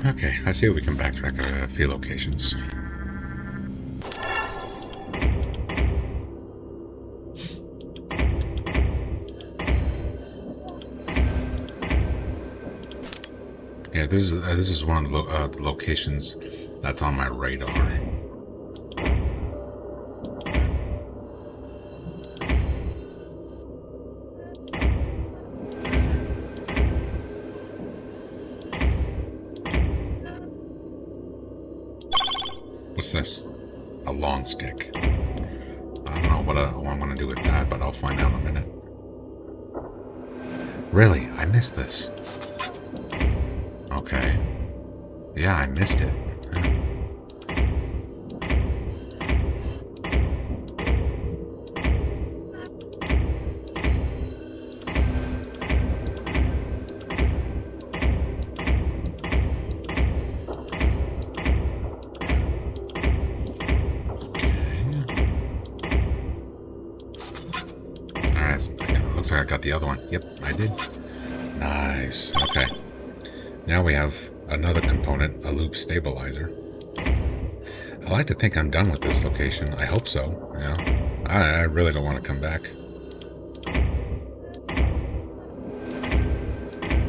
Okay, I see we can backtrack a few locations. Yeah, this is one of the locations that's on my radar. What's this? A long stick. I don't know what I'm going to do with that, but I'll find out in a minute. Really? I missed this. Okay. Yeah, I missed it. Looks like I got the other one. Yep, I did. Nice. Okay. Now we have another component, a loop stabilizer. I like to think I'm done with this location. I hope so. Yeah. I really don't want to come back.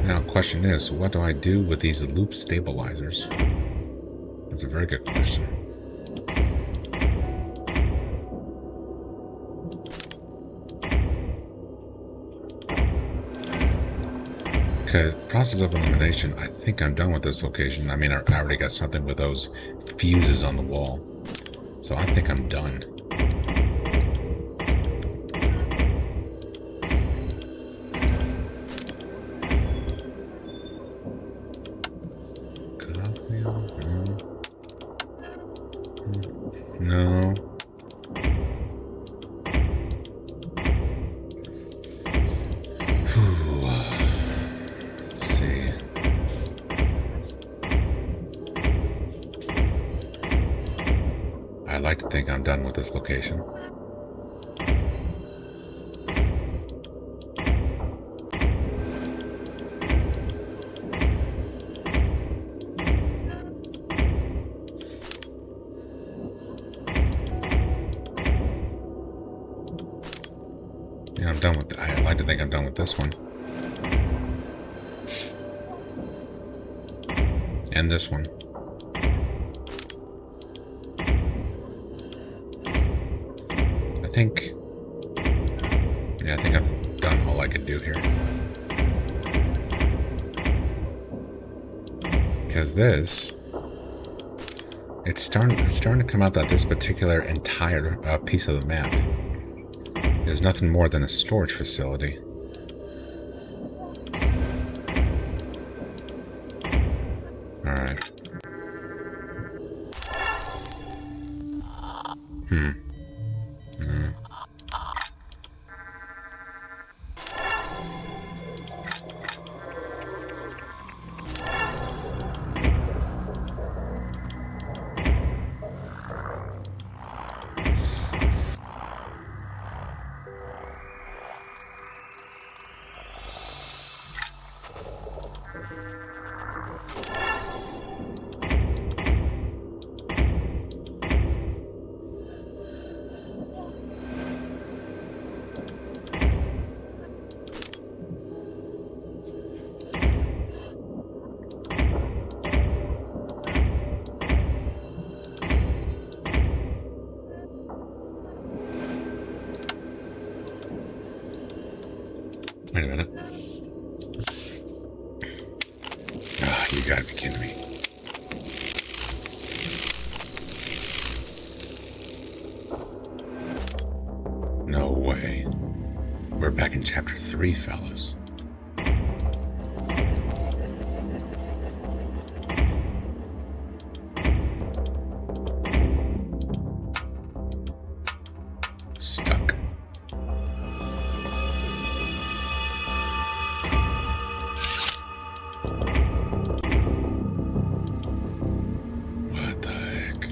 Now, question is, what do I do with these loop stabilizers? That's a very good question. Okay, process of elimination. I think I'm done with this location. I mean, I already got something with those fuses on the wall. So I think I'm done. No. I like to think I'm done with this location. Yeah, I'm done with I like to think I'm done with this one. And this one. I think I've done all I could do here. Because this, it's starting to come out that this particular entire piece of the map is nothing more than a storage facility. Alright. Wait a minute. Ah, you gotta be kidding me. No way. We're back in chapter 3, fellas. Stuck. What the heck?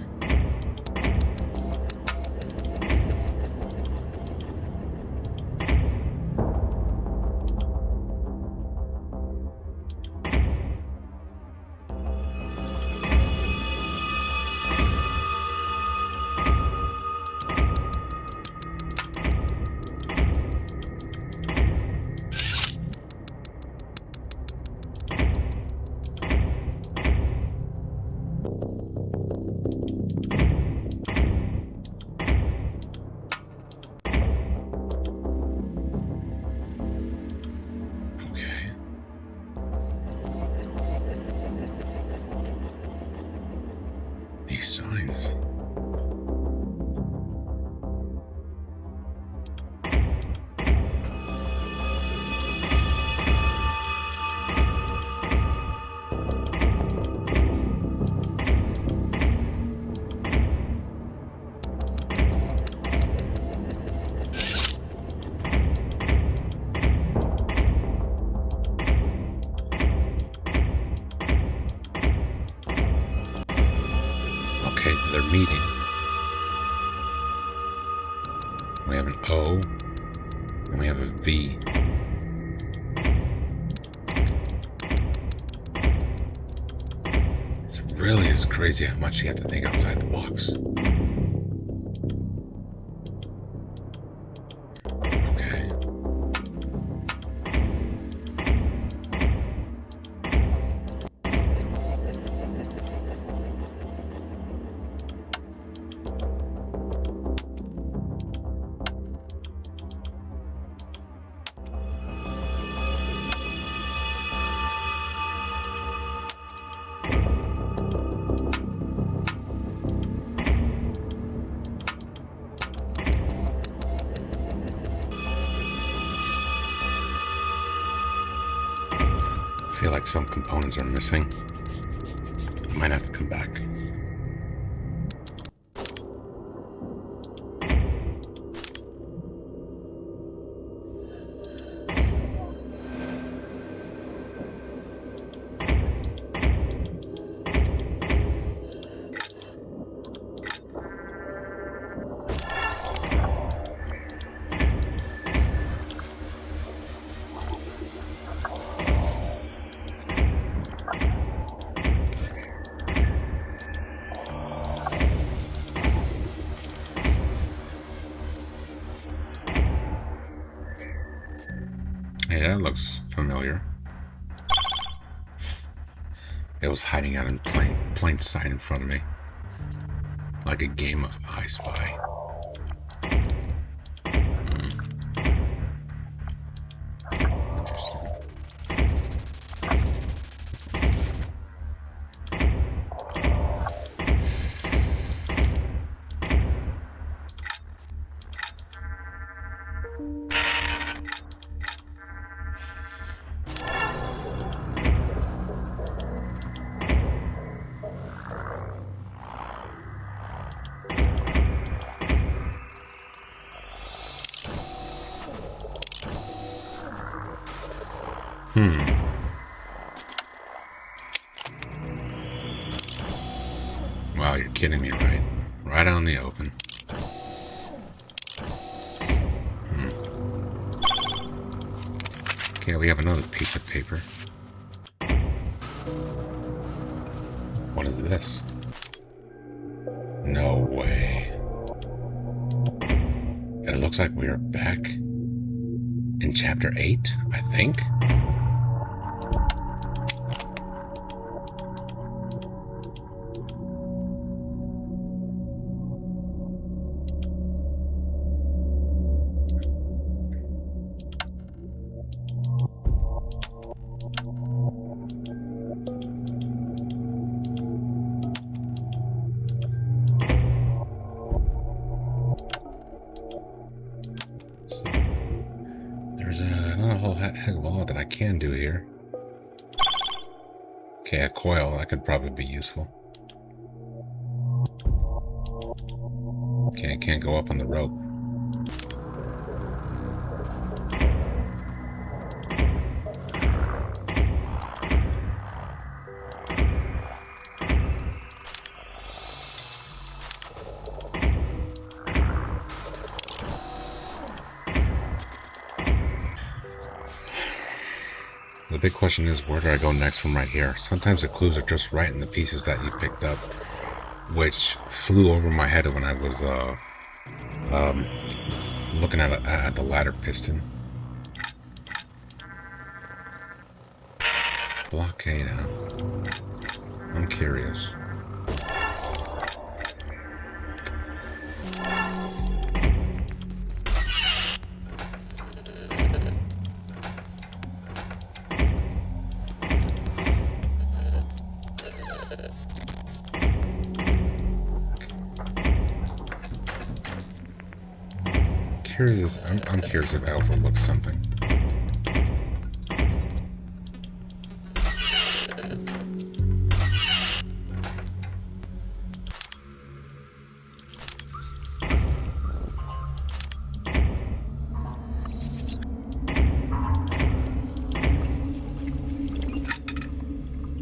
Okay. These signs. Okay, they're meeting. We have an O, and we have a V. It really is crazy how much you have to think outside the box. Okay. I feel like some components are missing. I might have to come back. Yeah, that looks familiar. It was hiding out in plain sight in front of me. Like a game of I Spy. Interesting. Wow, you're kidding me, right? Right out in the open. Okay, we have another piece of paper. What is this? No way. It looks like we are back in chapter 8, I think. Not a whole heck of a lot that I can do here. Okay, a coil, that could probably be useful. Okay, I can't go up on the rope. The big question is, where do I go next from right here? Sometimes the clues are just right in the pieces that you picked up, which flew over my head when I was looking at the ladder piston. Blockade, huh? I'm curious. I'm curious if I overlooked something.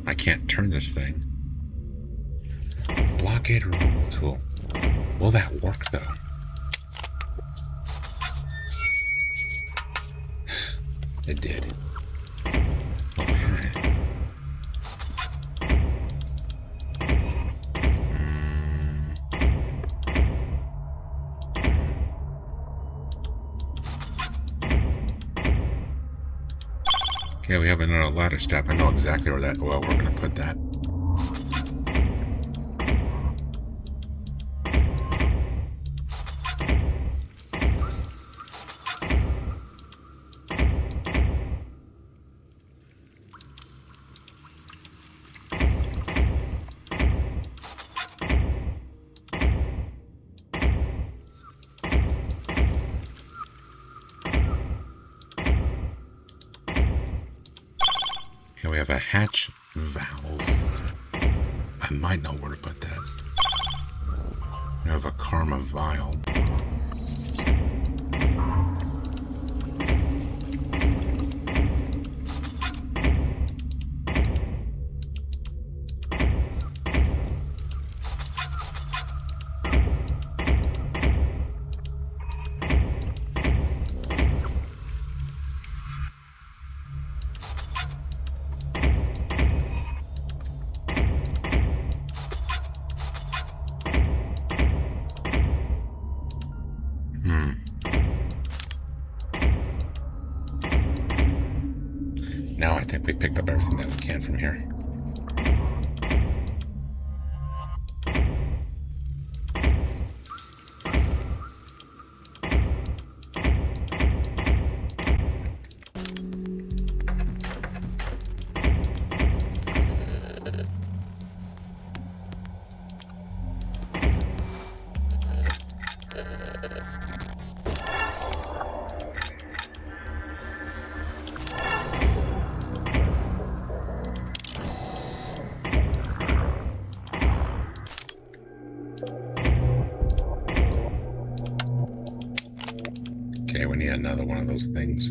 I can't turn this thing. Blockade removal tool. Will that work though? It did. Okay. Okay, we have another ladder step. I know exactly where we're going to put that. We have a hatch valve. I might know where to put that. We have a karma vial. Now I think we picked up everything that we can from here. Okay, we need another one of those things.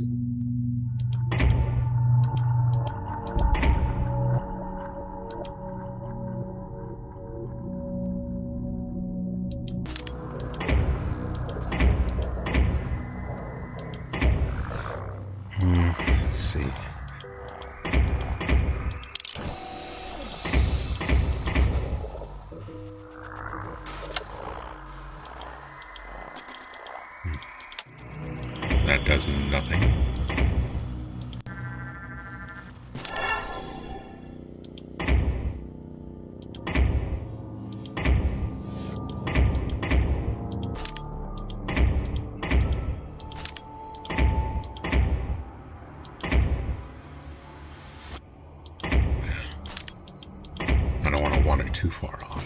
they're too far off.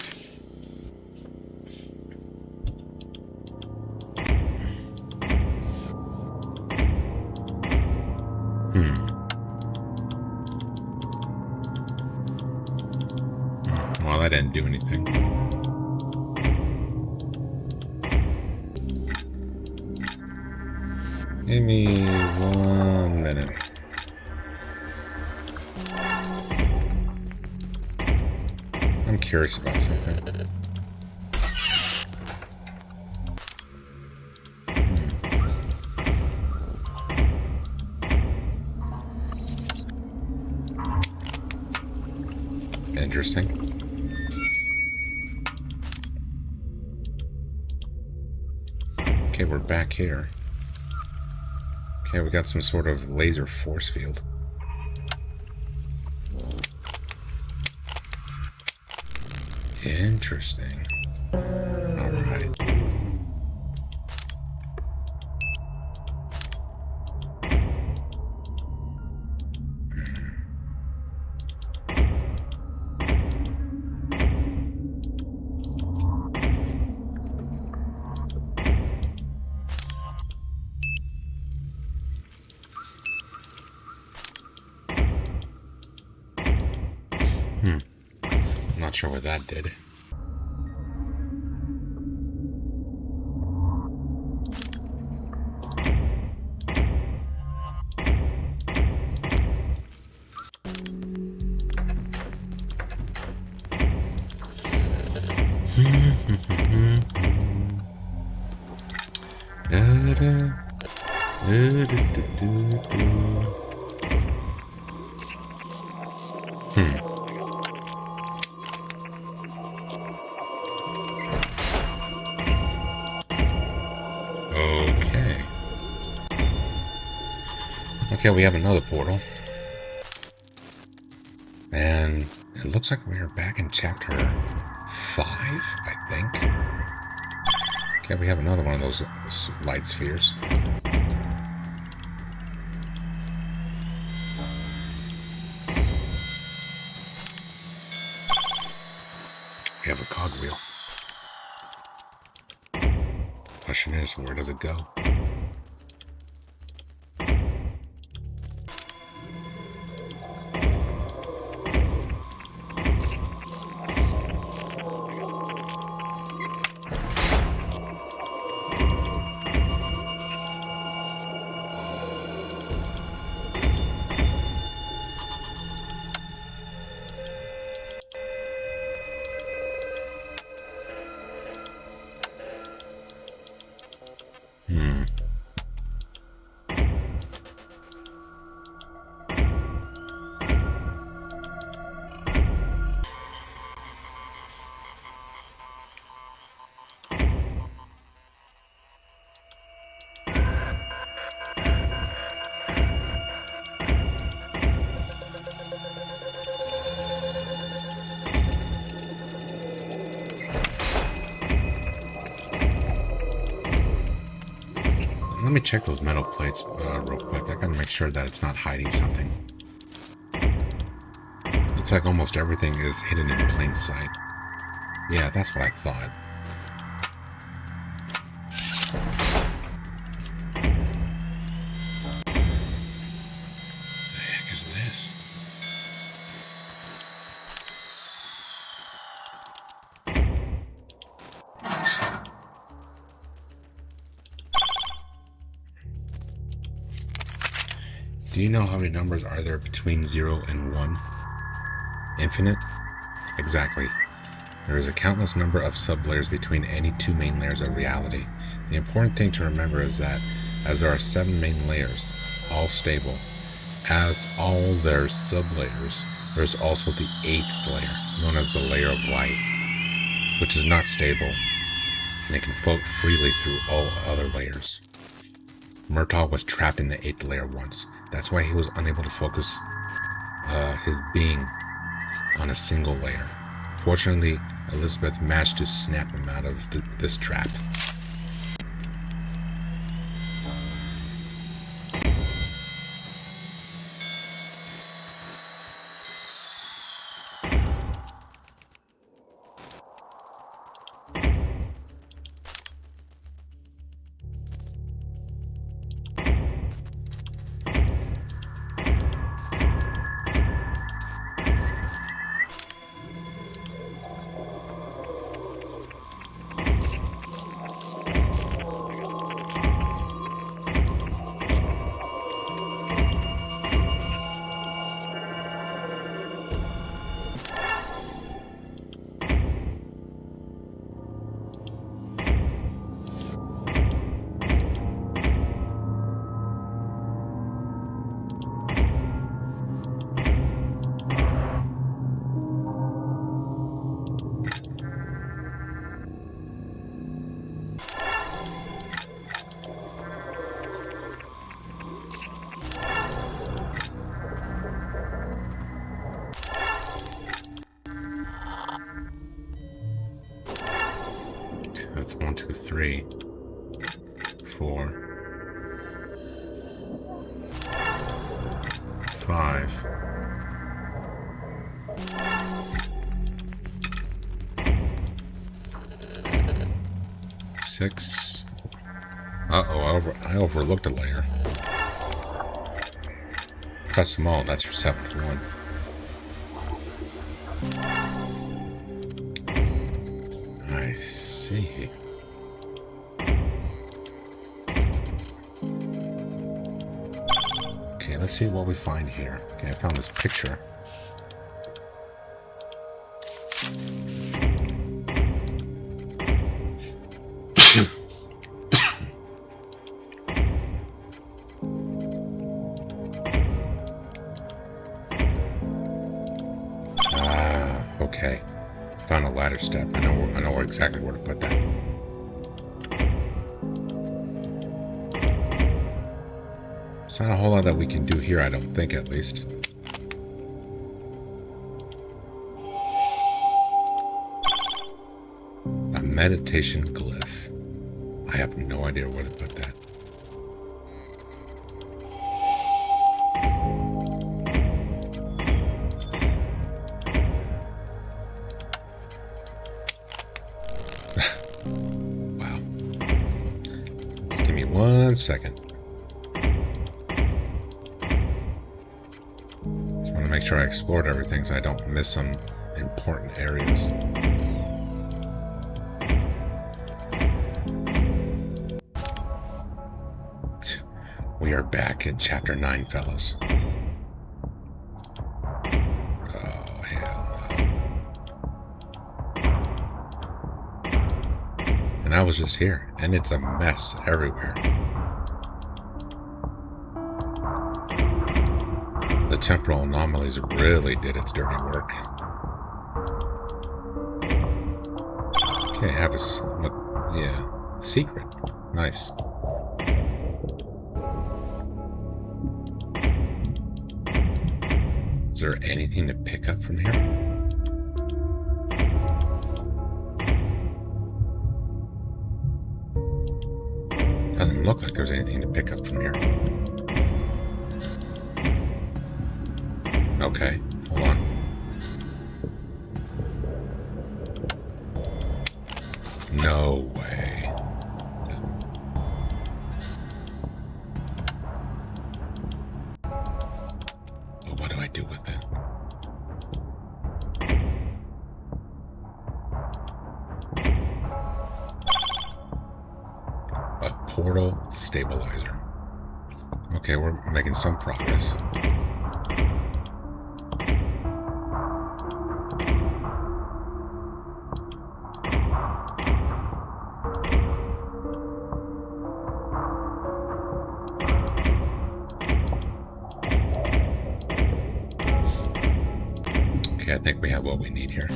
Well, that didn't do anything. Give me 1 minute. I'm curious about something. Interesting. Okay, we're back here. Okay, we got some sort of laser force field. Interesting. Alright. Not sure what that did. Okay, we have another portal. And it looks like we are back in chapter 5, I think. Okay, we have another one of those light spheres. We have a cogwheel. Question is, where does it go? Let me check those metal plates real quick. I gotta make sure that it's not hiding something. Looks like almost everything is hidden in plain sight. Yeah, that's what I thought. What the heck is this? Do you know how many numbers are there between 0 and 1? Infinite? Exactly. There is a countless number of sublayers between any two main layers of reality. The important thing to remember is that, as there are 7 main layers, all stable, as all their sublayers, there is also the 8th layer, known as the layer of light, which is not stable, and it can float freely through all other layers. Murtaugh was trapped in the 8th layer once. That's why he was unable to focus his being on a single layer. Fortunately, Elizabeth managed to snap him out of this trap. 1, 2, 3, 4, 5. Six. Uh-oh, I overlooked a layer. Press them all, that's your 7th one. I see. Okay, let's see what we find here. Okay, I found this picture. Okay, found a ladder step. I know exactly where to put that. There's not a whole lot that we can do here, I don't think, at least. A meditation glyph. I have no idea where to put that. Wow. Just give me 1 second. Just want to make sure I explored everything so I don't miss some important areas. We are back in Chapter 9, fellas. Oh, hell no. And I was just here, and it's a mess everywhere. The temporal anomalies really did its dirty work. Okay, I have a secret. Nice. Is there anything to pick up from here? Doesn't look like there's anything to pick up from here. Okay, hold on. No way. But what do I do with it? A portal stabilizer. Okay, we're making some progress. Okay, I think we have what we need here.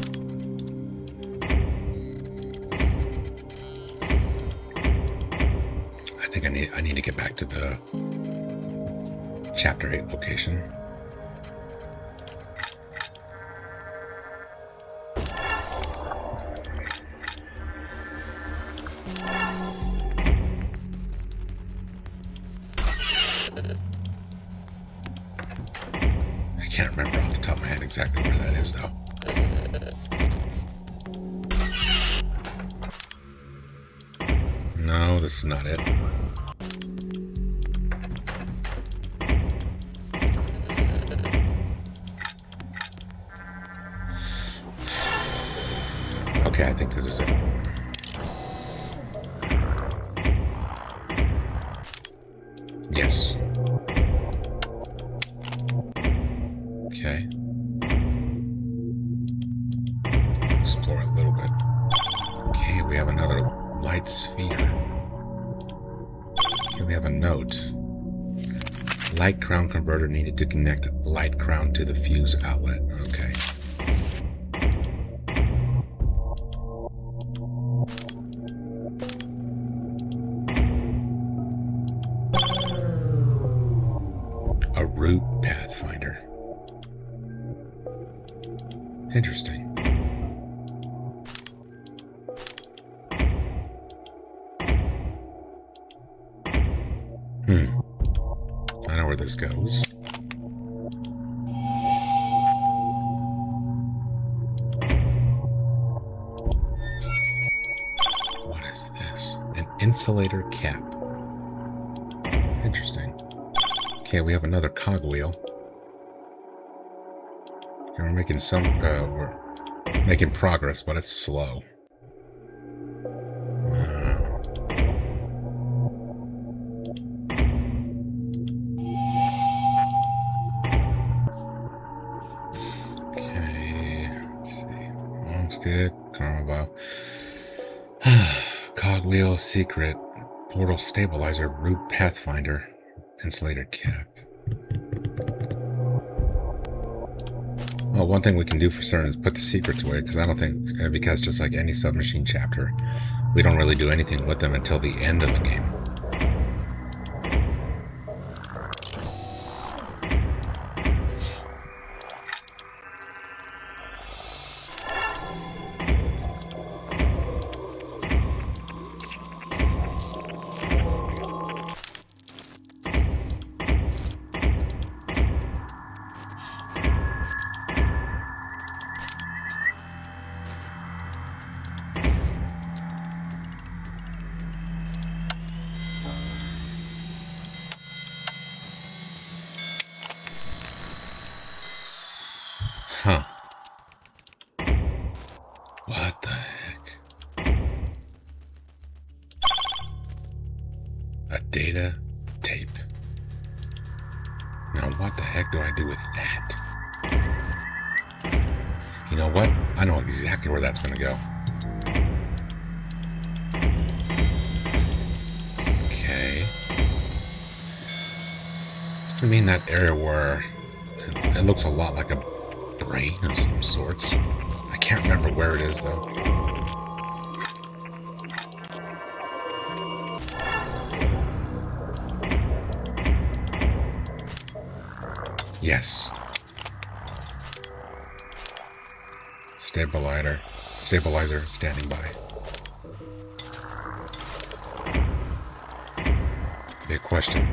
I think I need to get back to the Chapter 8 location. I can't remember off the top of my head exactly where that is, though. No, this is not it. Okay, I think this is it. Yes. Okay. Explore a little bit. Okay, we have another light sphere. Here we have a note. Light crown converter needed to connect light crown to the fuse outlet. Okay. A root pathfinder. Interesting. this goes. What is this? An insulator cap. Interesting. Okay, we have another cogwheel. And we're making we're making progress, but it's slow. Stick, Carnival, cogwheel, secret, portal stabilizer, root pathfinder, insulator cap. Well, one thing we can do for certain is put the secrets away, because I don't think, because just like any submachine chapter, we don't really do anything with them until the end of the game. Huh. What the heck? A data tape. Now what the heck do I do with that? You know what? I know exactly where that's gonna go. Okay. It's gonna be in that area where it looks a lot like a brain of some sorts. I can't remember where it is though. Yes. Stabilizer standing by. Big question.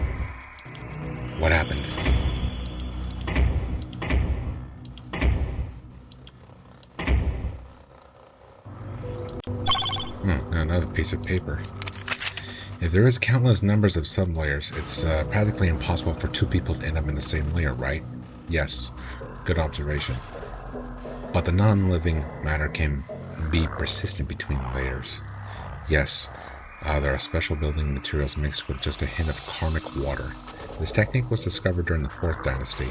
What happened? Another piece of paper. If there is countless numbers of sublayers, it's practically impossible for two people to end up in the same layer, right? Yes. Good observation. But the non-living matter can be persistent between layers. Yes. There are special building materials mixed with just a hint of karmic water. This technique was discovered during the 4th dynasty.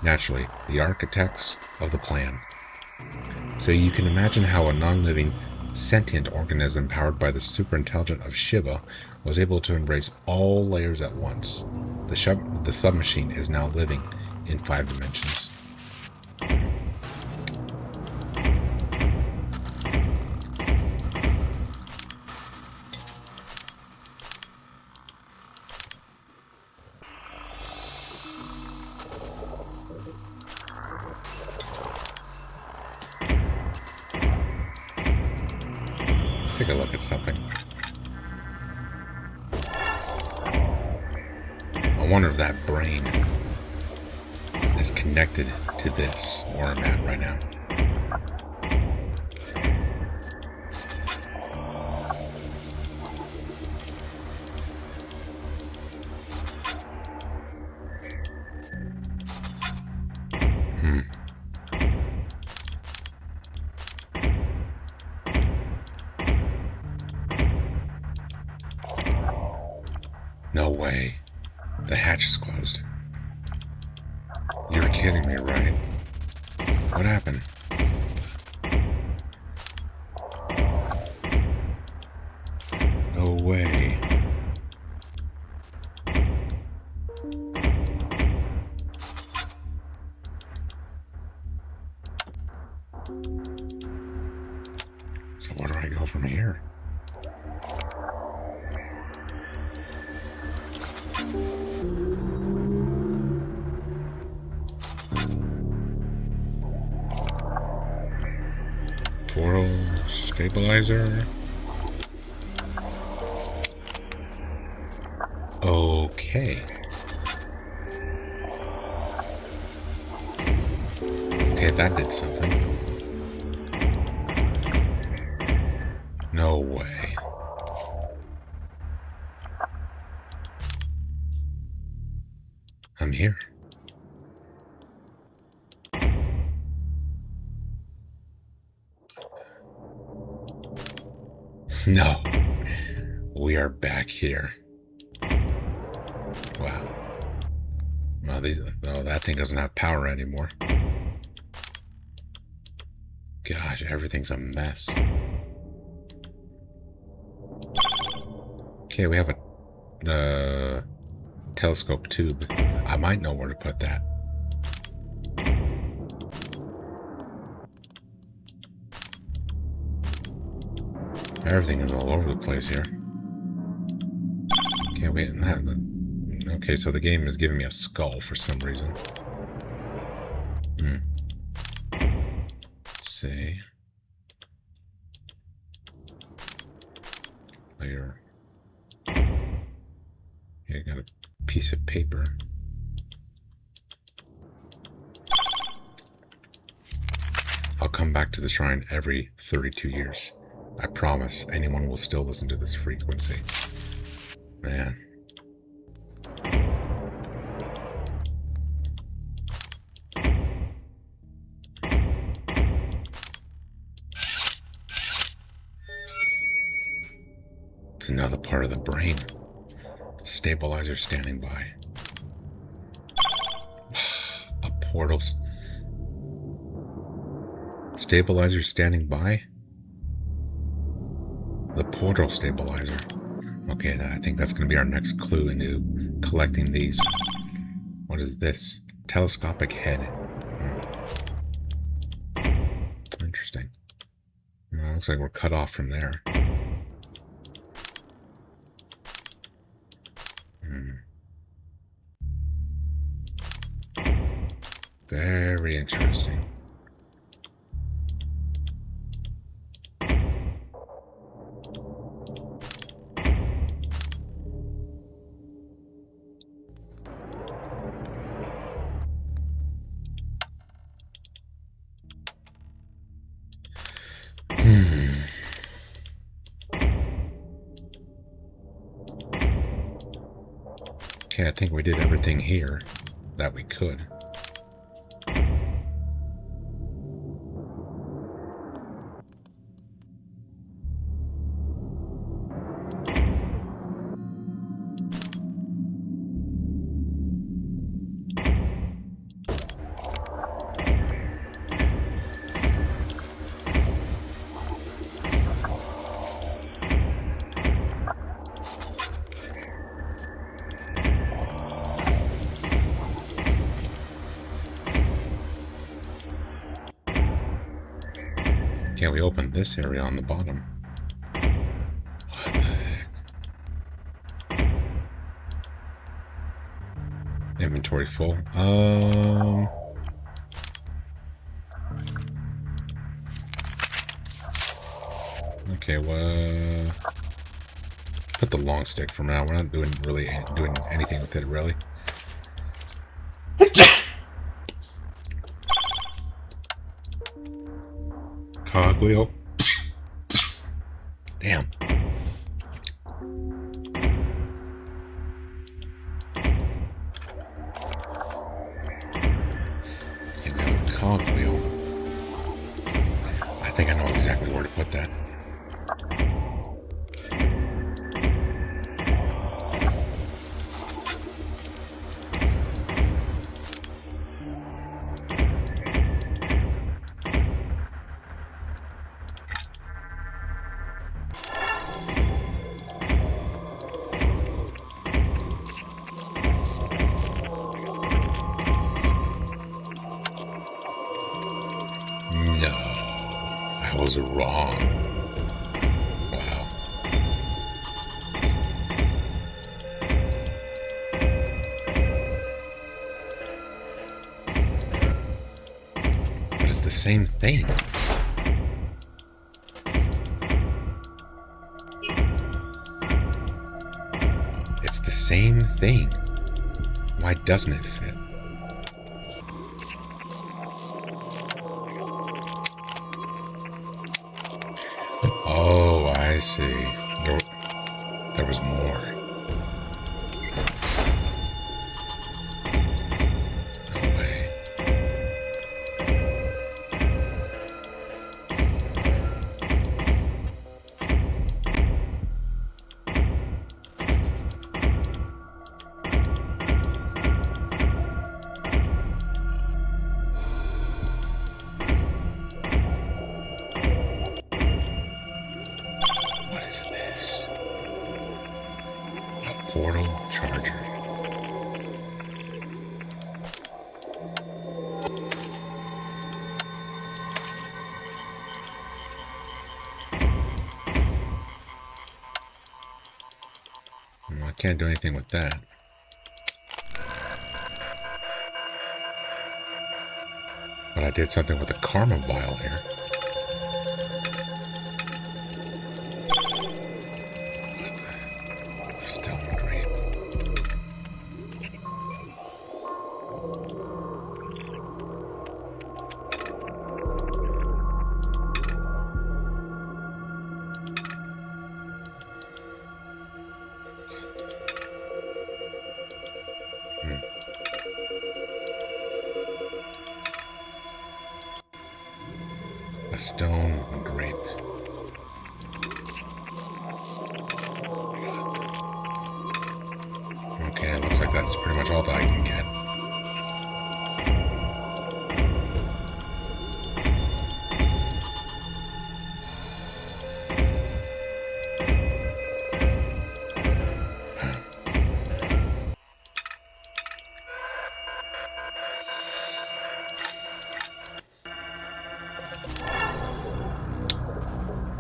Naturally, the architects of the plan. So you can imagine how a non-living sentient organism powered by the superintelligence of Shiva was able to embrace all layers at once. The submachine is now living in 5 dimensions. Take a look at something. I wonder if that brain is connected to this, where I'm at right now. No way. The hatch is closed. You're kidding me, right? What happened? No way. So where do I go from here? Portal stabilizer. Okay. Okay, that did something. No way. I'm here. No. We are back here. Wow. Well, that thing doesn't have power anymore. Gosh, everything's a mess. Okay, we have the telescope tube. I might know where to put that. Everything is all over the place here. Okay, wait. Okay, so the game is giving me a skull for some reason. Let's see. Later. Yeah, I got a piece of paper. I'll come back to the shrine every 32 years. I promise anyone will still listen to this frequency. Man. It's another part of the brain. Stabilizer standing by. A portal. Stabilizer standing by? The portal stabilizer. Okay, I think that's going to be our next clue into collecting these. What is this? Telescopic head. Interesting. Well, looks like we're cut off from there. Very interesting. Okay, I think we did everything here that we could. Yeah, we opened this area on the bottom. What the heck? Inventory full. Okay, well, put the long stick for now. We're not doing anything with it, really. Cogwheel. Damn. Yeah, we have a cogwheel. I think I know exactly where to put that. No, I was wrong. Wow. But it's the same thing. It's the same thing. Why doesn't it fit? see. There was more. No way. What is this? A portal charger. I can't do anything with that. But I did something with the karma vial here. Stone grape. A stone grape. Okay, it looks like that's pretty much all that I can get.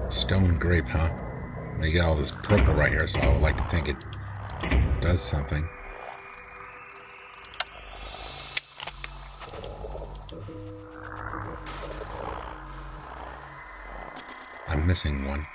Stone grape, huh? You got all this purple right here, so I would like to think it does something. I'm missing one.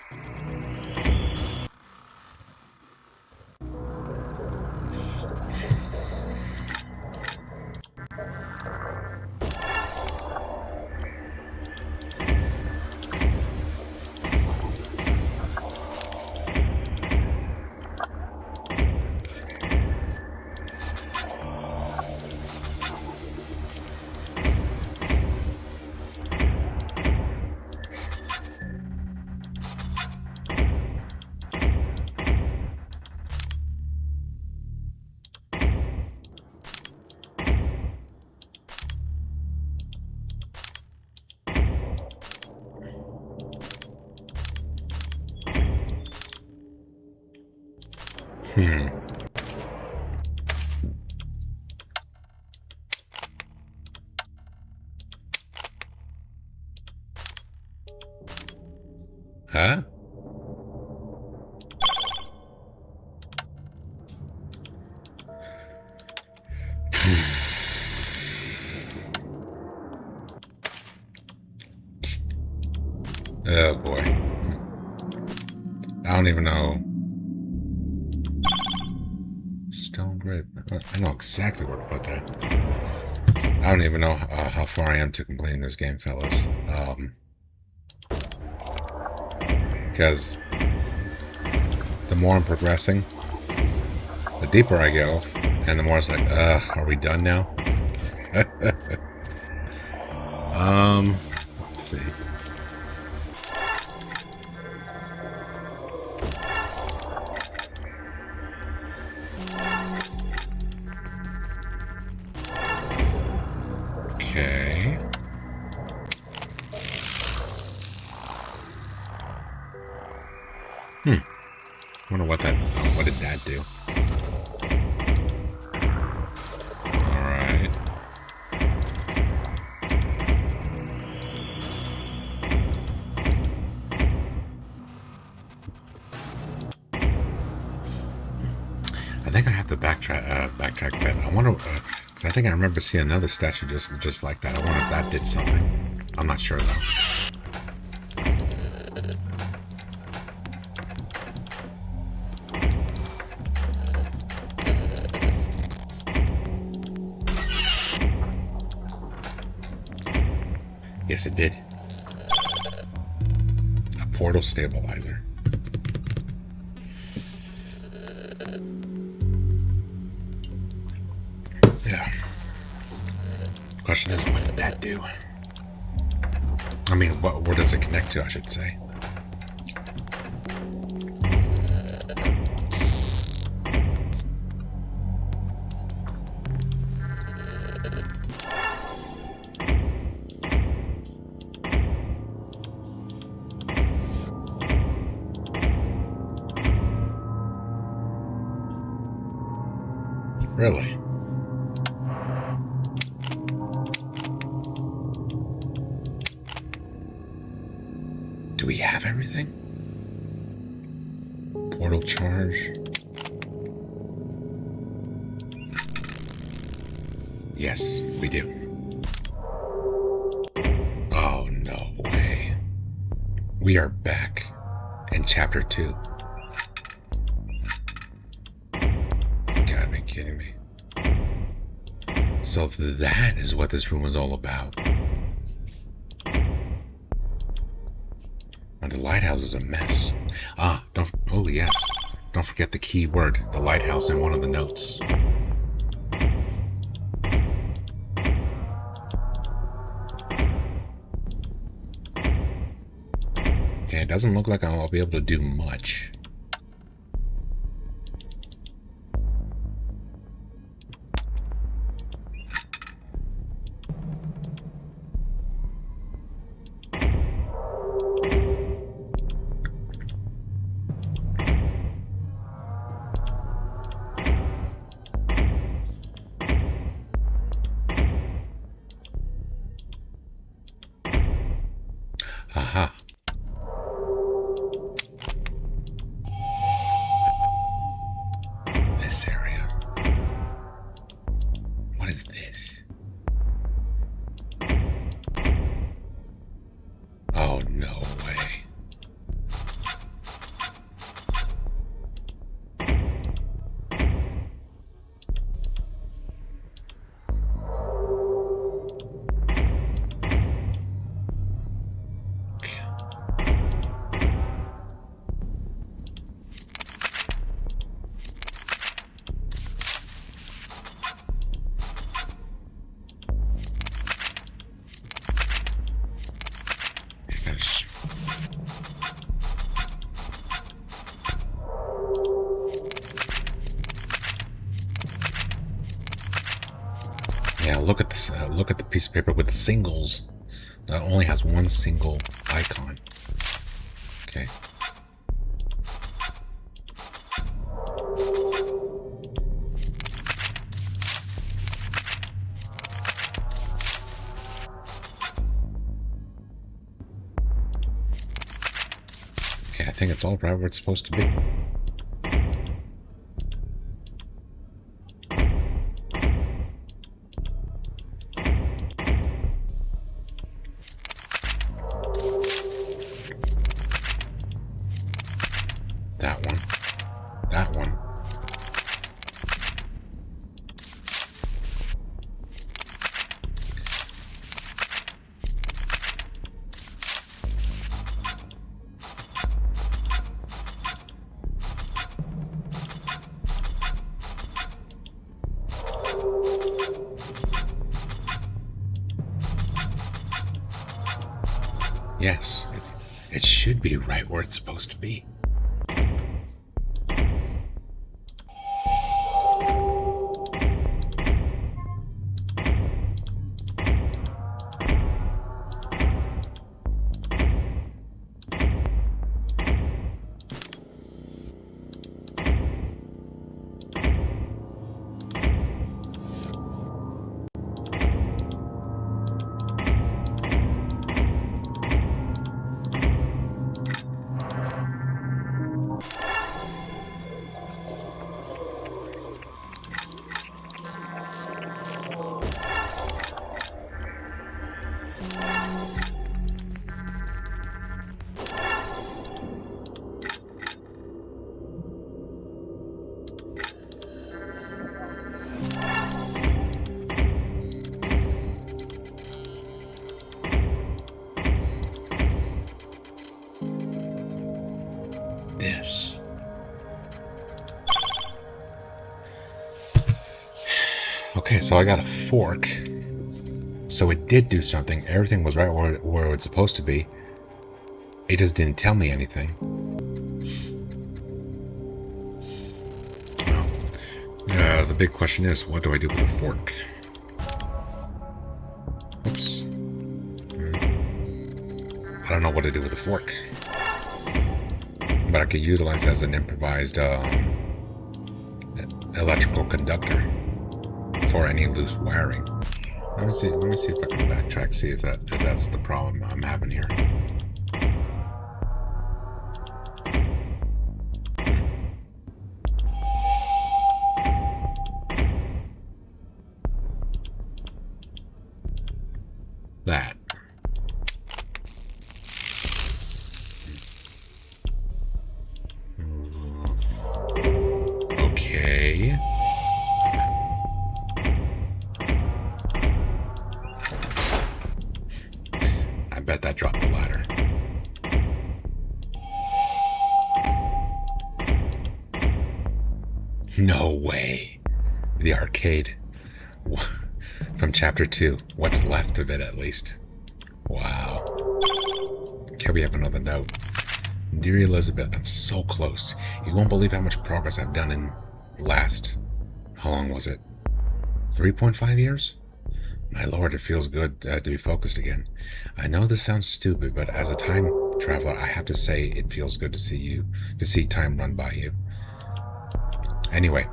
Huh? Oh boy. I don't even know. Stone grape. I know exactly where to put that. I don't even know how far I am to completing this game, fellas. Because the more I'm progressing, the deeper I go, and the more it's like, are we done now? Let's see. Okay. Wonder what what did that do? Alright. I think I have to backtrack a bit. I wonder, because I think I remember seeing another statue just like that. I wonder if that did something. I'm not sure though. Yes, it did. A portal stabilizer. Question is, what did that do? I mean, where does it connect to, I should say? Really? Do we have everything? Portal charge. Yes, we do. Oh, no way. We are back in chapter 2. You gotta be kidding me. So that is what this room was all about. And the lighthouse is a mess. Oh yes. Don't forget the key word, the lighthouse, in one of the notes. Okay, it doesn't look like I'll be able to do much. Aha. This area. What is this? Oh, no way. Yeah, look at this. Look at the piece of paper with the singles. That only has one single icon. Okay. Okay, I think it's all right where it's supposed to be. That one. That one. Yes, it should be right where it's supposed to be. This. Okay, so I got a fork. So it did do something. Everything was right where it's supposed to be. It just didn't tell me anything. The big question is, what do I do with the fork? Oops. I don't know what to do with the fork. But I could utilize it as an improvised electrical conductor for any loose wiring. Let me see if I can backtrack, see if that's the problem I'm having here. That. Okay. I bet that dropped the ladder. No way. The arcade. From chapter 2. What's left of it, at least. Wow. Okay, we have another note. Dear Elizabeth, I'm so close. You won't believe how much progress I've done in how long was it? 3.5 years? My lord, it feels good to be focused again. I know this sounds stupid, but as a time traveler, I have to say it feels good to see time run by you. Anyway,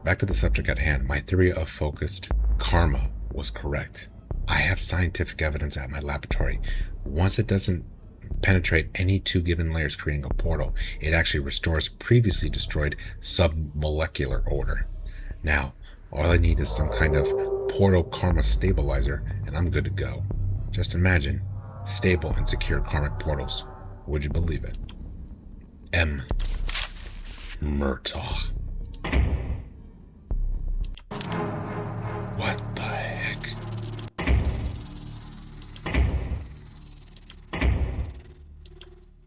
back to the subject at hand. My theory of focused karma was correct. I have scientific evidence at my laboratory. Once it doesn't penetrate any two given layers, creating a portal, it actually restores previously destroyed submolecular order. Now, all I need is some kind of portal karma stabilizer, and I'm good to go. Just imagine stable and secure karmic portals. Would you believe it? M. Murtaugh. What the heck?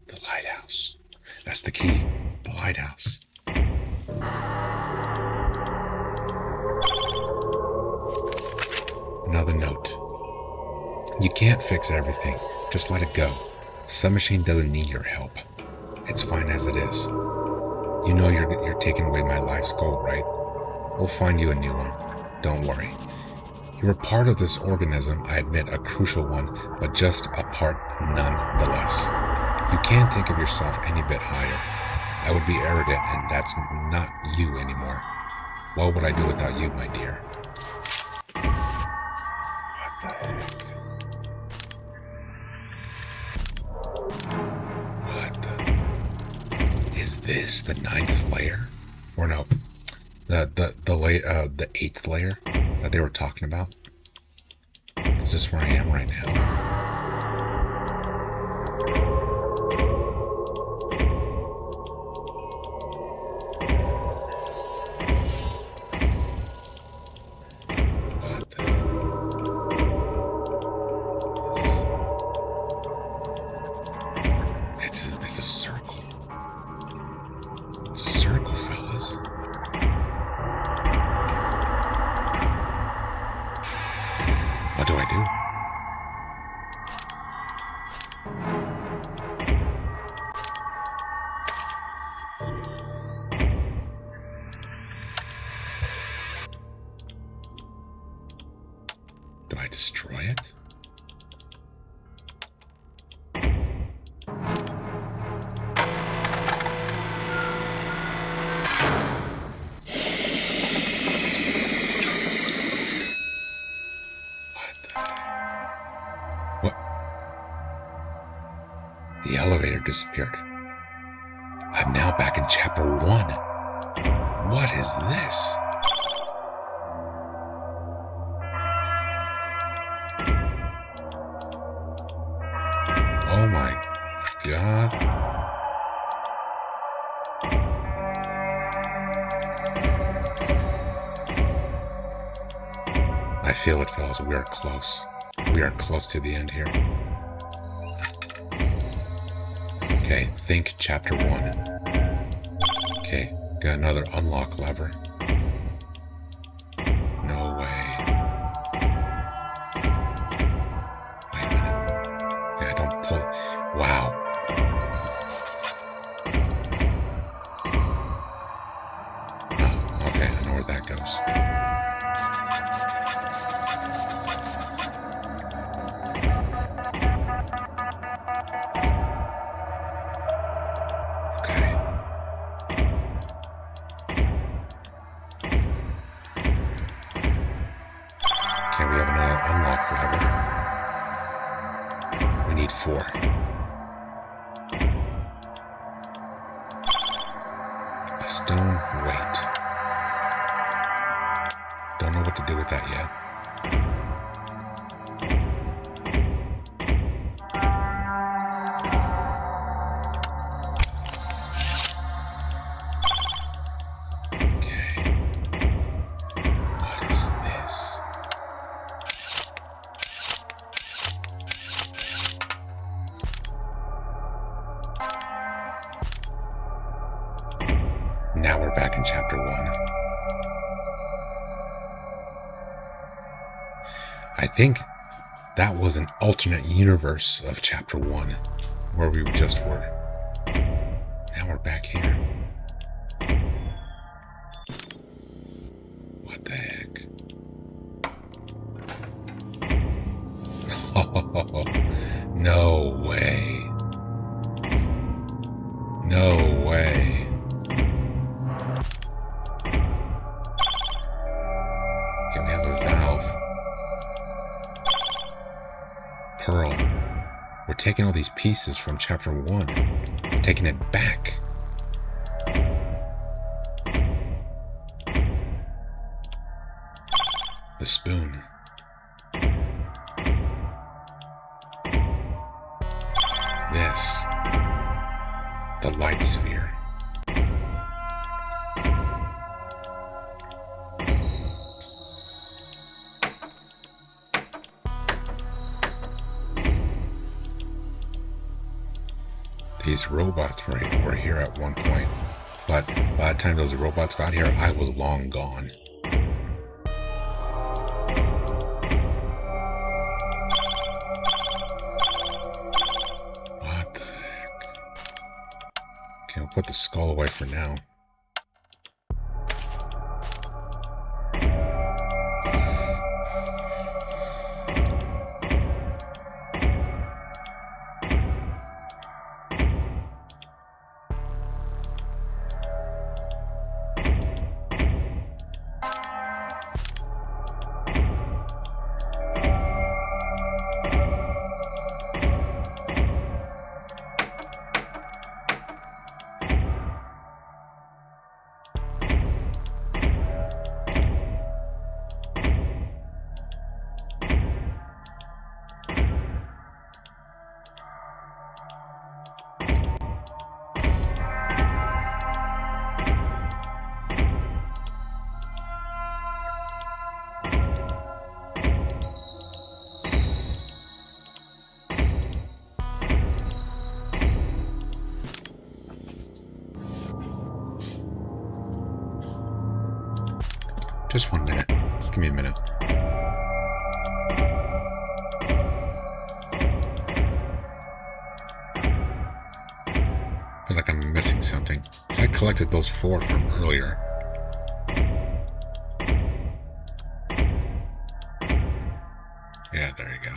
The lighthouse. That's the key. The lighthouse. Another note. You can't fix everything. Just let it go. Submachine doesn't need your help. It's fine as it is. You know you're taking away my life's goal, right? We'll find you a new one. Don't worry. You were part of this organism, I admit, a crucial one, but just a part nonetheless. You can't think of yourself any bit higher. I would be arrogant, and that's not you anymore. What would I do without you, my dear? What the heck? What the... Is this the 9th layer? Or no, the 8th layer that they were talking about? Is this where I am right now? It's a circle. It's a circle, fellas. What do I do? Do I destroy it? The elevator disappeared. I'm now back in chapter 1. What is this? Oh my God. I feel it, fellas. We are close. We are close to the end here. Okay, think chapter 1. Okay, got another unlock lever. No way. pull. Wow. Oh, okay, I know where that goes. Okay, we have another unlock lever. We need 4. A stone weight. Don't know what to do with that yet. Now we're back in chapter 1. I think that was an alternate universe of chapter 1, where we just were. Now we're back here. What the heck? Oh, no way. No way. We have a valve. Pearl. We're taking all these pieces from chapter 1, taking it back. The spoon. This. The light sphere. These robots were here at one point, but by the time those robots got here, I was long gone. What the heck? Okay, we'll put the skull away for now. Just 1 minute. Just give me a minute. I feel like I'm missing something. So I collected those 4 from earlier. Yeah, there you go.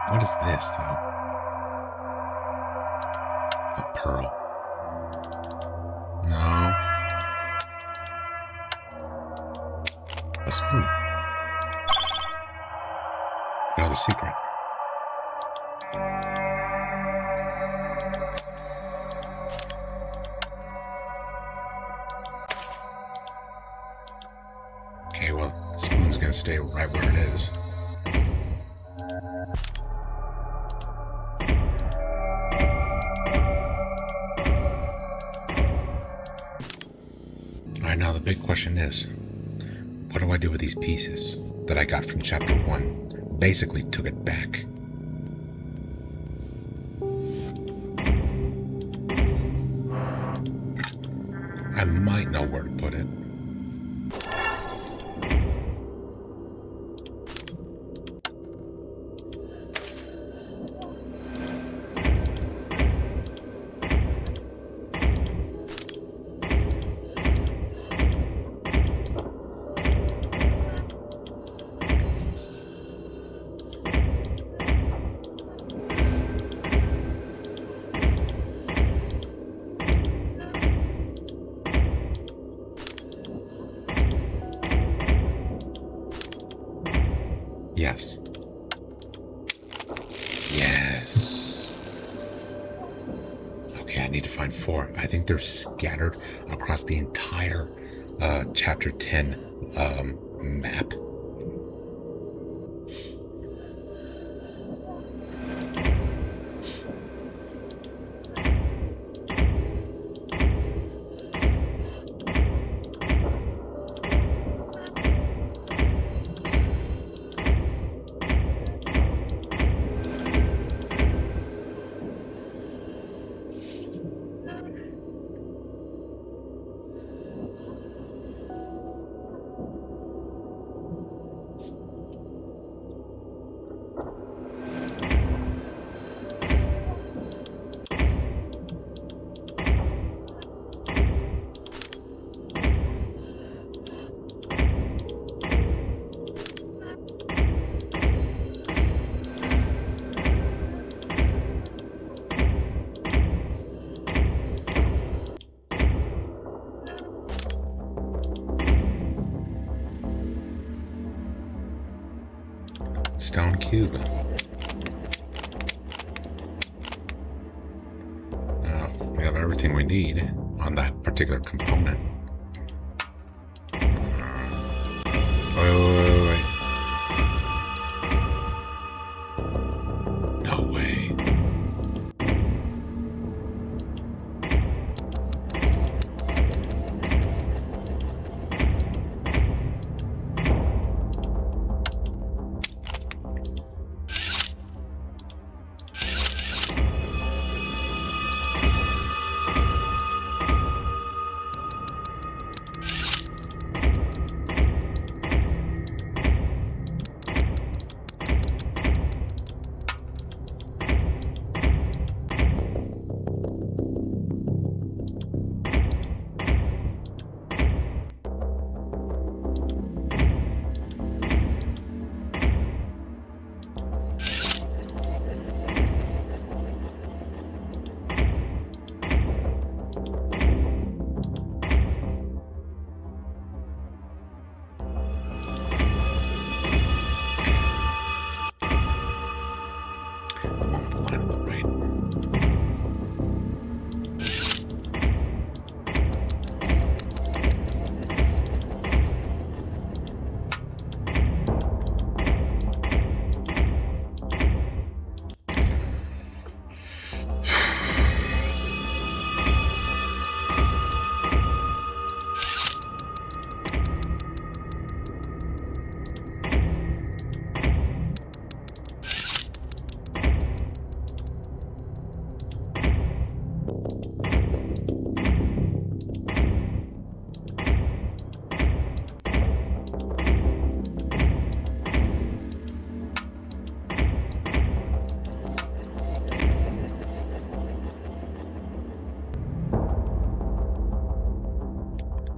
What is this, though? A pearl. No. A spoon. Another secret. Okay, well, the spoon's gonna stay right where it is. Alright, now the big question is, what do I do with these pieces that I got from chapter 1? Basically took it back. I might know where to put it. Yes. Yes. Okay, I need to find 4. I think they're scattered across the entire chapter 10 map. Stone cube. We have everything we need on that particular component. Wait. No way.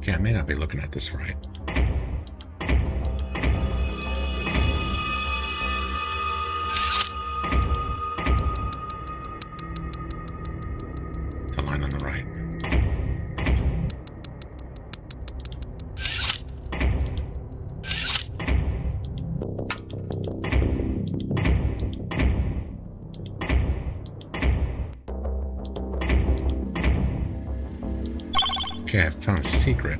Yeah, I may not be looking at this right. The line on the right. Okay, I found a secret.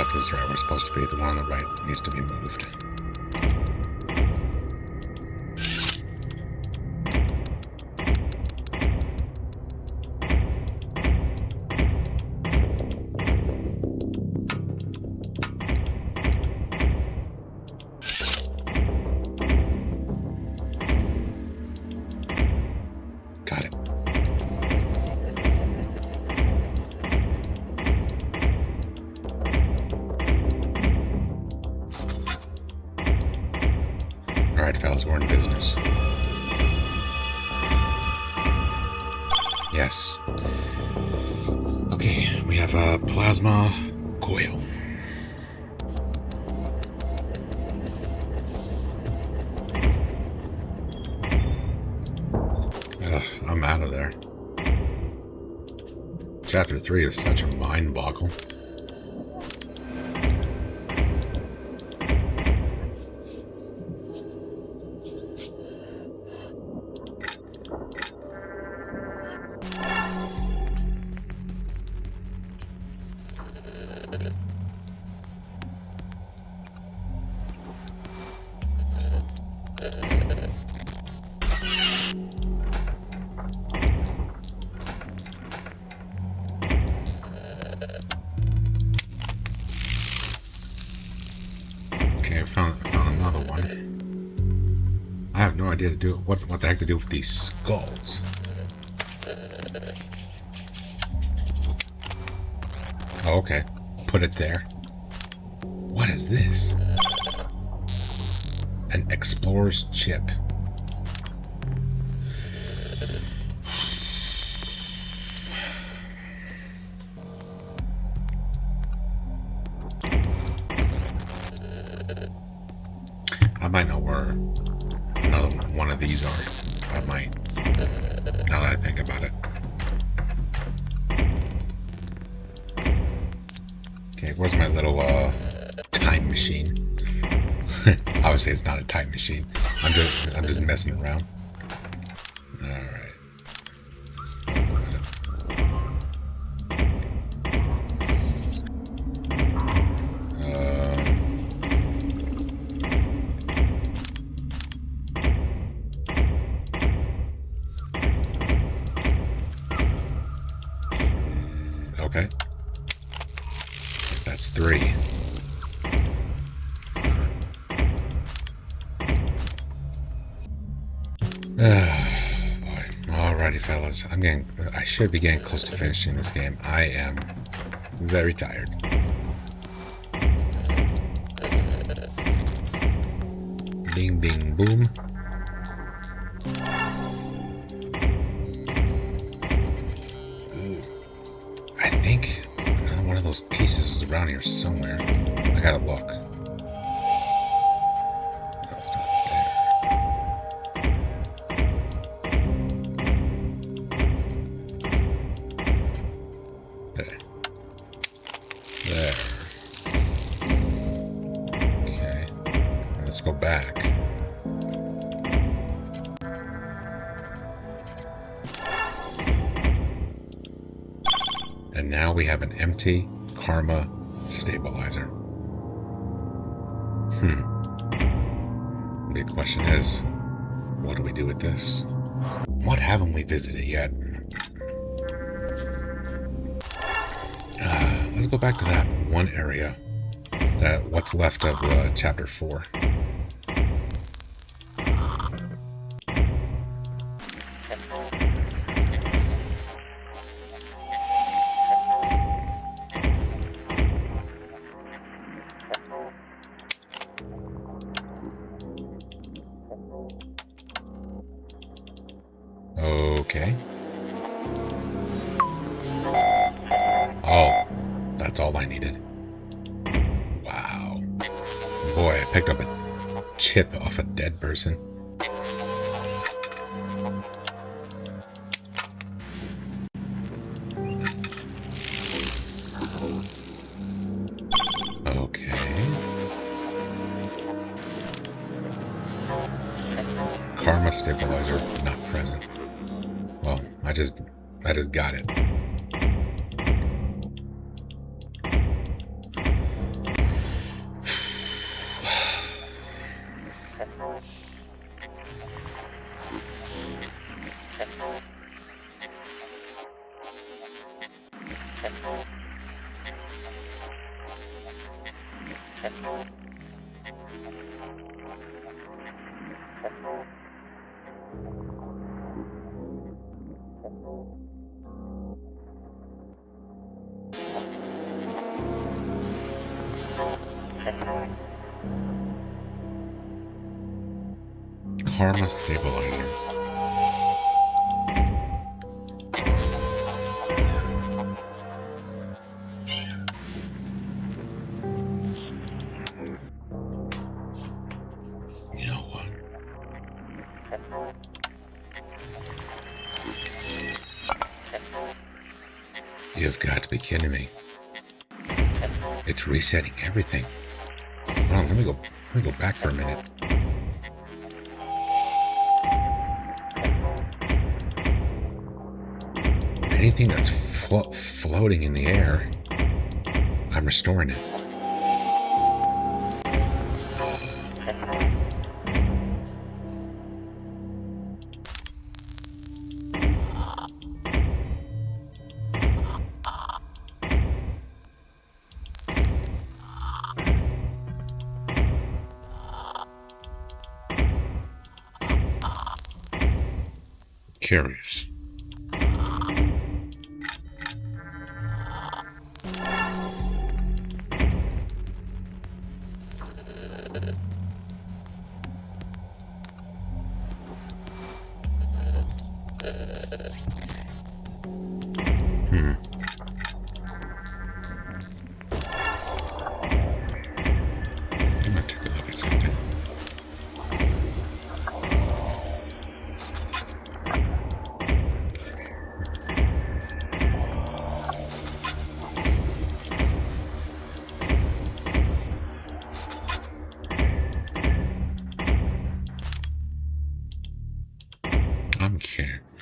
left is right. We're supposed to be. The one on the right needs to be moved. Got it. Alright, fellas, we're in business. Yes. Okay, we have a plasma coil. Ugh, I'm out of there. Chapter 3 is such a mind boggle. Okay, I found another one. I have no idea to do what the heck to do with these skulls. Oh, okay, put it there. What is this? An explorer's chip. I might know where another one of these are. I might. Now that I think about it. Okay, where's my little time machine? Obviously, it's not a time machine. I'm just messing around. All right. Okay. That's 3. Boy. Alrighty, fellas. I should be getting close to finishing this game. I am very tired. Bing, bing, boom. I think another one of those pieces is around here somewhere. I gotta look. No, it's not there. There. Okay. Let's go back. And now we have an empty karma stabilizer. The big question is, what do we do with this? What haven't we visited yet? Let's go back to that one area, that what's left of chapter 4. Okay. Oh, that's all I needed. Wow. Boy, I picked up a chip off a dead person. Okay. Karma stabilizer not present. Well, I just got it. Karma stabilizer. You know what? You've got to be kidding me. It's resetting everything. Hold on, let me go back for a minute. Anything that's floating in the air, I'm restoring it. Curious. I'm gonna take a look at something.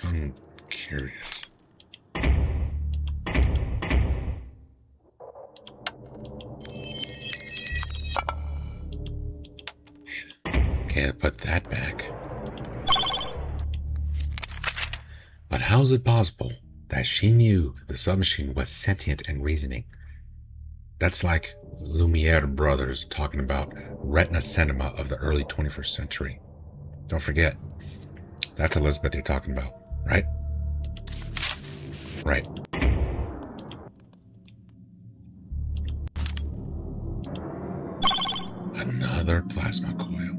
I'm curious. Okay, I put that back. But how is it possible that she knew the submachine was sentient and reasoning? That's like Lumiere brothers talking about retina cinema of the early 21st century. Don't forget, that's Elizabeth you're talking about, right? Right. Another plasma coil.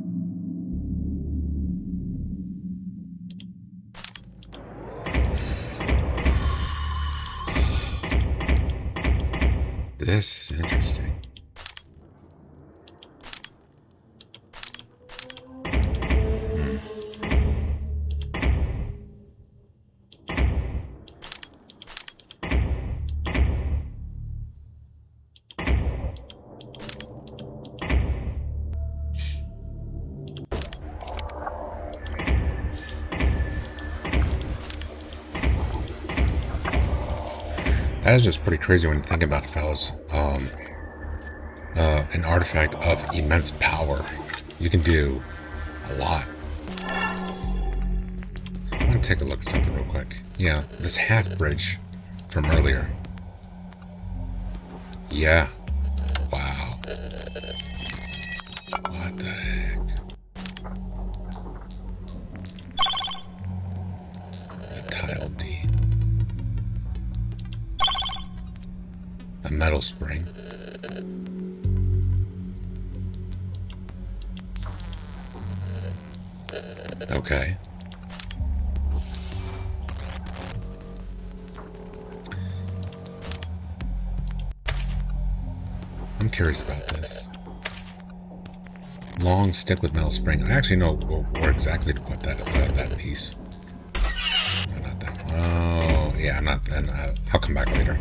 This is interesting. That is just pretty crazy when you think about it, fellas. An artifact of immense power. You can do a lot. I want to take a look at something real quick. Yeah, this half bridge from earlier. Yeah. Wow. What the heck? A tile D. A metal spring. Okay. I'm curious about this. Long stick with metal spring. I actually know where exactly to put that piece. No, not that one. Oh, yeah, I'm not. Then I'll come back later.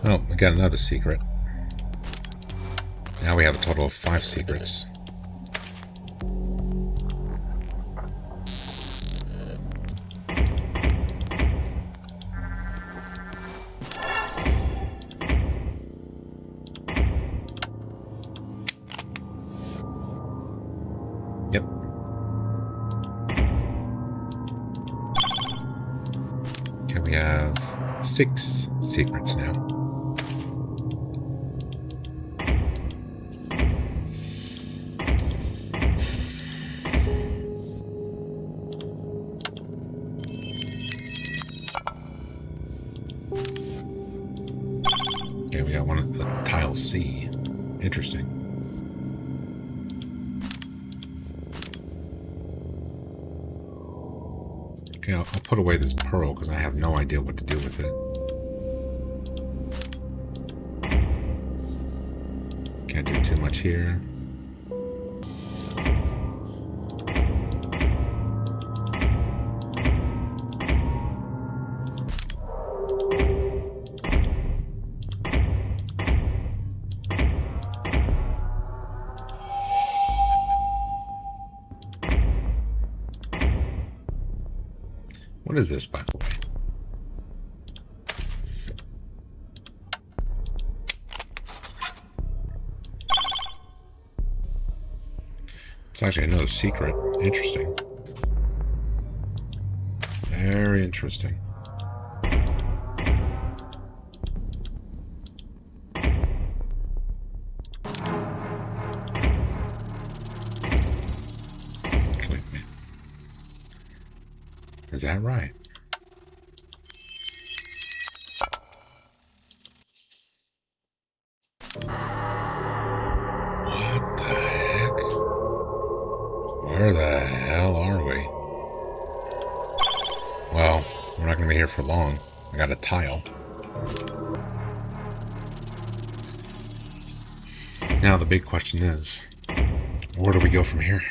Oh, we got another secret. Now we have a total of 5 secrets. Yep. Okay, we have 6 secrets now. Okay, we got one of the tile C. Interesting. Okay, I'll put away this pearl because I have no idea what to do with it. Can't do too much here. What is this, by the way? It's actually another secret. Interesting. Very interesting. Is that right? What the heck? Where the hell are we? Well, we're not going to be here for long. I got a tile. Now the big question is, where do we go from here?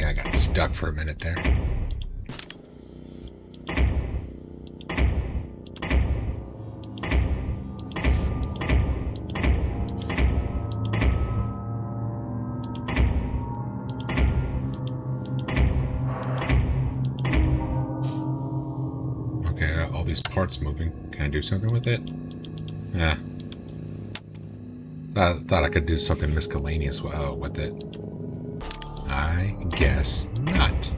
I got stuck for a minute there. Okay, all these parts moving. Can I do something with it? Yeah. I thought I could do something miscellaneous with it. I guess not.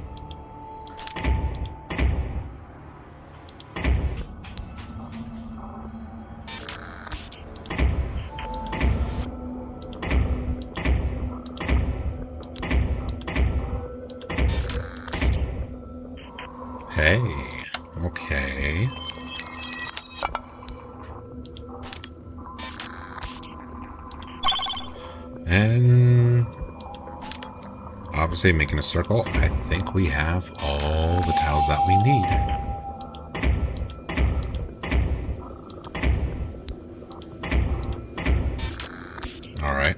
Hey, okay. And obviously making a circle, I think we have all the tiles that we need. Alright.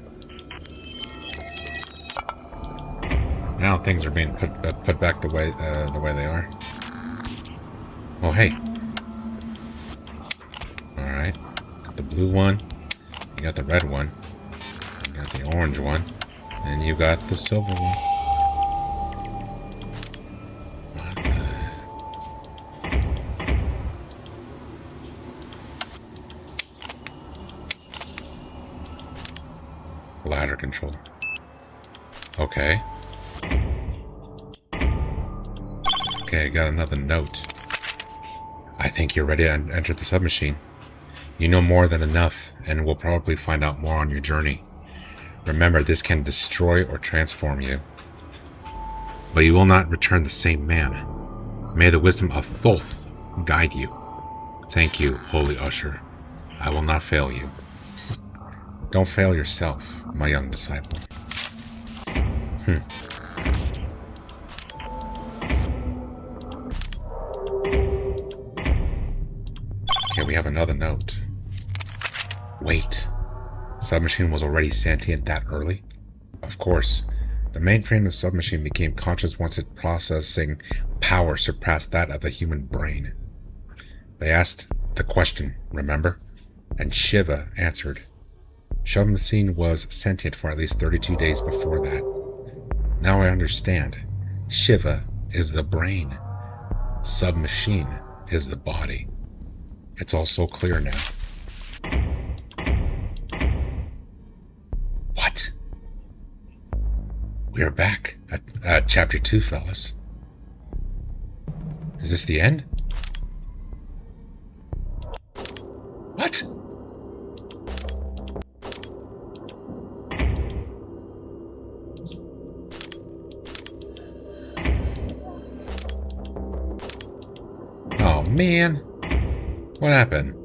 Now things are being put back the way they are. Oh, hey. Alright. Got the blue one. You got the red one. You got the orange one. And you got the silver one. What the... Ladder control. Okay. Okay, I got another note. I think you're ready to enter the submachine. You know more than enough, and we'll probably find out more on your journey. Remember, this can destroy or transform you. But you will not return the same man. May the wisdom of Thoth guide you. Thank you, Holy Usher. I will not fail you. Don't fail yourself, my young disciple. Okay, we have another note. Wait. Submachine was already sentient that early? Of course. The mainframe of Submachine became conscious once its processing power surpassed that of the human brain. They asked the question, remember? And Shiva answered. Submachine was sentient for at least 32 days before that. Now I understand. Shiva is the brain. Submachine is the body. It's all so clear now. What? We are back at chapter 2, fellas. Is this the end? What? Oh, man. What happened?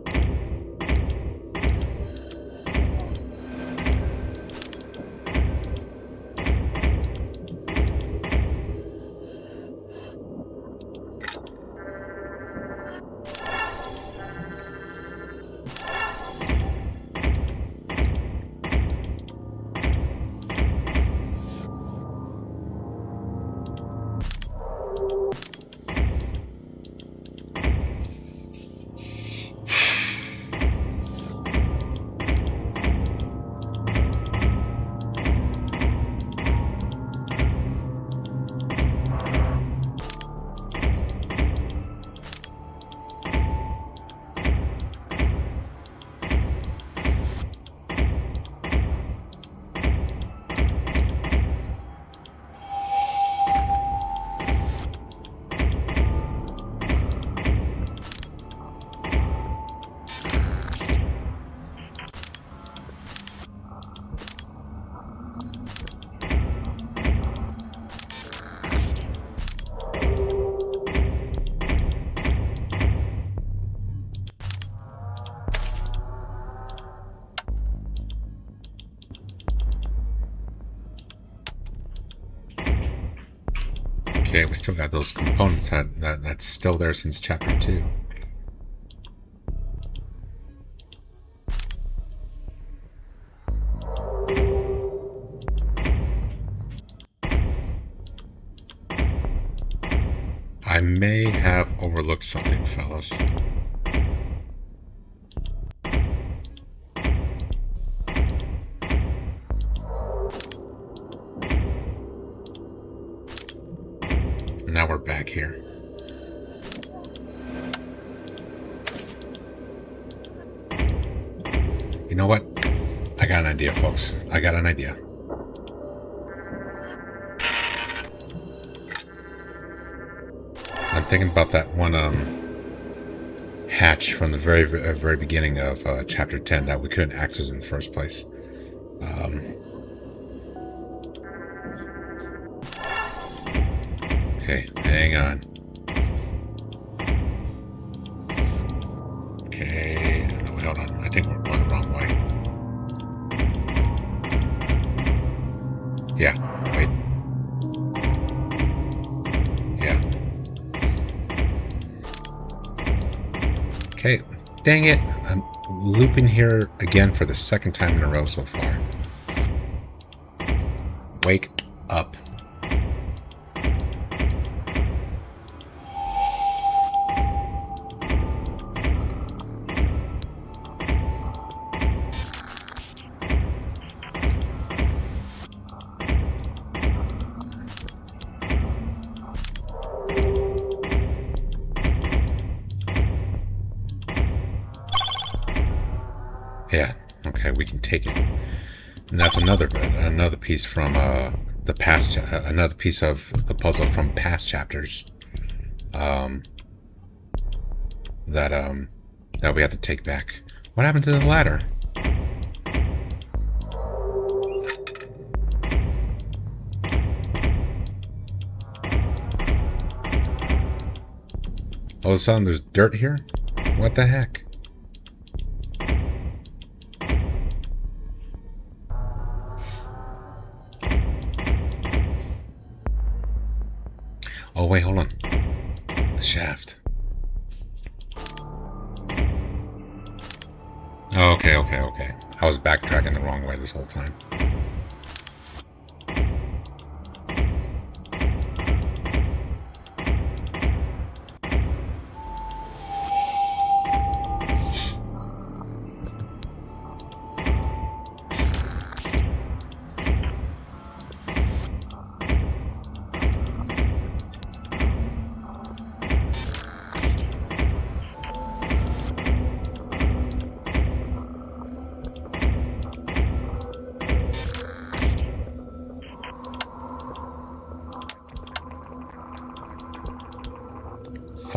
Okay, we still got those components that's still there since chapter 2. I may have overlooked something, fellas. Now we're back here. You know what? I got an idea, folks. I got an idea. I'm thinking about that one hatch from the very beginning of chapter 10 that we couldn't access in the first place. Okay, hang on. Okay, no, hold on. I think we're going the wrong way. Yeah, wait. Yeah. Okay, dang it. I'm looping here again for the second time in a row so far. Wake up. Yeah, okay, we can take it. And that's another piece from the past, another piece of the puzzle from past chapters. That we have to take back. What happened to the ladder? All of a sudden, there's dirt here? What the heck? Oh, wait, hold on. The shaft. Oh, okay. I was backtracking the wrong way this whole time.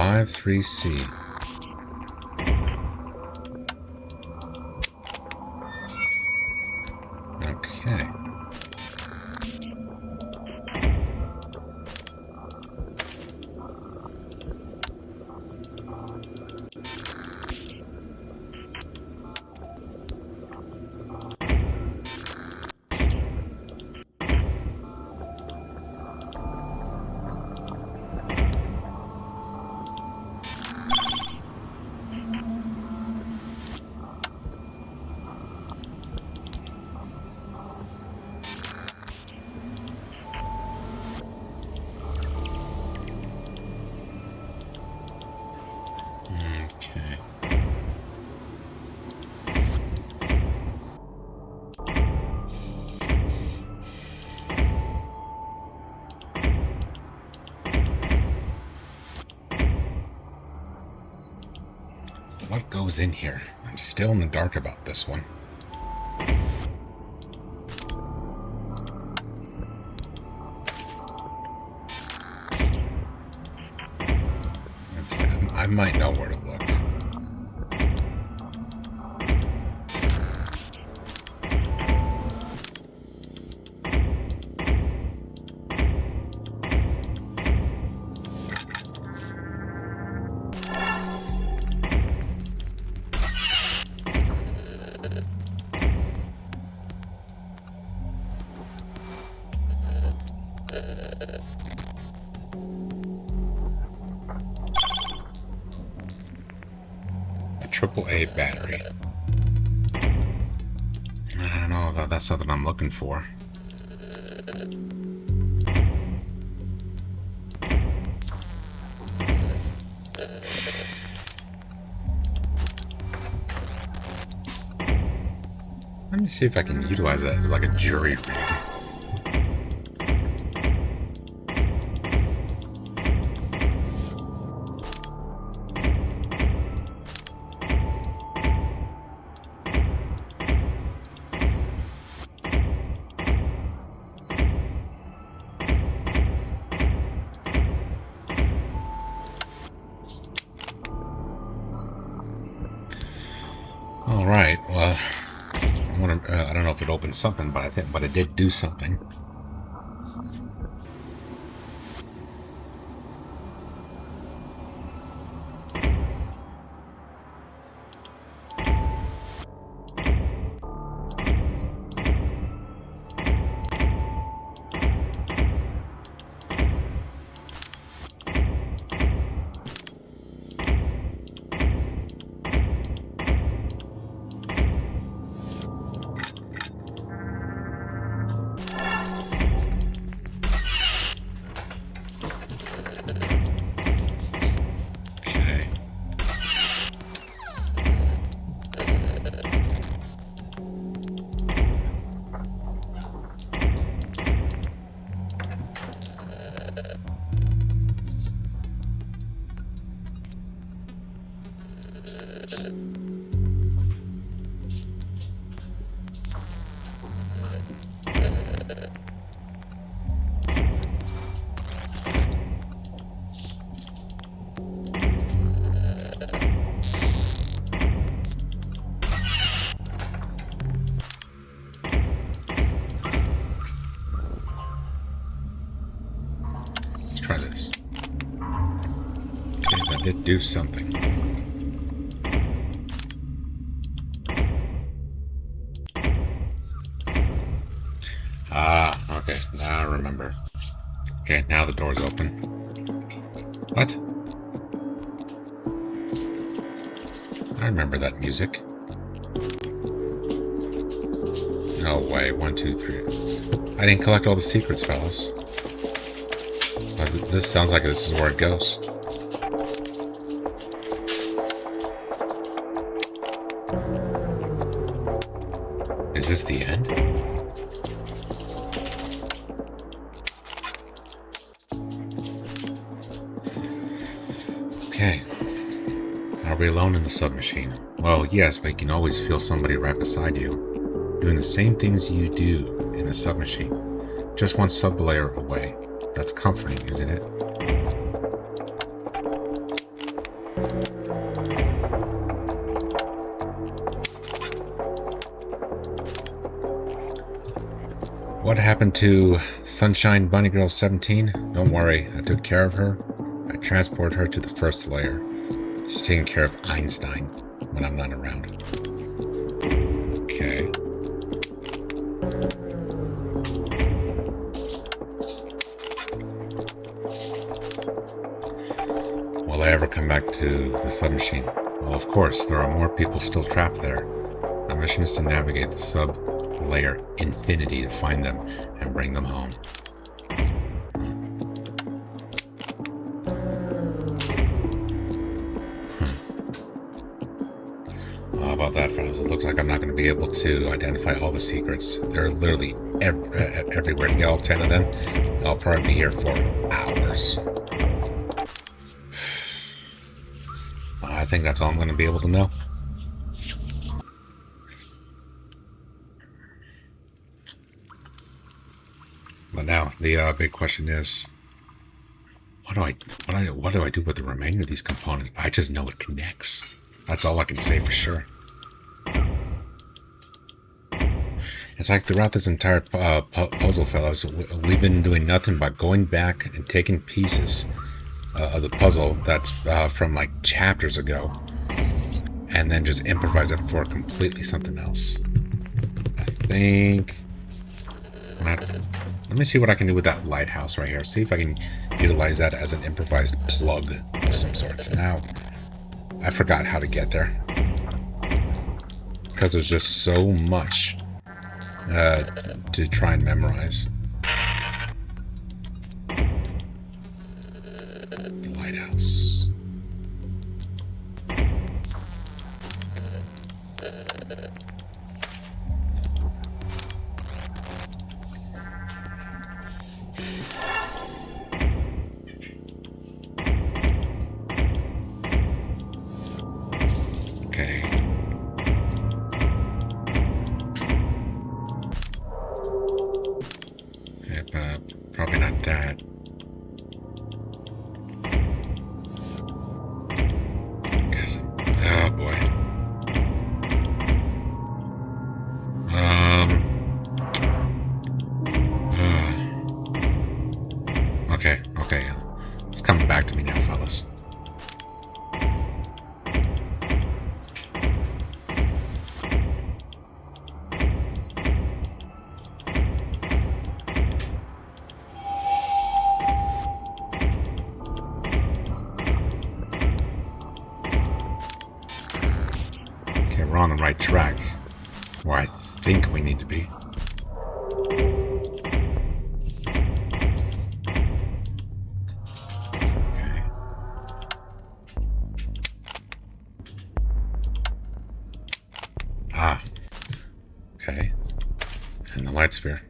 53C. Okay. What goes in here? I'm still in the dark about this one. I might know where to look. AAA battery. I don't know if that's something I'm looking for. Let me see if I can utilize that as like a jury rig. Alright, well, I don't know if it opened something, but it did do something. Try this. Okay, that did do something. Ah, okay, now I remember. Okay, now the door's open. What? I remember that music. No way, 1, 2, 3. I didn't collect all the secrets, fellas. But this sounds like this is where it goes. Is this the end? Okay. Are we alone in the submachine? Well, yes, but you can always feel somebody right beside you, doing the same things you do in the submachine, just one sublayer away. That's comforting, isn't it? What happened to Sunshine Bunny Girl 17? Don't worry, I took care of her. I transported her to the first layer. She's taking care of Einstein when I'm not around. Okay. Will I ever come back to the submachine? Well, of course, there are more people still trapped there. My mission is to navigate the sub-layer infinity to find them and bring them home. How about that, fellas? It looks like I'm not going to be able to identify all the secrets. They're literally everywhere. To get all 10 of them, I'll probably be here for hours. I think that's all I'm going to be able to know. But now the big question is, what do I do with the remainder of these components? I just know it connects. That's all I can say for sure. It's like throughout this entire puzzle, fellas, we've been doing nothing but going back and taking pieces of the puzzle that's from like chapters ago, and then just improvise it for completely something else. I think let me see what I can do with that lighthouse right here. See if I can utilize that as an improvised plug of some sort. So now I forgot how to get there because there's just so much to try and memorize. The lighthouse. Probably not that. Oh boy. Okay. It's coming back to me now, fellas. We're on the right track, where I think we need to be. Okay. Ah. Okay. And the light sphere.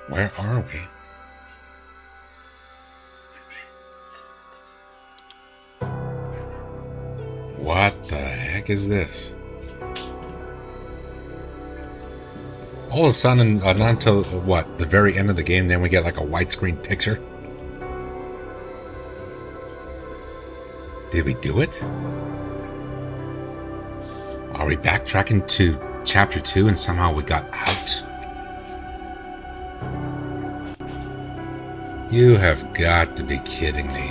Where are we? What the heck is this? All of a sudden, not until what, the very end of the game, then we get like a widescreen picture? Did we do it? Are we backtracking to chapter 2 and somehow we got out? You have got to be kidding me.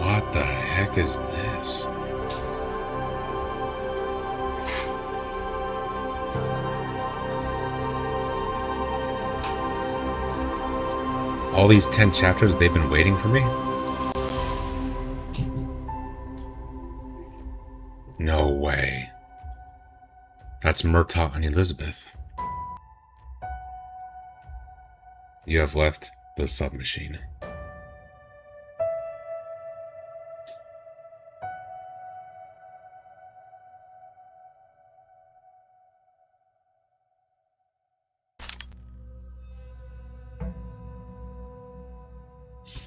What the heck is this? All these 10 chapters, they've been waiting for me? No way. That's Murtaugh and Elizabeth. You have left the submachine.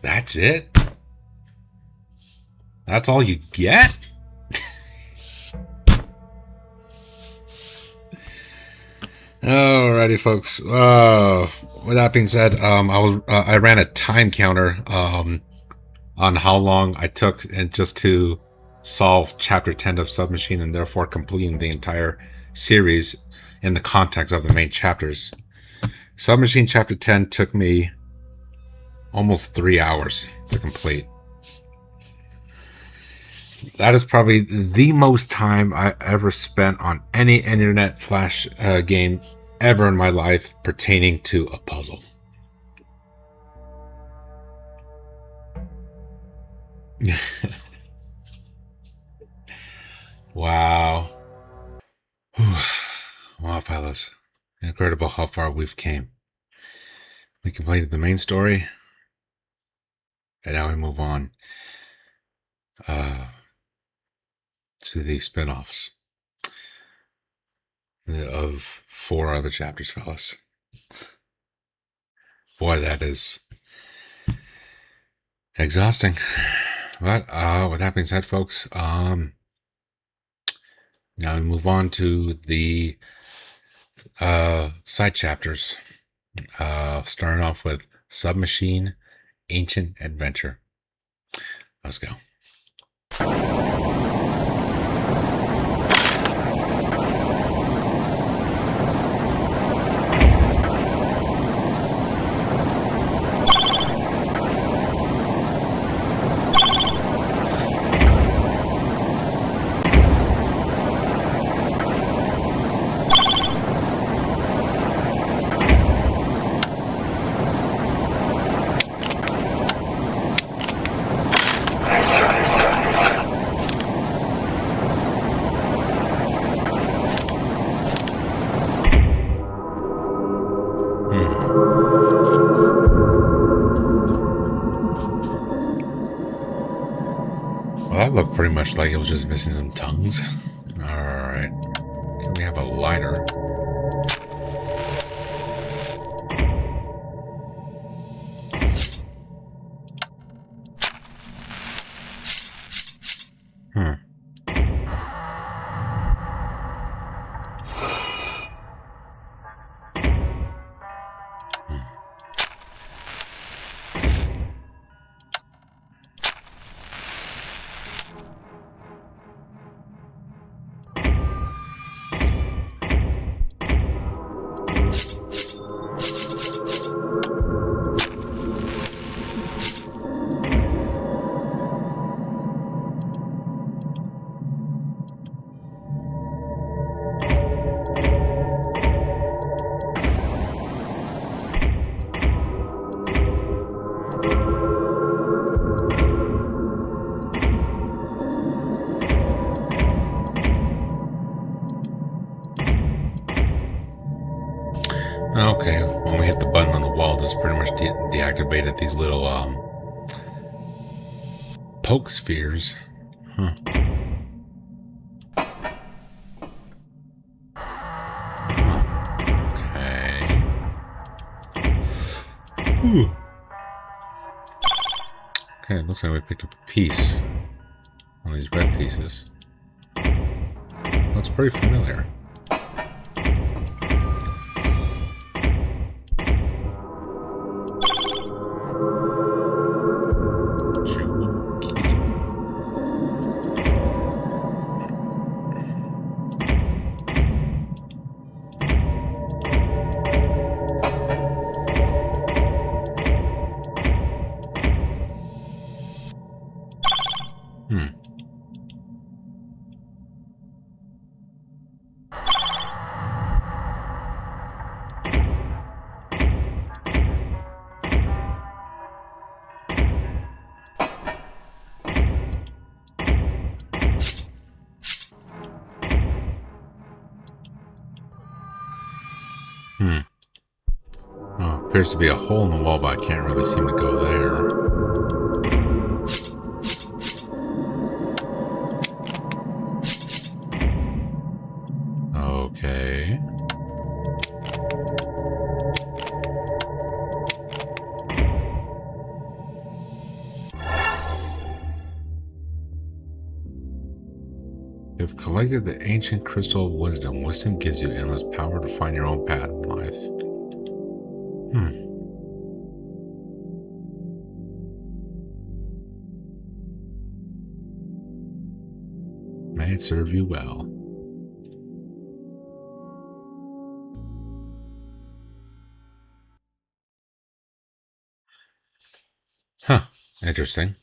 That's it? That's all you get? Alrighty, folks. With that being said, I ran a time counter on how long I took and just to solve Chapter 10 of Submachine, and therefore completing the entire series in the context of the main chapters. Submachine Chapter 10 took me almost 3 hours to complete. That is probably the most time I ever spent on any internet flash game ever in my life pertaining to a puzzle. Wow. Wow, fellas. Incredible how far we've came. We completed the main story, and now we move on to the spin-offs of 4 other chapters, fellas. Boy, that is exhausting. But with that being said, folks, now we move on to the side chapters, starting off with Submachine Ancient Adventure. Let's go. That looked pretty much like it was just missing some tongues. Alright. Can we have a lighter? Okay, when we hit the button on the wall, this pretty much deactivated these little poke spheres. Huh. Okay. Whew. Okay, it looks like we picked up a piece. One of these red pieces. Looks pretty familiar. Oh, appears to be a hole in the wall, but I can't really seem to go there. Okay. You've collected the ancient crystal of wisdom. Wisdom gives you endless power to find your own path in life. May it serve you well. Huh. Interesting.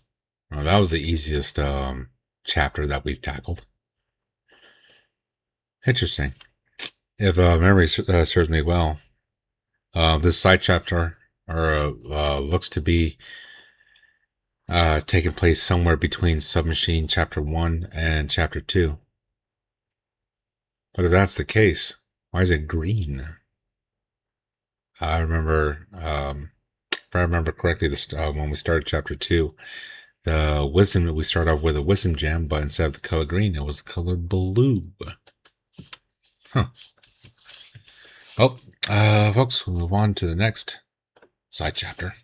Well, that was the easiest chapter that we've tackled. Interesting. If memory serves me well, this side chapter looks to be taking place somewhere between Submachine Chapter 1 and Chapter 2. But if that's the case, why is it green? I remember, if I remember correctly, when we started Chapter 2, the wisdom, we start off with a wisdom gem, but instead of the color green, it was the color blue. Huh. Oh, folks, we'll move on to the next side chapter.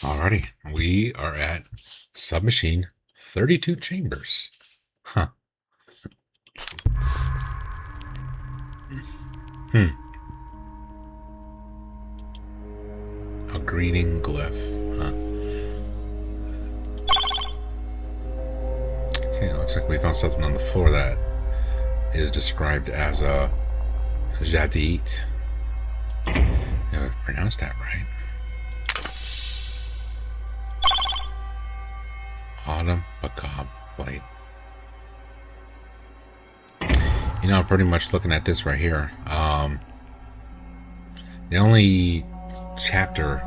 Alrighty, we are at Submachine 32 Chambers. Huh. A greeting glyph. Huh. Okay, it looks like we found something on the floor that is described as a Jadit. If I pronounced that right. Autumn Macabre Blade. You know, I'm pretty much looking at this right here. The only chapter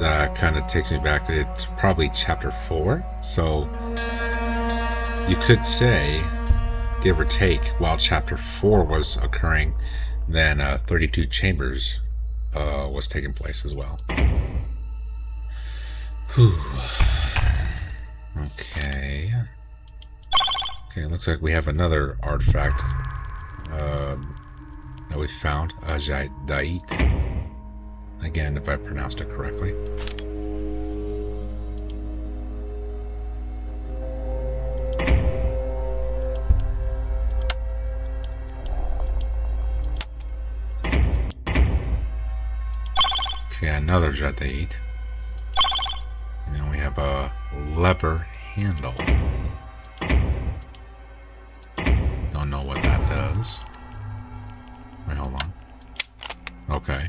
that kind of takes me back, it's probably chapter 4. So you could say, give or take, while chapter 4 was occurring, then 32 Chambers was taking place as well. Whew. Okay. Okay, looks like we have another artifact that we found, Ajay again, if I pronounced it correctly. Okay, another Jadait. And then we have a lever handle. Don't know what that does. Wait, hold on. Okay.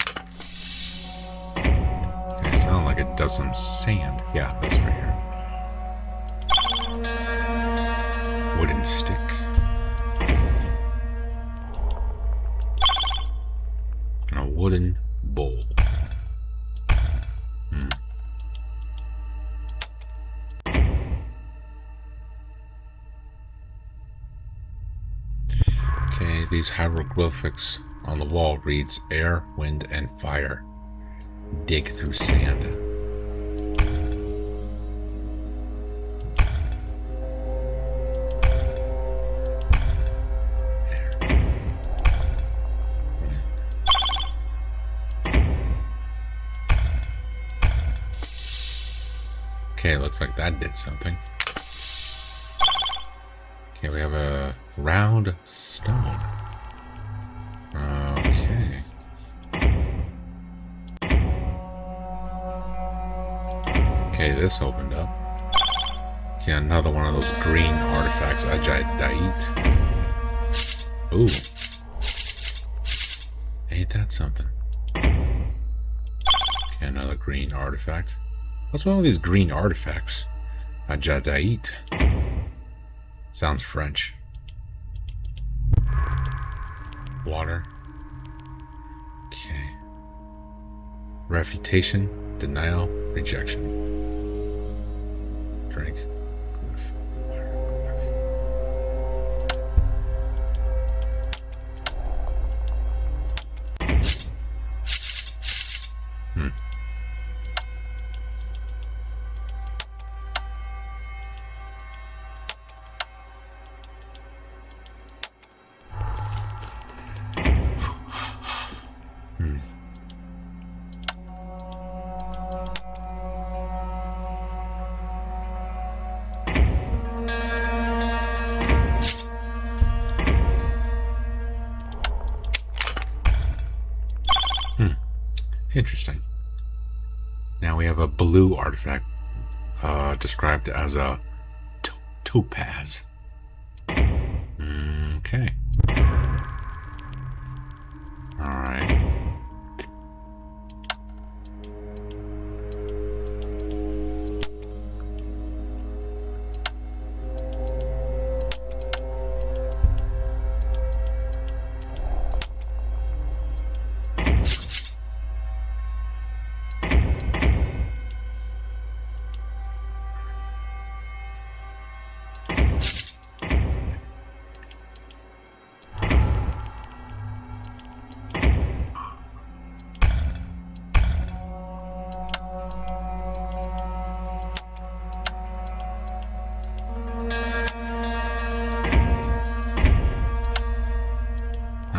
Okay, sounds like it does some sand. Yeah, that's right here. Wooden stick. And a wooden bowl. Okay, these hieroglyphics on the wall reads air, wind, and fire. Dig through sand. Okay, looks like that did something. Okay, we have a round stone. Okay. Okay, this opened up. Okay, another one of those green artifacts, Ajay. Ooh. Ain't that something? Okay, another green artifact. What's one of these green artifacts? Ajay. Sounds French. Water. Okay. Refutation, denial, rejection. Drink. Glyph. Interesting. Now we have a blue artifact described as a topaz. Okay. Alright.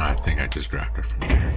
I think I just grabbed it from there.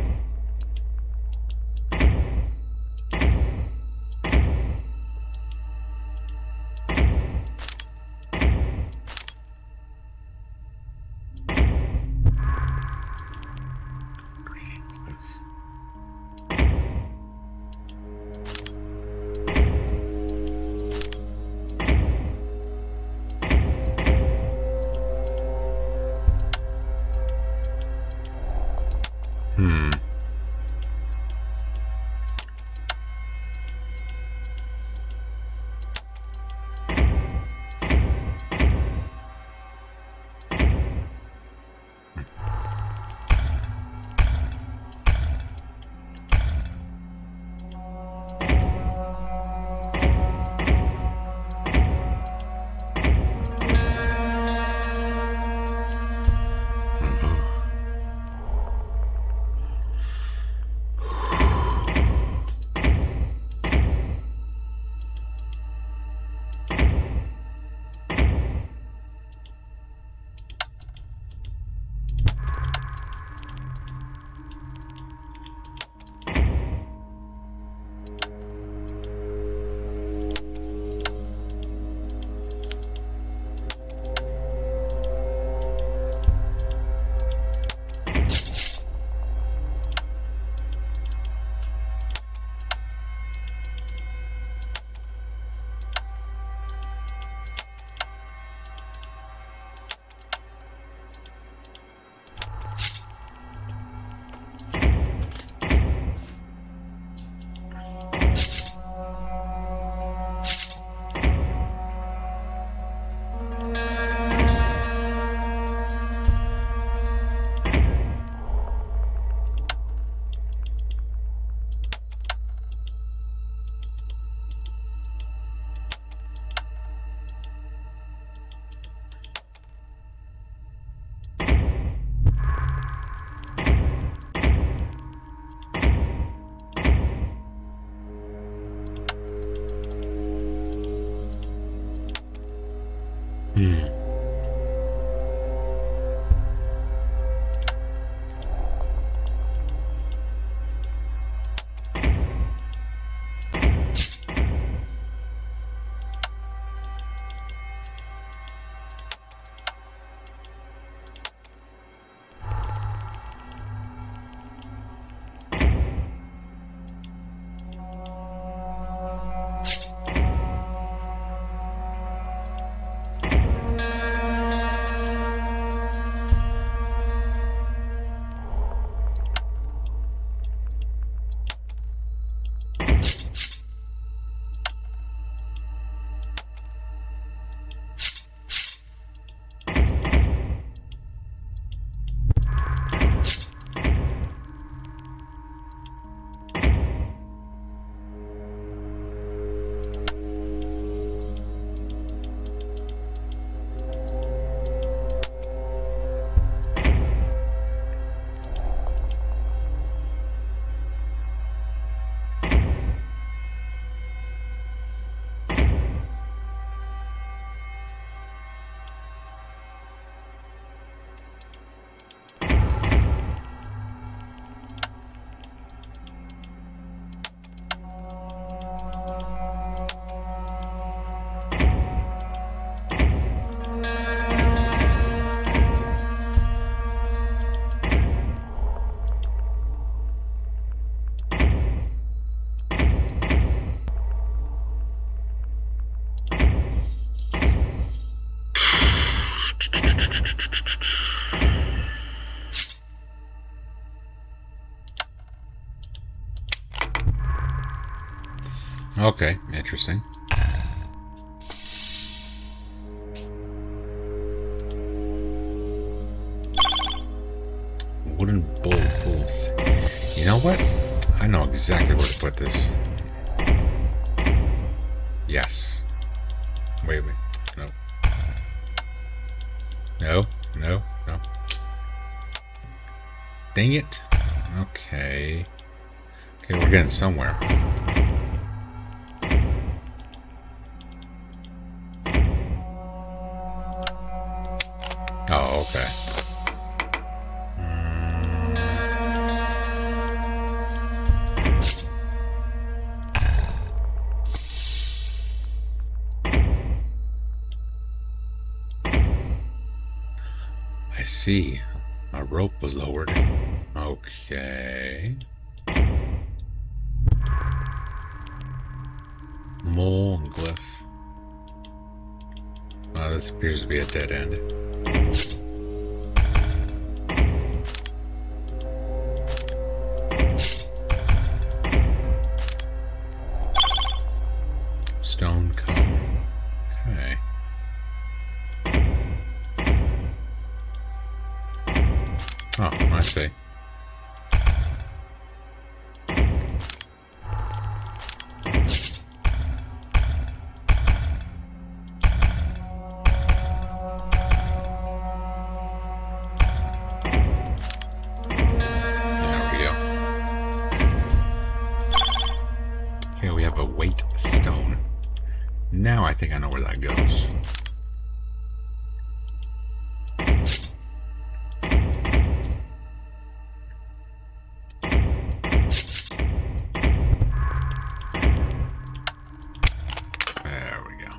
Okay, interesting. Wooden bowl full of... You know what? I know exactly where to put this. Yes. Wait. No. No. Dang it. Okay. Okay, we're getting somewhere. Oh, okay. I see. A rope was lowered. Okay. Mole and glyph. Oh, this appears to be a dead end. Stone cone. Okay. Oh, I see. Here we have a weight stone. Now I think I know where that goes. There we go.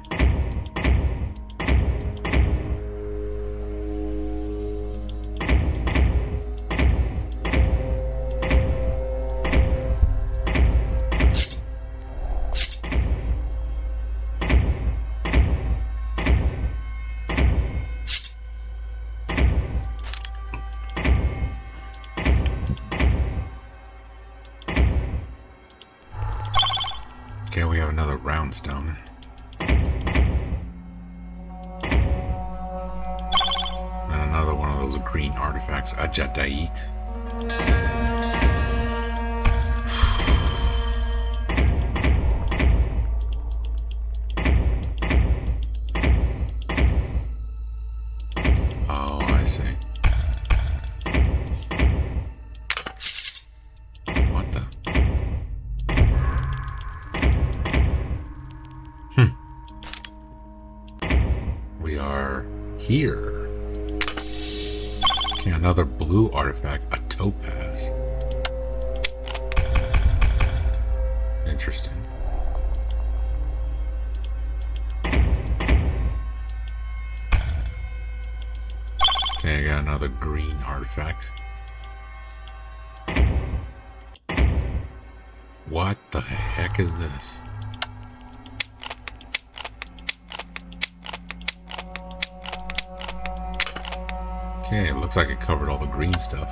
Okay, we have another round stone. And another one of those green artifacts, a Jadait. Oh, I see. What the? We are here. Okay, another blue artifact, a topaz. Interesting. Okay, I got another green artifact. What the heck is this? Okay, it looks like it covered all the green stuff.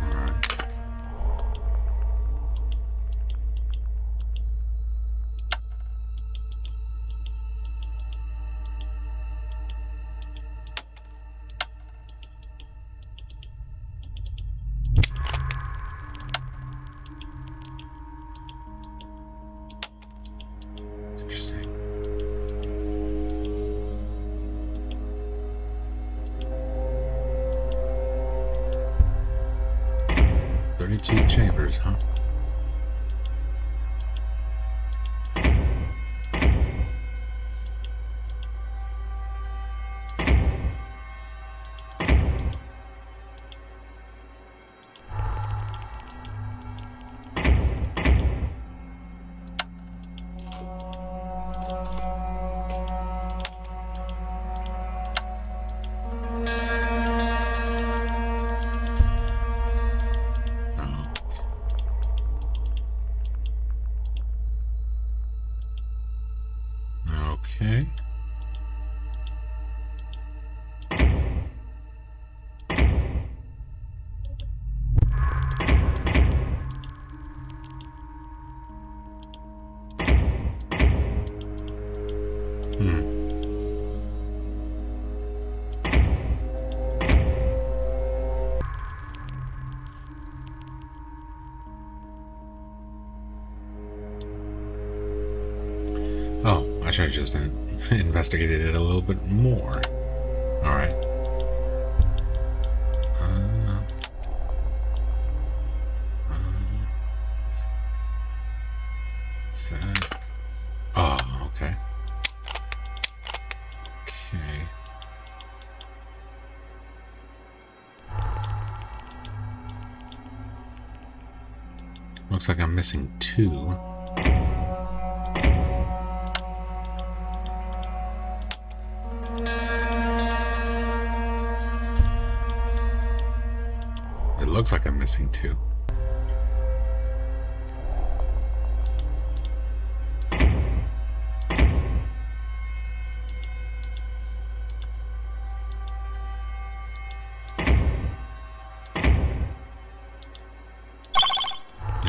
Alright. Interesting. Two chambers, huh? Okay. should have just investigated it a little bit more. Alright. Oh, okay. Okay. Looks like I'm missing 2. It looks like I'm missing 2.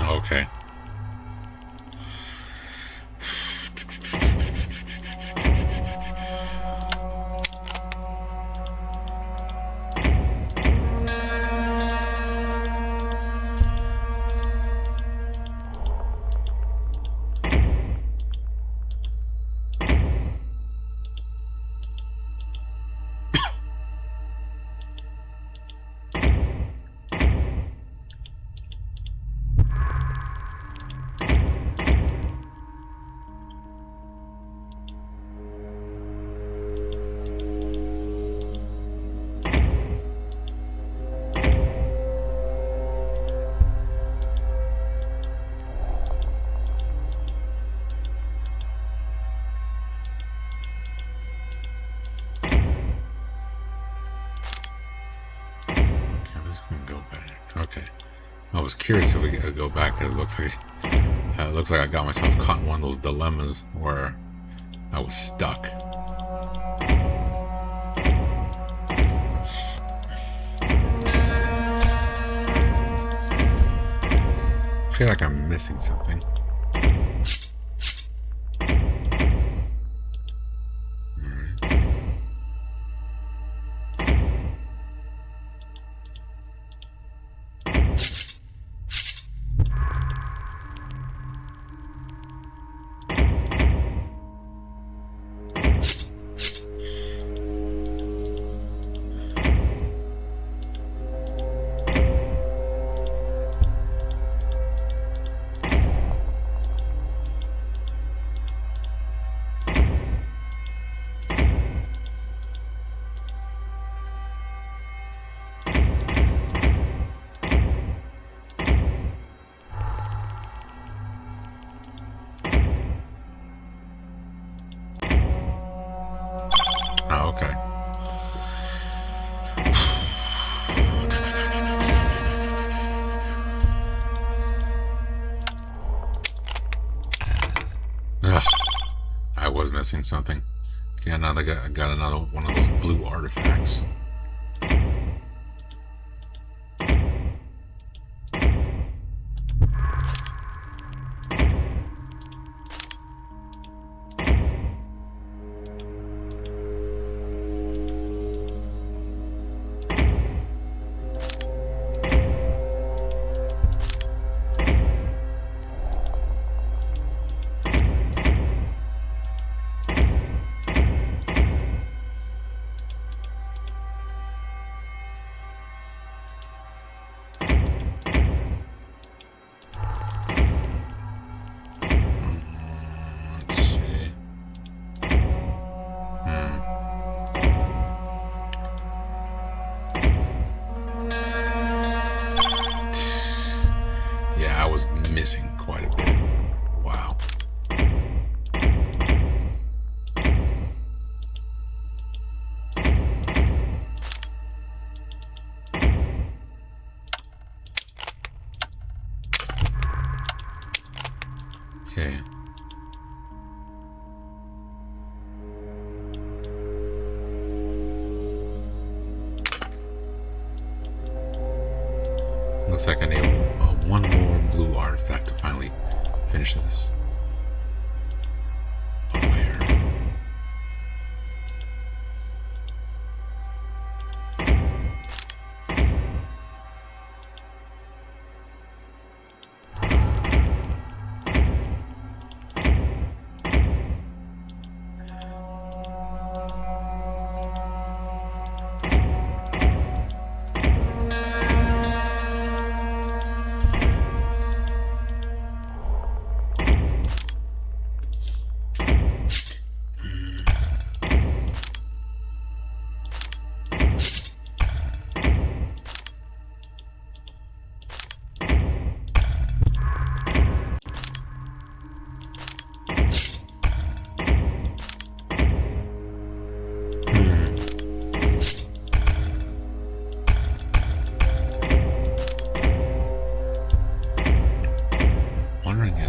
Okay. Okay. I was curious if we could go back. It looks like I got myself caught in one of those dilemmas where I was stuck. I feel like I'm missing something. Okay. Ugh, I was missing something. Yeah, now I got another one of those blue artifacts. Missing quite a bit. Wow. Okay. Looks like I need one more blue artifact to finally finish this. Where?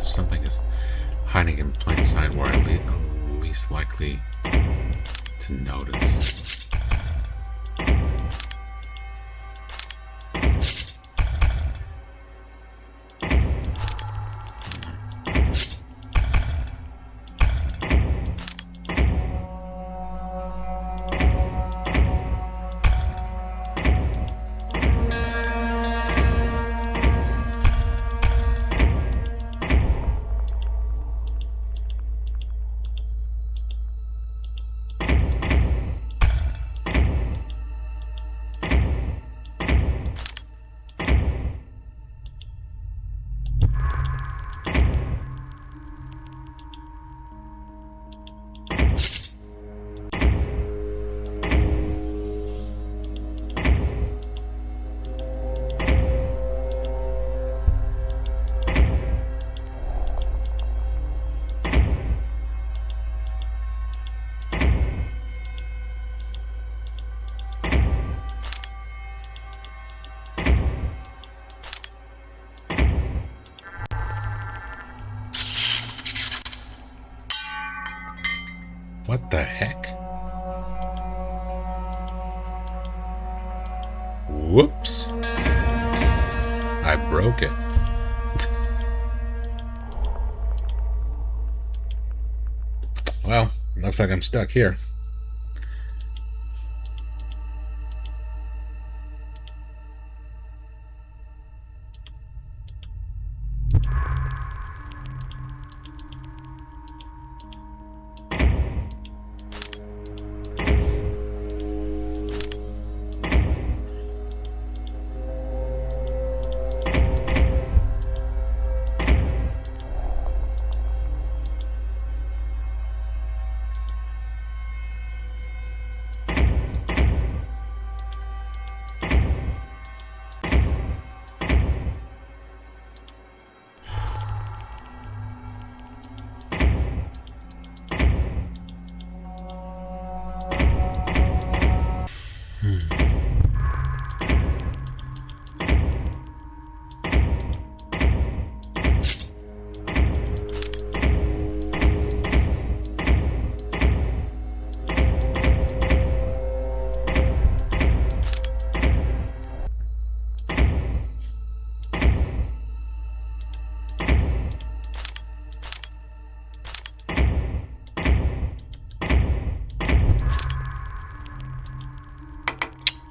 if something is hiding in plain sight where I'm least likely to notice. What the heck? Whoops. I broke it. Well, looks like I'm stuck here.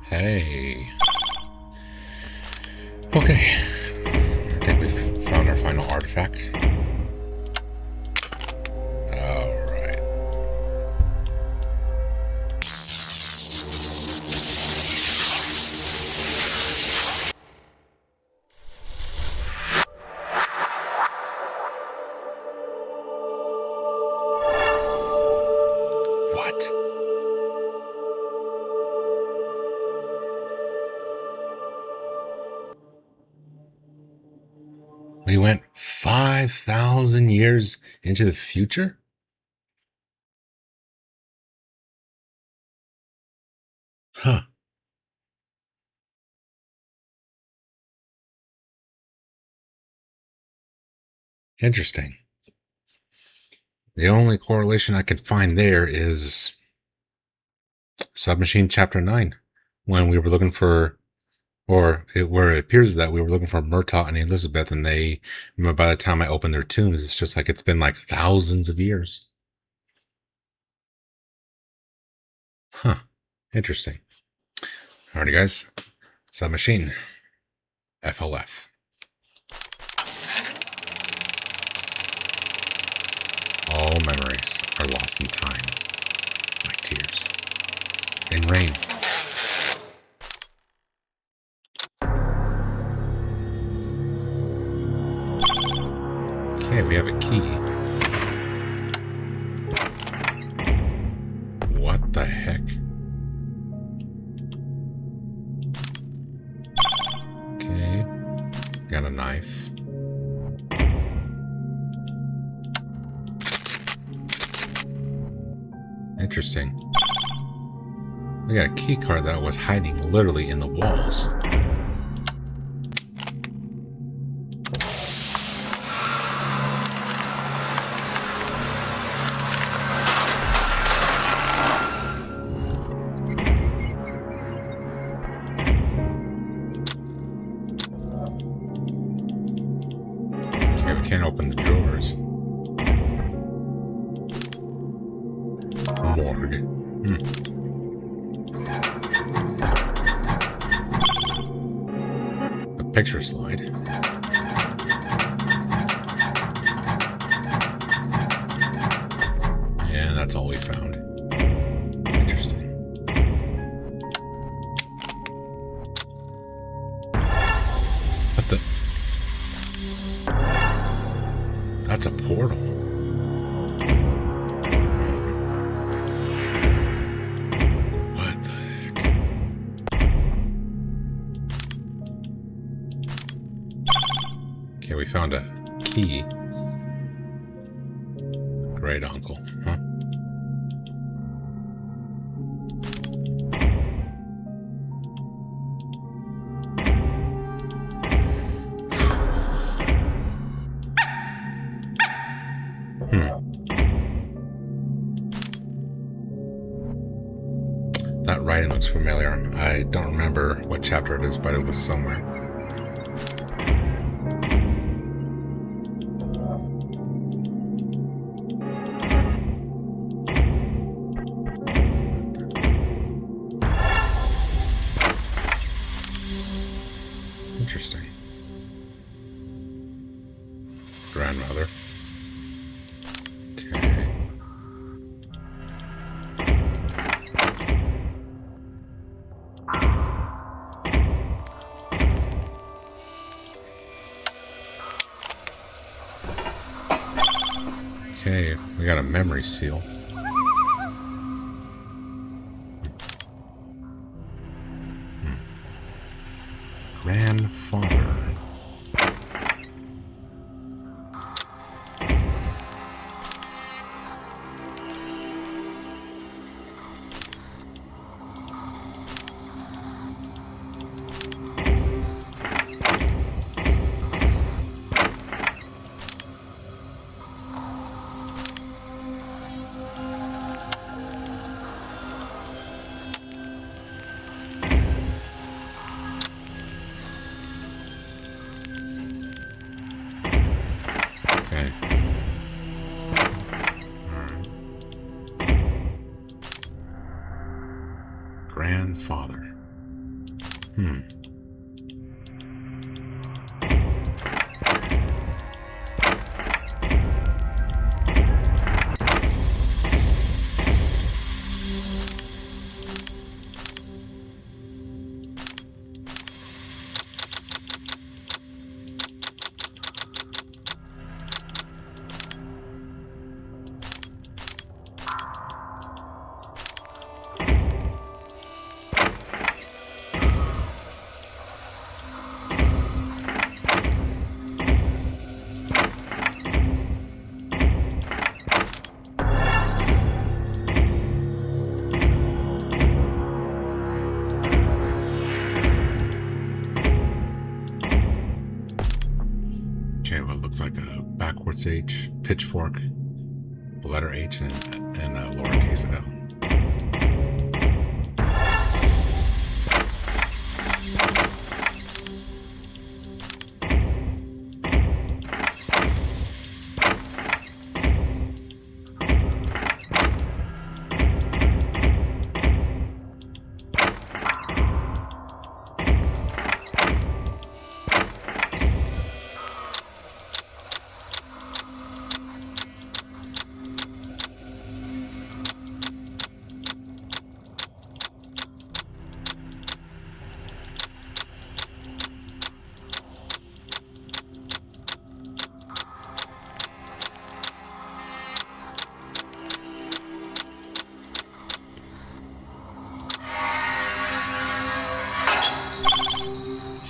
Hey. Okay. I think we've found our final artifact. Alright. What? We went 5,000 years into the future? Huh. Interesting. The only correlation I could find there is Submachine Chapter 9, when we were looking for, where it appears that we were looking for Murtaugh and Elizabeth, and by the time I opened their tombs, it's just like it's been like thousands of years. Huh. Interesting. Alrighty, guys. Submachine. FLF. All memories are lost in time, like tears in rain. Okay, we have a key. What the heck? Okay, got a knife. Interesting. We got a key card that was hiding literally in the walls. Can't open the drawers. Morgue. A picture slide. And that's all we found. Interesting. What the? That's a portal. What the heck? Okay, we found a key. Great uncle, huh? That writing looks familiar. I don't remember what chapter it is, but it was somewhere. Interesting. Grandmother. Okay. Okay, we got a memory seal. Grandfather. Grandfather. What looks like a backwards H, pitchfork, the letter H, and a lowercase L.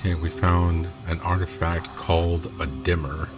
Okay, we found an artifact called a dimmer.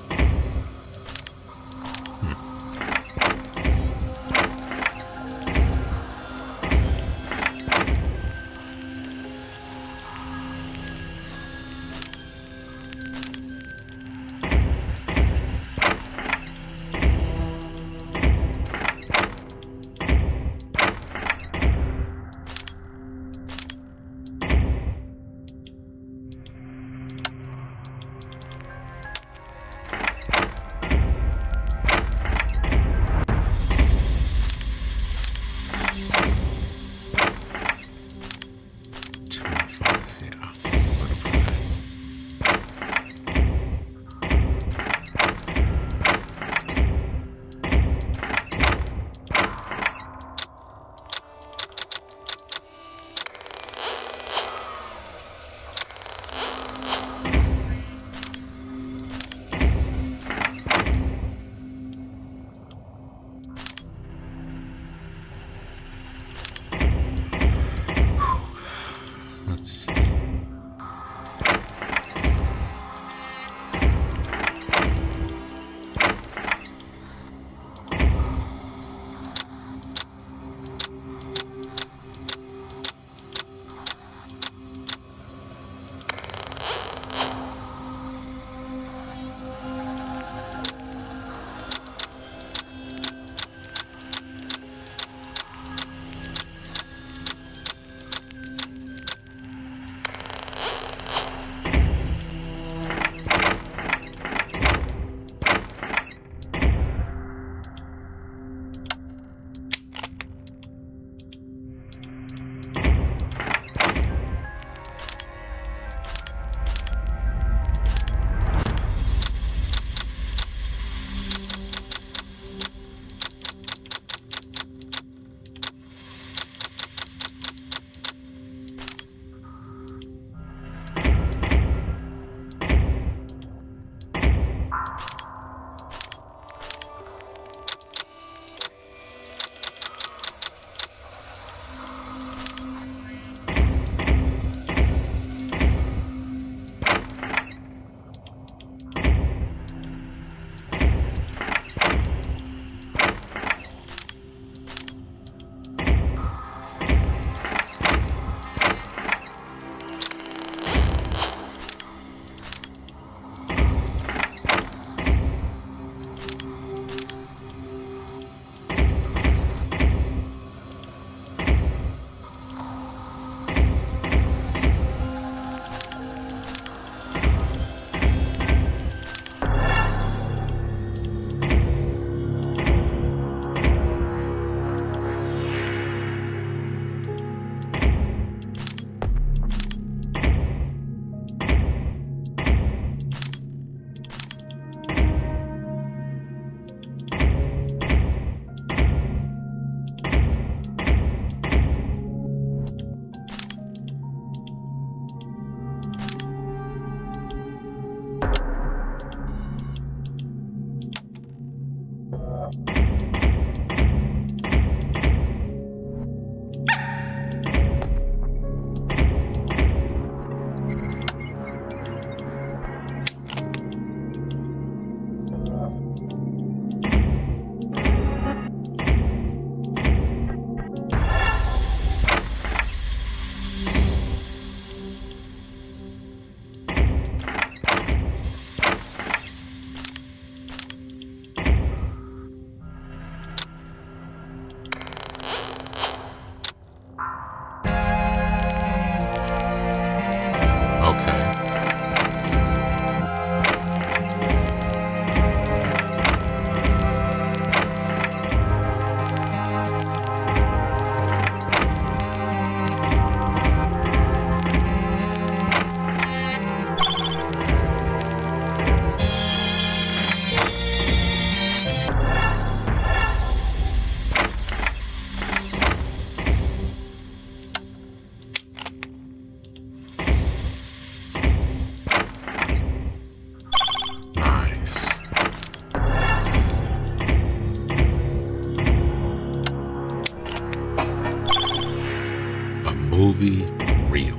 Movie reel.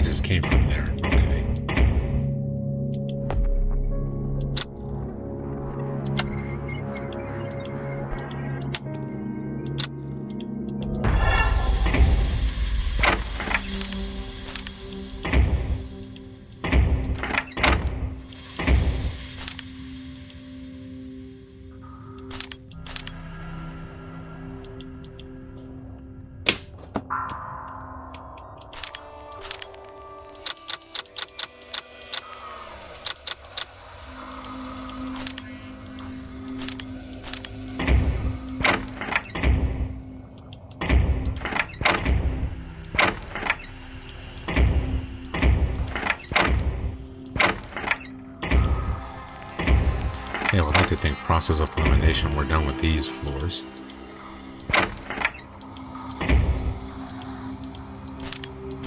Just came from there. Okay. Yeah, I would like to think process of elimination, we're done with these floors.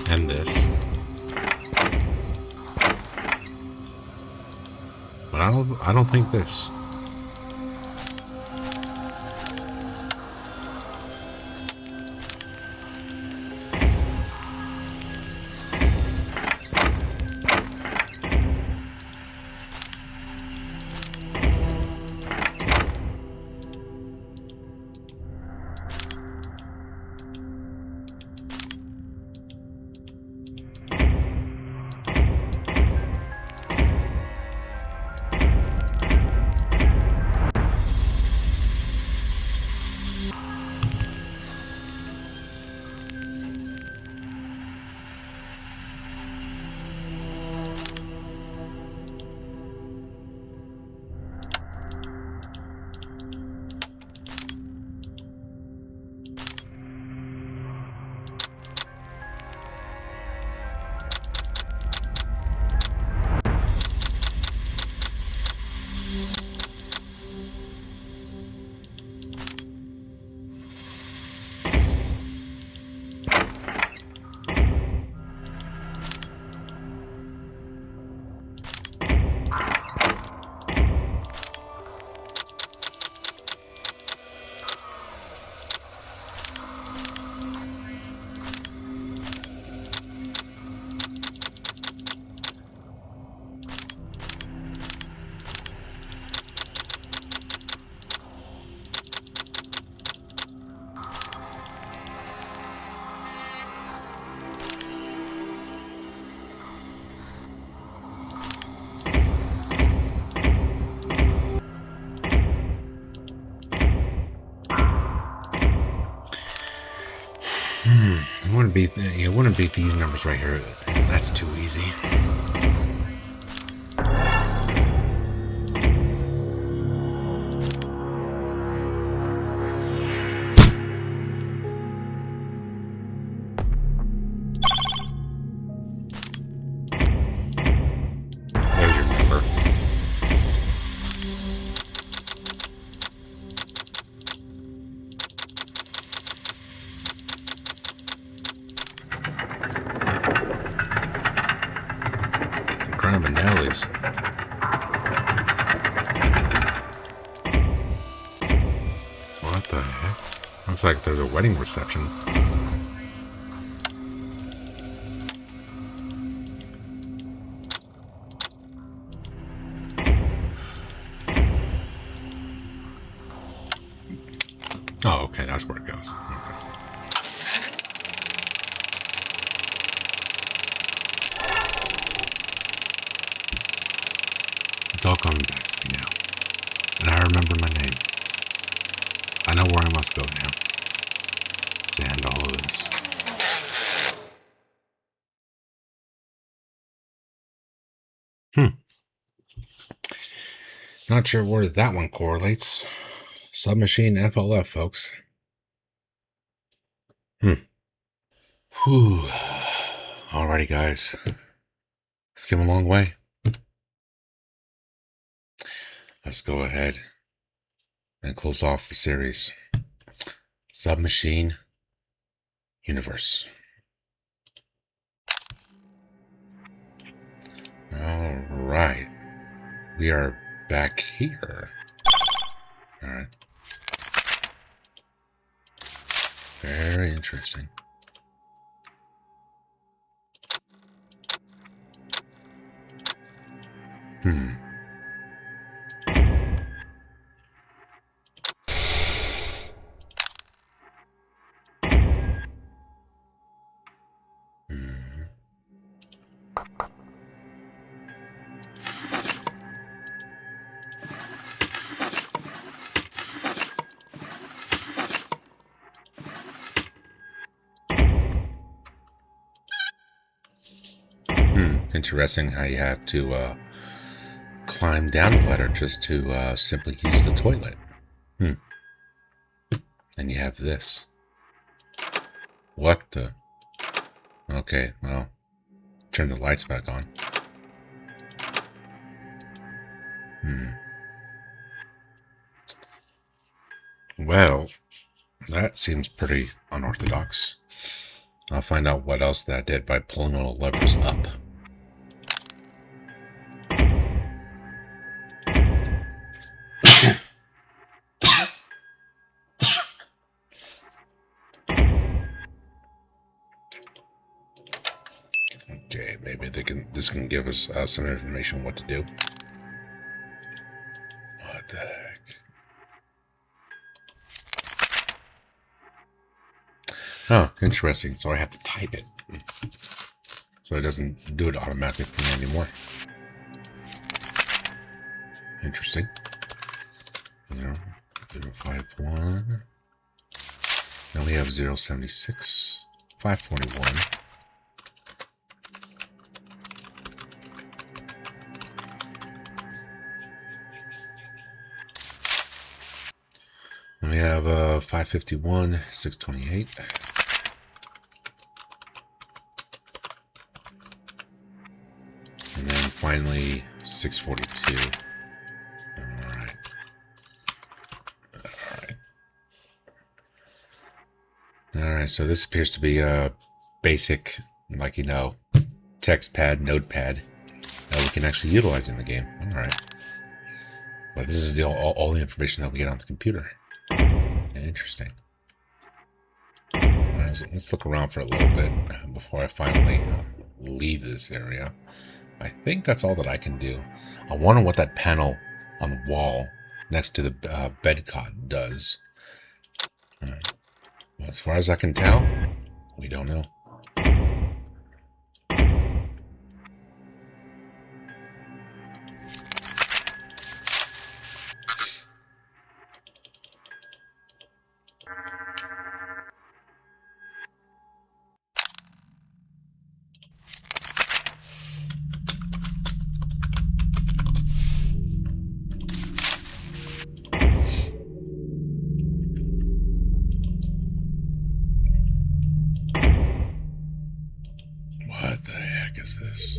And this. But I don't think this. you wouldn't beat these numbers right here. That's too easy. There's your number. Caramellis. What the heck? Looks like there's a wedding reception. Oh, okay, that's where it goes. Okay. It's all coming back to me now. And I remember my name. I know where I must go now to end all of this. Not sure where that one correlates. Submachine FLF, folks. Whew. Alrighty, guys. We've come a long way. Let's go ahead and close off the series. Submachine Universe. Alright. We are back here. Alright. Very interesting. Interesting how you have to climb down the ladder just to simply use the toilet. And you have this. What the? Okay, well, turn the lights back on. Well, that seems pretty unorthodox. I'll find out what else that did by pulling all the levers up. Okay, maybe this can give us some information on what to do. What the heck? Oh, interesting. So I have to type it. So it doesn't do it automatically for me anymore. Interesting. 051. Now we have 076. 541. And we have 551, 628. And then finally 642. Alright. Alright, so this appears to be a basic, like, text pad, notepad that we can actually utilize in the game. Alright. But this is all the information that we get on the computer. Interesting. Right, so let's look around for a little bit before I finally leave this area. I think that's all that I can do. I wonder what that panel on the wall next to the bed cot does. Well, as far as I can tell, we don't know. this.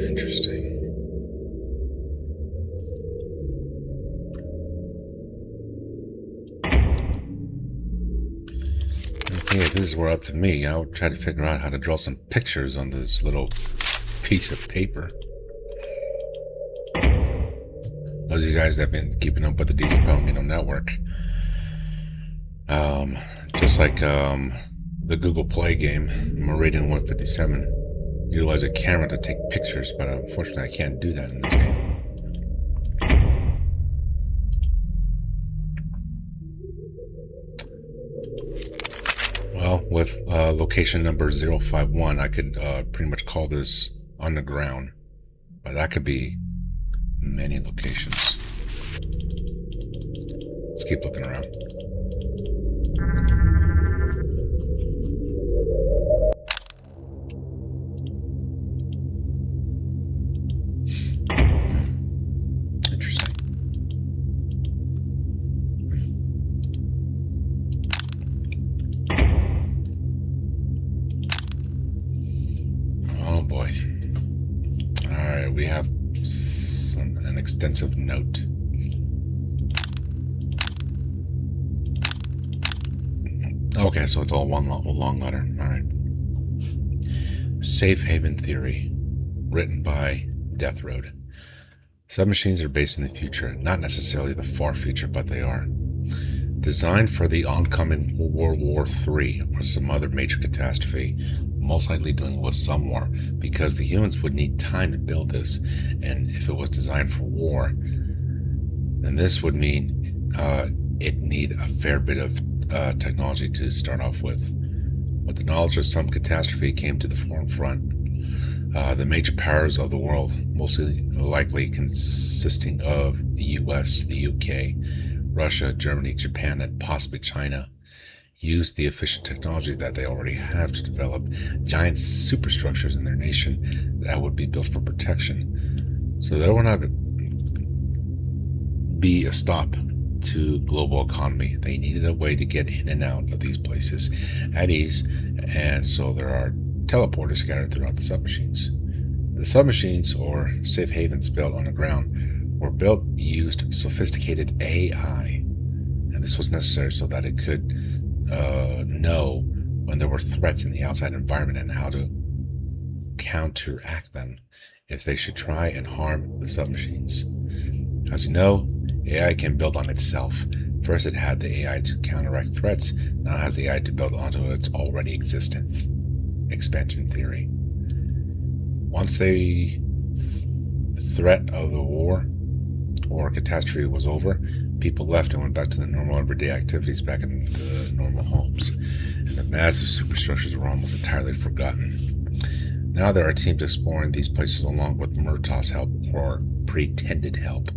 Interesting. Okay, if this were up to me, I would try to figure out how to draw some pictures on this little piece of paper. Those of you guys that have been keeping up with the DZPalomino network, just like the Google Play game, Meridian 157, utilize a camera to take pictures, but unfortunately I can't do that in this game. Well, with location number 051, I could pretty much call this underground, but that could be many locations. Let's keep looking around. Interesting. Oh boy. Alright, we have an extensive note. Okay, so it's all one long letter. Alright. Safe Haven Theory, written by Death Road. Submachines are based in the future, not necessarily the far future, but they are. Designed for the oncoming World War III or some other major catastrophe, most likely dealing with some war, because the humans would need time to build this, and if it was designed for war, then this would mean it'd need a fair bit of technology to start off with. With the knowledge of some catastrophe came to the forefront. The major powers of the world, mostly likely consisting of the US, the UK, Russia, Germany, Japan, and possibly China, used the efficient technology that they already have to develop giant superstructures in their nation that would be built for protection. So there will not be a stop to global economy. They needed a way to get in and out of these places at ease, and so there are teleporters scattered throughout the submachines. The submachines, or safe havens built on the ground, were built used sophisticated AI, and this was necessary so that it could know when there were threats in the outside environment and how to counteract them if they should try and harm the submachines. As you know, AI can build on itself. First it had the AI to counteract threats, now it has the AI to build onto its already existence. Expansion theory. Once the threat of the war or catastrophe was over, people left and went back to their normal everyday activities back in the normal homes, and the massive superstructures were almost entirely forgotten. Now there are teams exploring these places along with Murtaugh's help, or pretended help.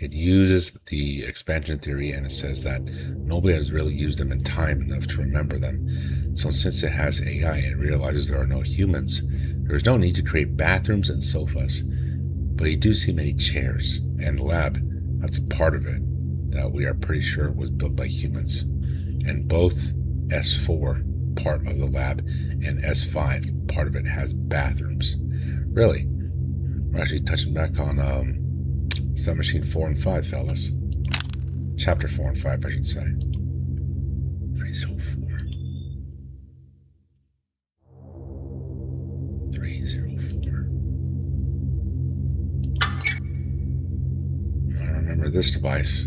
It uses the expansion theory, and it says that nobody has really used them in time enough to remember them. So since it has AI and realizes there are no humans, there is no need to create bathrooms and sofas. But you do see many chairs, and the lab, that's a part of it that we are pretty sure was built by humans. And both S4, part of the lab, and S5, part of it, has bathrooms. Really, we're actually touching back on Submachine 4 and 5, fellas. Chapter 4 and 5, I should say. 304. 304. I remember this device.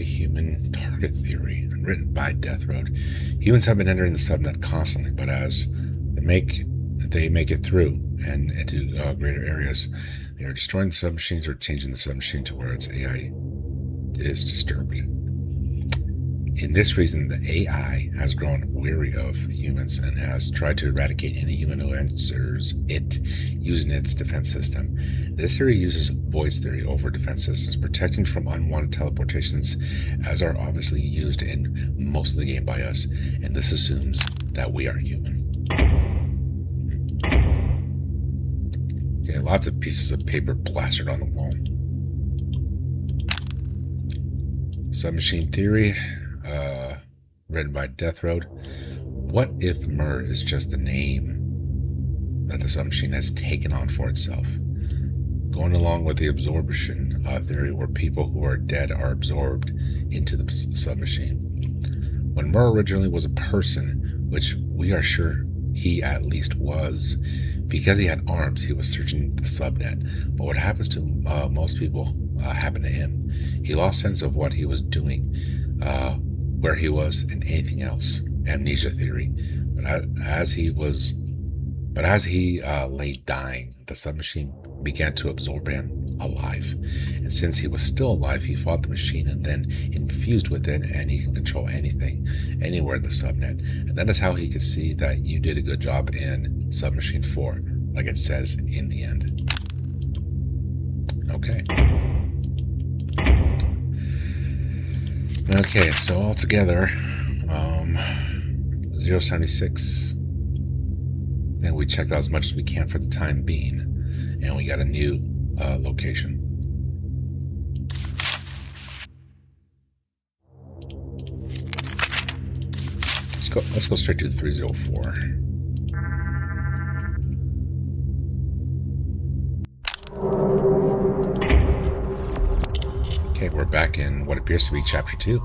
Human target theory, written by Death Road. Humans have been entering the subnet constantly, but as they make it through and into greater areas, they are destroying the submachines or changing the submachine to where its AI is disturbed. In this reason, the AI has grown weary of humans and has tried to eradicate any human who enters it using its defense system. This theory uses voice theory over defense systems, protecting from unwanted teleportations, as are obviously used in most of the game by us, and this assumes that we are human. Okay, lots of pieces of paper plastered on the wall. Submachine theory, written by Death Road. What if Mur is just the name that the submachine has taken on for itself? Going along with the absorption theory, where people who are dead are absorbed into the submachine. When Mur originally was a person, which we are sure he at least was, because he had arms, he was searching the subnet. But what happens to most people happened to him. He lost sense of what he was doing, where he was, and anything else. Amnesia theory. But as he lay dying, the submachine began to absorb him alive. And since he was still alive, he fought the machine and then infused with it, and he can control anything, anywhere in the subnet. And that is how he could see that you did a good job in Submachine 4, like it says in the end. Okay. Okay, so altogether, 076, and we checked out as much as we can for the time being, and we got a new location. Let's go straight to 304. Okay, we're back in what appears to be Chapter 2.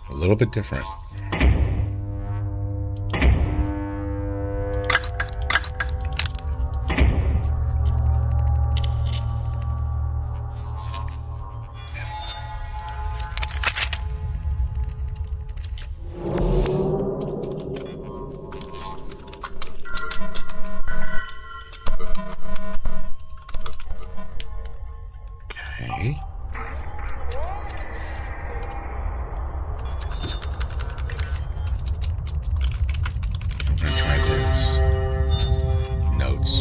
A little bit different. Okay. I'm gonna try this. Notes.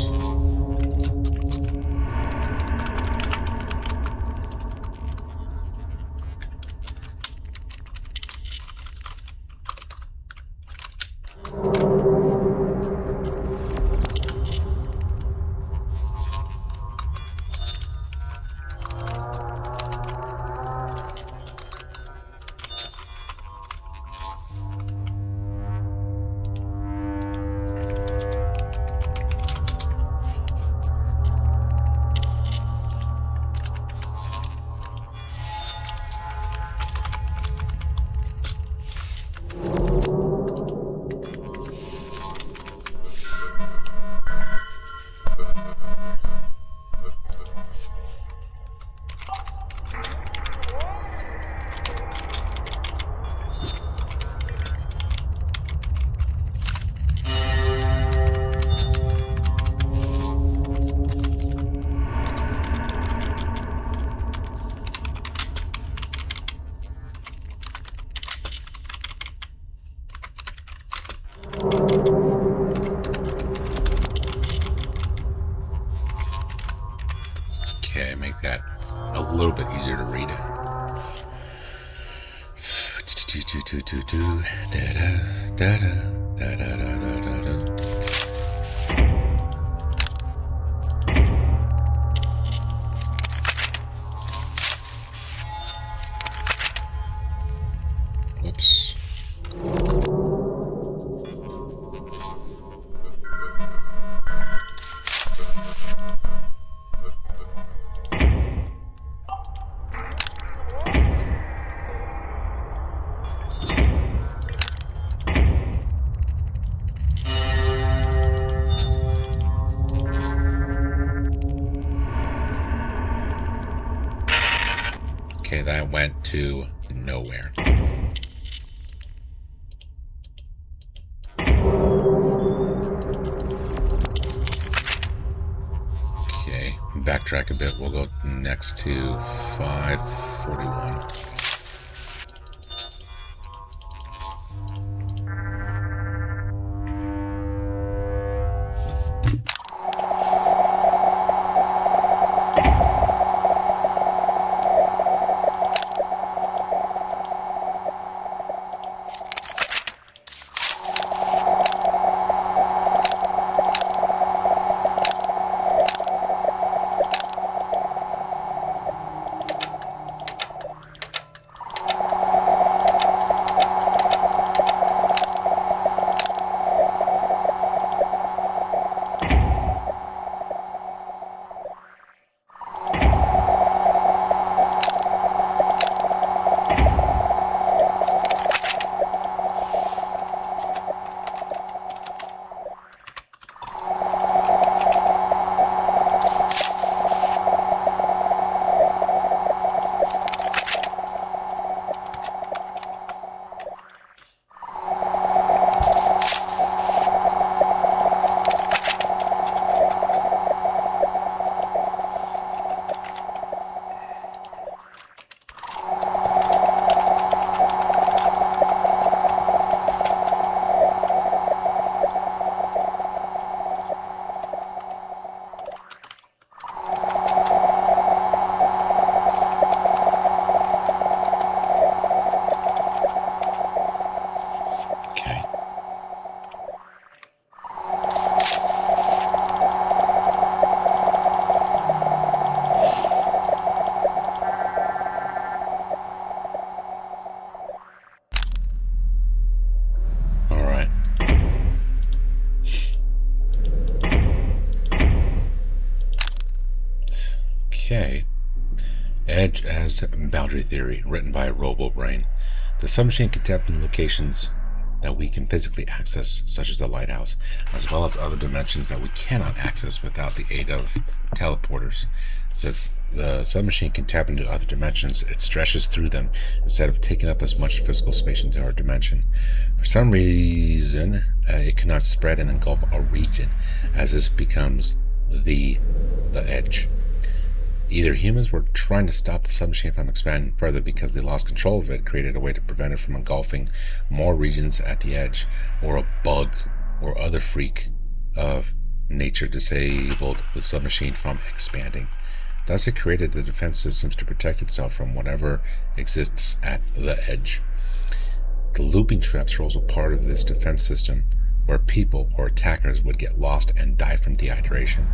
Okay, make that a little bit easier to read. Whoops. Okay, that went to nowhere. Okay, back backtrack a bit. We'll go next to 541. Okay. Edge as Boundary Theory, written by RoboBrain. The submachine can tap into locations that we can physically access, such as the Lighthouse, as well as other dimensions that we cannot access without the aid of teleporters. Since the submachine can tap into other dimensions, it stretches through them instead of taking up as much physical space into our dimension. For some reason, it cannot spread and engulf a region, as this becomes the edge. Either humans were trying to stop the submachine from expanding further because they lost control of it, created a way to prevent it from engulfing more regions at the edge, or a bug or other freak of nature disabled the submachine from expanding. Thus it created the defense systems to protect itself from whatever exists at the edge. The looping traps were also part of this defense system, where people or attackers would get lost and die from dehydration.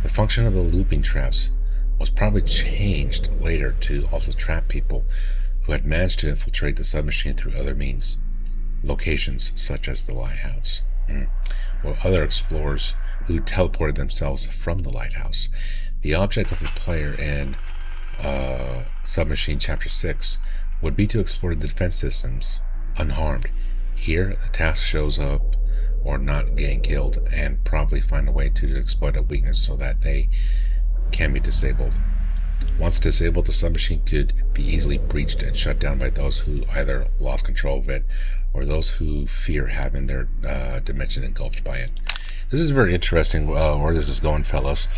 The function of the looping traps was probably changed later to also trap people who had managed to infiltrate the submachine through other means, locations such as the Lighthouse, or other explorers who teleported themselves from the Lighthouse. The object of the player in Submachine Chapter 6 would be to explore the defense systems unharmed. Here, the task shows up or not getting killed and probably find a way to exploit a weakness so that they can be disabled. Once disabled, the submachine could be easily breached and shut down by those who either lost control of it or those who fear having their dimension engulfed by it. This is very interesting where this is going, fellas.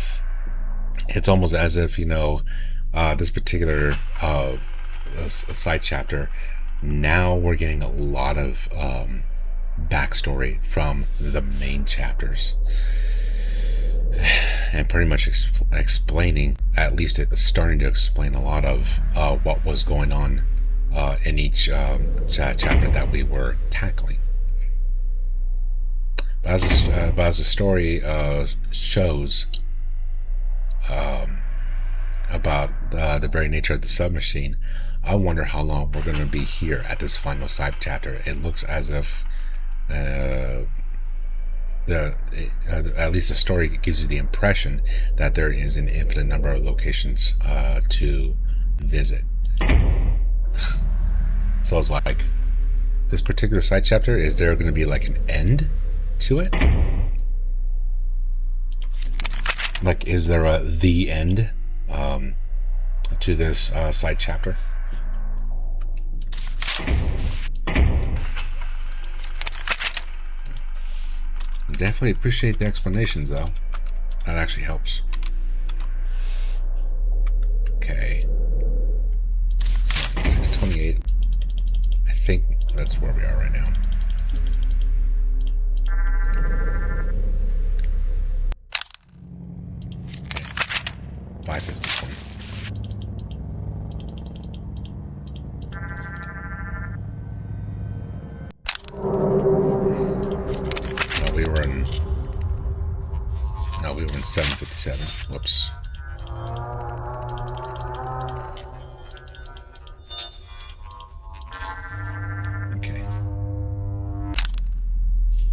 It's almost as if, this particular side chapter, now we're getting a lot of backstory from the main chapters. And pretty much explaining, at least it's starting to explain a lot of what was going on in each chapter that we were tackling. But as the story shows about the very nature of the submachine, I wonder how long we're going to be here at this final side chapter. It looks as if at least the story gives you the impression that there is an infinite number of locations to visit. So it's like, this particular side chapter, is there going to be like an end to it? Like, is there the end to this side chapter? Definitely appreciate the explanations, though. That actually helps. think that's where we are right now. Okay. 550. We were in 757. Whoops. Okay.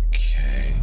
Okay.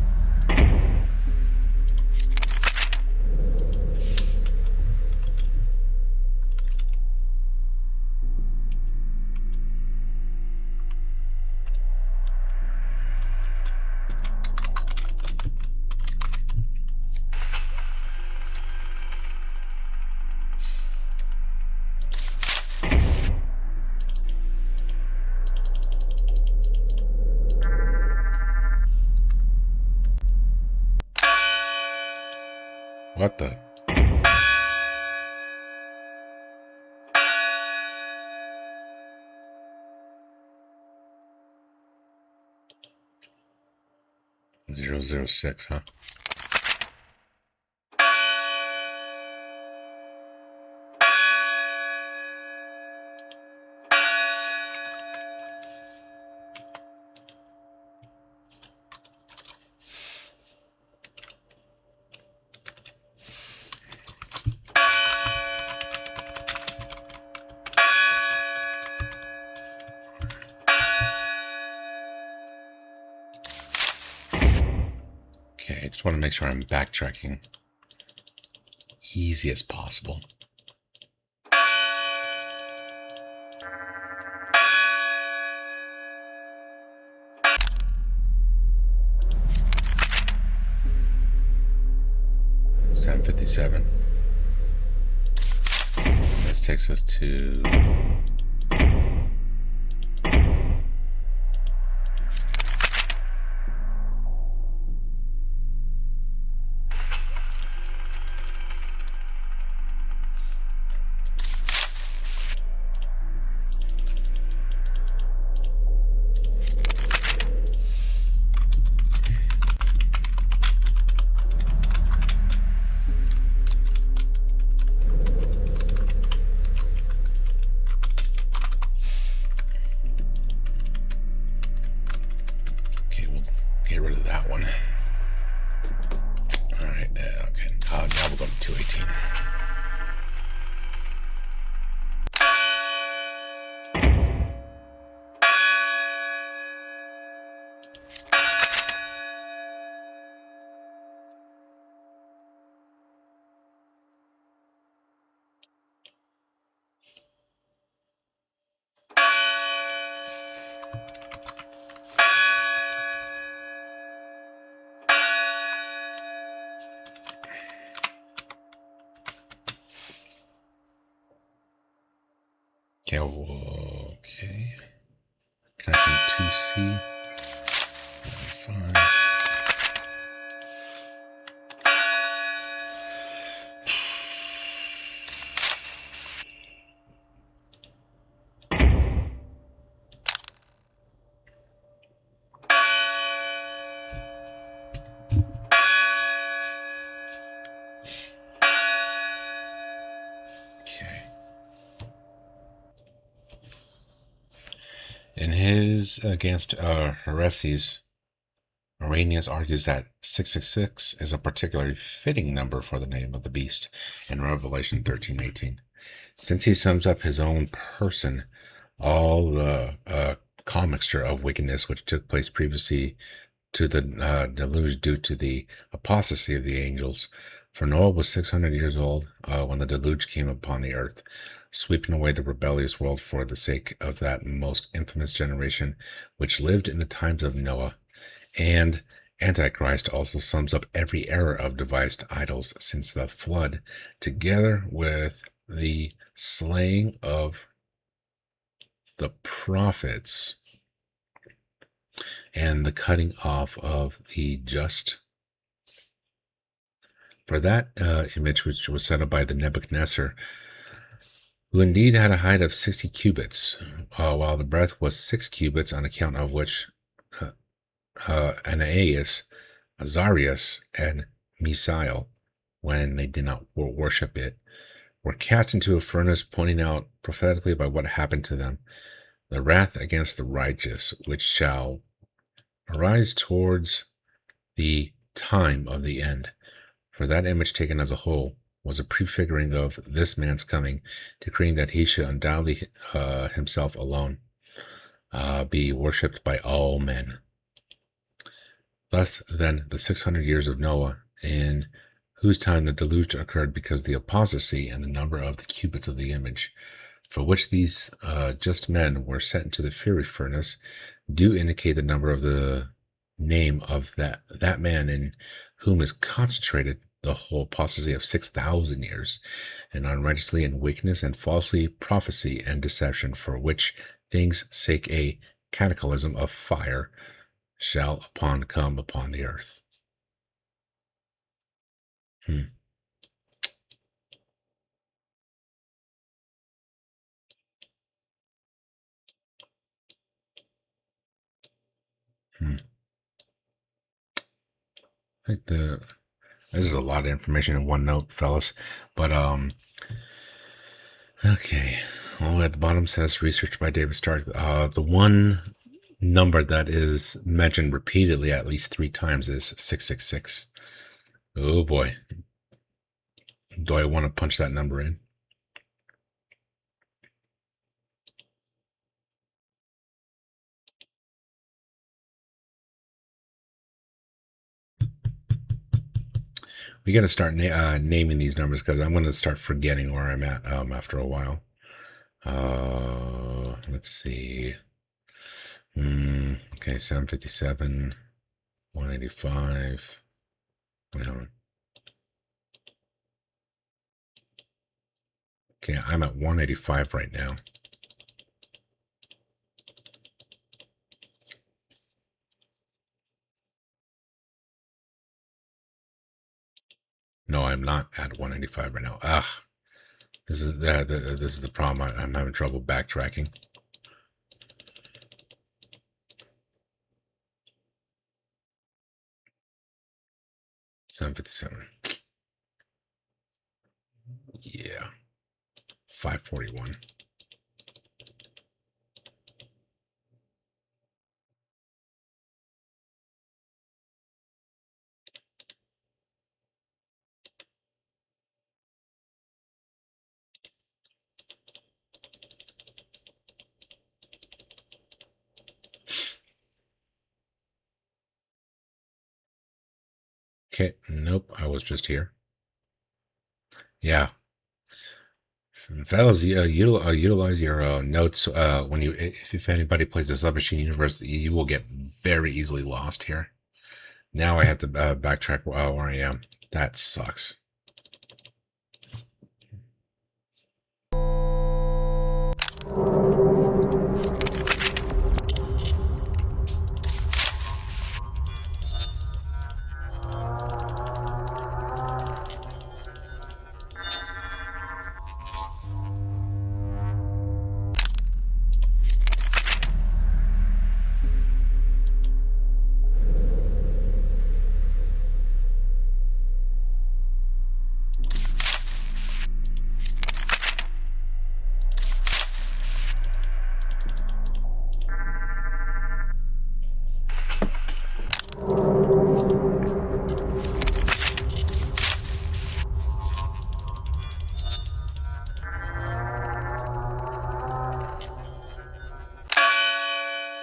What the? .006, huh? Okay, I just want to make sure I'm backtracking easy as possible. .757. This takes us to get rid of that one. All right, okay. Now we're going to 218. Okay. Connection 2C. 5. In his Against Heresies, Arrhenius argues that 666 is a particularly fitting number for the name of the beast in Revelation 13:18. Since he sums up his own person, all the commixture of wickedness which took place previously to the deluge due to the apostasy of the angels. For Noah was 600 years old when the deluge came upon the earth, sweeping away the rebellious world for the sake of that most infamous generation which lived in the times of Noah. And Antichrist also sums up every error of devised idols since the flood, together with the slaying of the prophets and the cutting off of the just. For that image which was set up by the Nebuchadnezzar who indeed had a height of 60 cubits, while the breadth was 6 cubits, on account of which uh, Ananias, Azarias, and Misael, when they did not worship it, were cast into a furnace, pointing out prophetically by what happened to them, the wrath against the righteous, which shall arise towards the time of the end. For that image taken as a whole was a prefiguring of this man's coming, decreeing that he should undoubtedly himself alone be worshipped by all men. Thus, then, the 600 years of Noah, in whose time the deluge occurred, because the apostasy and the number of the cubits of the image, for which these just men were sent into the fiery furnace, do indicate the number of the name of that man in whom is concentrated the whole apostasy of 6,000 years, and unrighteously and wickedness and falsely prophecy and deception, for which things sake a cataclysm of fire shall come upon the earth. Hmm. Hmm. I think this is a lot of information in one note, fellas. But okay. All the way at the bottom says research by David Stark. The one number that is mentioned repeatedly at least 3 times is 666. Oh boy. Do I want to punch that number in? We got to start naming these numbers, because I'm going to start forgetting where I'm at after a while. Let's see. Okay, 757, 185. Wait, hold on. Okay, I'm at 185 right now. No, I'm not at 185 right now. This is the problem. I'm having trouble backtracking. 757. Yeah. 541. Okay, nope, I was just here. Yeah. Fellas, utilize your notes when if anybody plays the Submachine Universe, you will get very easily lost here. Now I have to backtrack where I am. That sucks.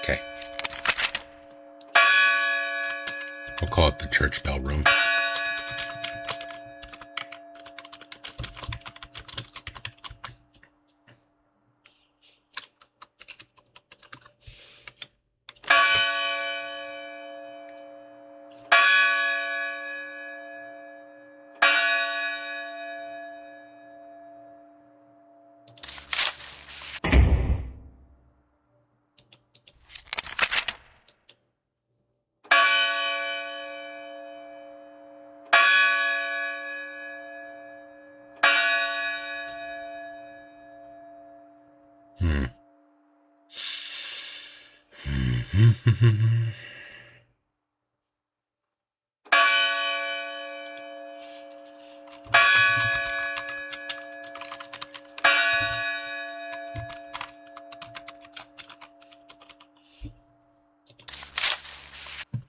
Okay. We'll call it the church bell room.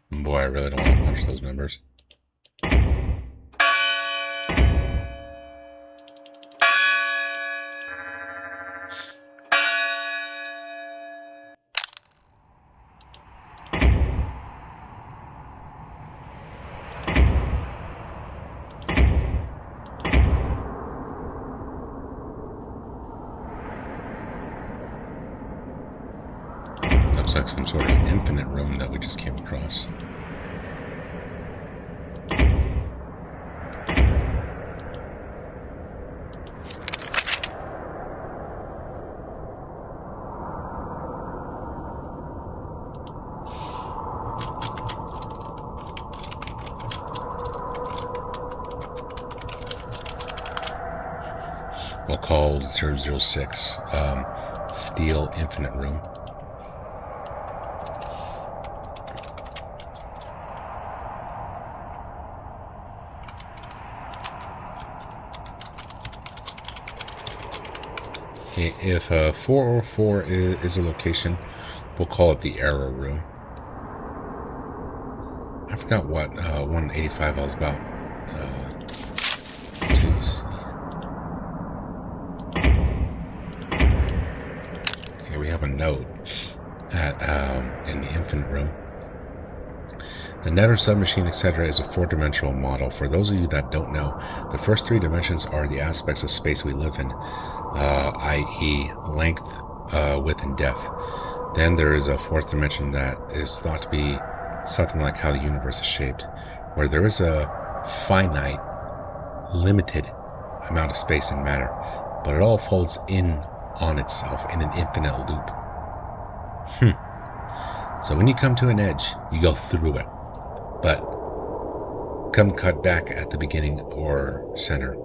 Boy, I really don't want to punch those numbers. Looks like some sort of infinite room that we just came across. We'll call 006 Steel Infinite Room. If 404 is a location, we'll call it the error room. I forgot what 185 was about. Okay, we have a note at in the infinite room. The Netter submachine, etc., is a four-dimensional model. For those of you that don't know, the first three dimensions are the aspects of space we live in, i.e. length, width, and depth. Then there is a fourth dimension that is thought to be something like how the universe is shaped, where there is a finite, limited amount of space and matter, but it all folds in on itself in an infinite loop. So when you come to an edge, you go through it, but come cut back at the beginning or center.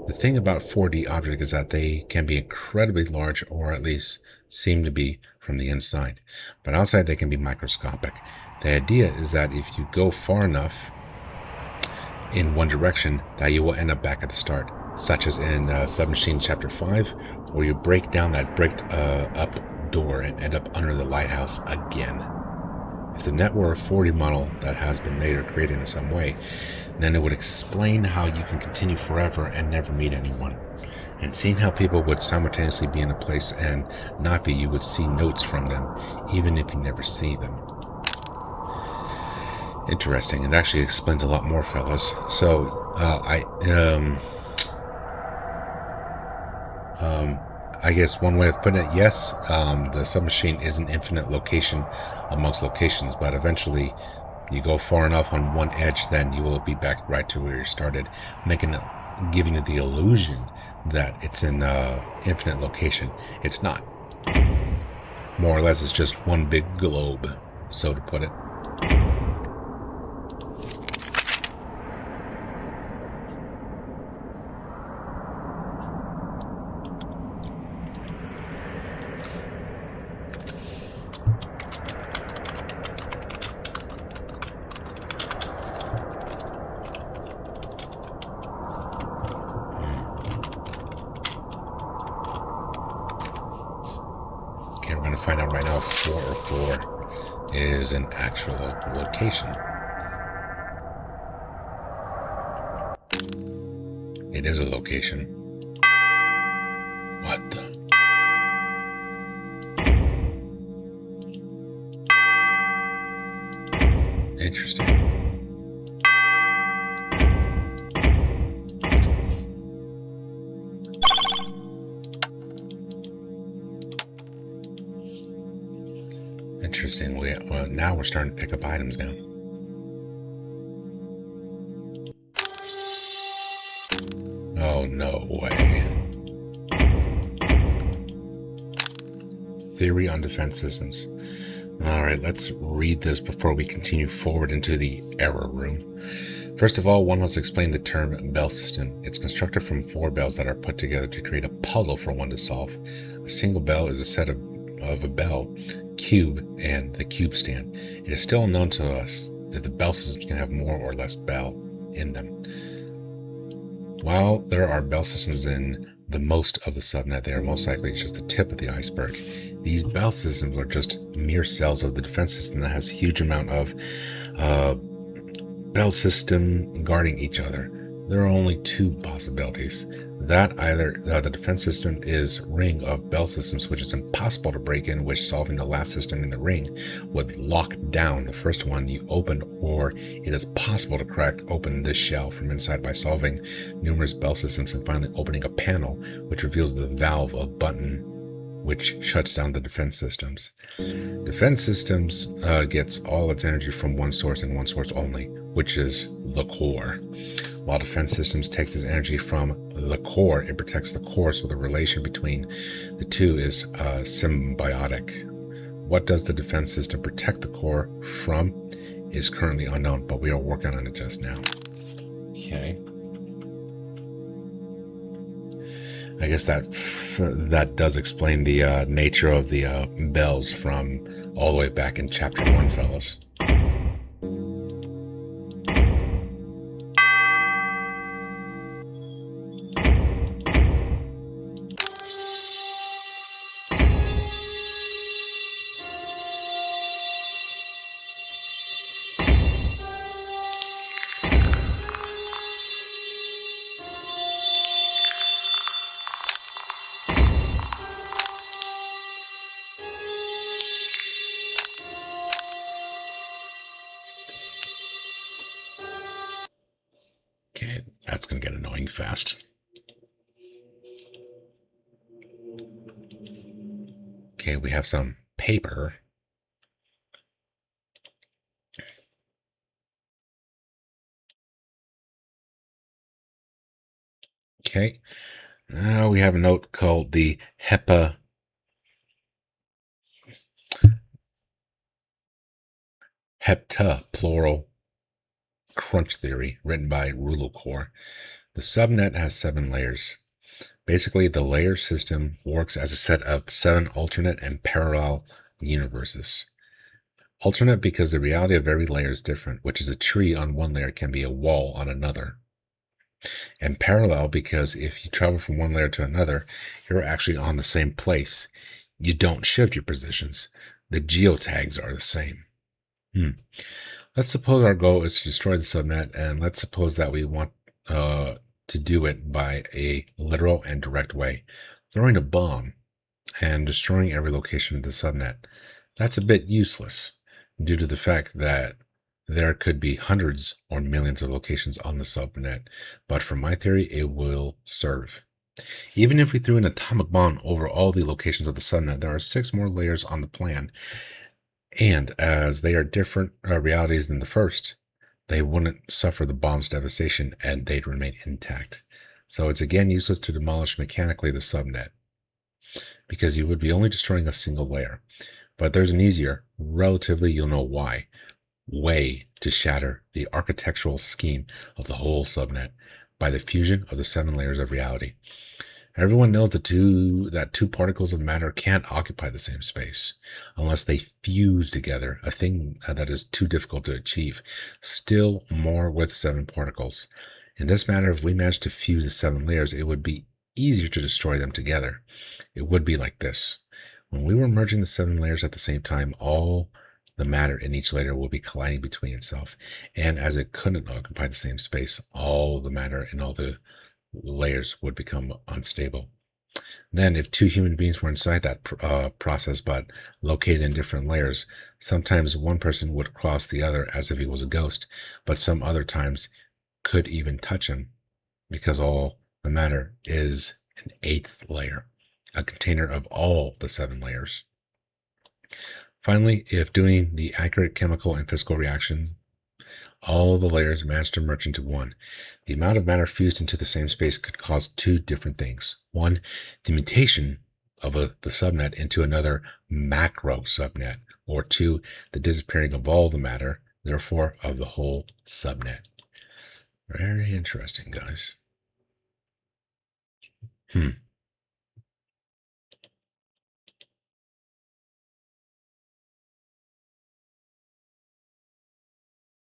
The thing about 4D objects is that they can be incredibly large, or at least seem to be from the inside, but outside they can be microscopic. The idea is that if you go far enough in one direction, that you will end up back at the start, such as in Submachine Chapter 5, where you break down that bricked up door and end up under the lighthouse again. If the net were a 4D model that has been made or created in some way, then it would explain how you can continue forever and never meet anyone. And seeing how people would simultaneously be in a place and not be, you would see notes from them, even if you never see them. Interesting. It actually explains a lot more, fellas. So, I guess one way of putting it, yes, the submachine is an infinite location amongst locations, but eventually you go far enough on one edge, then you will be back right to where you started, giving you the illusion that it's an infinite location. It's not. More or less, it's just one big globe, so to put it. We're going to find out right now if 404 is an actual location. It is a location. What the? Interesting. Interesting. Well, now we're starting to pick up items now. Oh, no way. Theory on defense systems. Alright, let's read this before we continue forward into the error room. First of all, one must explain the term bell system. It's constructed from 4 bells that are put together to create a puzzle for one to solve. A single bell is a set of a bell, cube, and the cube stand. It is still unknown to us if the bell systems can have more or less bell in them. While there are bell systems in the most of the subnet, they are most likely just the tip of the iceberg. These bell systems are just mere cells of the defense system that has a huge amount of bell system guarding each other. There are only 2 possibilities. That either the defense system is ring of bell systems, which is impossible to break in, which solving the last system in the ring would lock down the first one you opened, or it is possible to crack open this shell from inside by solving numerous bell systems and finally opening a panel which reveals the valve of button which shuts down the defense systems. Defense systems gets all its energy from one source and one source only, which is the core. While defense systems take this energy from the core, it protects the core, so the relation between the two is symbiotic. What does the defense system protect the core from is currently unknown, but we are working on it just now. Okay. I guess that does explain the nature of the bells from all the way back in chapter 1, fellas. Okay, that's going to get annoying fast. Okay, we have some paper. Okay, now we have a note called the hepta, plural, crunch theory, written by Rulokor. The subnet has 7 layers. Basically, the layer system works as a set of 7 alternate and parallel universes. Alternate because the reality of every layer is different, which is a tree on one layer can be a wall on another. And parallel because if you travel from one layer to another, you're actually on the same place. You don't shift your positions. The geotags are the same. Let's suppose our goal is to destroy the subnet, and let's suppose that we want to do it by a literal and direct way, throwing a bomb and destroying every location of the subnet. That's a bit useless due to the fact that there could be hundreds or millions of locations on the subnet, but for my theory, it will serve. Even if we threw an atomic bomb over all the locations of the subnet, there are 6 more layers on the plan, and as they are different realities than the first, they wouldn't suffer the bomb's devastation and they'd remain intact. So it's again useless to demolish mechanically the subnet, because you would be only destroying a single layer. But there's an easier, relatively you'll know why, way to shatter the architectural scheme of the whole subnet by the fusion of the 7 layers of reality. Everyone knows that two particles of matter can't occupy the same space unless they fuse together, a thing that is too difficult to achieve. Still more with 7 particles. In this matter, if we managed to fuse the 7 layers, it would be easier to destroy them together. It would be like this. When we were merging the 7 layers at the same time, all the matter in each layer will be colliding between itself. And as it couldn't occupy the same space, all the matter in all the layers would become unstable. Then if 2 human beings were inside that process but located in different layers, sometimes one person would cross the other as if he was a ghost, but some other times could even touch him, because all the matter is an 8th layer, a container of all the 7 layers. Finally, if doing the accurate chemical and physical reactions, all the layers managed to merge into one, the amount of matter fused into the same space could cause 2 different things. 1, the mutation of the subnet into another macro subnet, or 2, the disappearing of all the matter, therefore of the whole subnet. Very interesting, guys.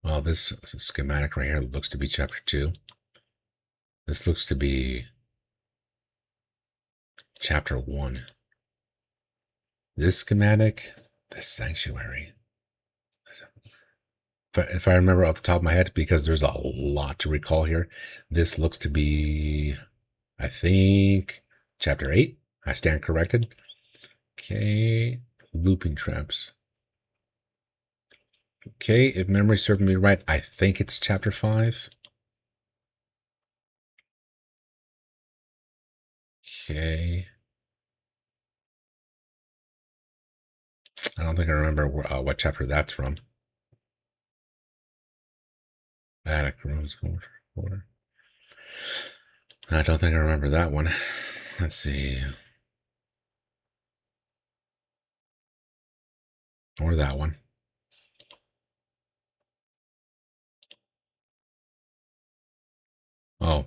Well, this schematic right here looks to be chapter 2. This looks to be chapter 1. This schematic, the sanctuary. If I remember off the top of my head, because there's a lot to recall here, this looks to be, I think, chapter 8. I stand corrected. Okay, looping traps. Okay, if memory serves me right, I think it's chapter 5. Okay. I don't think I remember what chapter that's from. Attic rooms. Order. I don't think I remember that one. Let's see. Or that one. Oh.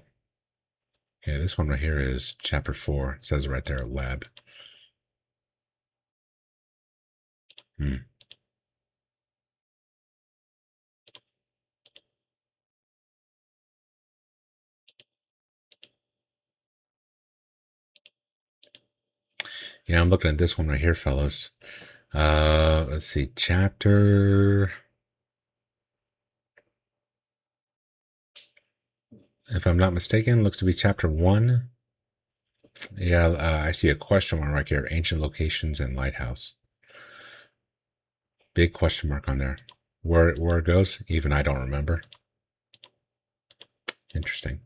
Okay, this one right here is chapter 4. It says right there, lab. Yeah, I'm looking at this one right here, fellas. Let's see, chapter. If I'm not mistaken, looks to be chapter 1. Yeah, I see a question mark right here. Ancient locations and Lighthouse. Big question mark on there. Where it goes, even I don't remember. Interesting.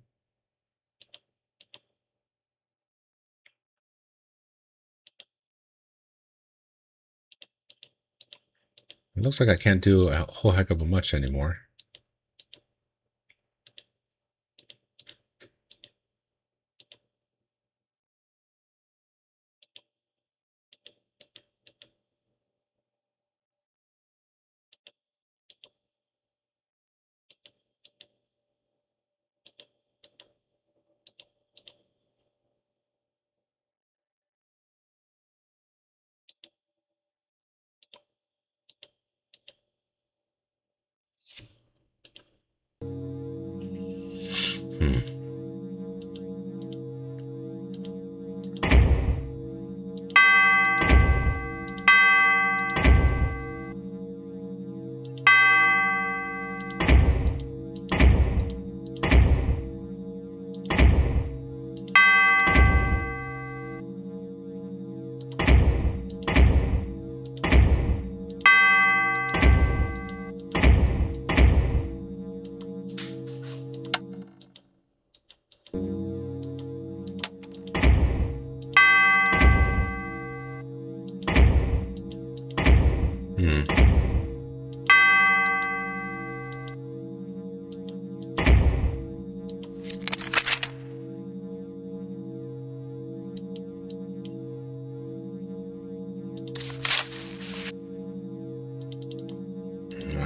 It looks like I can't do a whole heck of a much anymore.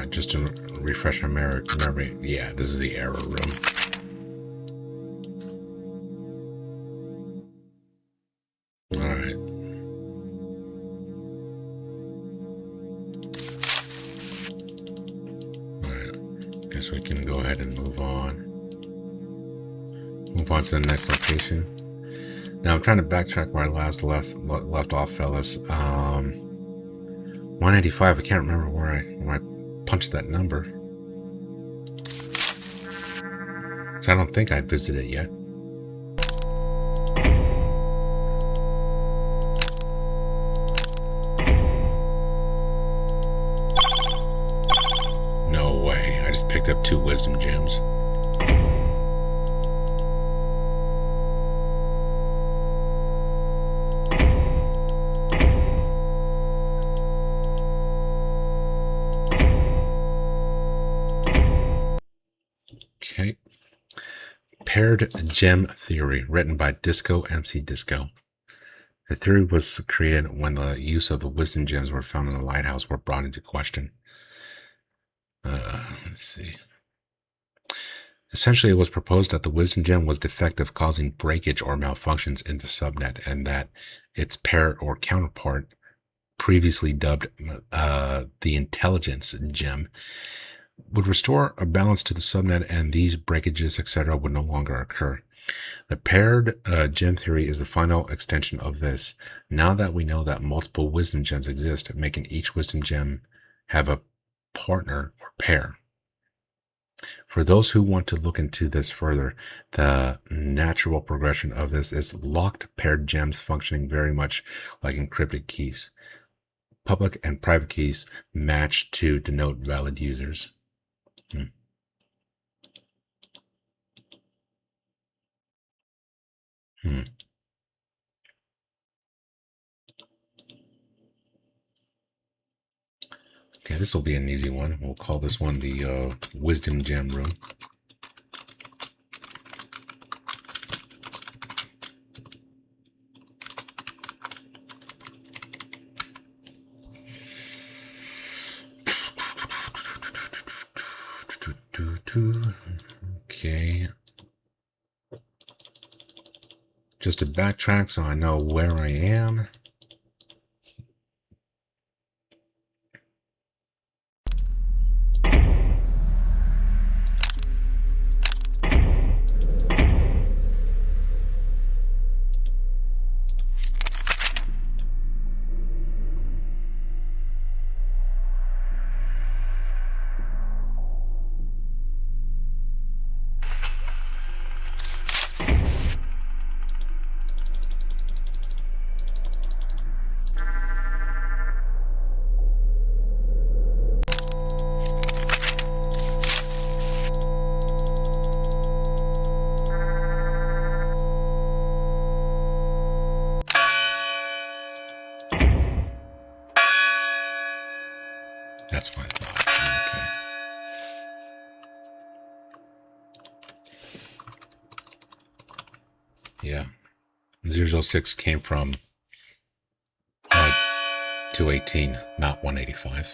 Just to refresh my memory. Yeah, this is the error room. All right. All right. Guess we can go ahead and move on. Move on to the next location. Now I'm trying to backtrack where I last left off, fellas. 185. I can't remember where I punched that number. So I don't think I visited it yet. No way. I just picked up 2 wisdom gems. Okay. Paired gem theory, written by Disco MC Disco. The theory was created when the use of the wisdom gems were found in the lighthouse were brought into question. Let's see. Essentially, it was proposed that the Wisdom Gem was defective, causing breakage or malfunctions in the subnet, and that its parent or counterpart, previously dubbed the Intelligence Gem, would restore a balance to the subnet, and these breakages, etc., would no longer occur. The paired gem theory is the final extension of this. Now that we know that multiple wisdom gems exist, making each wisdom gem have a partner or pair. For those who want to look into this further, the natural progression of this is locked paired gems functioning very much like encrypted keys. Public and private keys match to denote valid users. Okay, this will be an easy one. We'll call this one the Wisdom Gem room. Okay. Just to backtrack so I know where I am. That's what I thought. Okay. Yeah. 006 came from 218, not 185.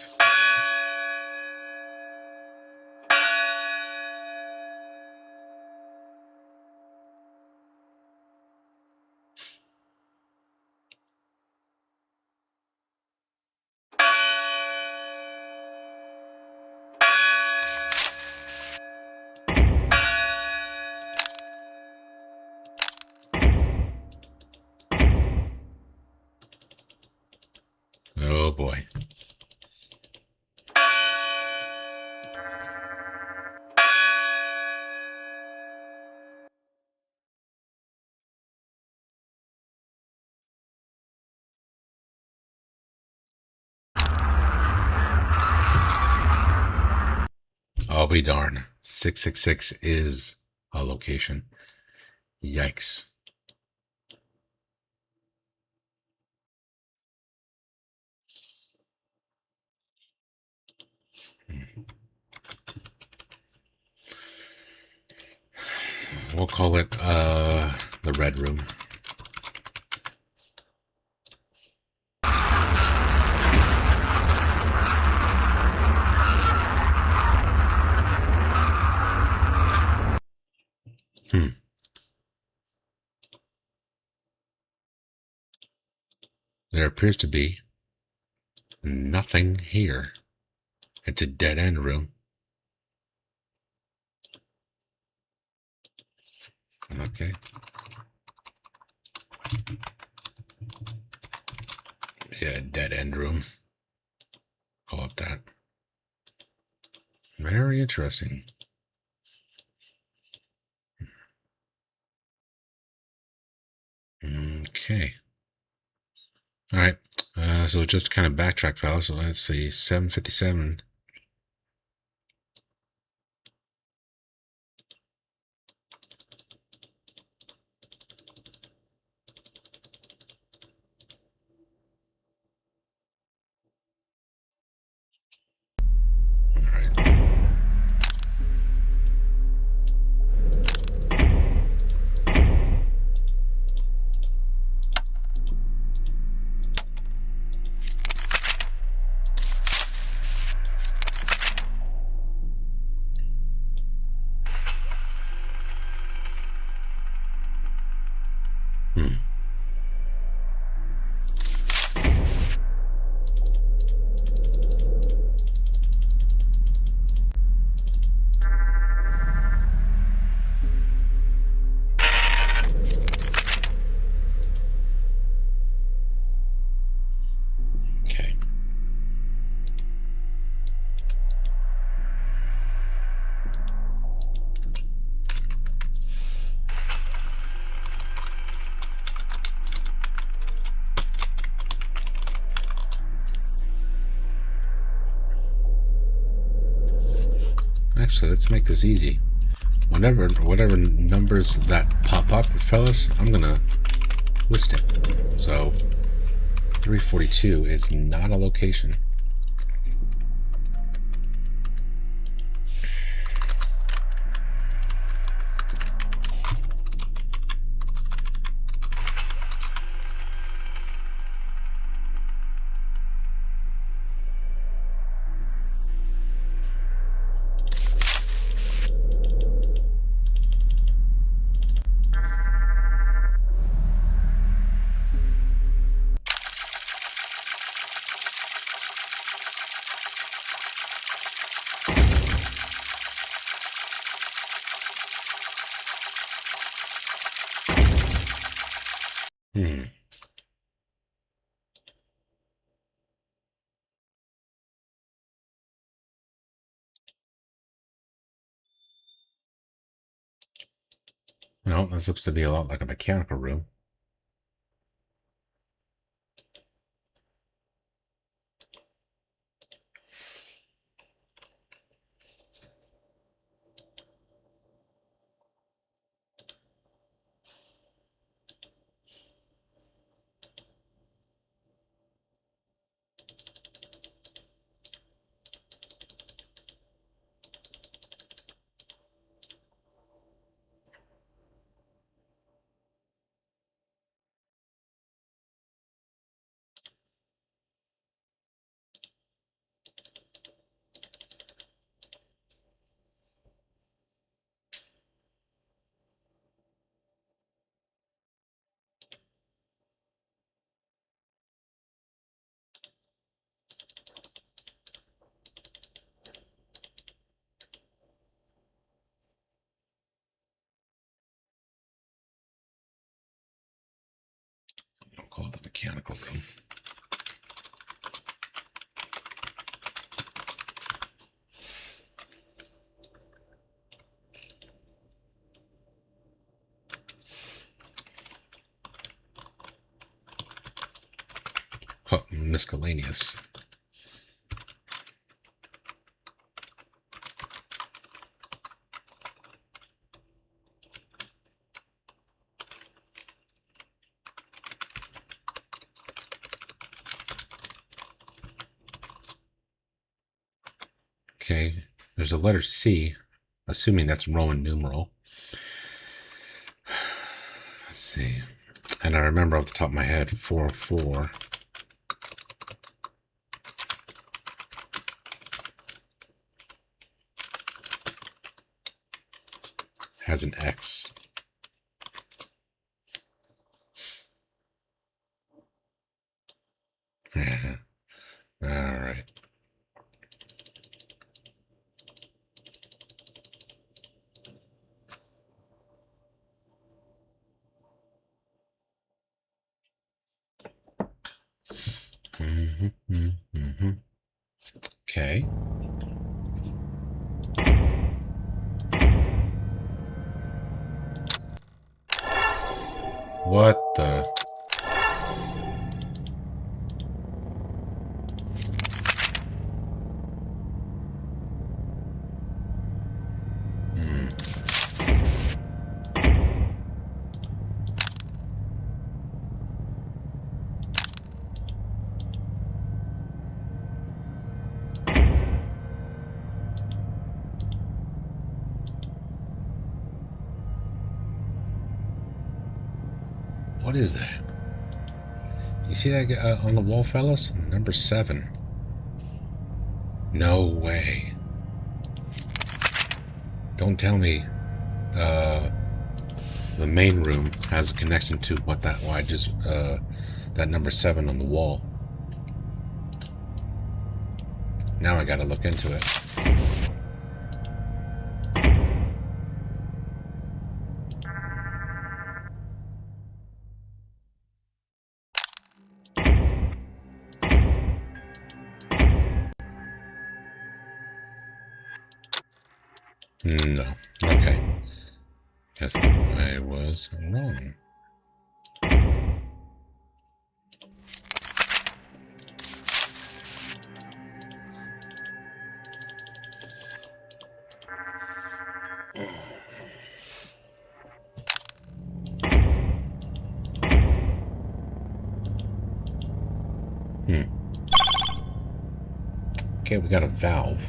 Oh boy. I'll be darned. 666 is a location. Yikes. We'll call it the Red Room. There appears to be nothing here. It's a dead-end room. Okay. Yeah, dead-end room. Call it that. Very interesting. Okay. All right. So just to kind of backtrack, fellas. So let's see. 757. Actually, let's make this easy. Whatever numbers that pop up, fellas, I'm gonna list it. So 342 is not a location. No, this looks to be a lot like a mechanical room. I'll call it the mechanical room. Oh, miscellaneous. Okay, there's a letter C, assuming that's Roman numeral. Let's see. And I remember off the top of my head, 404 has an X. All right. Okay. What the? What is that? You see that on the wall, fellas? Number 7. No way. Don't tell me the main room has a connection to what that that number 7 on the wall. Now I gotta look into it. No. Okay. Guess I was wrong. Okay, we got a valve.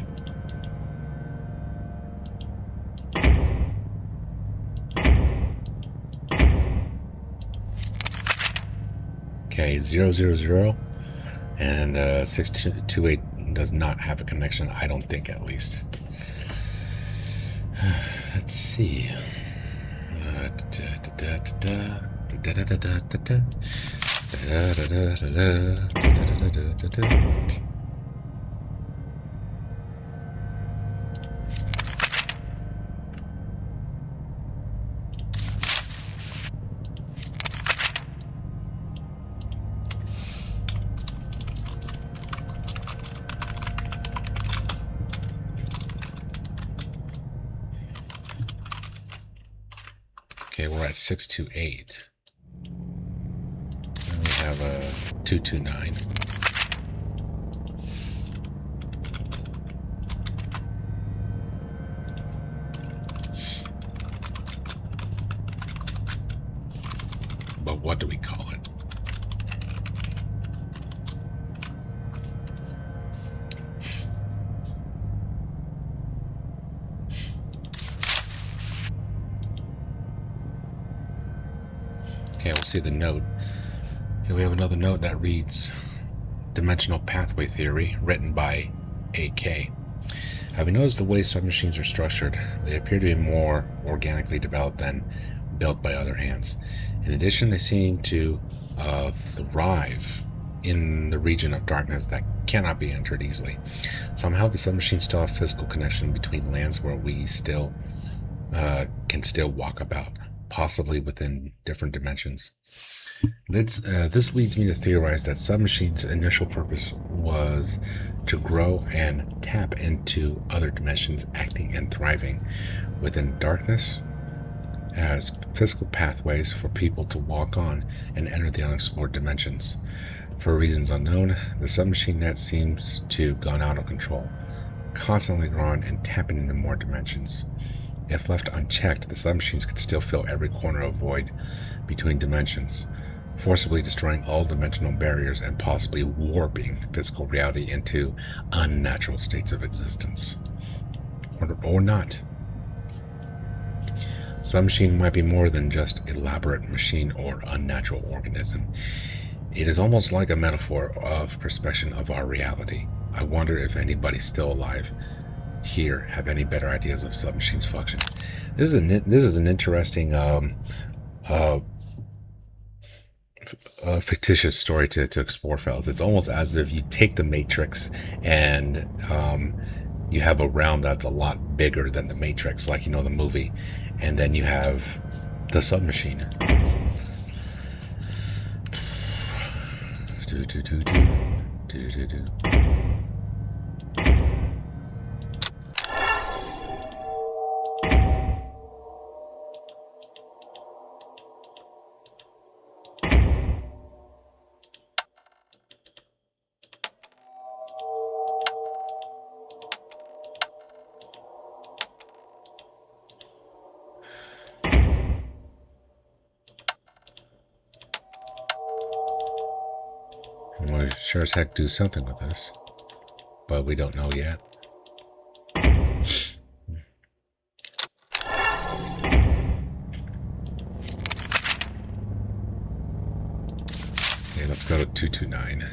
Okay, 000 and 628 does not have a connection, I don't think, at least. Let's see. Okay, we're at 628. And we have a 229. But what do we call it? Okay, we'll see the note. Here we have another note that reads, Dimensional Pathway Theory, written by AK. Having noticed the way submachines are structured, they appear to be more organically developed than built by other hands. In addition, they seem to thrive in the region of darkness that cannot be entered easily. Somehow the submachines still have physical connection between lands where we still can still walk about, possibly within different dimensions. This leads me to theorize that Submachine's initial purpose was to grow and tap into other dimensions, acting and thriving within darkness as physical pathways for people to walk on and enter the unexplored dimensions. For reasons unknown, the submachine net seems to have gone out of control, constantly growing and tapping into more dimensions. If left unchecked, the submachines could still fill every corner of void between dimensions, forcibly destroying all dimensional barriers and possibly warping physical reality into unnatural states of existence. Or not. Submachine might be more than just elaborate machine or unnatural organism. It is almost like a metaphor of perspection of our reality. I wonder if anybody still alive here have any better ideas of submachine's function. This is an interesting fictitious story to explore, fellas. It's almost as if you take the Matrix and you have a realm that's a lot bigger than the Matrix, like, you know, the movie, and then you have the submachine. We sure as heck do something with this, but we don't know yet. Okay, let's go to 229.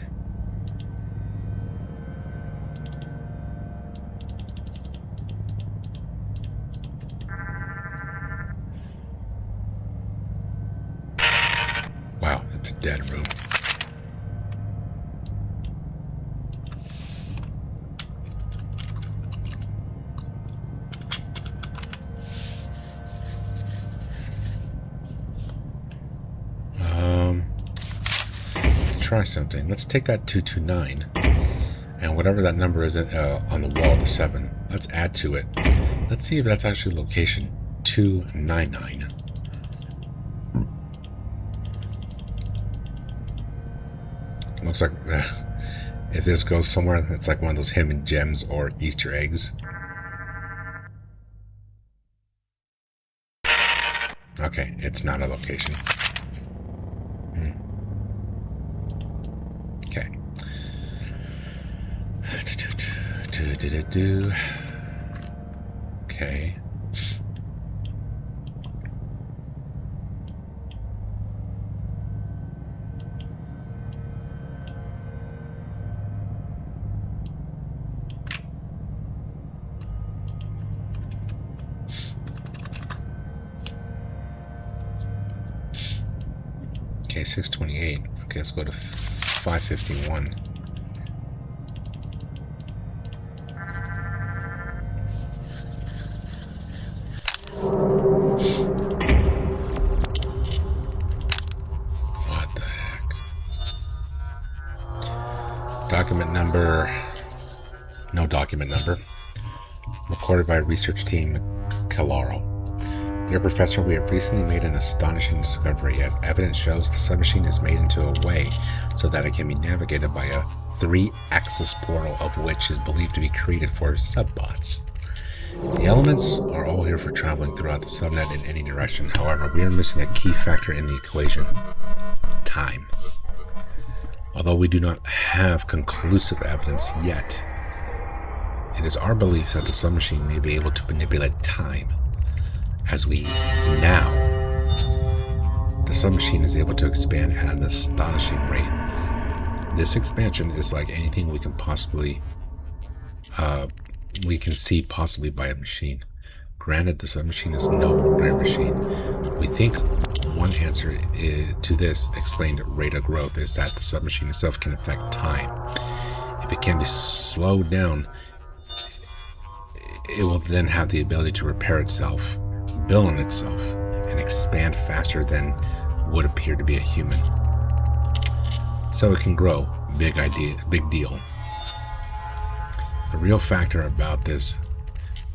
Wow, it's a dead room. Try something. Let's take that 229 and whatever that number is on the wall, the 7, let's add to it. Let's see if that's actually location 299. Looks like if this goes somewhere, it's like one of those hidden gems or Easter eggs. Okay, it's not a location. Okay, Okay. Okay, 628. Okay, let's go to 551. What the heck? Document number. No document number. Recorded by research team Calaro. Dear Professor, we have recently made an astonishing discovery. As evidence shows, the submachine is made into a way so that it can be navigated by a 3-axis portal, of which is believed to be created for subbots. The elements are all here for traveling throughout the subnet in any direction. However, we are missing a key factor in the equation: time. Although we do not have conclusive evidence yet, it is our belief that the submachine may be able to manipulate time. As we now, the submachine is able to expand at an astonishing rate. This expansion is like anything we can see possibly by a machine. Granted, the submachine is no ordinary machine. We think one answer to this explained rate of growth is that the submachine itself can affect time. If it can be slowed down, it will then have the ability to repair itself, build on itself, and expand faster than would appear to be a human. So it can grow. Big idea, big deal. The real factor about this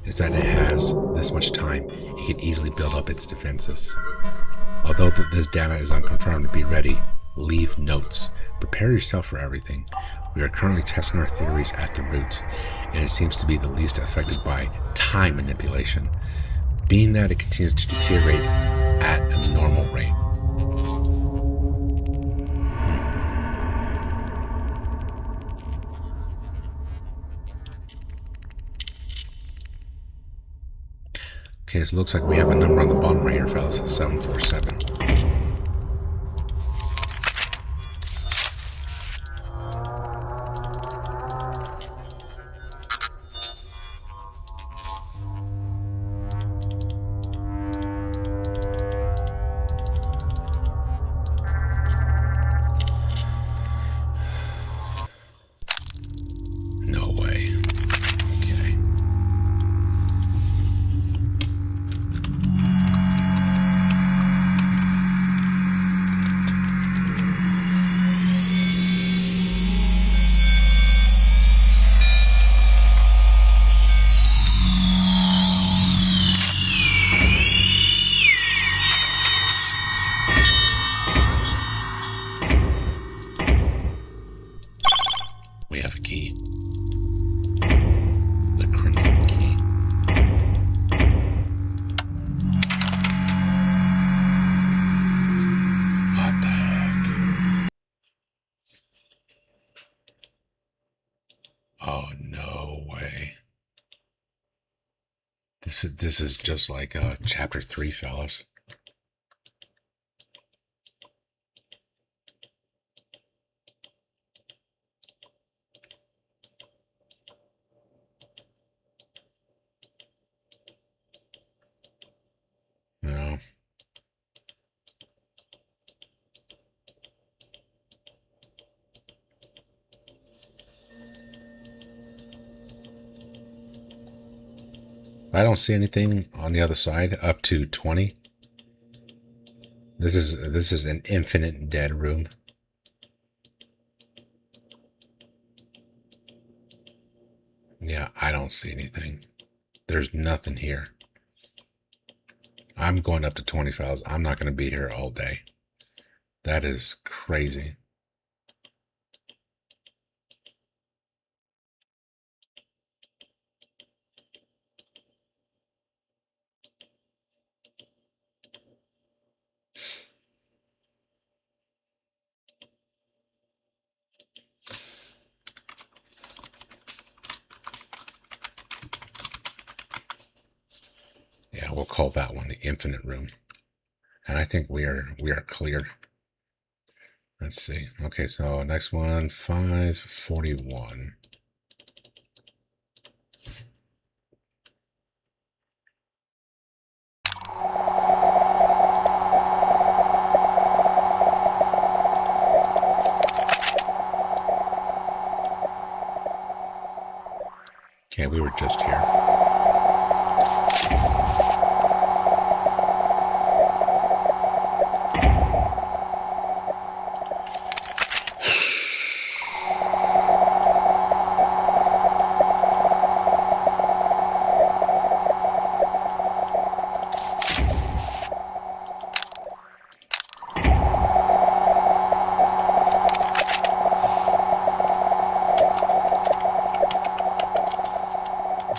is that it has this much time. It can easily build up its defenses. Although this data is unconfirmed, be ready. Leave notes. Prepare yourself for everything. We are currently testing our theories at the root, and it seems to be the least affected by time manipulation, being that it continues to deteriorate at a normal rate. Okay, so it looks like we have a number on the bottom right here, fellas. 747. No way. Okay. We have a key. The crimson key. What the heck? Oh, no way. This is just like chapter 3, fellas. No. I don't see anything on the other side up to 20. This is an infinite dead room. Yeah, I don't see anything. There's nothing here. I'm going up to 20 files. I'm not going to be here all day. That is crazy. we'll call that one the infinite room. And I think we are clear. Let's see. Okay, so next one, 541. Okay, we were just here.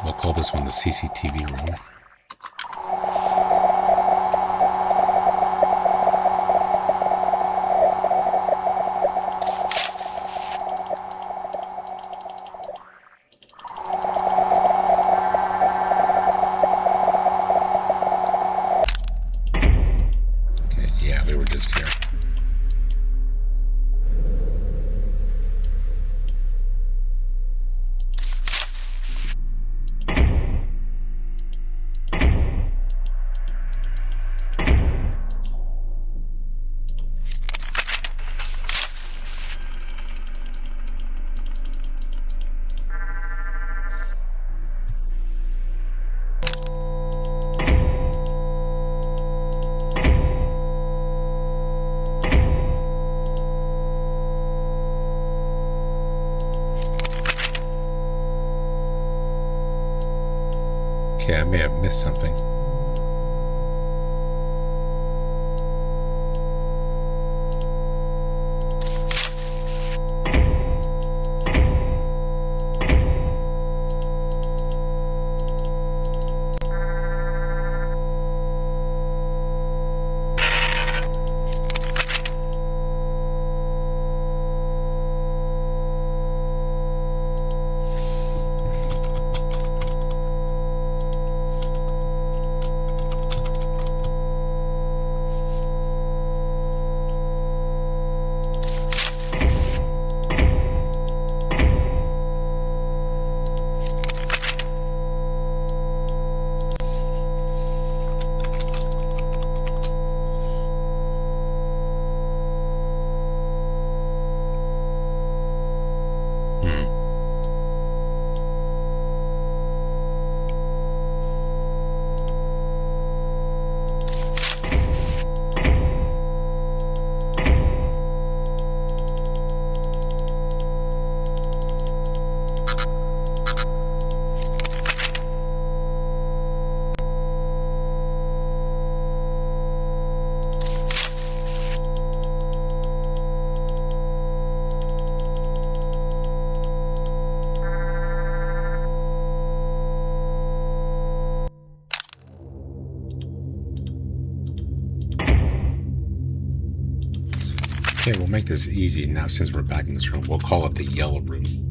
We'll call this one the CCTV room. Okay, yeah, we were just here. Okay, I may have missed something. Okay, we'll make this easy now since we're back in this room. We'll call it the yellow room.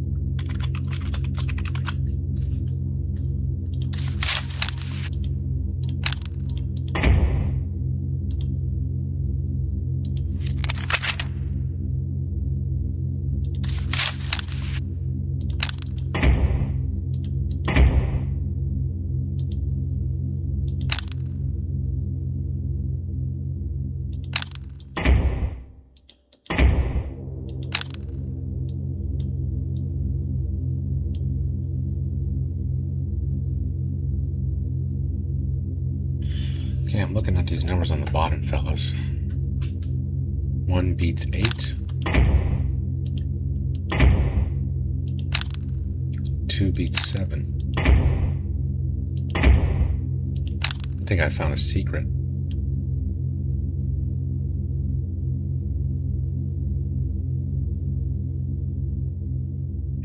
Okay, I'm looking at these numbers on the bottom, fellas. 1 beats 8. 2 beats 7. I think I found a secret.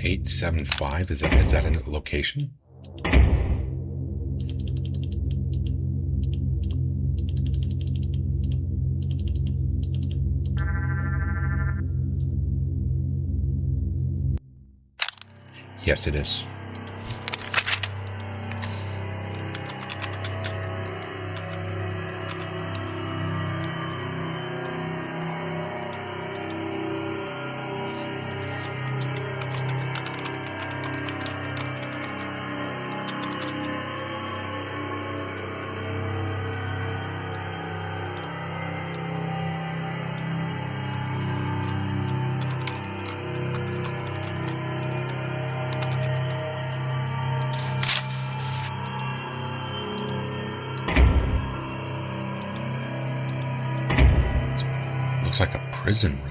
Eight, 7, 5. Is that in a location? Yes, it is. Looks like a prison room.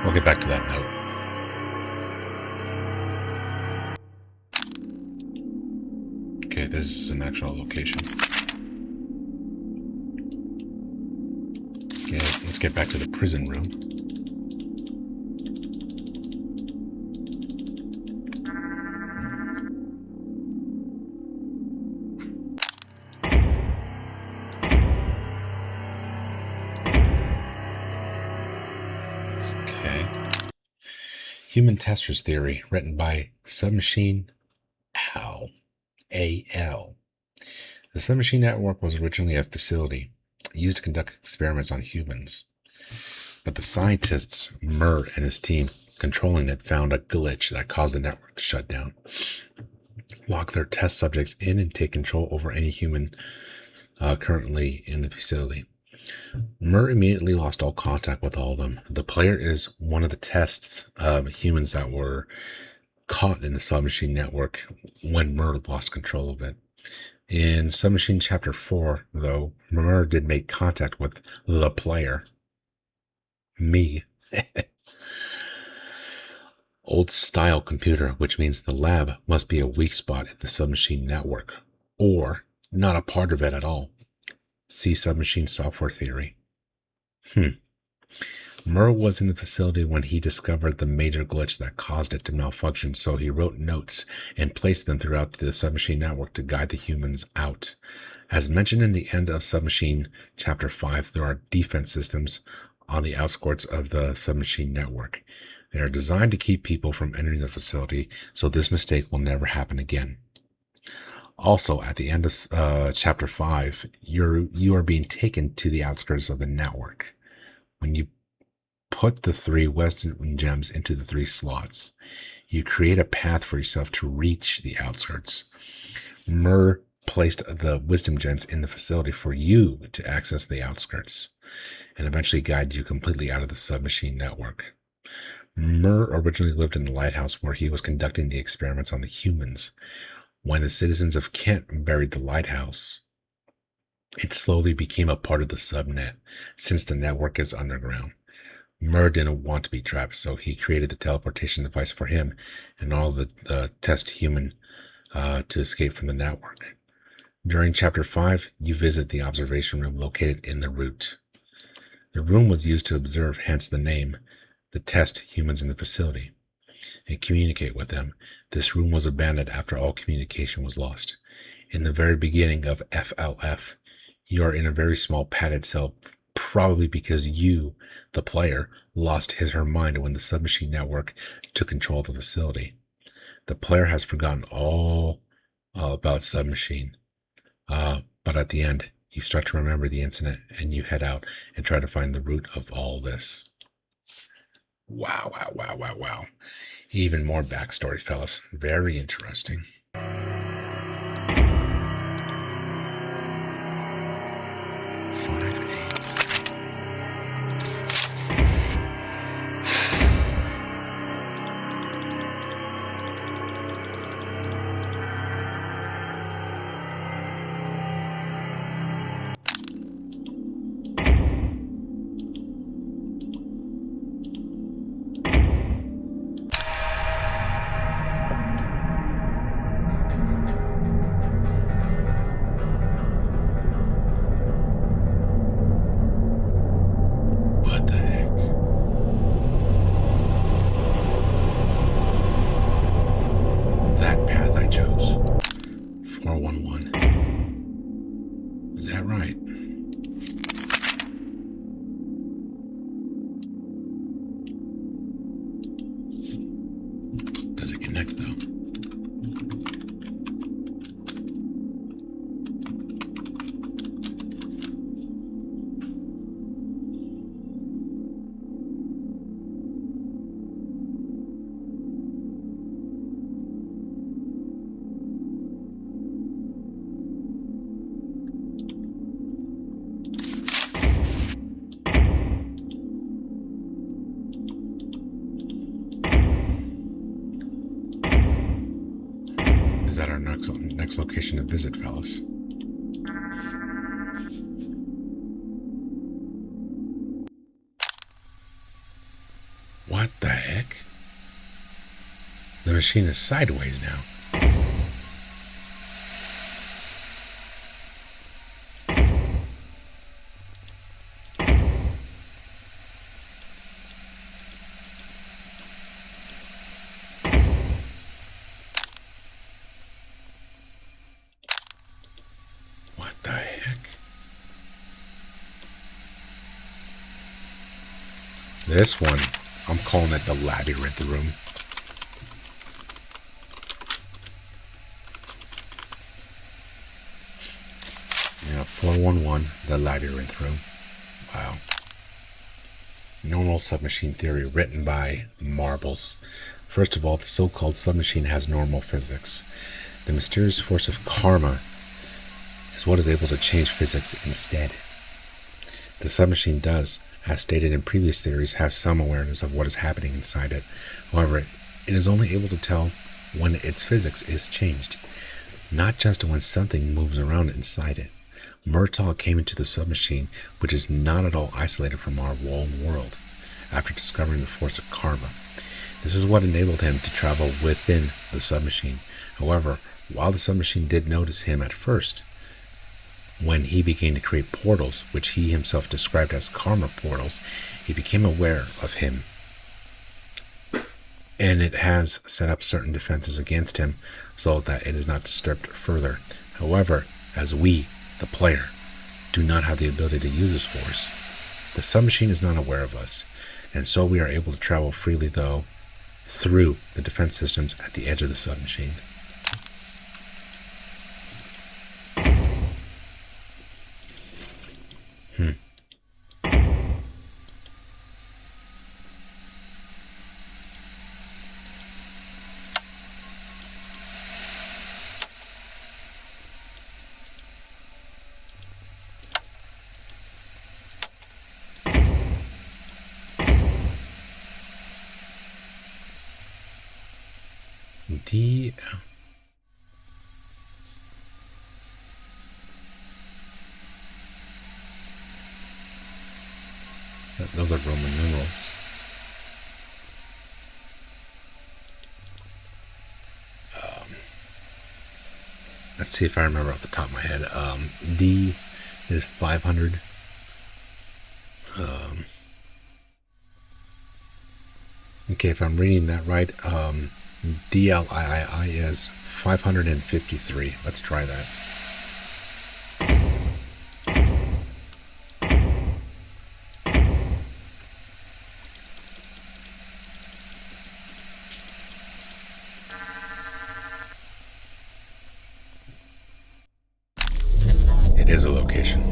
We'll get back to that note. Okay, this is an actual location. Okay, let's get back to the prison room. Okay. Human Testers Theory, written by Submachine A.L. The Submachine Network was originally a facility used to conduct experiments on humans. But the scientists, Murtaugh and his team controlling it, found a glitch that caused the network to shut down, lock their test subjects in, and take control over any human currently in the facility. Murtaugh immediately lost all contact with all of them. The player is one of the tests of humans that were caught in the Submachine Network when Murtaugh lost control of it. In Submachine Chapter 4, though, Murtaugh did make contact with the player. Me. Old style computer, which means the lab must be a weak spot in the Submachine Network, or not a part of it at all. See Submachine Software Theory. Murtaugh was in the facility when he discovered the major glitch that caused it to malfunction, so he wrote notes and placed them throughout the Submachine Network to guide the humans out. As mentioned in the end of Submachine Chapter 5, there are defense systems on the outskirts of the Submachine Network. They are designed to keep people from entering the facility, so this mistake will never happen again. Also, at the end of Chapter 5, you are being taken to the outskirts of the network. When you put the 3 wisdom gems into the 3 slots, you create a path for yourself to reach the outskirts. Murtaugh placed the wisdom gems in the facility for you to access the outskirts, and eventually guide you completely out of the Submachine Network. Murtaugh originally lived in the Lighthouse, where he was conducting the experiments on the humans. When the citizens of Kent buried the Lighthouse, it slowly became a part of the subnet, since the network is underground. Murtaugh didn't want to be trapped, so he created the teleportation device for him and all the test human to escape from the network. During Chapter 5, you visit the observation room located in the root. The room was used to observe, hence the name, the test humans in the facility, and communicate with them. This room was abandoned after all communication was lost. In the very beginning of FLF, you are in a very small padded cell, probably because you, the player, lost his or her mind when the Submachine Network took control of the facility. The player has forgotten all about Submachine, but at the end, you start to remember the incident, and you head out and try to find the root of all this. Wow, wow, wow, wow, wow. Even more backstory, fellas. Very interesting. that path I chose. 411. Is that right? Does it connect though? Is that our next location to visit, fellas? What the heck? The machine is sideways now. What the heck? This one, I'm calling it the labyrinth room. Yeah, 411, the labyrinth room. Wow. Normal submachine theory written by Marbles. First of all, the so-called submachine has normal physics. The mysterious force of karma is what is able to change physics instead. The submachine does, as stated in previous theories, have some awareness of what is happening inside it. However, it is only able to tell when its physics is changed, not just when something moves around inside it. Murtaugh came into the submachine, which is not at all isolated from our known world, after discovering the force of karma. This is what enabled him to travel within the submachine. However, while the submachine did notice him at first, when he began to create portals, which he himself described as karma portals, he became aware of him. And it has set up certain defenses against him so that it is not disturbed further. However, as we, the player, do not have the ability to use this force, the submachine is not aware of us, and so we are able to travel freely, though, through the defense systems at the edge of the submachine. Those are Roman numerals. Let's see if I remember off the top of my head. D is 500. Okay, if I'm reading that right, DLIII is 553. Let's try that. It is a location.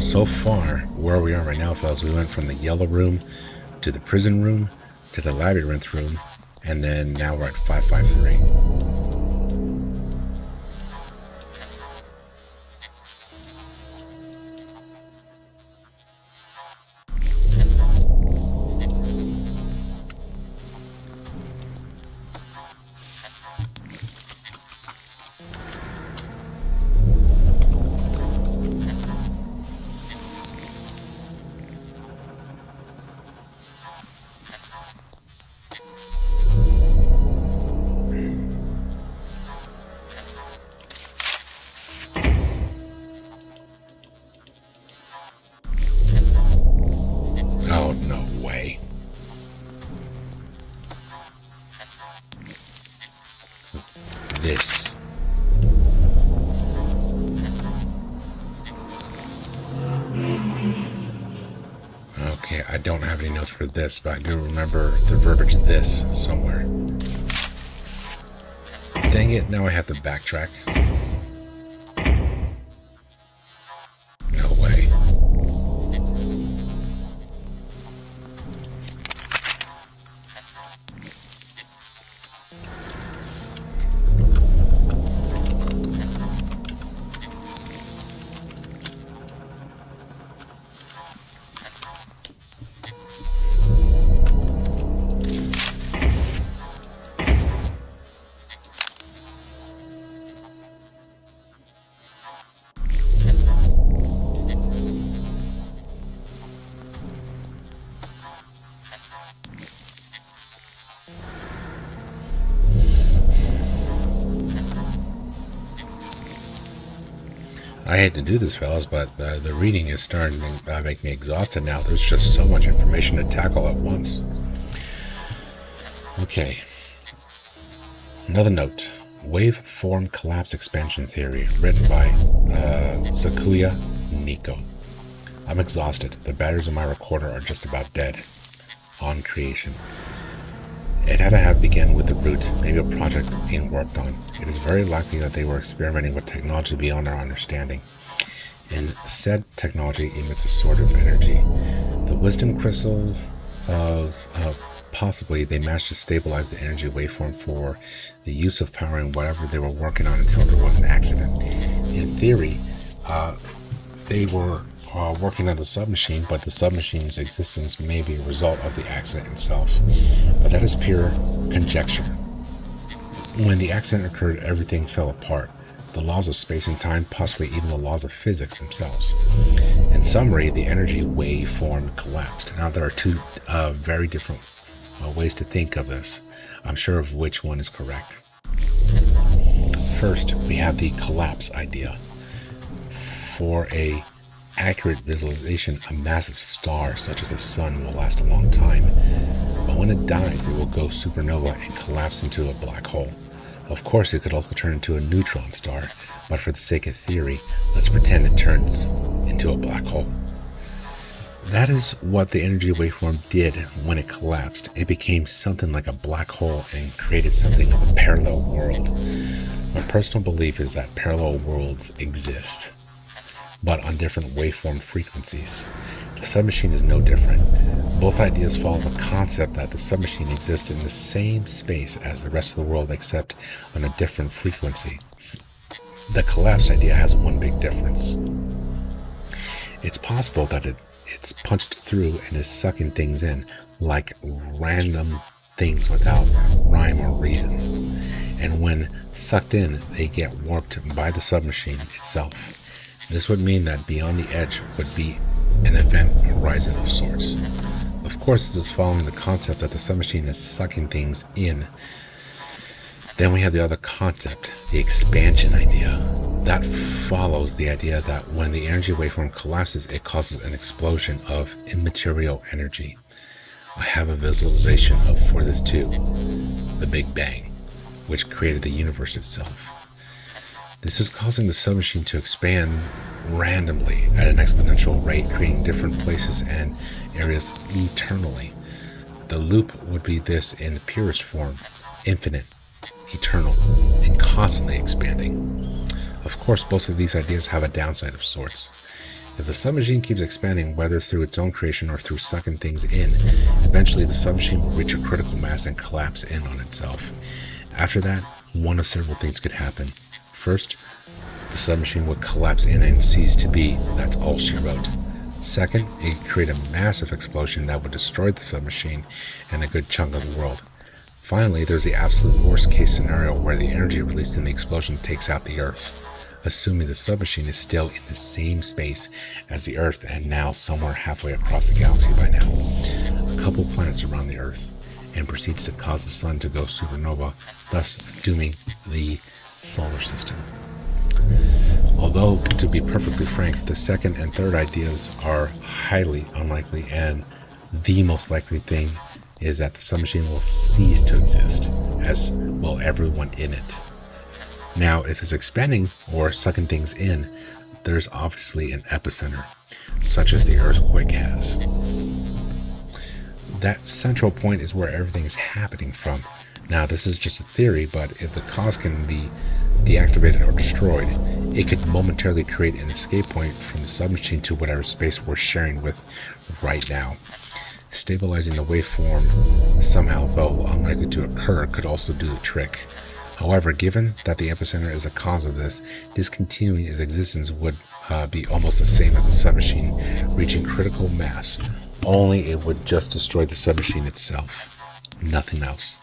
So far, where we are right now, fellas, we went from the yellow room to the prison room to the labyrinth room, and then now we're at 553. Okay, I don't have any notes for this, but I do remember the verbiage this somewhere. Dang it, now I have to backtrack. No way. I hate to do this, fellas, but the reading is starting to make me exhausted now. There's just so much information to tackle at once. Okay. Another note. Waveform collapse expansion theory, written by Sakuya Nico. I'm exhausted. The batteries in my recorder are just about dead. On creation. It had to have begun with the root, maybe a project being worked on. It is very likely that they were experimenting with technology beyond our understanding. And said technology emits a sort of energy. The wisdom crystal possibly they managed to stabilize the energy waveform for the use of powering whatever they were working on until there was an accident. In theory, they were working on the submachine, but the submachine's existence may be a result of the accident itself. But that is pure conjecture. When the accident occurred, everything fell apart. The laws of space and time, possibly even the laws of physics themselves. In summary, the energy waveform collapsed. Now there are two very different ways to think of this. I'm sure of which one is correct. First, we have the collapse idea. For a accurate visualization, a massive star such as the sun will last a long time, but when it dies it will go supernova and collapse into a black hole. Of course it could also turn into a neutron star, but for the sake of theory, let's pretend it turns into a black hole. That is what the energy waveform did when it collapsed. It became something like a black hole and created something of a parallel world. My personal belief is that parallel worlds exist, but on different waveform frequencies. The submachine is no different. Both ideas follow the concept that the submachine exists in the same space as the rest of the world, except on a different frequency. The collapse idea has one big difference. It's possible that it's punched through and is sucking things in, like random things without rhyme or reason. And when sucked in, they get warped by the submachine itself. This would mean that beyond the edge would be an event horizon of sorts. Of course, this is following the concept that the submachine is sucking things in. Then we have the other concept, the expansion idea. That follows the idea that when the energy waveform collapses, it causes an explosion of immaterial energy. I have a visualization for this too, the Big Bang, which created the universe itself. This is causing the submachine to expand randomly at an exponential rate, creating different places and areas eternally. The loop would be this in the purest form, infinite, eternal, and constantly expanding. Of course, both of these ideas have a downside of sorts. If the submachine keeps expanding, whether through its own creation or through sucking things in, eventually the submachine will reach a critical mass and collapse in on itself. After that, one of several things could happen. First, the submachine would collapse in and cease to be. That's all she wrote. Second, it could create a massive explosion that would destroy the submachine and a good chunk of the world. Finally, there's the absolute worst case scenario where the energy released in the explosion takes out the Earth, assuming the submachine is still in the same space as the Earth and now somewhere halfway across the galaxy by now, a couple planets around the Earth, and proceeds to cause the sun to go supernova, thus dooming the solar system. Although, to be perfectly frank, the second and third ideas are highly unlikely, and the most likely thing is that the submachine will cease to exist, as will everyone in it. Now, if it's expanding or sucking things in, there's obviously an epicenter, such as the earthquake has. That central point is where everything is happening from. Now, this is just a theory, but if the cause can be deactivated or destroyed, it could momentarily create an escape point from the submachine to whatever space we're sharing with right now. Stabilizing the waveform somehow, though unlikely to occur, could also do the trick. However, given that the epicenter is the cause of this, discontinuing its existence would be almost the same as the submachine reaching critical mass, only it would just destroy the submachine itself, nothing else.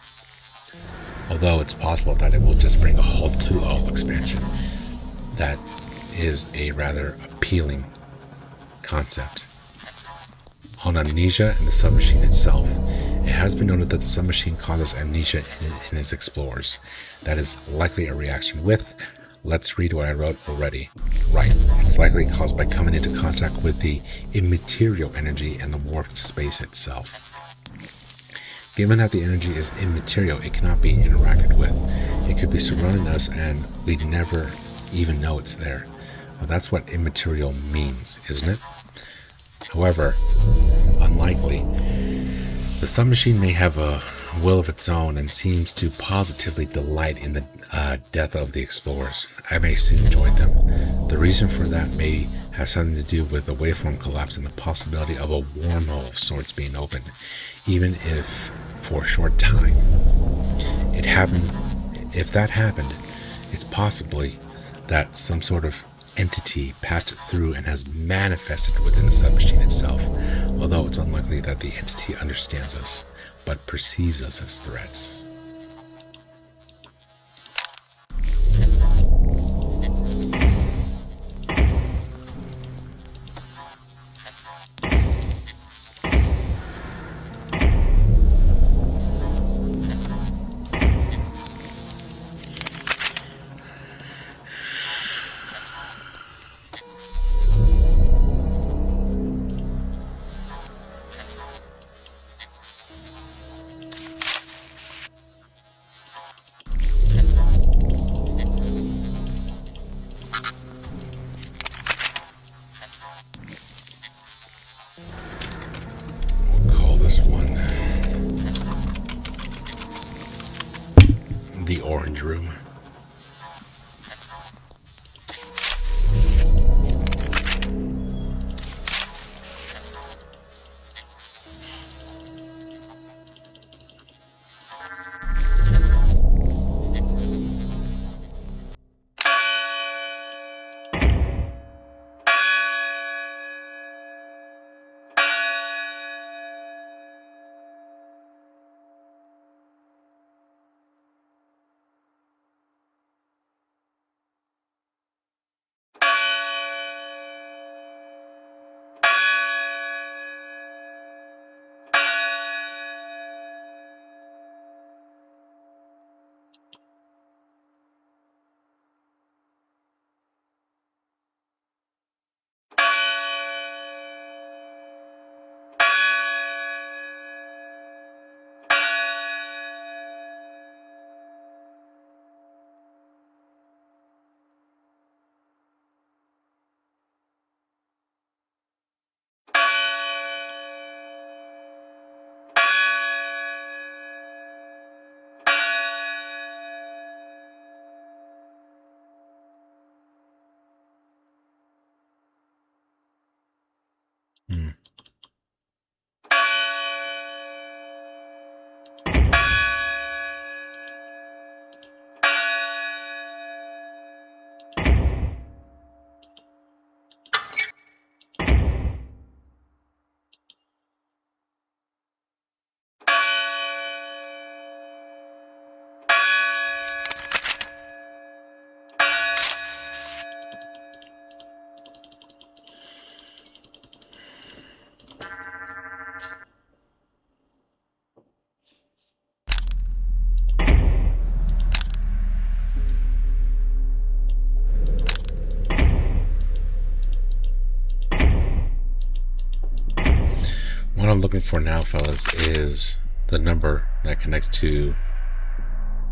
Although it's possible that it will just bring a halt to all expansion. That is a rather appealing concept. On amnesia and the submachine itself, it has been noted that the submachine causes amnesia in its explorers. That is likely a reaction with, let's read what I wrote already. Right, it's likely caused by coming into contact with the immaterial energy and the warped space itself. Given that the energy is immaterial, it cannot be interacted with. It could be surrounding us and we'd never even know it's there. Well, that's what immaterial means, isn't it? However, unlikely. The submachine may have a will of its own and seems to positively delight in the death of the explorers. I may soon join them. The reason for that may have something to do with the waveform collapse and the possibility of a wormhole of sorts being opened, even if for a short time. If that happened, it's possibly that some sort of entity passed through and has manifested within the submachine itself, although it's unlikely that the entity understands us, but perceives us as threats. The orange room. What I'm looking for now, fellas, is the number that connects to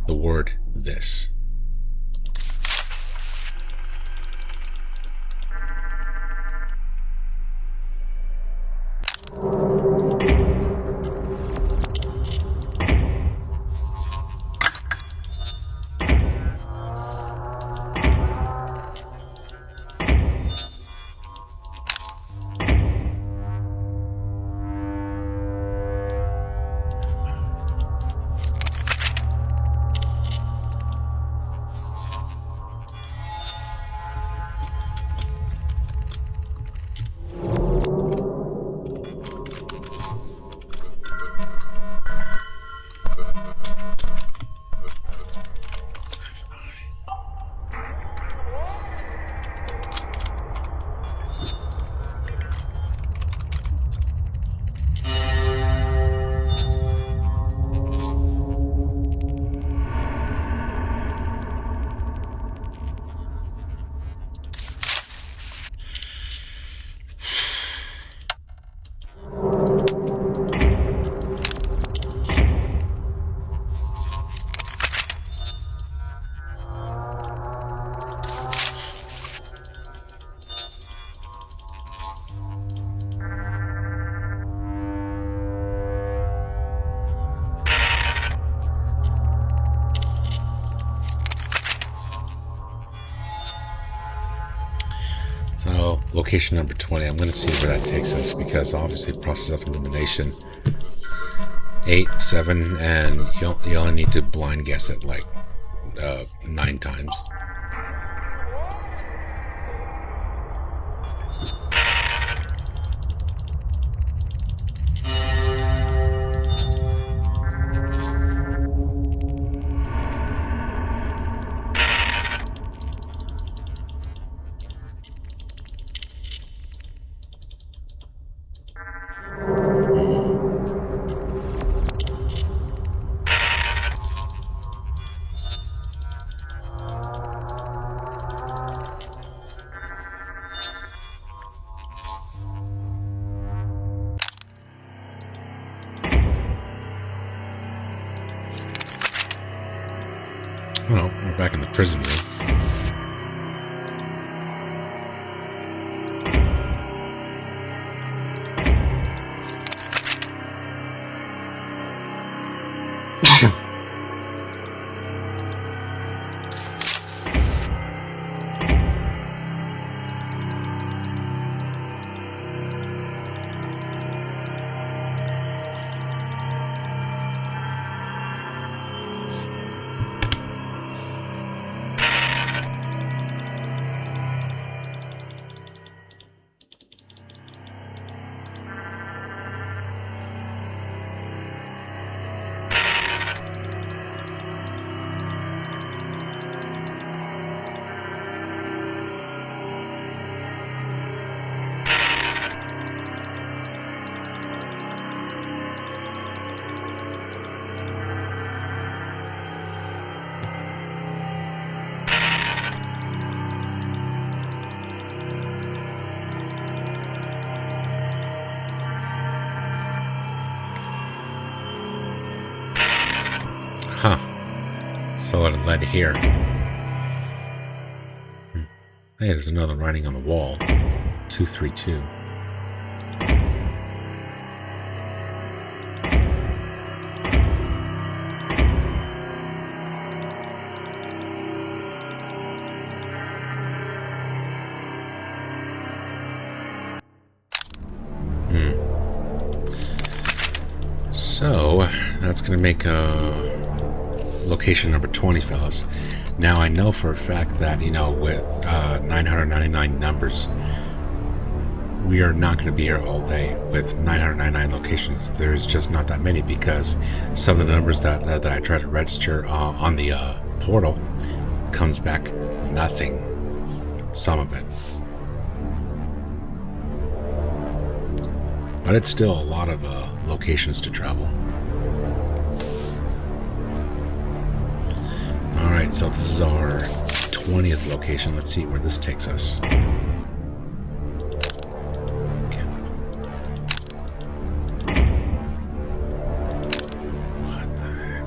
the word this. location number 20. I'm going to see where that takes us, because obviously process of elimination 8, 7, and you only need to blind guess it like 9 times. Well, we're back in the prison room. Huh. So it led here. Hey, there's another writing on the wall. 232. So that's going to make location number 20, fellas. Now I know for a fact that, you know, with 999 numbers, we are not going to be here all day. With 999 locations, there's just not that many, because some of the numbers that I try to register on the portal comes back nothing. Some of it. But it's still a lot of locations to travel. Alright, so this is our 20th location. Let's see where this takes us. Okay. What the heck?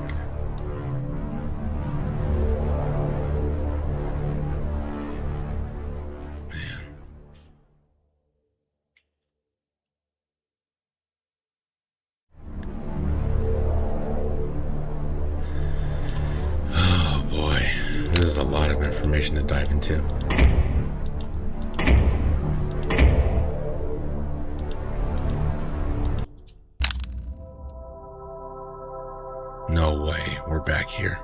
Man. This is a lot of information to dive into. No way, we're back here.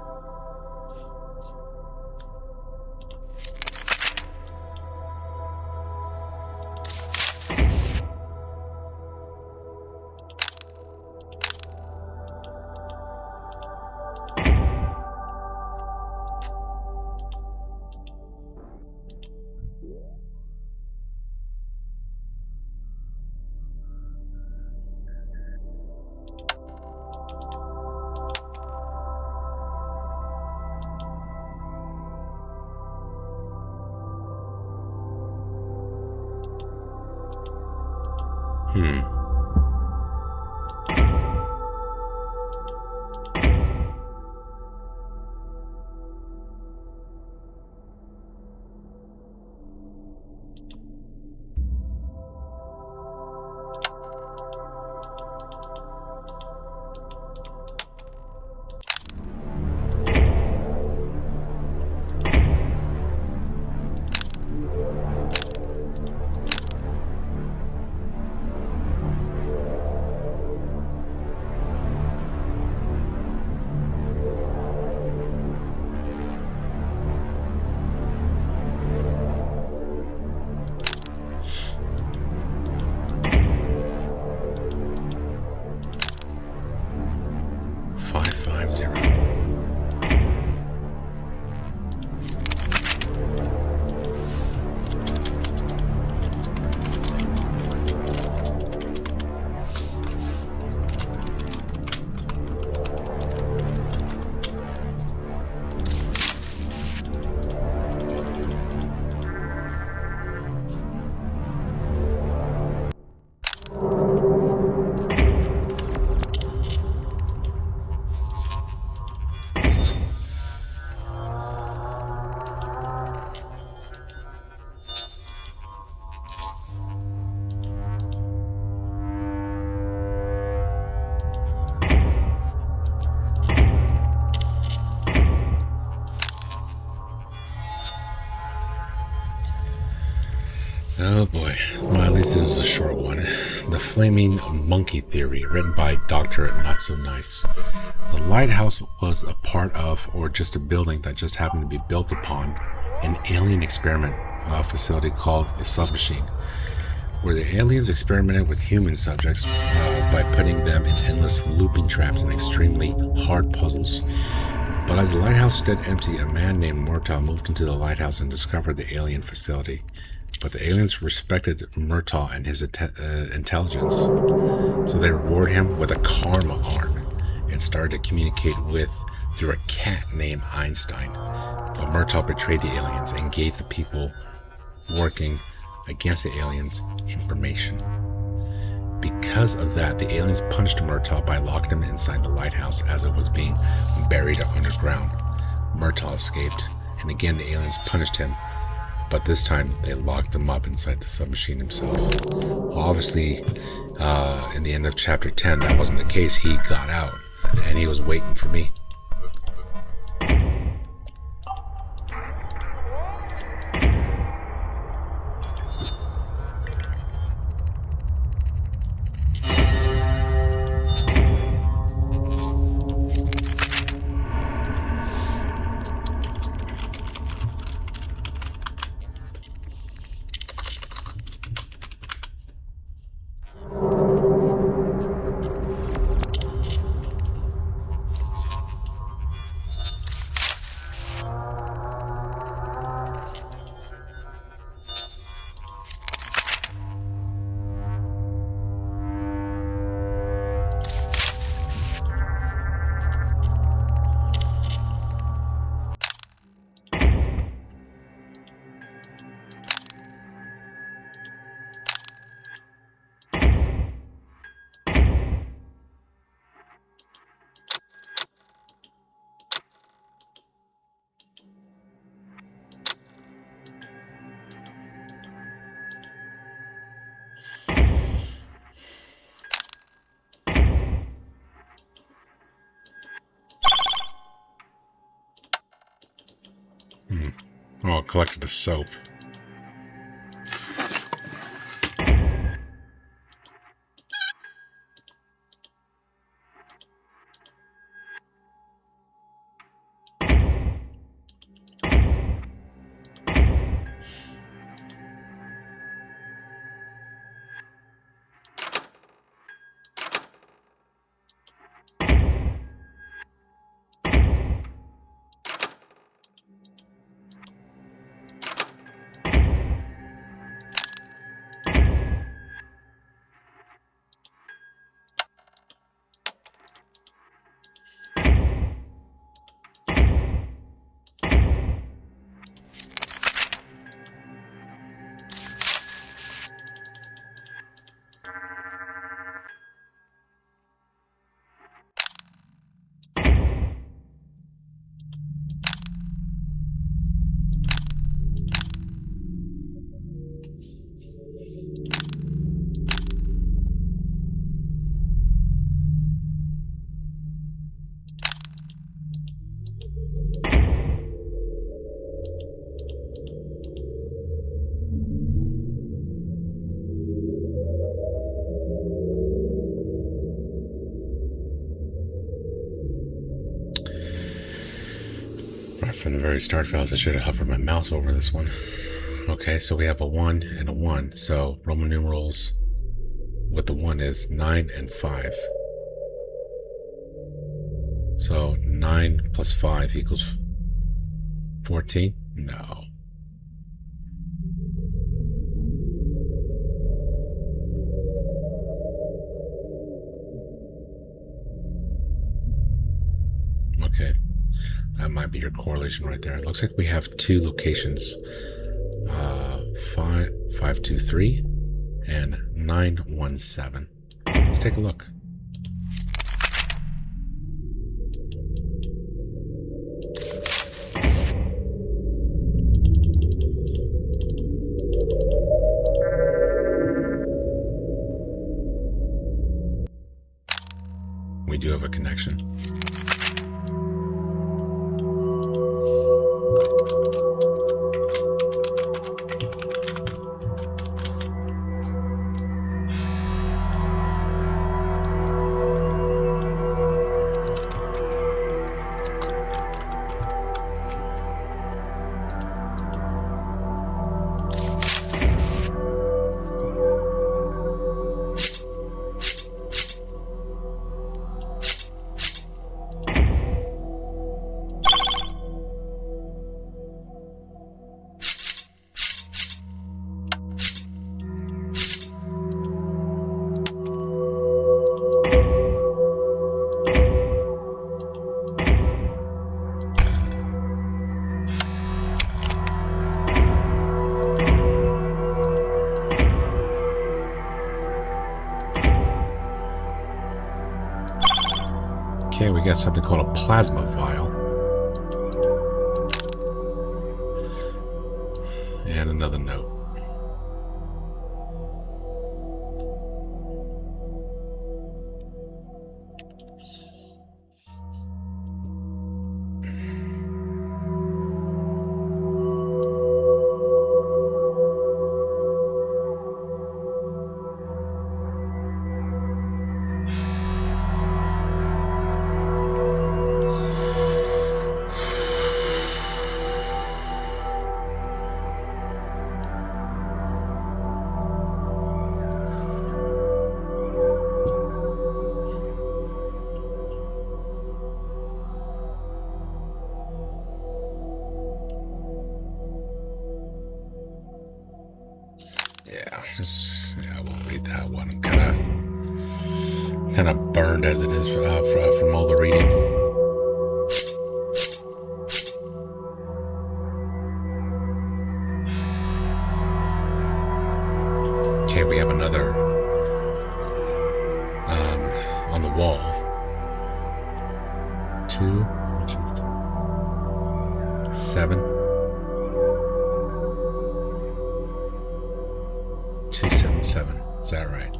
Flaming Monkey Theory, written by Dr. Not So Nice. The Lighthouse was a part of, or just a building that just happened to be built upon, an alien experiment facility called the Submachine, where the aliens experimented with human subjects by putting them in endless looping traps and extremely hard puzzles. But as the lighthouse stood empty, a man named Murtaugh moved into the lighthouse and discovered the alien facility. But the aliens respected Murtaugh and his intelligence, so they rewarded him with a karma arm and started to communicate with through a cat named Einstein. But Murtaugh betrayed the aliens and gave the people working against the aliens information. Because of that, the aliens punished Murtaugh by locking him inside the lighthouse as it was being buried underground. Murtaugh escaped, and again the aliens punished him, but this time they locked him up inside the submachine himself. Obviously, in the end of chapter 10, that wasn't the case. He got out, and he was waiting for me. Oh, I collected the soap. From the very start, fellas, I should have hovered my mouse over this one. Okay, so we have a 1 and a 1. So Roman numerals with the 1 is 9 and 5. So 9 plus 5 equals 14? No. Okay. That might be your correlation right there. It looks like we have two locations, 523 and 917. Let's take a look. We do have a connection. Okay, we got something called a plasma vial. And another note. Yeah, I won't read that one. I'm kind of burned as it is from all the reading. Okay, we have another on the wall. 2, 7, 277. Is that right?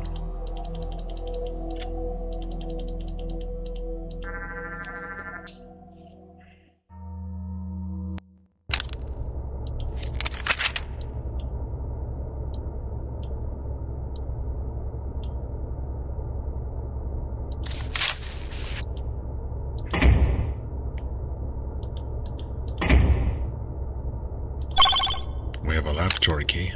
We have a laboratory key.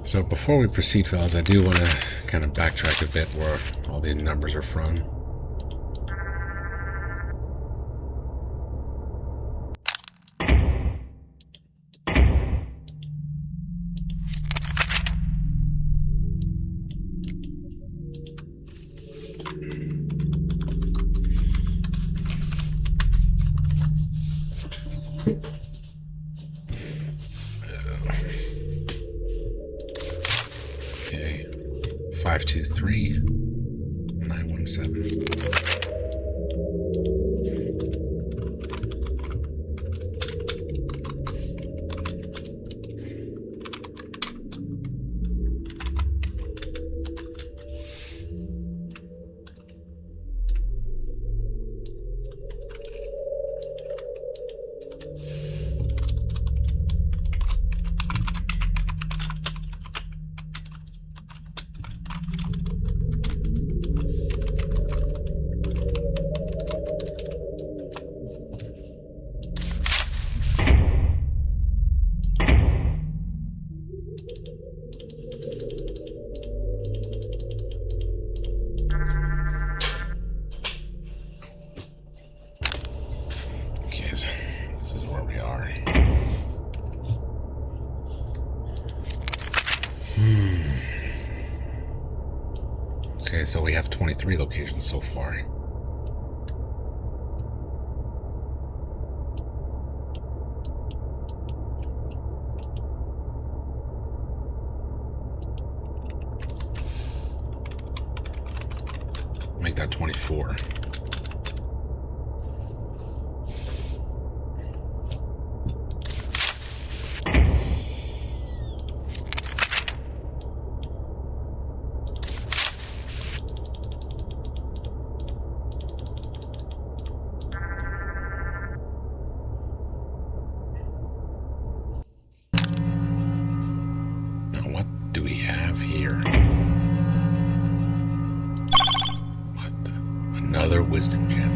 So before we proceed, fellas, I do want to kind of backtrack a bit where all these numbers are from. Okay, 523 917. This is where we are. Okay, so we have 23 locations so far. Make that 24. Do we have here? What the? Another wisdom gem.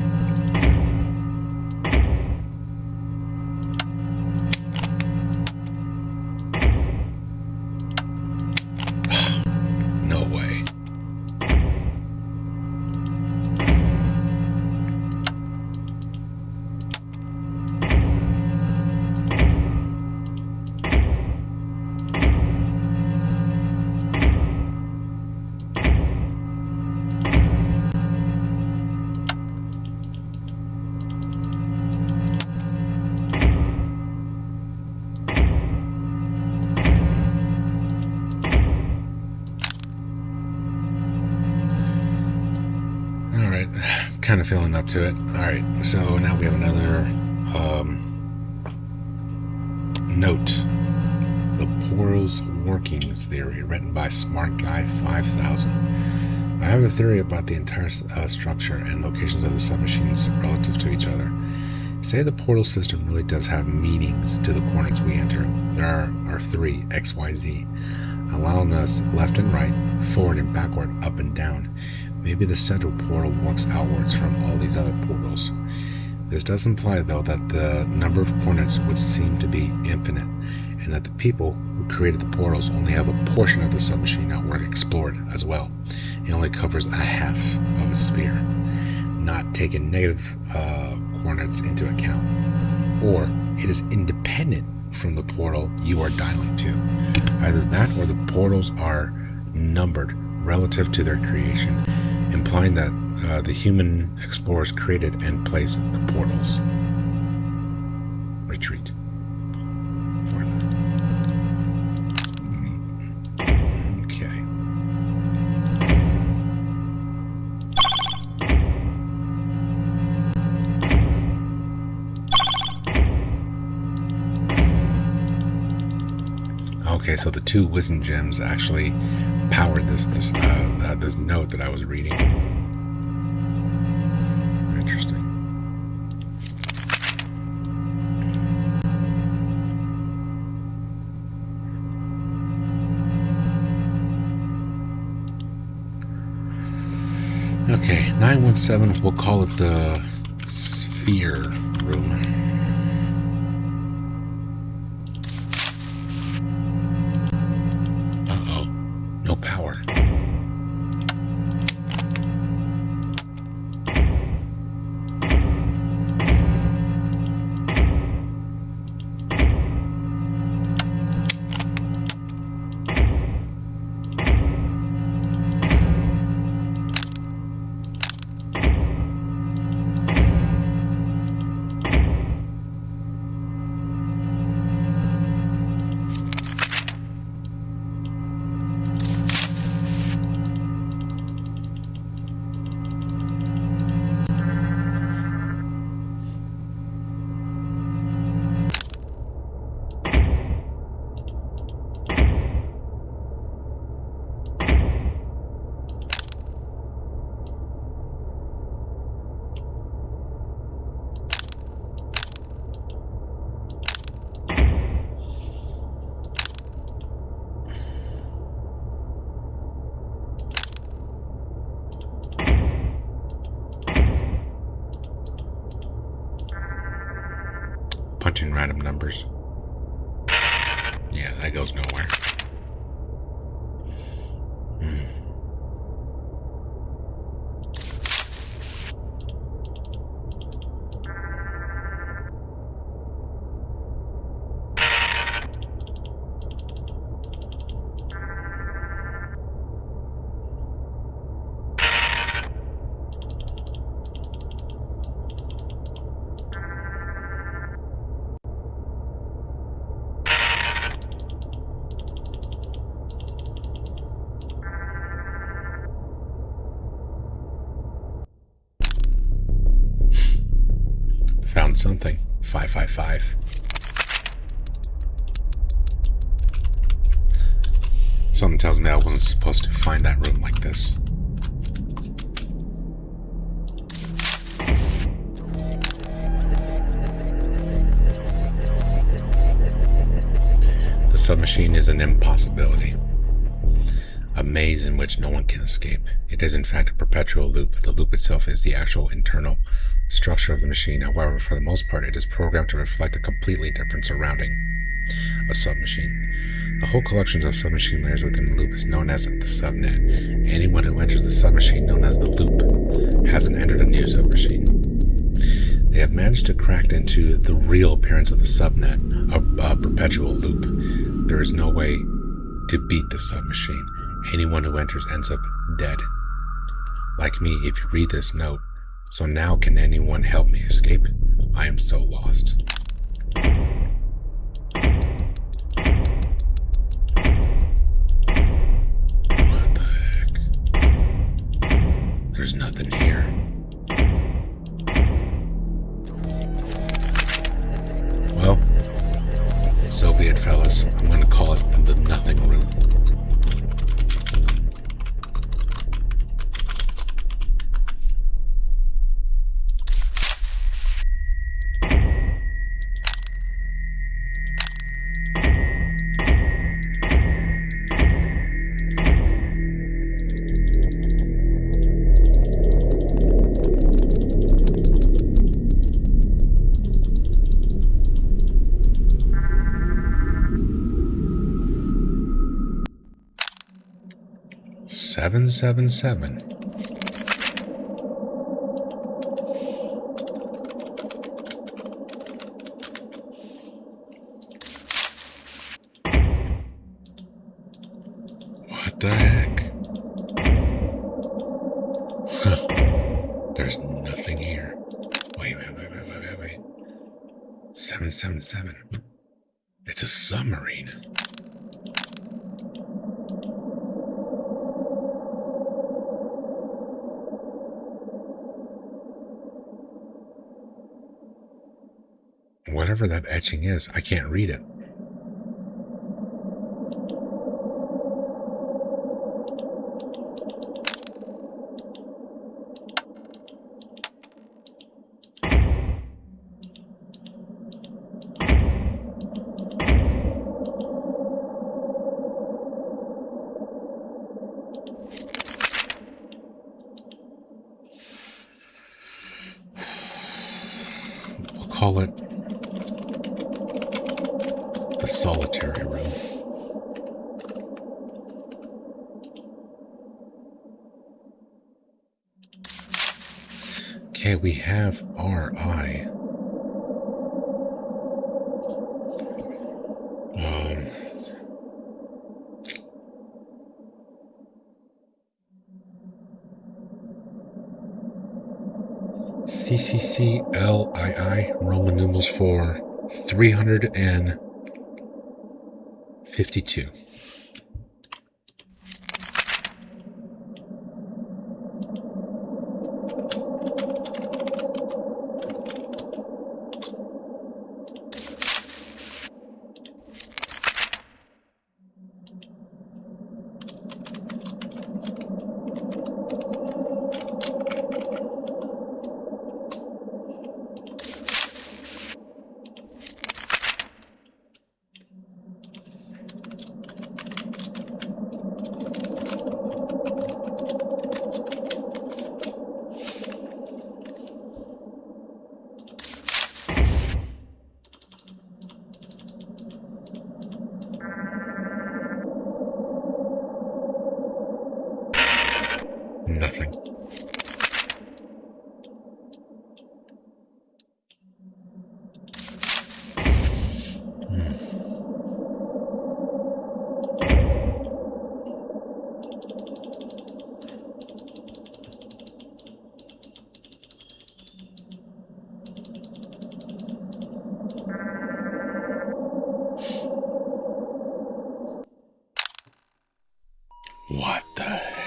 kind of feeling up to it. Alright, so now we have another note. The Portal's Workings Theory, written by Smart Guy 5000. I have a theory about the entire structure and locations of the submachines relative to each other. Say the portal system really does have meanings to the coordinates we enter. There are three, X, Y, Z, allowing us left and right, forward and backward, up and down. Maybe the central portal works outwards from all these other portals. This does imply, though, that the number of coordinates would seem to be infinite, and that the people who created the portals only have a portion of the submachine network explored as well. It only covers a half of a sphere, not taking negative coordinates into account. Or it is independent from the portal you are dialing to. Either that or the portals are numbered relative to their creation, implying that the human explorers created and placed the portals. Retreat. Okay. Okay, so the two wisdom gems actually powered this note that I was reading. Interesting. Okay, 917, we'll call it the sphere room. Uh-oh, no power. Punching random numbers. Yeah, that goes nowhere. Found something. 555. Something tells me I wasn't supposed to find that room like this. The submachine is an impossibility. A maze in which no one can escape. It is in fact a perpetual loop. The loop itself is the actual internal structure of the machine. However, for the most part, it is programmed to reflect a completely different surrounding. A submachine. The whole collection of submachine layers within the loop is known as the subnet. Anyone who enters the submachine known as the loop hasn't entered a new submachine. They have managed to crack into the real appearance of the subnet, a perpetual loop. There is no way to beat the submachine. Anyone who enters ends up dead. Like me, if you read this note. So now can anyone help me escape? I am so lost. What the heck? There's nothing here. fellas. I'm gonna call it the nothing room. Seven, 7. What the heck? Huh. There's nothing here. Wait. 777. It's a submarine. Whatever that etching is, I can't read it. We'll call it the solitary room. Okay, we have RI. CCCLII, Roman numerals for 352. Nothing. What the heck?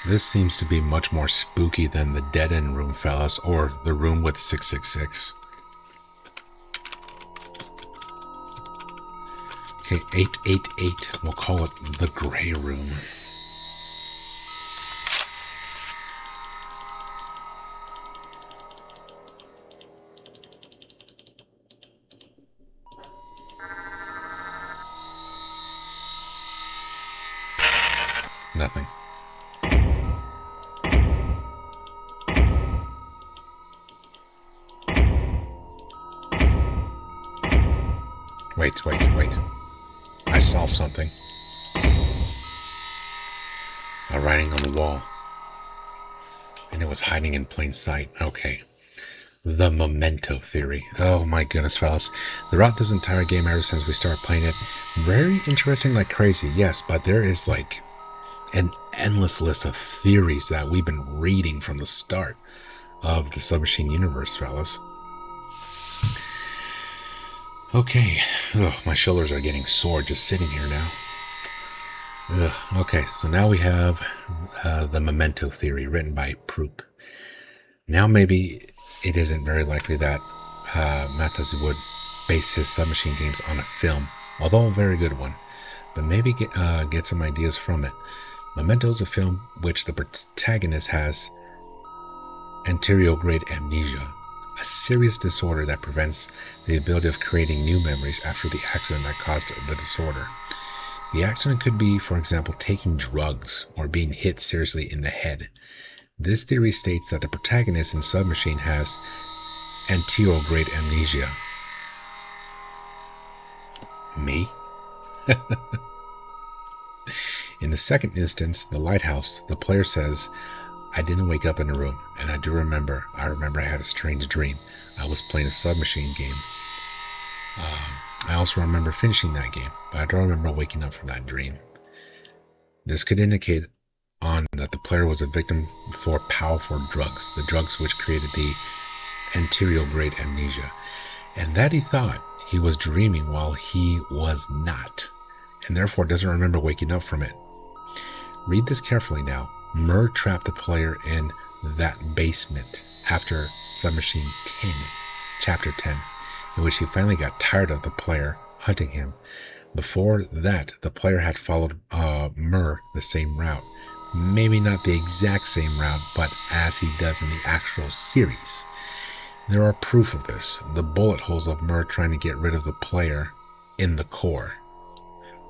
This seems to be much more spooky than the dead end room, fellas, or the room with 666. Okay, 888. We'll call it the gray room. Nothing. Wait. I saw something. A writing on the wall. And it was hiding in plain sight. Okay. The memento theory. Oh my goodness, fellas. Throughout this entire game, ever since we started playing it, very interesting like crazy, yes, but there is like an endless list of theories that we've been reading from the start of the Submachine Universe, fellas. Okay. Ugh, my shoulders are getting sore just sitting here now. Ugh. Okay, so now we have the memento theory written by Proop. Now maybe it isn't very likely that Mathis would base his submachine games on a film, although a very good one, but maybe get some ideas from it. Memento is a film which the protagonist has anterograde amnesia, a serious disorder that prevents the ability of creating new memories after the accident that caused the disorder. The accident could be, for example, taking drugs or being hit seriously in the head. This theory states that the protagonist in Submachine has anterograde amnesia. Me? In the second instance, the Lighthouse, the player says, I didn't wake up in a room, and I remember I had a strange dream. I was playing a Submachine game. I also remember finishing that game, but I don't remember waking up from that dream. This could indicate on that the player was a victim for powerful drugs, the drugs which created the anterograde amnesia, and that he thought he was dreaming while he was not, and therefore doesn't remember waking up from it. Read this carefully now. Mur trapped the player in that basement after Submachine 10, Chapter 10, in which he finally got tired of the player hunting him. Before that, the player had followed Mur the same route. Maybe not the exact same route, but as he does in the actual series. There are proof of this. The bullet holes of Mur trying to get rid of the player in the core.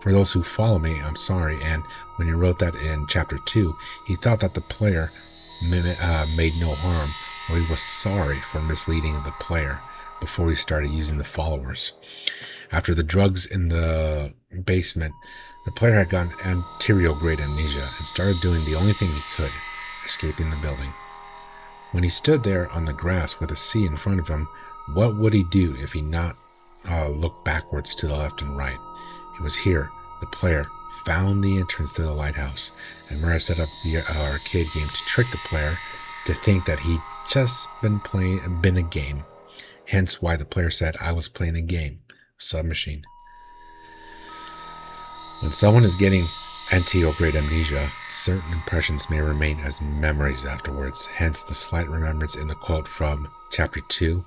For those who follow me, I'm sorry, and when he wrote that in Chapter 2, he thought that the player made no harm, or he was sorry for misleading the player before he started using the followers. After the drugs in the basement, the player had gotten anterograde amnesia and started doing the only thing he could, escaping the building. When he stood there on the grass with a sea in front of him, what would he do if he not looked backwards to the left and right? It was here the player found the entrance to the lighthouse, and Murtaugh set up the arcade game to trick the player to think that he'd just been a game. Hence why the player said, I was playing a game, Submachine. When someone is getting anterograde amnesia, certain impressions may remain as memories afterwards, hence the slight remembrance in the quote from Chapter 2.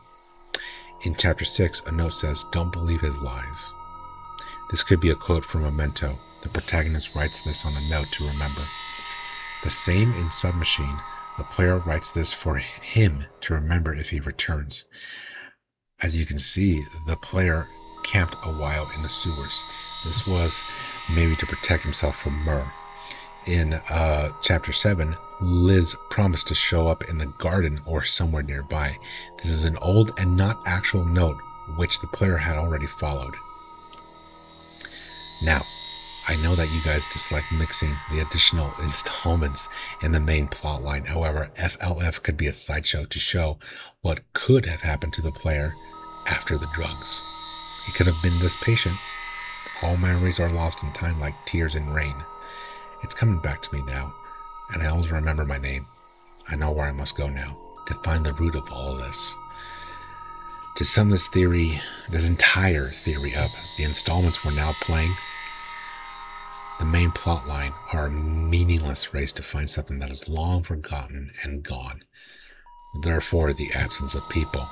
In Chapter 6, a note says, don't believe his lies. This could be a quote from Memento. The protagonist writes this on a note to remember. The same in Submachine. The player writes this for him to remember if he returns. As you can see, the player camped a while in the sewers. This was maybe to protect himself from Mur. In Chapter 7, Liz promised to show up in the garden or somewhere nearby. This is an old and not actual note which the player had already followed. Now, I know that you guys dislike mixing the additional installments in the main plot line. However, FLF could be a sideshow to show what could have happened to the player after the drugs. He could have been this patient. All memories are lost in time like tears in rain. It's coming back to me now, and I always remember my name. I know where I must go now to find the root of all of this. To sum this entire theory up, the installments we're now playing, the main plot line are a meaningless race to find something that is long forgotten and gone. Therefore, the absence of people.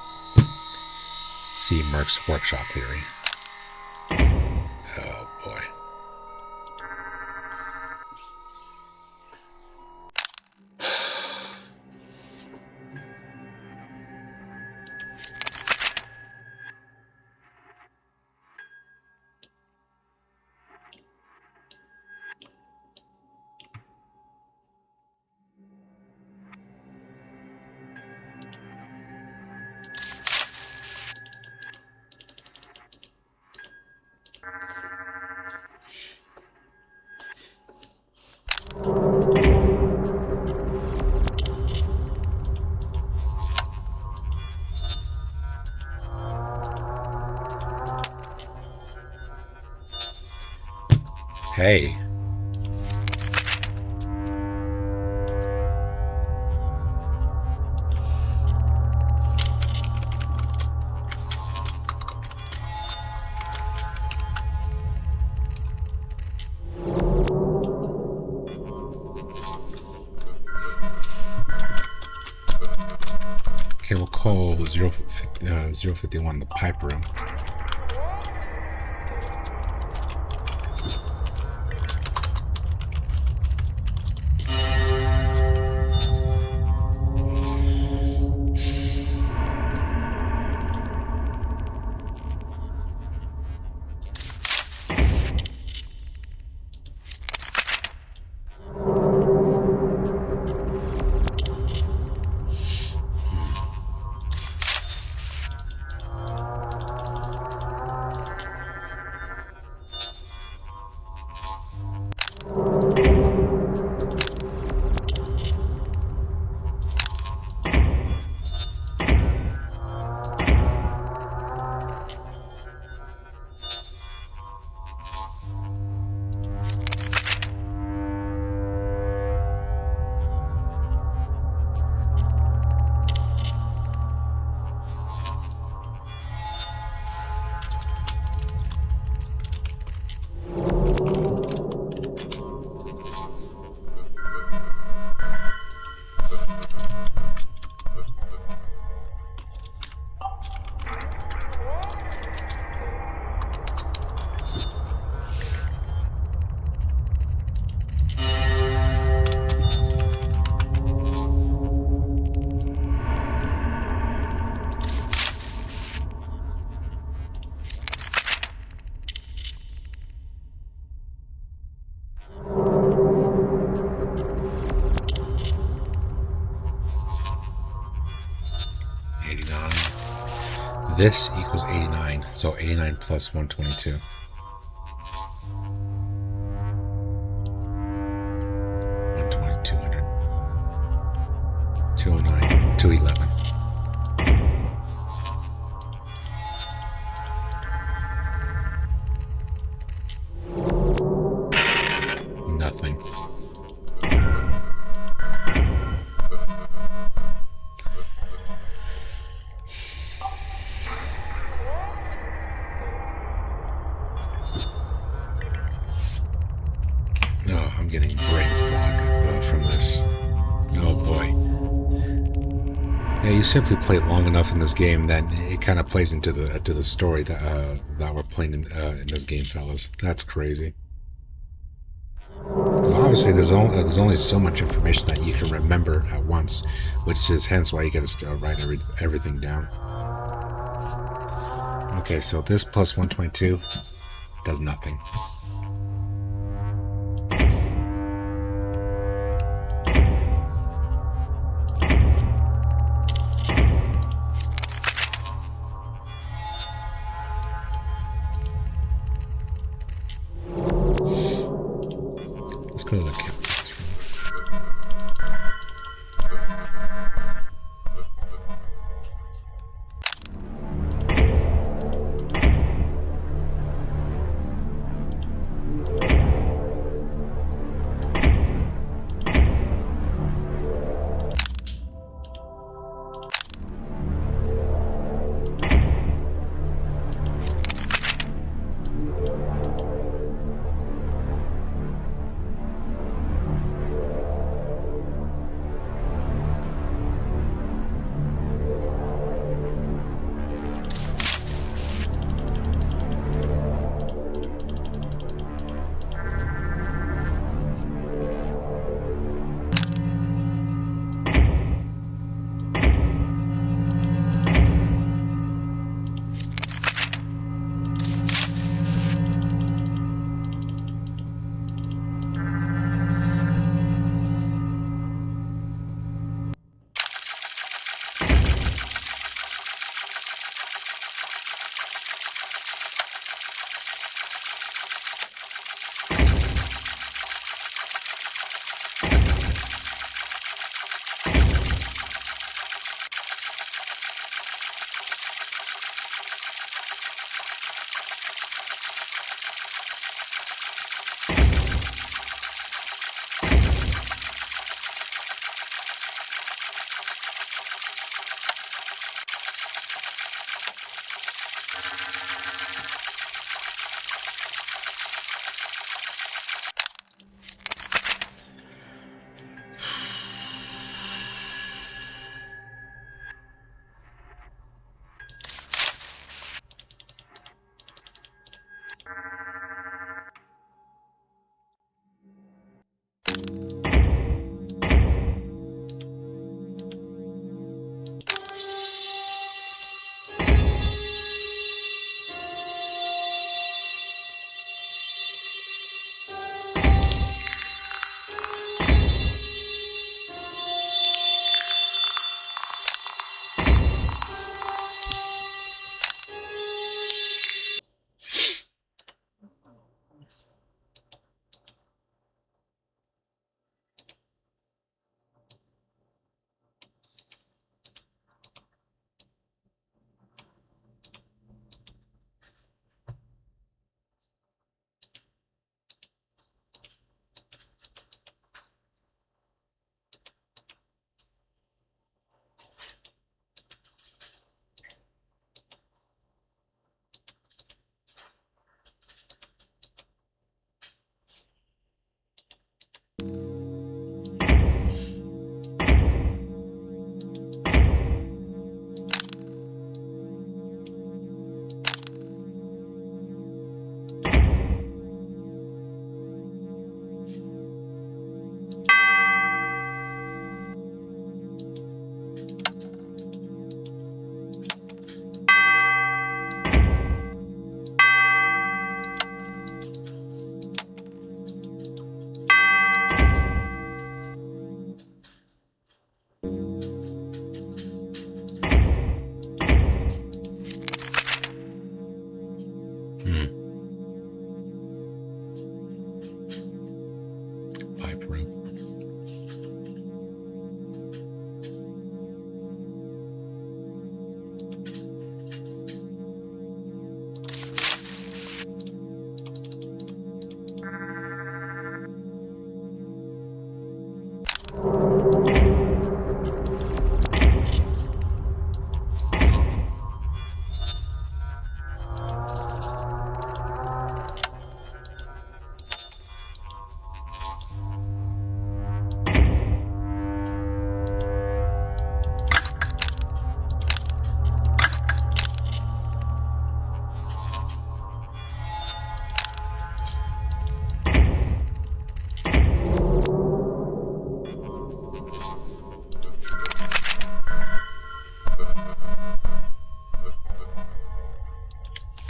See Merck's workshop theory. Oh boy. Okay. Okay, we'll call 051 the pipe room. This equals 89, so 89 plus 122. 200, 209, 211. Nothing. Oh, I'm getting brain fog from this. Oh boy. Yeah, you simply play it long enough in this game, then it kind of plays into the story that we're playing in this game, fellas. That's crazy. Because obviously, there's only so much information that you can remember at once, which is hence why you got to write everything down. Okay, so this plus 122 does nothing. Let's go to the camera.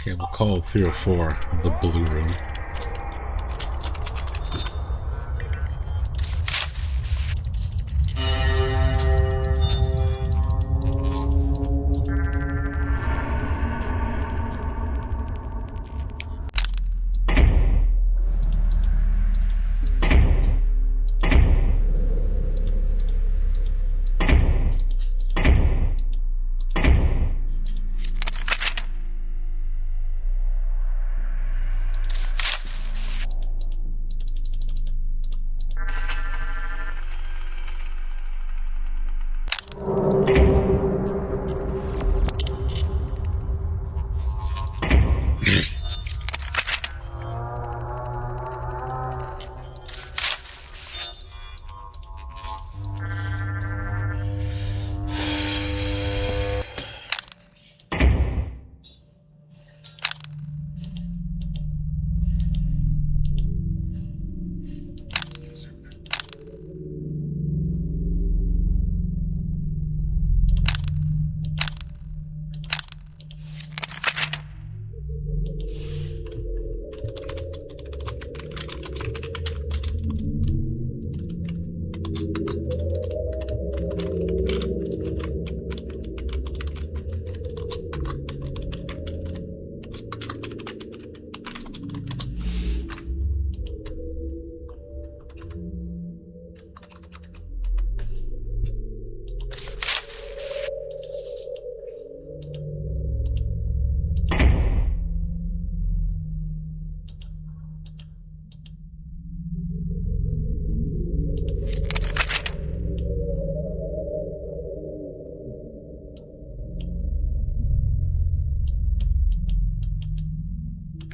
Okay, we'll call 304 the blue room.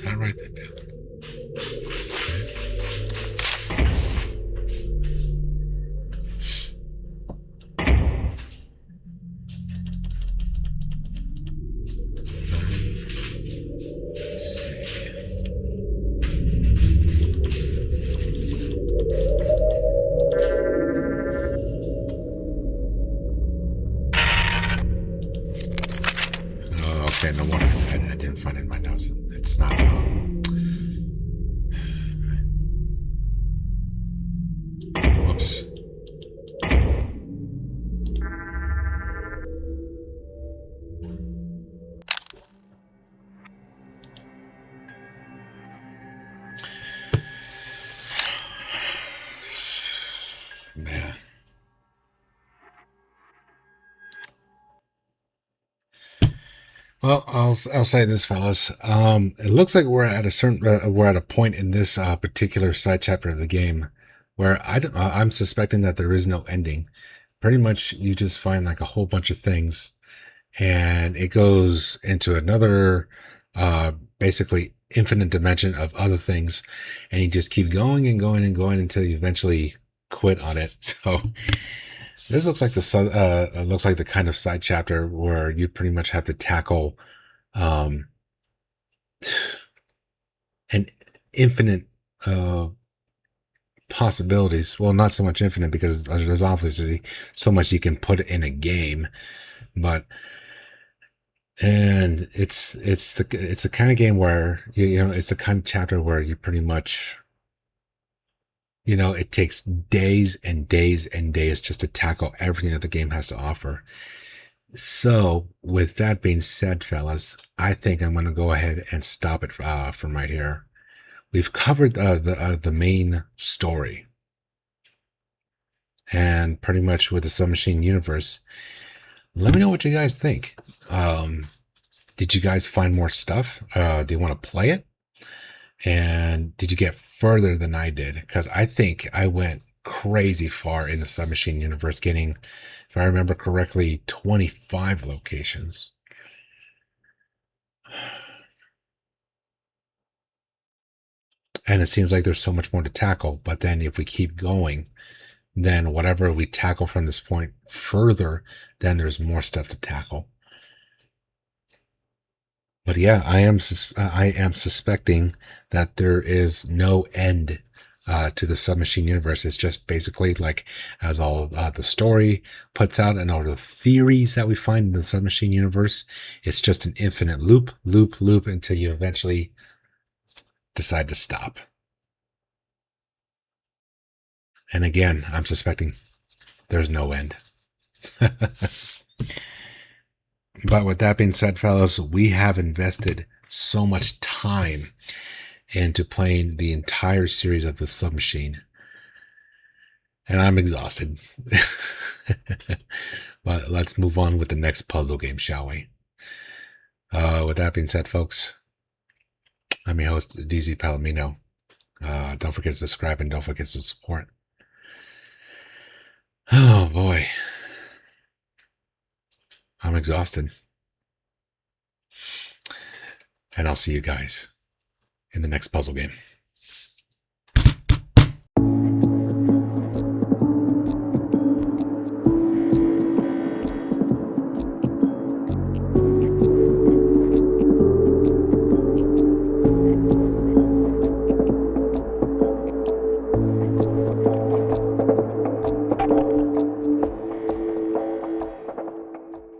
I'll write that down. Let's see. Oh, okay, no wonder I didn't find it in my notes. It's not. Whoops. Man. Well, I'll say this, fellas. It looks like we're at a point in this particular side chapter of the game where I'm suspecting that there is no ending. Pretty much, you just find like a whole bunch of things, and it goes into another, basically infinite dimension of other things, and you just keep going and going and going until you eventually quit on it. So this looks like looks like the kind of side chapter where you pretty much have to tackle um, an infinite possibilities. Well, not so much infinite because there's obviously so much you can put in a game, but and it's the kind of game where you know it's the kind of chapter where you pretty much it takes days and days and days just to tackle everything that the game has to offer. So, with that being said, fellas, I think I'm going to go ahead and stop it from right here. We've covered the main story, and pretty much with the Submachine Universe. Let me know what you guys think. Did you guys find more stuff? Do you want to play it? And did you get further than I did? Because I think I went crazy far in the Submachine Universe, getting, if I remember correctly, 25 locations. And it seems like there's so much more to tackle. But then if we keep going, then whatever we tackle from this point further, then there's more stuff to tackle. But yeah, I am suspecting that there is no end to the Submachine Universe. It's just basically like as all the story puts out and all the theories that we find in the Submachine Universe. It's just an infinite loop, loop, loop until you eventually decide to stop. And again, I'm suspecting there's no end. But with that being said, fellas, we have invested so much time into playing the entire series of the Submachine, and I'm exhausted. But let's move on with the next puzzle game, shall we? With that being said, folks, I'm your host, DZPalomino. Don't forget to subscribe and don't forget to support. Oh boy, I'm exhausted. And I'll see you guys in the next puzzle game.